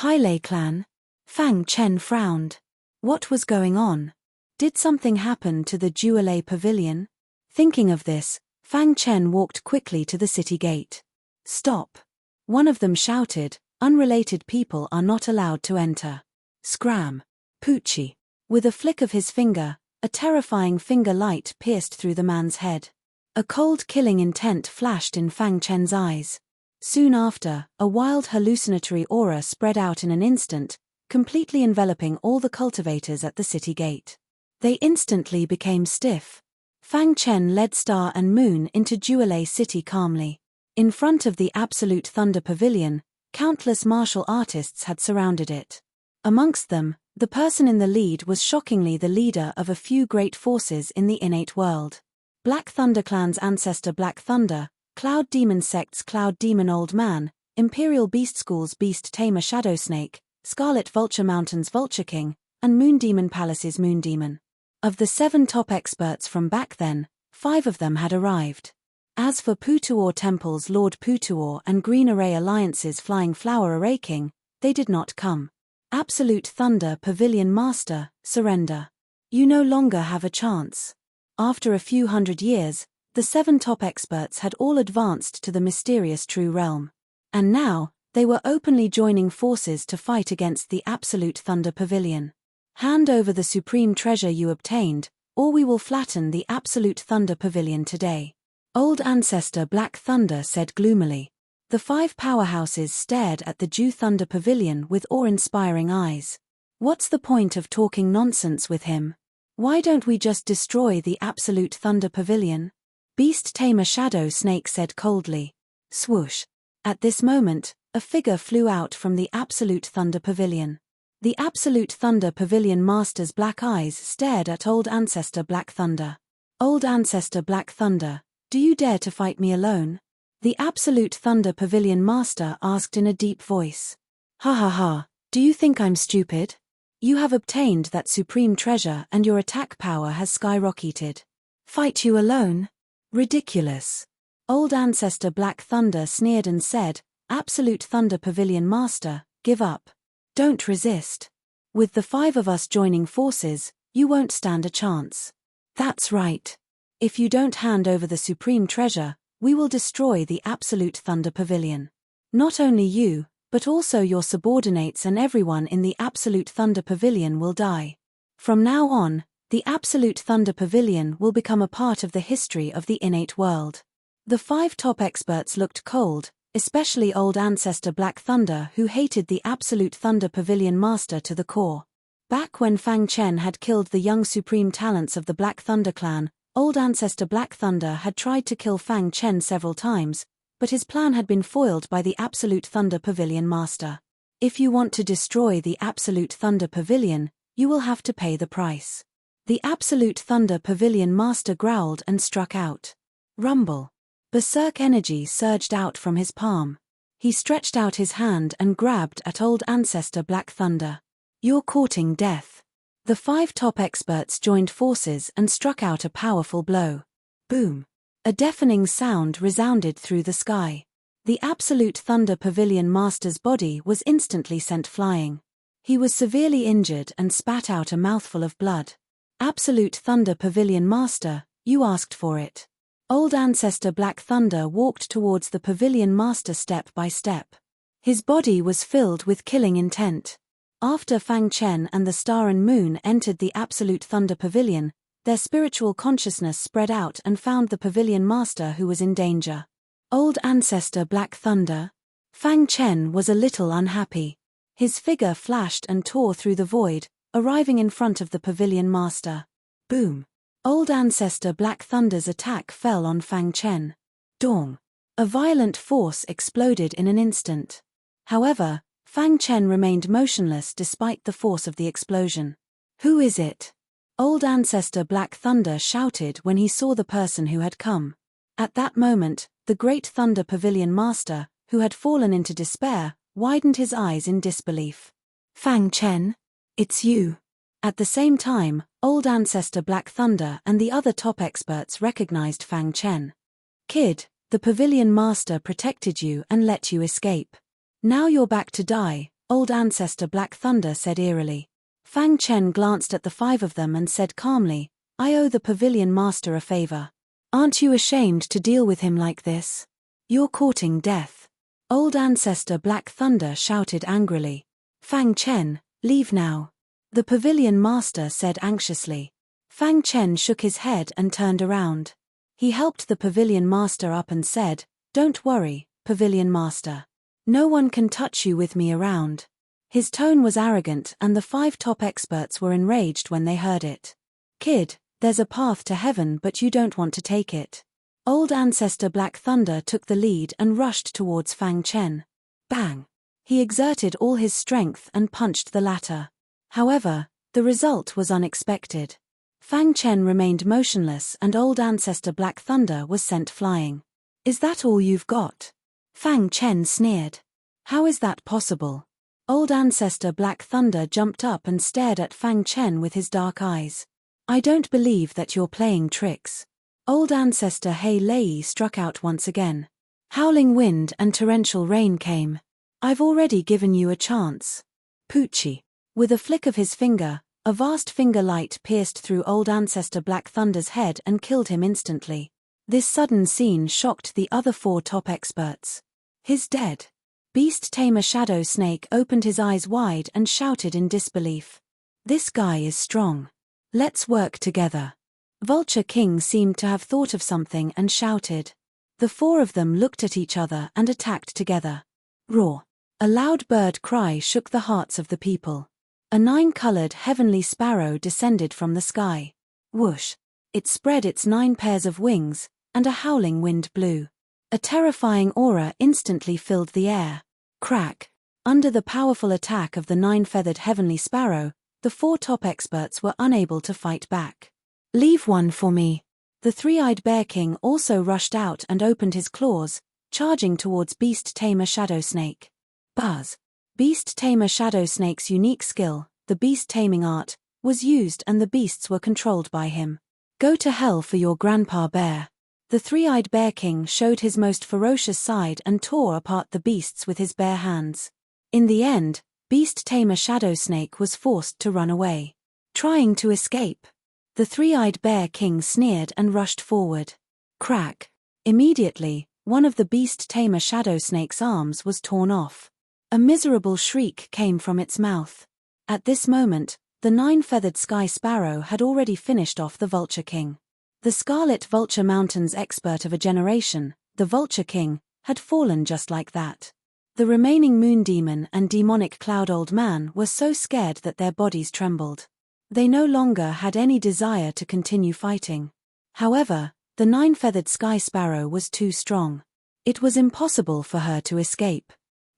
Hailei clan? Fang Chen frowned. What was going on? Did something happen to the Juelei Pavilion? Thinking of this, Fang Chen walked quickly to the city gate. "Stop!" One of them shouted, "Unrelated people are not allowed to enter." Scram! Poochie! With a flick of his finger, a terrifying finger light pierced through the man's head. A cold killing intent flashed in Fang Chen's eyes. Soon after, a wild hallucinatory aura spread out in an instant, completely enveloping all the cultivators at the city gate. They instantly became stiff. Fang Chen led Star and Moon into Juelei City calmly. In front of the Absolute Thunder Pavilion, countless martial artists had surrounded it. Amongst them, the person in the lead was shockingly the leader of a few great forces in the innate world. Black Thunder Clan's ancestor Black Thunder, Cloud Demon Sect's Cloud Demon Old Man, Imperial Beast School's Beast Tamer Shadow Snake, Scarlet Vulture Mountain's Vulture King, and Moon Demon Palace's Moon Demon. Of the 7 top experts from back then, 5 of them had arrived. As for Putuor Temple's Lord Putuor and Green Array Alliance's Flying Flower Array King, they did not come. Absolute Thunder Pavilion Master, surrender. You no longer have a chance. After a few hundred years, the 7 top experts had all advanced to the mysterious True Realm. And now, they were openly joining forces to fight against the Absolute Thunder Pavilion. Hand over the supreme treasure you obtained, or we will flatten the Absolute Thunder Pavilion today. Old Ancestor Black Thunder said gloomily. The 5 powerhouses stared at the Dew Thunder Pavilion with awe-inspiring eyes. What's the point of talking nonsense with him? Why don't we just destroy the Absolute Thunder Pavilion? Beast Tamer Shadow Snake said coldly. Swoosh. At this moment, a figure flew out from the Absolute Thunder Pavilion. The Absolute Thunder Pavilion Master's black eyes stared at Old Ancestor Black Thunder. Old Ancestor Black Thunder, do you dare to fight me alone? The Absolute Thunder Pavilion Master asked in a deep voice. Ha ha ha, do you think I'm stupid? You have obtained that supreme treasure and your attack power has skyrocketed. Fight you alone? Ridiculous. Old Ancestor Black Thunder sneered and said, Absolute Thunder Pavilion Master, give up. Don't resist. With the 5 of us joining forces, you won't stand a chance. That's right. If you don't hand over the supreme treasure, we will destroy the Absolute Thunder Pavilion. Not only you, but also your subordinates and everyone in the Absolute Thunder Pavilion will die. From now on, the Absolute Thunder Pavilion will become a part of the history of the innate world. The 5 top experts looked cold, especially Old Ancestor Black Thunder, who hated the Absolute Thunder Pavilion Master to the core. Back when Fang Chen had killed the young supreme talents of the Black Thunder clan, Old Ancestor Black Thunder had tried to kill Fang Chen several times, but his plan had been foiled by the Absolute Thunder Pavilion Master. If you want to destroy the Absolute Thunder Pavilion, you will have to pay the price. The Absolute Thunder Pavilion Master growled and struck out. Rumble. Berserk energy surged out from his palm. He stretched out his hand and grabbed at Old Ancestor Black Thunder. You're courting death. The 5 top experts joined forces and struck out a powerful blow. Boom. A deafening sound resounded through the sky. The Absolute Thunder Pavilion Master's body was instantly sent flying. He was severely injured and spat out a mouthful of blood. Absolute Thunder Pavilion Master, you asked for it. Old Ancestor Black Thunder walked towards the Pavilion Master step by step. His body was filled with killing intent. After Fang Chen and the Star and Moon entered the Absolute Thunder Pavilion, their spiritual consciousness spread out and found the Pavilion Master who was in danger. Old Ancestor Black Thunder. Fang Chen was a little unhappy. His figure flashed and tore through the void, arriving in front of the Pavilion Master. Boom. Old Ancestor Black Thunder's attack fell on Fang Chen. Dong. A violent force exploded in an instant. However, Fang Chen remained motionless despite the force of the explosion. Who is it? Old Ancestor Black Thunder shouted when he saw the person who had come. At that moment, the Great Thunder Pavilion Master, who had fallen into despair, widened his eyes in disbelief. Fang Chen? It's you. At the same time, Old Ancestor Black Thunder and the other top experts recognized Fang Chen. Kid, the Pavilion Master protected you and let you escape. Now you're back to die, Old Ancestor Black Thunder said eerily. Fang Chen glanced at the 5 of them and said calmly, I owe the Pavilion Master a favor. Aren't you ashamed to deal with him like this? You're courting death. Old Ancestor Black Thunder shouted angrily. Fang Chen, leave now. The Pavilion Master said anxiously. Fang Chen shook his head and turned around. He helped the Pavilion Master up and said, Don't worry, Pavilion Master. No one can touch you with me around. His tone was arrogant and the 5 top experts were enraged when they heard it. Kid, there's a path to heaven but you don't want to take it. Old Ancestor Black Thunder took the lead and rushed towards Fang Chen. Bang! He exerted all his strength and punched the latter. However, the result was unexpected. Fang Chen remained motionless and Old Ancestor Black Thunder was sent flying. Is that all you've got? Fang Chen sneered. How is that possible? Old Ancestor Black Thunder jumped up and stared at Fang Chen with his dark eyes. I don't believe that you're playing tricks. Old ancestor Hei Lei struck out once again. Howling wind and torrential rain came. I've already given you a chance. Poochie. With a flick of his finger, a vast finger light pierced through old ancestor Black Thunder's head and killed him instantly. This sudden scene shocked the other 4 top experts. He's dead. Beast Tamer Shadow Snake opened his eyes wide and shouted in disbelief. This guy is strong. Let's work together. Vulture King seemed to have thought of something and shouted. The 4 of them looked at each other and attacked together. Roar. A loud bird cry shook the hearts of the people. A 9-colored heavenly sparrow descended from the sky. Whoosh! It spread its 9 pairs of wings, and a howling wind blew. A terrifying aura instantly filled the air. Crack! Under the powerful attack of the 9-feathered heavenly sparrow, the 4 top experts were unable to fight back. Leave one for me. The 3-eyed Bear King also rushed out and opened his claws, charging towards Beast Tamer Shadow Snake. Buzz! Beast Tamer Shadow Snake's unique skill, the beast taming art, was used and the beasts were controlled by him. Go to hell for your grandpa bear. The 3-eyed Bear King showed his most ferocious side and tore apart the beasts with his bare hands. In the end, Beast Tamer Shadow Snake was forced to run away. Trying to escape. The 3-eyed Bear King sneered and rushed forward. Crack! Immediately, one of the Beast Tamer Shadow Snake's arms was torn off. A miserable shriek came from its mouth. At this moment, the 9-feathered sky sparrow had already finished off the Vulture King. The Scarlet Vulture Mountain's expert of a generation, the Vulture King, had fallen just like that. The remaining Moon Demon and Demonic Cloud Old Man were so scared that their bodies trembled. They no longer had any desire to continue fighting. However, the 9-feathered sky sparrow was too strong. It was impossible for her to escape.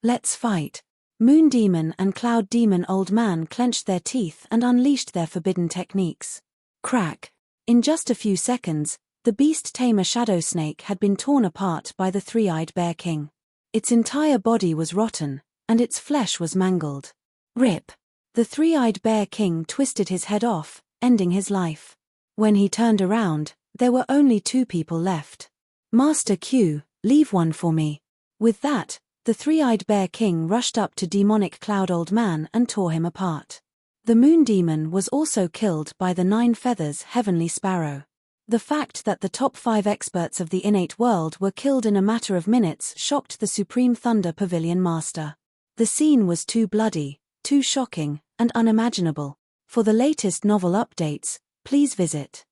Let's fight. Moon Demon and Cloud Demon Old Man clenched their teeth and unleashed their forbidden techniques. Crack! In just a few seconds, the Beast Tamer Shadow Snake had been torn apart by the 3-eyed Bear King. Its entire body was rotten, and its flesh was mangled. Rip! The 3-eyed Bear King twisted his head off, ending his life. When he turned around, there were only 2 people left. Master Q, leave one for me. With that, the 3-eyed Bear King rushed up to Demonic Cloud Old Man and tore him apart. The Moon Demon was also killed by the 9 feathers heavenly sparrow. The fact that the top 5 experts of the innate world were killed in a matter of minutes shocked the Supreme Thunder Pavilion Master. The scene was too bloody, too shocking, and unimaginable. For the latest novel updates, please visit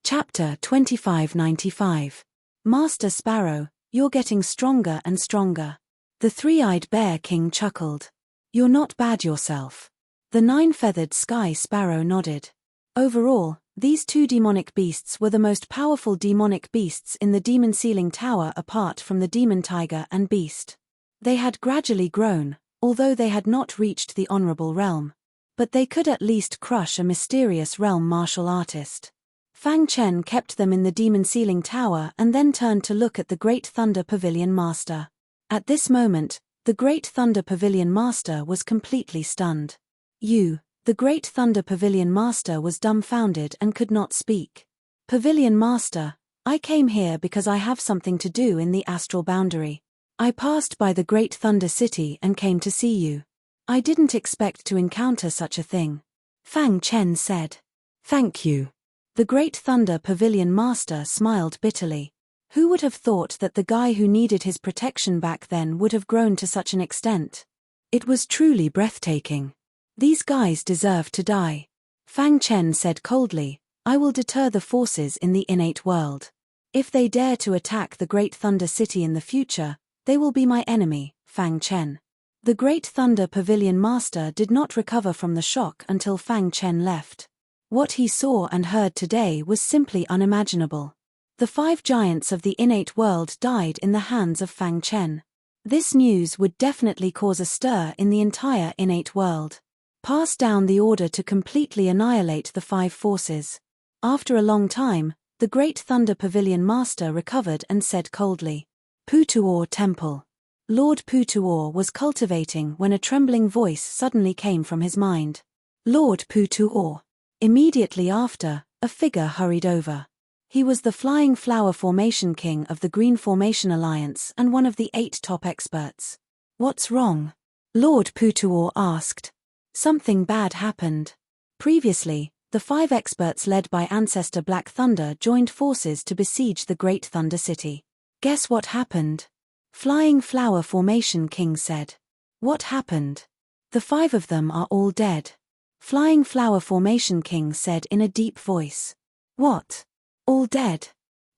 Chapter 2595. Master Sparrow, you're getting stronger and stronger. The 3-eyed Bear King chuckled. You're not bad yourself. The 9-feathered sky sparrow nodded. Overall, these 2 demonic beasts were the most powerful demonic beasts in the Demon Ceiling Tower apart from the Demon Tiger and Beast. They had gradually grown, although they had not reached the Honorable Realm. But they could at least crush a mysterious realm martial artist. Fang Chen kept them in the Demon Ceiling Tower and then turned to look at the Great Thunder Pavilion Master. At this moment, the Great Thunder Pavilion Master was completely stunned. The Great Thunder Pavilion Master was dumbfounded and could not speak. Pavilion Master, I came here because I have something to do in the astral boundary. I passed by the Great Thunder City and came to see you. I didn't expect to encounter such a thing. Fang Chen said. Thank you. The Great Thunder Pavilion Master smiled bitterly. Who would have thought that the guy who needed his protection back then would have grown to such an extent? It was truly breathtaking. These guys deserve to die. Fang Chen said coldly, I will deter the forces in the innate world. If they dare to attack the Great Thunder City in the future, they will be my enemy, Fang Chen. The Great Thunder Pavilion Master did not recover from the shock until Fang Chen left. What he saw and heard today was simply unimaginable. The 5 giants of the innate world died in the hands of Fang Chen. This news would definitely cause a stir in the entire innate world. Pass down the order to completely annihilate the 5 forces. After a long time, the Great Thunder Pavilion Master recovered and said coldly, Putuor Temple. Lord Putuor was cultivating when a trembling voice suddenly came from his mind. Lord Putuor. Immediately after, A figure hurried over. He was the Flying Flower Formation King of the Green Formation Alliance and one of the 8 top experts. "What's wrong?" Lord Putuor asked. "Something bad happened. Previously, the 5 experts led by ancestor Black Thunder joined forces to besiege the Great Thunder City. Guess what happened?" Flying Flower Formation King said. "What happened?" "The 5 of them are all dead," Flying Flower Formation King said in a deep voice. "What? All dead?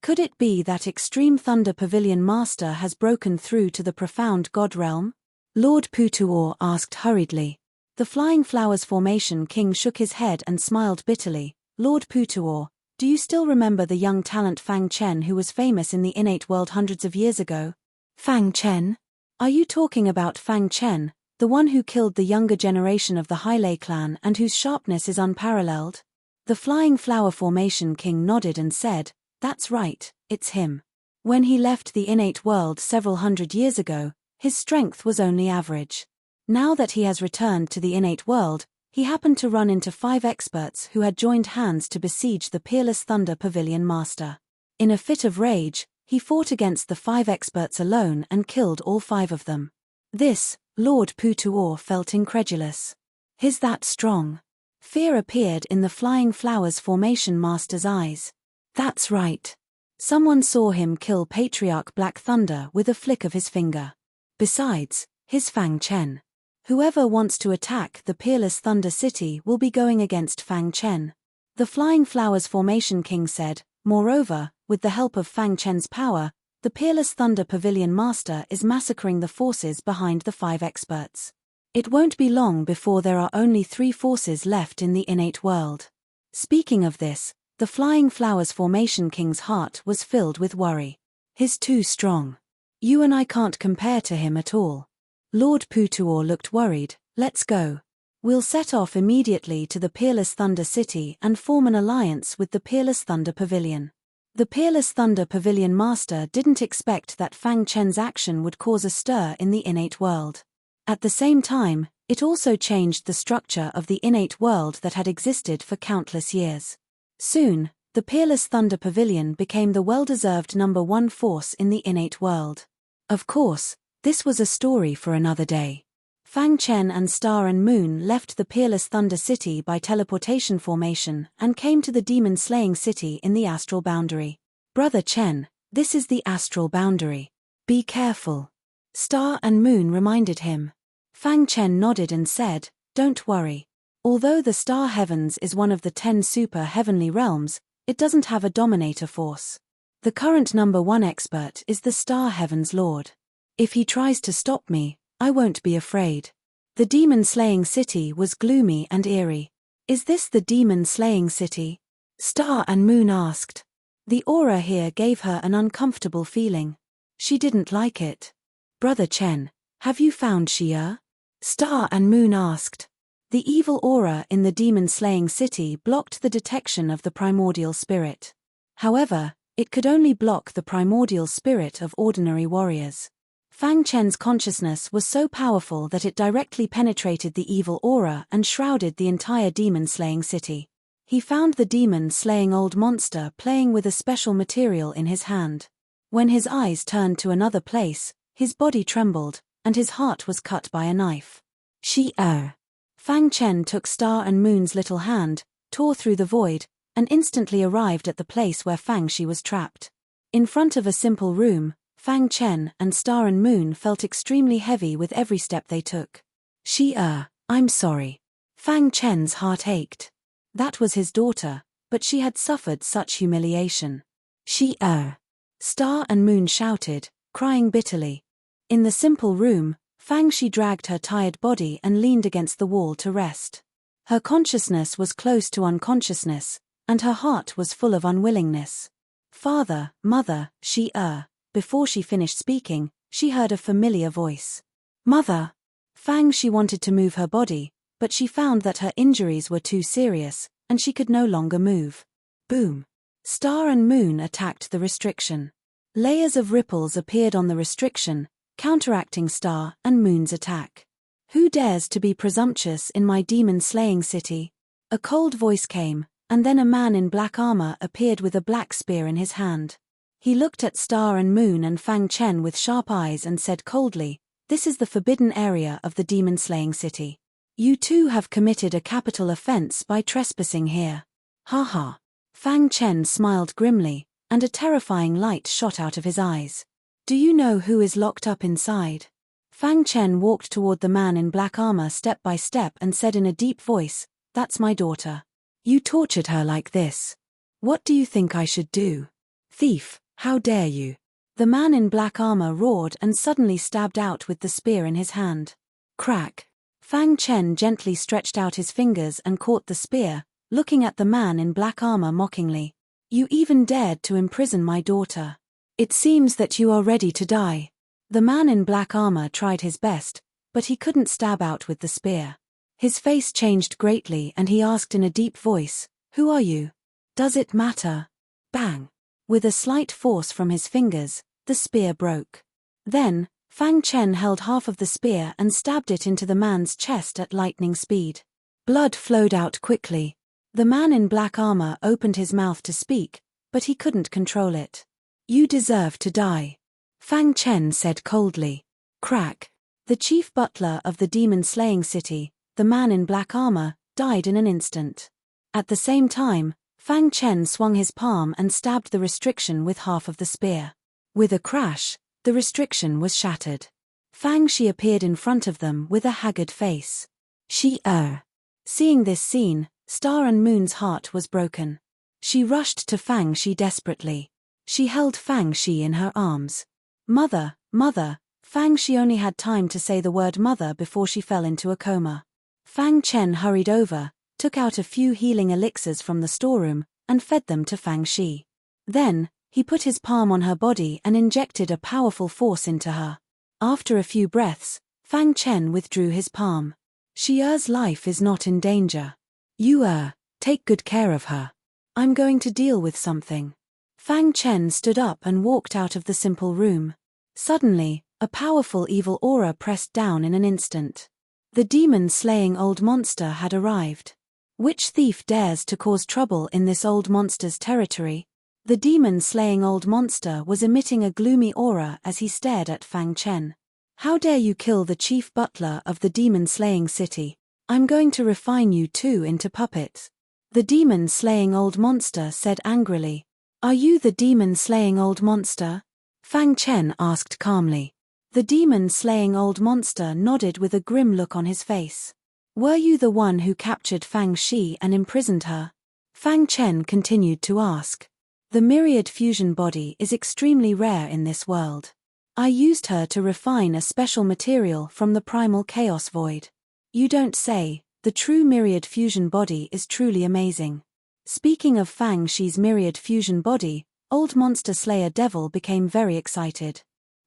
Could it be that Extreme Thunder Pavilion Master has broken through to the profound God realm?" Lord Putuor asked hurriedly. The Flying Flowers Formation King shook his head and smiled bitterly. "Lord Putuor, do you still remember the young talent Fang Chen who was famous in the innate world hundreds of years ago?" "Fang Chen? Are you talking about Fang Chen, the one who killed the younger generation of the Hailei clan and whose sharpness is unparalleled?" The Flying Flower Formation King nodded and said, "That's right, it's him. When he left the innate world several hundred years ago, his strength was only average. Now that he has returned to the innate world, he happened to run into 5 experts who had joined hands to besiege the peerless Thunder Pavilion Master. In a fit of rage, he fought against the 5 experts alone and killed all 5 of them." This, Lord Putuor felt incredulous. "Is that strong?" Fear appeared in the Flying Flowers Formation Master's eyes. "That's right. Someone saw him kill Patriarch Black Thunder with a flick of his finger. Besides, his Fang Chen. Whoever wants to attack the peerless Thunder City will be going against Fang Chen." The Flying Flowers Formation King said, "Moreover, with the help of Fang Chen's power, the peerless Thunder Pavilion Master is massacring the forces behind the 5 experts. It won't be long before there are only 3 forces left in the innate world." Speaking of this, the Flying Flowers Formation King's heart was filled with worry. "He's too strong. You and I can't compare to him at all." Lord Putuor looked worried. "Let's go. We'll set off immediately to the Peerless Thunder City and form an alliance with the Peerless Thunder Pavilion." The Peerless Thunder Pavilion Master didn't expect that Fang Chen's action would cause a stir in the innate world. At the same time, it also changed the structure of the innate world that had existed for countless years. Soon, the Peerless Thunder Pavilion became the well-deserved #1 force in the innate world. Of course, this was a story for another day. Fang Chen and Star and Moon left the Peerless Thunder City by teleportation formation and came to the demon-slaying city in the astral boundary. "Brother Chen, this is the astral boundary. Be careful," Star and Moon reminded him. Fang Chen nodded and said, "Don't worry. Although the Star Heavens is one of the 10 super heavenly realms, it doesn't have a dominator force. The current #1 expert is the Star Heavens Lord. If he tries to stop me, I won't be afraid." The demon-slaying city was gloomy and eerie. "Is this the demon-slaying city?" Star and Moon asked. The aura here gave her an uncomfortable feeling. She didn't like it. "Brother Chen, have you found Xia?" Star and Moon asked. The evil aura in the demon-slaying city blocked the detection of the primordial spirit. However, it could only block the primordial spirit of ordinary warriors. Fang Chen's consciousness was so powerful that it directly penetrated the evil aura and shrouded the entire demon-slaying city. He found the demon-slaying old monster playing with a special material in his hand. When his eyes turned to another place, his body trembled, and his heart was cut by a knife. "Xia." Fang Chen took Star and Moon's little hand, tore through the void, and instantly arrived at the place where Fang Xi was trapped. In front of a simple room, Fang Chen and Star and Moon felt extremely heavy with every step they took. "Xia, I'm sorry." Fang Chen's heart ached. That was his daughter, but she had suffered such humiliation. "Xia!" Star and Moon shouted, crying bitterly. In the simple room, Fang Xi dragged her tired body and leaned against the wall to rest. Her consciousness was close to unconsciousness, and her heart was full of unwillingness. "Father, Mother, Xia." Before she finished speaking, she heard a familiar voice. "Mother!" Fang Xi wanted to move her body, but she found that her injuries were too serious, and she could no longer move. Boom! Star and Moon attacked the restriction. Layers of ripples appeared on the restriction, counteracting Star and Moon's attack. "Who dares to be presumptuous in my demon-slaying city?" A cold voice came, and then a man in black armor appeared with a black spear in his hand. He looked at Star and Moon and Fang Chen with sharp eyes and said coldly, "This is the forbidden area of the demon-slaying city. You two have committed a capital offense by trespassing here." "Ha ha." Fang Chen smiled grimly, and a terrifying light shot out of his eyes. "Do you know who is locked up inside?" Fang Chen walked toward the man in black armor step by step and said in a deep voice, "That's my daughter. You tortured her like this. What do you think I should do? Thief, how dare you?" The man in black armor roared and suddenly stabbed out with the spear in his hand. Crack. Fang Chen gently stretched out his fingers and caught the spear, looking at the man in black armor mockingly. "You even dared to imprison my daughter. It seems that you are ready to die." The man in black armor tried his best, but he couldn't stab out with the spear. His face changed greatly and he asked in a deep voice, "Who are you? Does it matter?" Bang! With a slight force from his fingers, the spear broke. Then, Fang Chen held half of the spear and stabbed it into the man's chest at lightning speed. Blood flowed out quickly. The man in black armor opened his mouth to speak, but he couldn't control it. "You deserve to die," Fang Chen said coldly. Crack. The chief butler of the demon-slaying city, the man in black armor, died in an instant. At the same time, Fang Chen swung his palm and stabbed the restriction with half of the spear. With a crash, the restriction was shattered. Fang Shi appeared in front of them with a haggard face. Seeing this scene, Star and Moon's heart was broken. She rushed to Fang Shi desperately. She held Fang Shi in her arms. "Mother, mother." Fang Shi only had time to say the word mother before she fell into a coma. Fang Chen hurried over, took out a few healing elixirs from the storeroom, and fed them to Fang Shi. Then, he put his palm on her body and injected a powerful force into her. After a few breaths, Fang Chen withdrew his palm. "Xi's life is not in danger. You take good care of her. I'm going to deal with something." Fang Chen stood up and walked out of the simple room. Suddenly, a powerful evil aura pressed down in an instant. The demon-slaying old monster had arrived. Which thief dares to cause trouble in this old monster's territory? The demon-slaying old monster was emitting a gloomy aura as he stared at Fang Chen. "How dare you kill the chief butler of the demon-slaying city? I'm going to refine you two into puppets." The demon-slaying old monster said angrily. "Are you the demon-slaying old monster?" Fang Chen asked calmly. The demon-slaying old monster nodded with a grim look on his face. "Were you the one who captured Fang Shi and imprisoned her?" Fang Chen continued to ask. "The myriad fusion body is extremely rare in this world. I used her to refine a special material from the primal chaos void." "You don't say. The true myriad fusion body is truly amazing." Speaking of Fang Shi's myriad fusion body, old monster slayer Devil became very excited.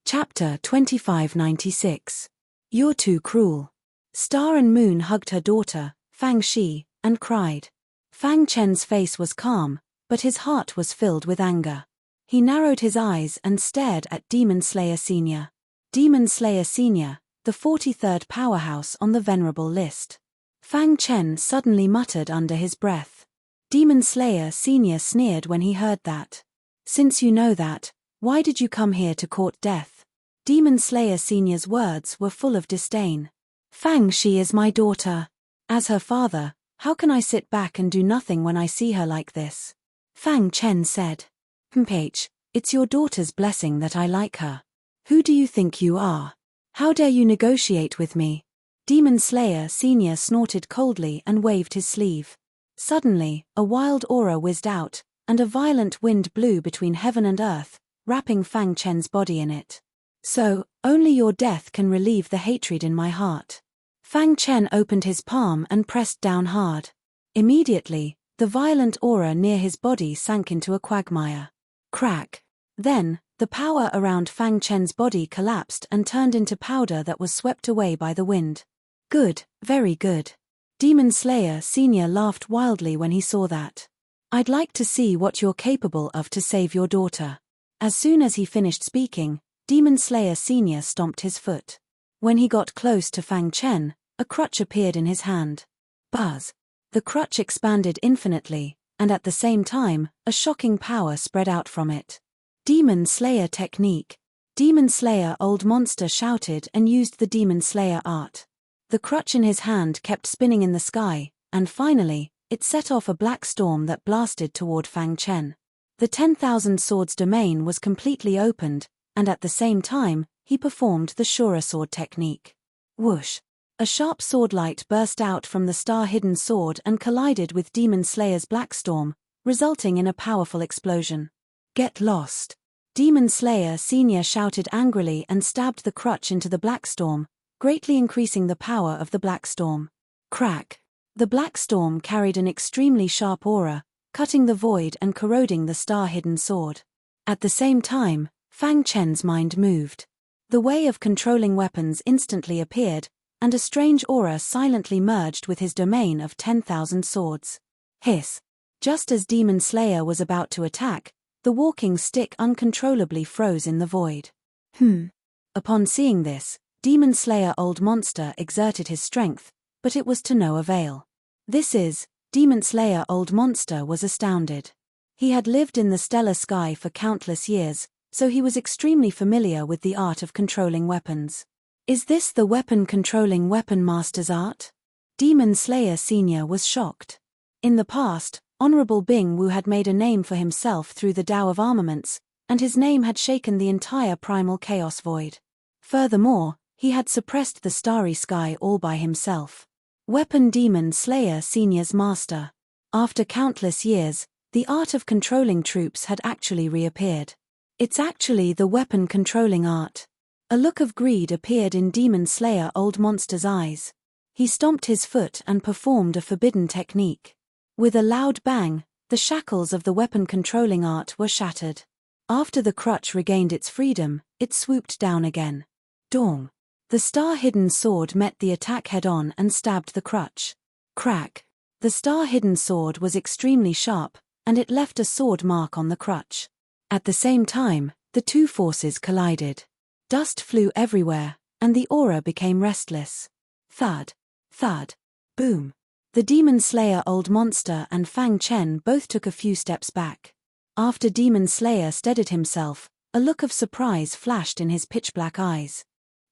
Chapter 2596. "You're too cruel." Star and Moon hugged her daughter, Fang Shi, and cried. Fang Chen's face was calm, but his heart was filled with anger. He narrowed his eyes and stared at Demon Slayer Senior. Demon Slayer Senior, the 43rd powerhouse on the Venerable list. Fang Chen suddenly muttered under his breath. Demon Slayer Senior sneered when he heard that. "Since you know that, why did you come here to court death?" Demon Slayer Senior's words were full of disdain. "Fang Shi is my daughter. As her father, how can I sit back and do nothing when I see her like this?" Fang Chen said. It's your daughter's blessing that I like her. Who do you think you are? How dare you negotiate with me?" Demon Slayer Senior snorted coldly and waved his sleeve. Suddenly, a wild aura whizzed out, and a violent wind blew between heaven and earth, wrapping Fang Chen's body in it. "So, only your death can relieve the hatred in my heart." Fang Chen opened his palm and pressed down hard. Immediately, the violent aura near his body sank into a quagmire. Crack. Then, the power around Fang Chen's body collapsed and turned into powder that was swept away by the wind. "Good, very good." Demon Slayer Senior laughed wildly when he saw that. "I'd like to see what you're capable of to save your daughter." As soon as he finished speaking, Demon Slayer Senior stomped his foot. When he got close to Fang Chen, a crutch appeared in his hand. Buzz! The crutch expanded infinitely, and at the same time, a shocking power spread out from it. Demon Slayer technique. Demon Slayer Old Monster shouted and used the Demon Slayer art. The crutch in his hand kept spinning in the sky, and finally, it set off a black storm that blasted toward Fang Chen. The 10,000 Swords domain was completely opened, and at the same time, he performed the Shura sword technique. Whoosh! A sharp sword light burst out from the star-hidden sword and collided with Demon Slayer's black storm, resulting in a powerful explosion. Get lost! Demon Slayer Senior shouted angrily and stabbed the crutch into the black storm, greatly increasing the power of the black storm. Crack! The black storm carried an extremely sharp aura, cutting the void and corroding the star-hidden sword. At the same time, Fang Chen's mind moved. The way of controlling weapons instantly appeared, and a strange aura silently merged with his domain of 10,000 swords. Hiss! Just as Demon Slayer was about to attack, the walking stick uncontrollably froze in the void. Upon seeing this, Demon Slayer Old Monster exerted his strength, but it was to no avail. Demon Slayer Old Monster was astounded. He had lived in the stellar sky for countless years, so he was extremely familiar with the art of controlling weapons. Is this the weapon-controlling weapon master's art? Demon Slayer Senior was shocked. In the past, Honorable Bing Wu had made a name for himself through the Tao of Armaments, and his name had shaken the entire primal chaos void. Furthermore, he had suppressed the starry sky all by himself. Weapon Demon Slayer Senior's master. After countless years, the art of controlling troops had actually reappeared. It's actually the weapon-controlling art. A look of greed appeared in Demon Slayer Old Monster's eyes. He stomped his foot and performed a forbidden technique. With a loud bang, the shackles of the weapon-controlling art were shattered. After the crutch regained its freedom, it swooped down again. Dong! The star-hidden sword met the attack head-on and stabbed the crutch. Crack! The star-hidden sword was extremely sharp, and it left a sword mark on the crutch. At the same time, the two forces collided. Dust flew everywhere, and the aura became restless. Thud! Thud! Boom! The Demon Slayer Old Monster and Fang Chen both took a few steps back. After Demon Slayer steadied himself, a look of surprise flashed in his pitch-black eyes.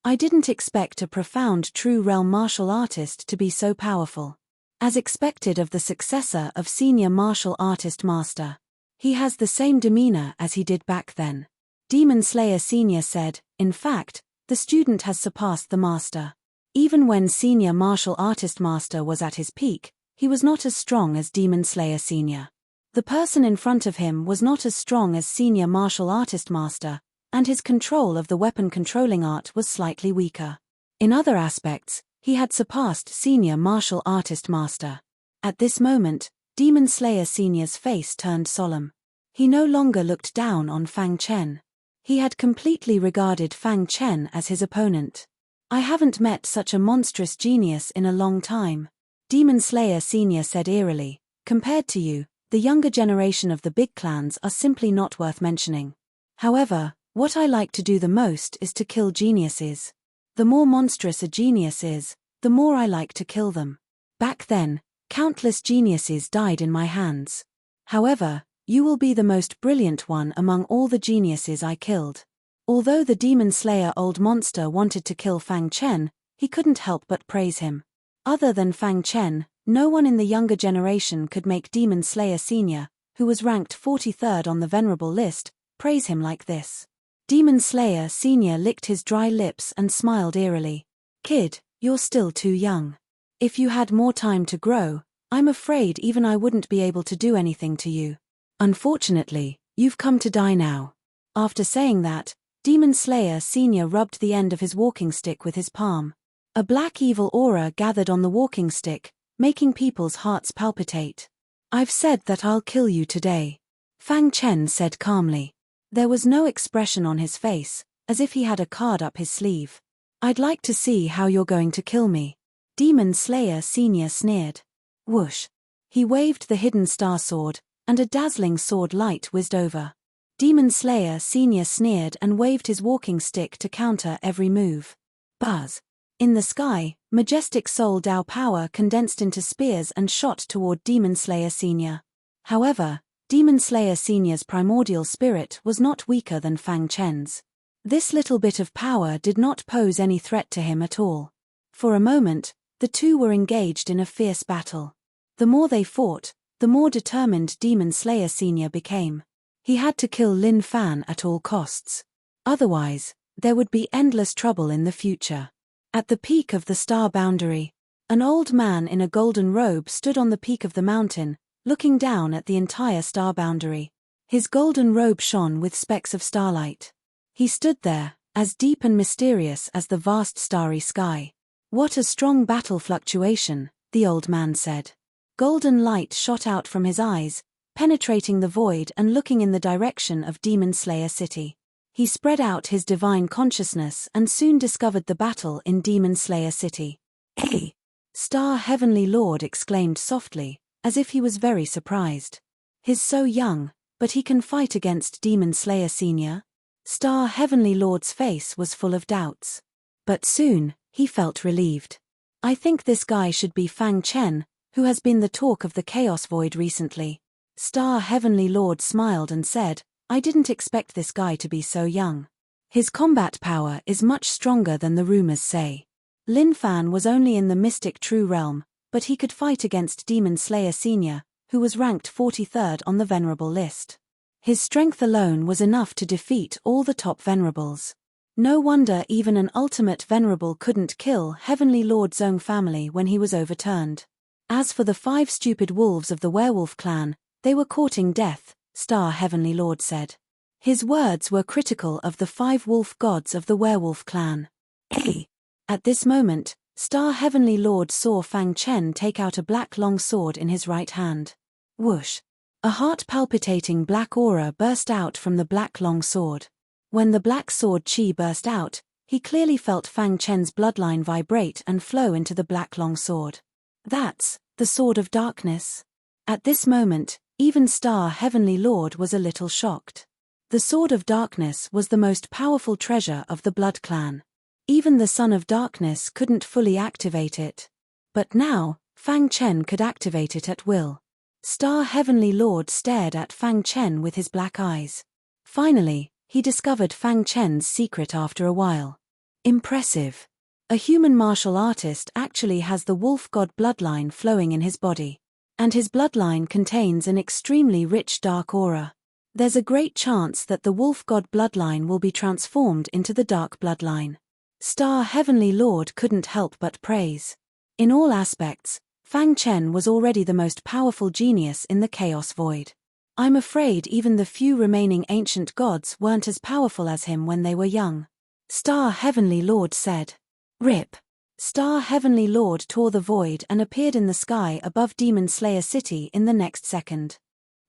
I didn't expect a profound true realm martial artist to be so powerful. As expected of the successor of senior martial artist master. He has the same demeanor as he did back then. Demon Slayer Senior said, in fact, the student has surpassed the master. Even when senior martial artist master was at his peak, he was not as strong as Demon Slayer Senior. The person in front of him was not as strong as senior martial artist master, and his control of the weapon-controlling art was slightly weaker. In other aspects, he had surpassed senior martial artist master. At this moment, Demon Slayer Senior's face turned solemn. He no longer looked down on Fang Chen. He had completely regarded Fang Chen as his opponent. I haven't met such a monstrous genius in a long time. Demon Slayer Senior said eerily, compared to you, the younger generation of the big clans are simply not worth mentioning. However, what I like to do the most is to kill geniuses. The more monstrous a genius is, the more I like to kill them. Back then, countless geniuses died in my hands. However, you will be the most brilliant one among all the geniuses I killed. Although the Demon Slayer Old Monster wanted to kill Fang Chen, he couldn't help but praise him. Other than Fang Chen, no one in the younger generation could make Demon Slayer Senior, who was ranked 43rd on the Venerable list, praise him like this. Demon Slayer Senior licked his dry lips and smiled eerily. Kid, you're still too young. If you had more time to grow, I'm afraid even I wouldn't be able to do anything to you. Unfortunately, you've come to die now. After saying that, Demon Slayer Senior rubbed the end of his walking stick with his palm. A black evil aura gathered on the walking stick, making people's hearts palpitate. I've said that I'll kill you today. Fang Chen said calmly. There was no expression on his face, as if he had a card up his sleeve. I'd like to see how you're going to kill me. Demon Slayer Senior sneered. Whoosh. He waved the hidden star sword, and a dazzling sword light whizzed over. Demon Slayer Senior sneered and waved his walking stick to counter every move. Buzz. In the sky, majestic soul Dao power condensed into spears and shot toward Demon Slayer Senior. However, Demon Slayer Senior's primordial spirit was not weaker than Fang Chen's. This little bit of power did not pose any threat to him at all. For a moment, the two were engaged in a fierce battle. The more they fought, the more determined Demon Slayer Senior became. He had to kill Lin Fan at all costs. Otherwise, there would be endless trouble in the future. At the peak of the star boundary, an old man in a golden robe stood on the peak of the mountain, looking down at the entire star boundary. His golden robe shone with specks of starlight. He stood there, as deep and mysterious as the vast starry sky. "What a strong battle fluctuation," the old man said. Golden light shot out from his eyes, penetrating the void and looking in the direction of Demon Slayer City. He spread out his divine consciousness and soon discovered the battle in Demon Slayer City. "Hey!" Star Heavenly Lord exclaimed softly, as if he was very surprised. "He's so young, but he can fight against Demon Slayer Senior?" Star Heavenly Lord's face was full of doubts. But soon, he felt relieved. "I think this guy should be Fang Chen, who has been the talk of the Chaos Void recently." Star Heavenly Lord smiled and said, "I didn't expect this guy to be so young. His combat power is much stronger than the rumors say. Lin Fan was only in the mystic true realm, but he could fight against Demon Slayer Senior, who was ranked 43rd on the Venerable list. His strength alone was enough to defeat all the top Venerables. No wonder even an ultimate Venerable couldn't kill Heavenly Lord's own family when he was overturned. As for the 5 stupid wolves of the werewolf clan, they were courting death," Star Heavenly Lord said. His words were critical of the 5 wolf gods of the werewolf clan. "Hey!" At this moment, Star Heavenly Lord saw Fang Chen take out a black long sword in his right hand. Whoosh! A heart-palpitating black aura burst out from the black long sword. When the black sword chi burst out, he clearly felt Fang Chen's bloodline vibrate and flow into the black long sword. "That's the Sword of Darkness." At this moment, even Star Heavenly Lord was a little shocked. The Sword of Darkness was the most powerful treasure of the Blood Clan. Even the Son of Darkness couldn't fully activate it. But now, Fang Chen could activate it at will. Star Heavenly Lord stared at Fang Chen with his black eyes. Finally, he discovered Fang Chen's secret after a while. Impressive. A human martial artist actually has the wolf god bloodline flowing in his body. And his bloodline contains an extremely rich dark aura. There's a great chance that the wolf god bloodline will be transformed into the dark bloodline. Star Heavenly Lord couldn't help but praise. In all aspects, Fang Chen was already the most powerful genius in the Chaos Void. I'm afraid even the few remaining ancient gods weren't as powerful as him when they were young. Star Heavenly Lord said. "Rip." Star Heavenly Lord tore the void and appeared in the sky above Demon Slayer City in the next second.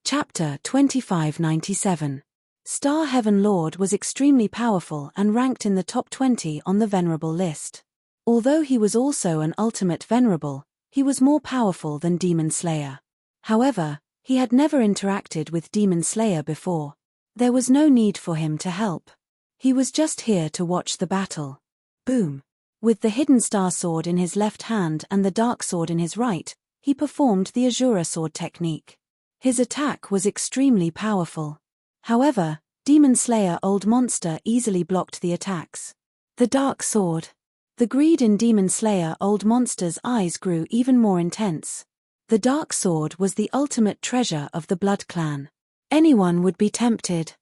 Chapter 2597. Star Heaven Lord was extremely powerful and ranked in the top 20 on the Venerable list. Although he was also an ultimate Venerable, he was more powerful than Demon Slayer. However, he had never interacted with Demon Slayer before. There was no need for him to help. He was just here to watch the battle. Boom. With the hidden star sword in his left hand and the dark sword in his right, he performed the Azura sword technique. His attack was extremely powerful. However, Demon Slayer Old Monster easily blocked the attacks. The dark sword. The greed in Demon Slayer Old Monster's eyes grew even more intense. The dark sword was the ultimate treasure of the Blood Clan. Anyone would be tempted.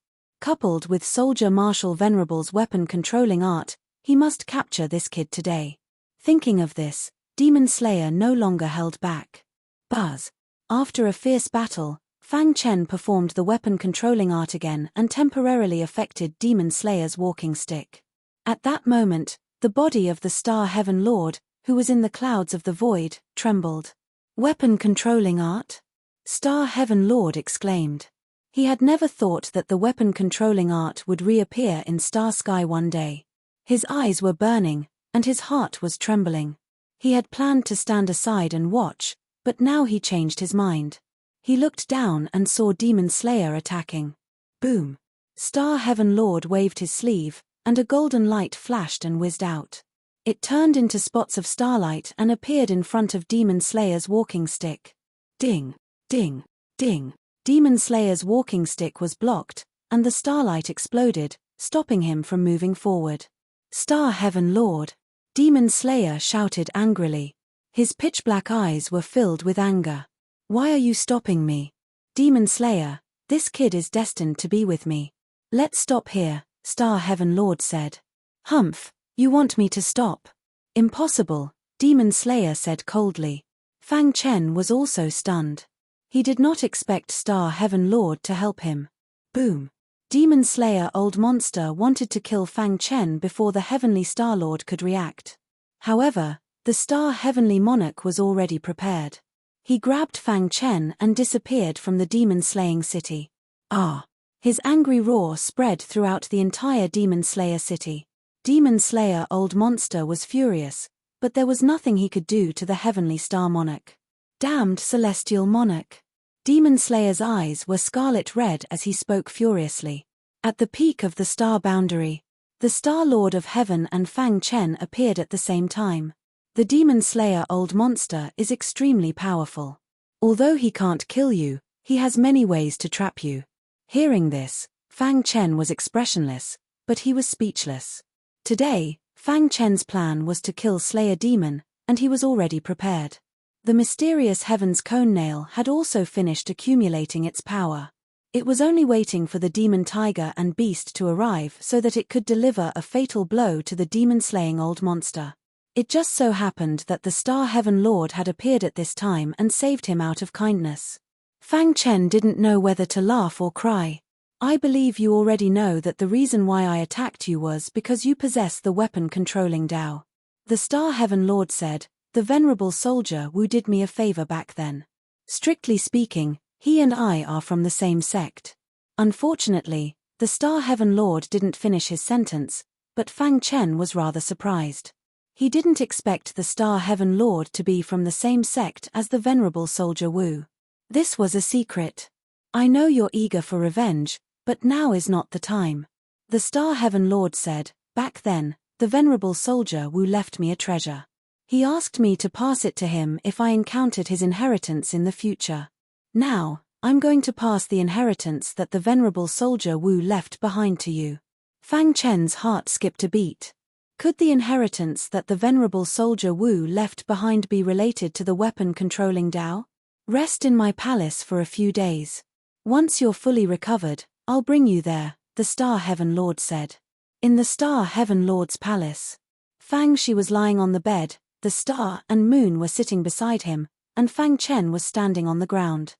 Coupled with Soldier Marshal Venerable's weapon-controlling art, he must capture this kid today. Thinking of this, Demon Slayer no longer held back. Buzz. After a fierce battle, Fang Chen performed the weapon-controlling art again and temporarily affected Demon Slayer's walking stick. At that moment, the body of the Star Heaven Lord, who was in the clouds of the void, trembled. "Weapon-controlling art?" Star Heaven Lord exclaimed. He had never thought that the weapon-controlling art would reappear in Star Sky one day. His eyes were burning, and his heart was trembling. He had planned to stand aside and watch, but now he changed his mind. He looked down and saw Demon Slayer attacking. Boom! Star Heaven Lord waved his sleeve, and a golden light flashed and whizzed out. It turned into spots of starlight and appeared in front of Demon Slayer's walking stick. Ding! Ding! Ding! Demon Slayer's walking stick was blocked, and the starlight exploded, stopping him from moving forward. Star Heaven Lord! Demon Slayer shouted angrily. His pitch-black eyes were filled with anger. Why are you stopping me? Demon Slayer, this kid is destined to be with me. Let's stop here, Star Heaven Lord said. Humph, you want me to stop? Impossible, Demon Slayer said coldly. Fang Chen was also stunned. He did not expect Star Heaven Lord to help him. Boom. Demon Slayer Old Monster wanted to kill Fang Chen before the Heavenly Star Lord could react. However, the Star Heavenly Monarch was already prepared. He grabbed Fang Chen and disappeared from the demon-slaying city. Ah! His angry roar spread throughout the entire Demon Slayer city. Demon Slayer Old Monster was furious, but there was nothing he could do to the Heavenly Star Monarch. Damned Celestial Monarch! Demon Slayer's eyes were scarlet red as he spoke furiously. At the peak of the star boundary, the Star Lord of Heaven and Fang Chen appeared at the same time. The Demon Slayer Old Monster is extremely powerful. Although he can't kill you, he has many ways to trap you. Hearing this, Fang Chen was expressionless, but he was speechless. Today, Fang Chen's plan was to kill Slayer Demon, and he was already prepared. The mysterious Heaven's Cone Nail had also finished accumulating its power. It was only waiting for the Demon Tiger and Beast to arrive so that it could deliver a fatal blow to the demon-slaying Old Monster. It just so happened that the Star Heaven Lord had appeared at this time and saved him out of kindness. Fang Chen didn't know whether to laugh or cry. I believe you already know that the reason why I attacked you was because you possess the weapon-controlling Tao. The Star Heaven Lord said, the Venerable Soldier Wu did me a favor back then. Strictly speaking, he and I are from the same sect. Unfortunately, the Star Heaven Lord didn't finish his sentence, but Fang Chen was rather surprised. He didn't expect the Star Heaven Lord to be from the same sect as the Venerable Soldier Wu. This was a secret. I know you're eager for revenge, but now is not the time. The Star Heaven Lord said, back then, the Venerable Soldier Wu left me a treasure. He asked me to pass it to him if I encountered his inheritance in the future. Now, I'm going to pass the inheritance that the Venerable Soldier Wu left behind to you. Fang Chen's heart skipped a beat. Could the inheritance that the Venerable Soldier Wu left behind be related to the weapon-controlling Tao? Rest in my palace for a few days. Once you're fully recovered, I'll bring you there, the Star Heaven Lord said. In the Star Heaven Lord's palace, Fang Shi was lying on the bed, the star and moon were sitting beside him, and Fang Chen was standing on the ground.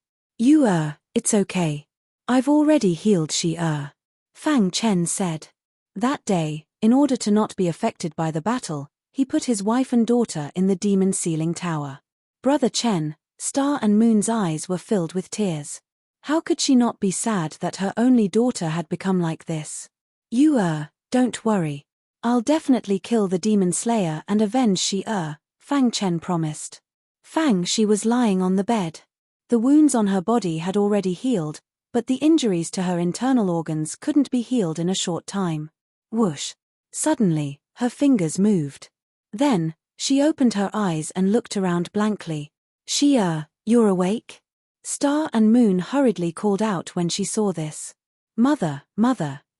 It's okay. I've already healed Shi. Fang Chen said. That day, in order to not be affected by the battle, he put his wife and daughter in the demon sealing tower. Brother Chen, Star and Moon's eyes were filled with tears. How could she not be sad that her only daughter had become like this? Don't worry. I'll definitely kill the Demon Slayer and avenge Shi, Fang Chen promised. Fang Shi was lying on the bed. The wounds on her body had already healed, but the injuries to her internal organs couldn't be healed in a short time. Whoosh! Suddenly, her fingers moved. Then, she opened her eyes and looked around blankly. Shi, you're awake? Star and Moon hurriedly called out when she saw this. Mother,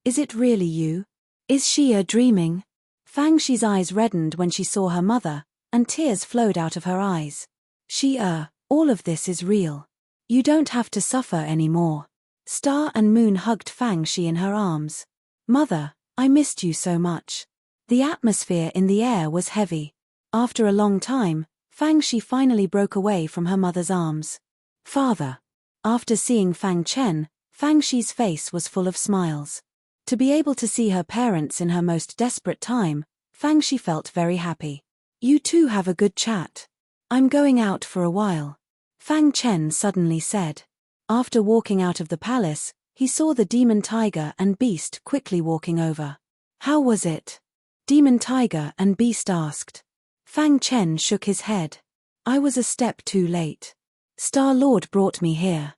is it really you? Is Shi dreaming? Fang Shi's eyes reddened when she saw her mother, and tears flowed out of her eyes. Shi, all of this is real. You don't have to suffer anymore. Star and Moon hugged Fang Shi in her arms. Mother, I missed you so much. The atmosphere in the air was heavy. After a long time, Fang Shi finally broke away from her mother's arms. Father. After seeing Fang Chen, Fang Shi's face was full of smiles. To be able to see her parents in her most desperate time, Fang Shi felt very happy. You two have a good chat. I'm going out for a while. Fang Chen suddenly said. After walking out of the palace, he saw the Demon Tiger and Beast quickly walking over. How was it? Demon Tiger and Beast asked. Fang Chen shook his head. I was a step too late. Star Lord brought me here.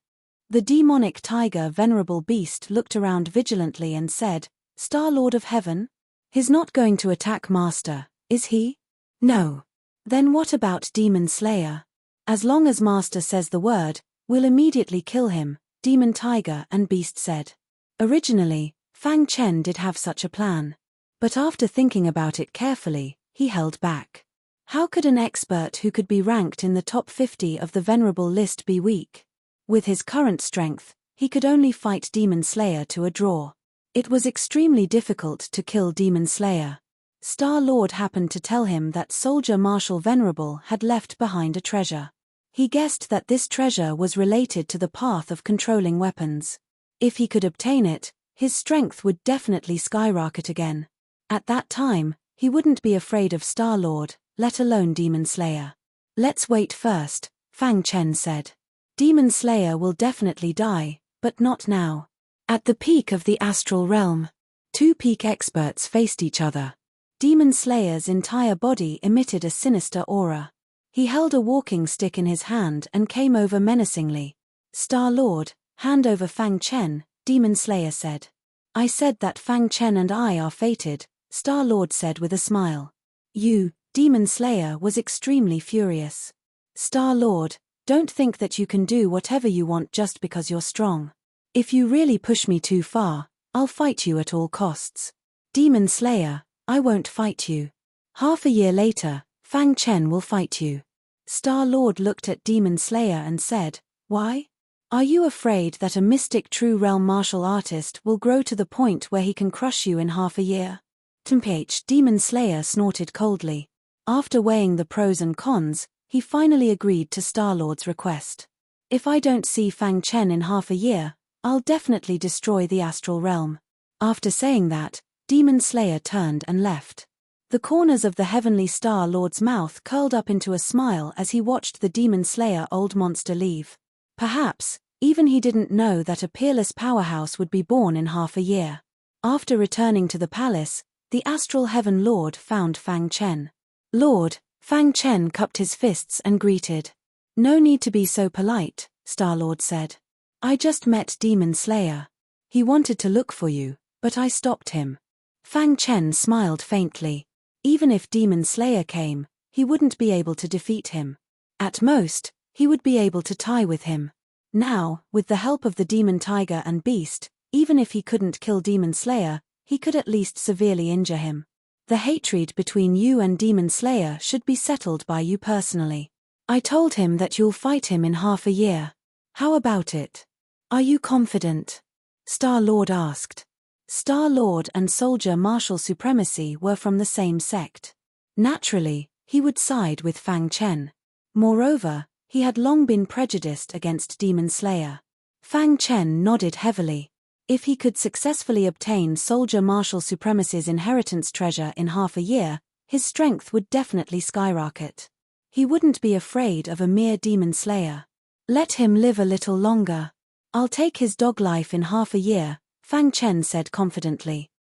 The demonic tiger Venerable Beast looked around vigilantly and said, Star Lord of Heaven? He's not going to attack Master, is he? No. Then what about Demon Slayer? As long as Master says the word, we'll immediately kill him, Demon Tiger and Beast said. Originally, Fang Chen did have such a plan. But after thinking about it carefully, he held back. How could an expert who could be ranked in the top 50 of the Venerable list be weak? With his current strength, he could only fight Demon Slayer to a draw. It was extremely difficult to kill Demon Slayer. Star-Lord happened to tell him that Soldier Marshal Venerable had left behind a treasure. He guessed that this treasure was related to the path of controlling weapons. If he could obtain it, his strength would definitely skyrocket again. At that time, he wouldn't be afraid of Star-Lord, let alone Demon Slayer. Let's wait first, Fang Chen said. Demon Slayer will definitely die, but not now. At the peak of the astral realm, two peak experts faced each other. Demon Slayer's entire body emitted a sinister aura. He held a walking stick in his hand and came over menacingly. Star-Lord, hand over Fang Chen, Demon Slayer said. I said that Fang Chen and I are fated, Star-Lord said with a smile. You, Demon Slayer was extremely furious. Star-Lord, don't think that you can do whatever you want just because you're strong. If you really push me too far, I'll fight you at all costs. Demon Slayer, I won't fight you. Half a year later, Fang Chen will fight you. Star-Lord looked at Demon Slayer and said, Why? Are you afraid that a mystic true realm martial artist will grow to the point where he can crush you in half a year? Demon Slayer snorted coldly. After weighing the pros and cons, he finally agreed to Star-Lord's request. If I don't see Fang Chen in half a year, I'll definitely destroy the astral realm. After saying that, Demon Slayer turned and left. The corners of the heavenly Star-Lord's mouth curled up into a smile as he watched the Demon Slayer old monster leave. Perhaps, even he didn't know that a peerless powerhouse would be born in half a year. After returning to the palace, the Astral Heaven Lord found Fang Chen. Lord, Fang Chen cupped his fists and greeted. No need to be so polite, Star-Lord said. I just met Demon Slayer. He wanted to look for you, but I stopped him. Fang Chen smiled faintly. Even if Demon Slayer came, he wouldn't be able to defeat him. At most, he would be able to tie with him. Now, with the help of the Demon Tiger and Beast, even if he couldn't kill Demon Slayer, he could at least severely injure him. The hatred between you and Demon Slayer should be settled by you personally. I told him that you'll fight him in half a year. How about it? Are you confident? Star-Lord asked. Star-Lord and Soldier Martial Supremacy were from the same sect. Naturally, he would side with Fang Chen. Moreover, he had long been prejudiced against Demon Slayer. Fang Chen nodded heavily. If he could successfully obtain Soldier Martial Supremacy's inheritance treasure in half a year, his strength would definitely skyrocket. He wouldn't be afraid of a mere Demon Slayer. Let him live a little longer. I'll take his dog life in half a year, Fang Chen said confidently.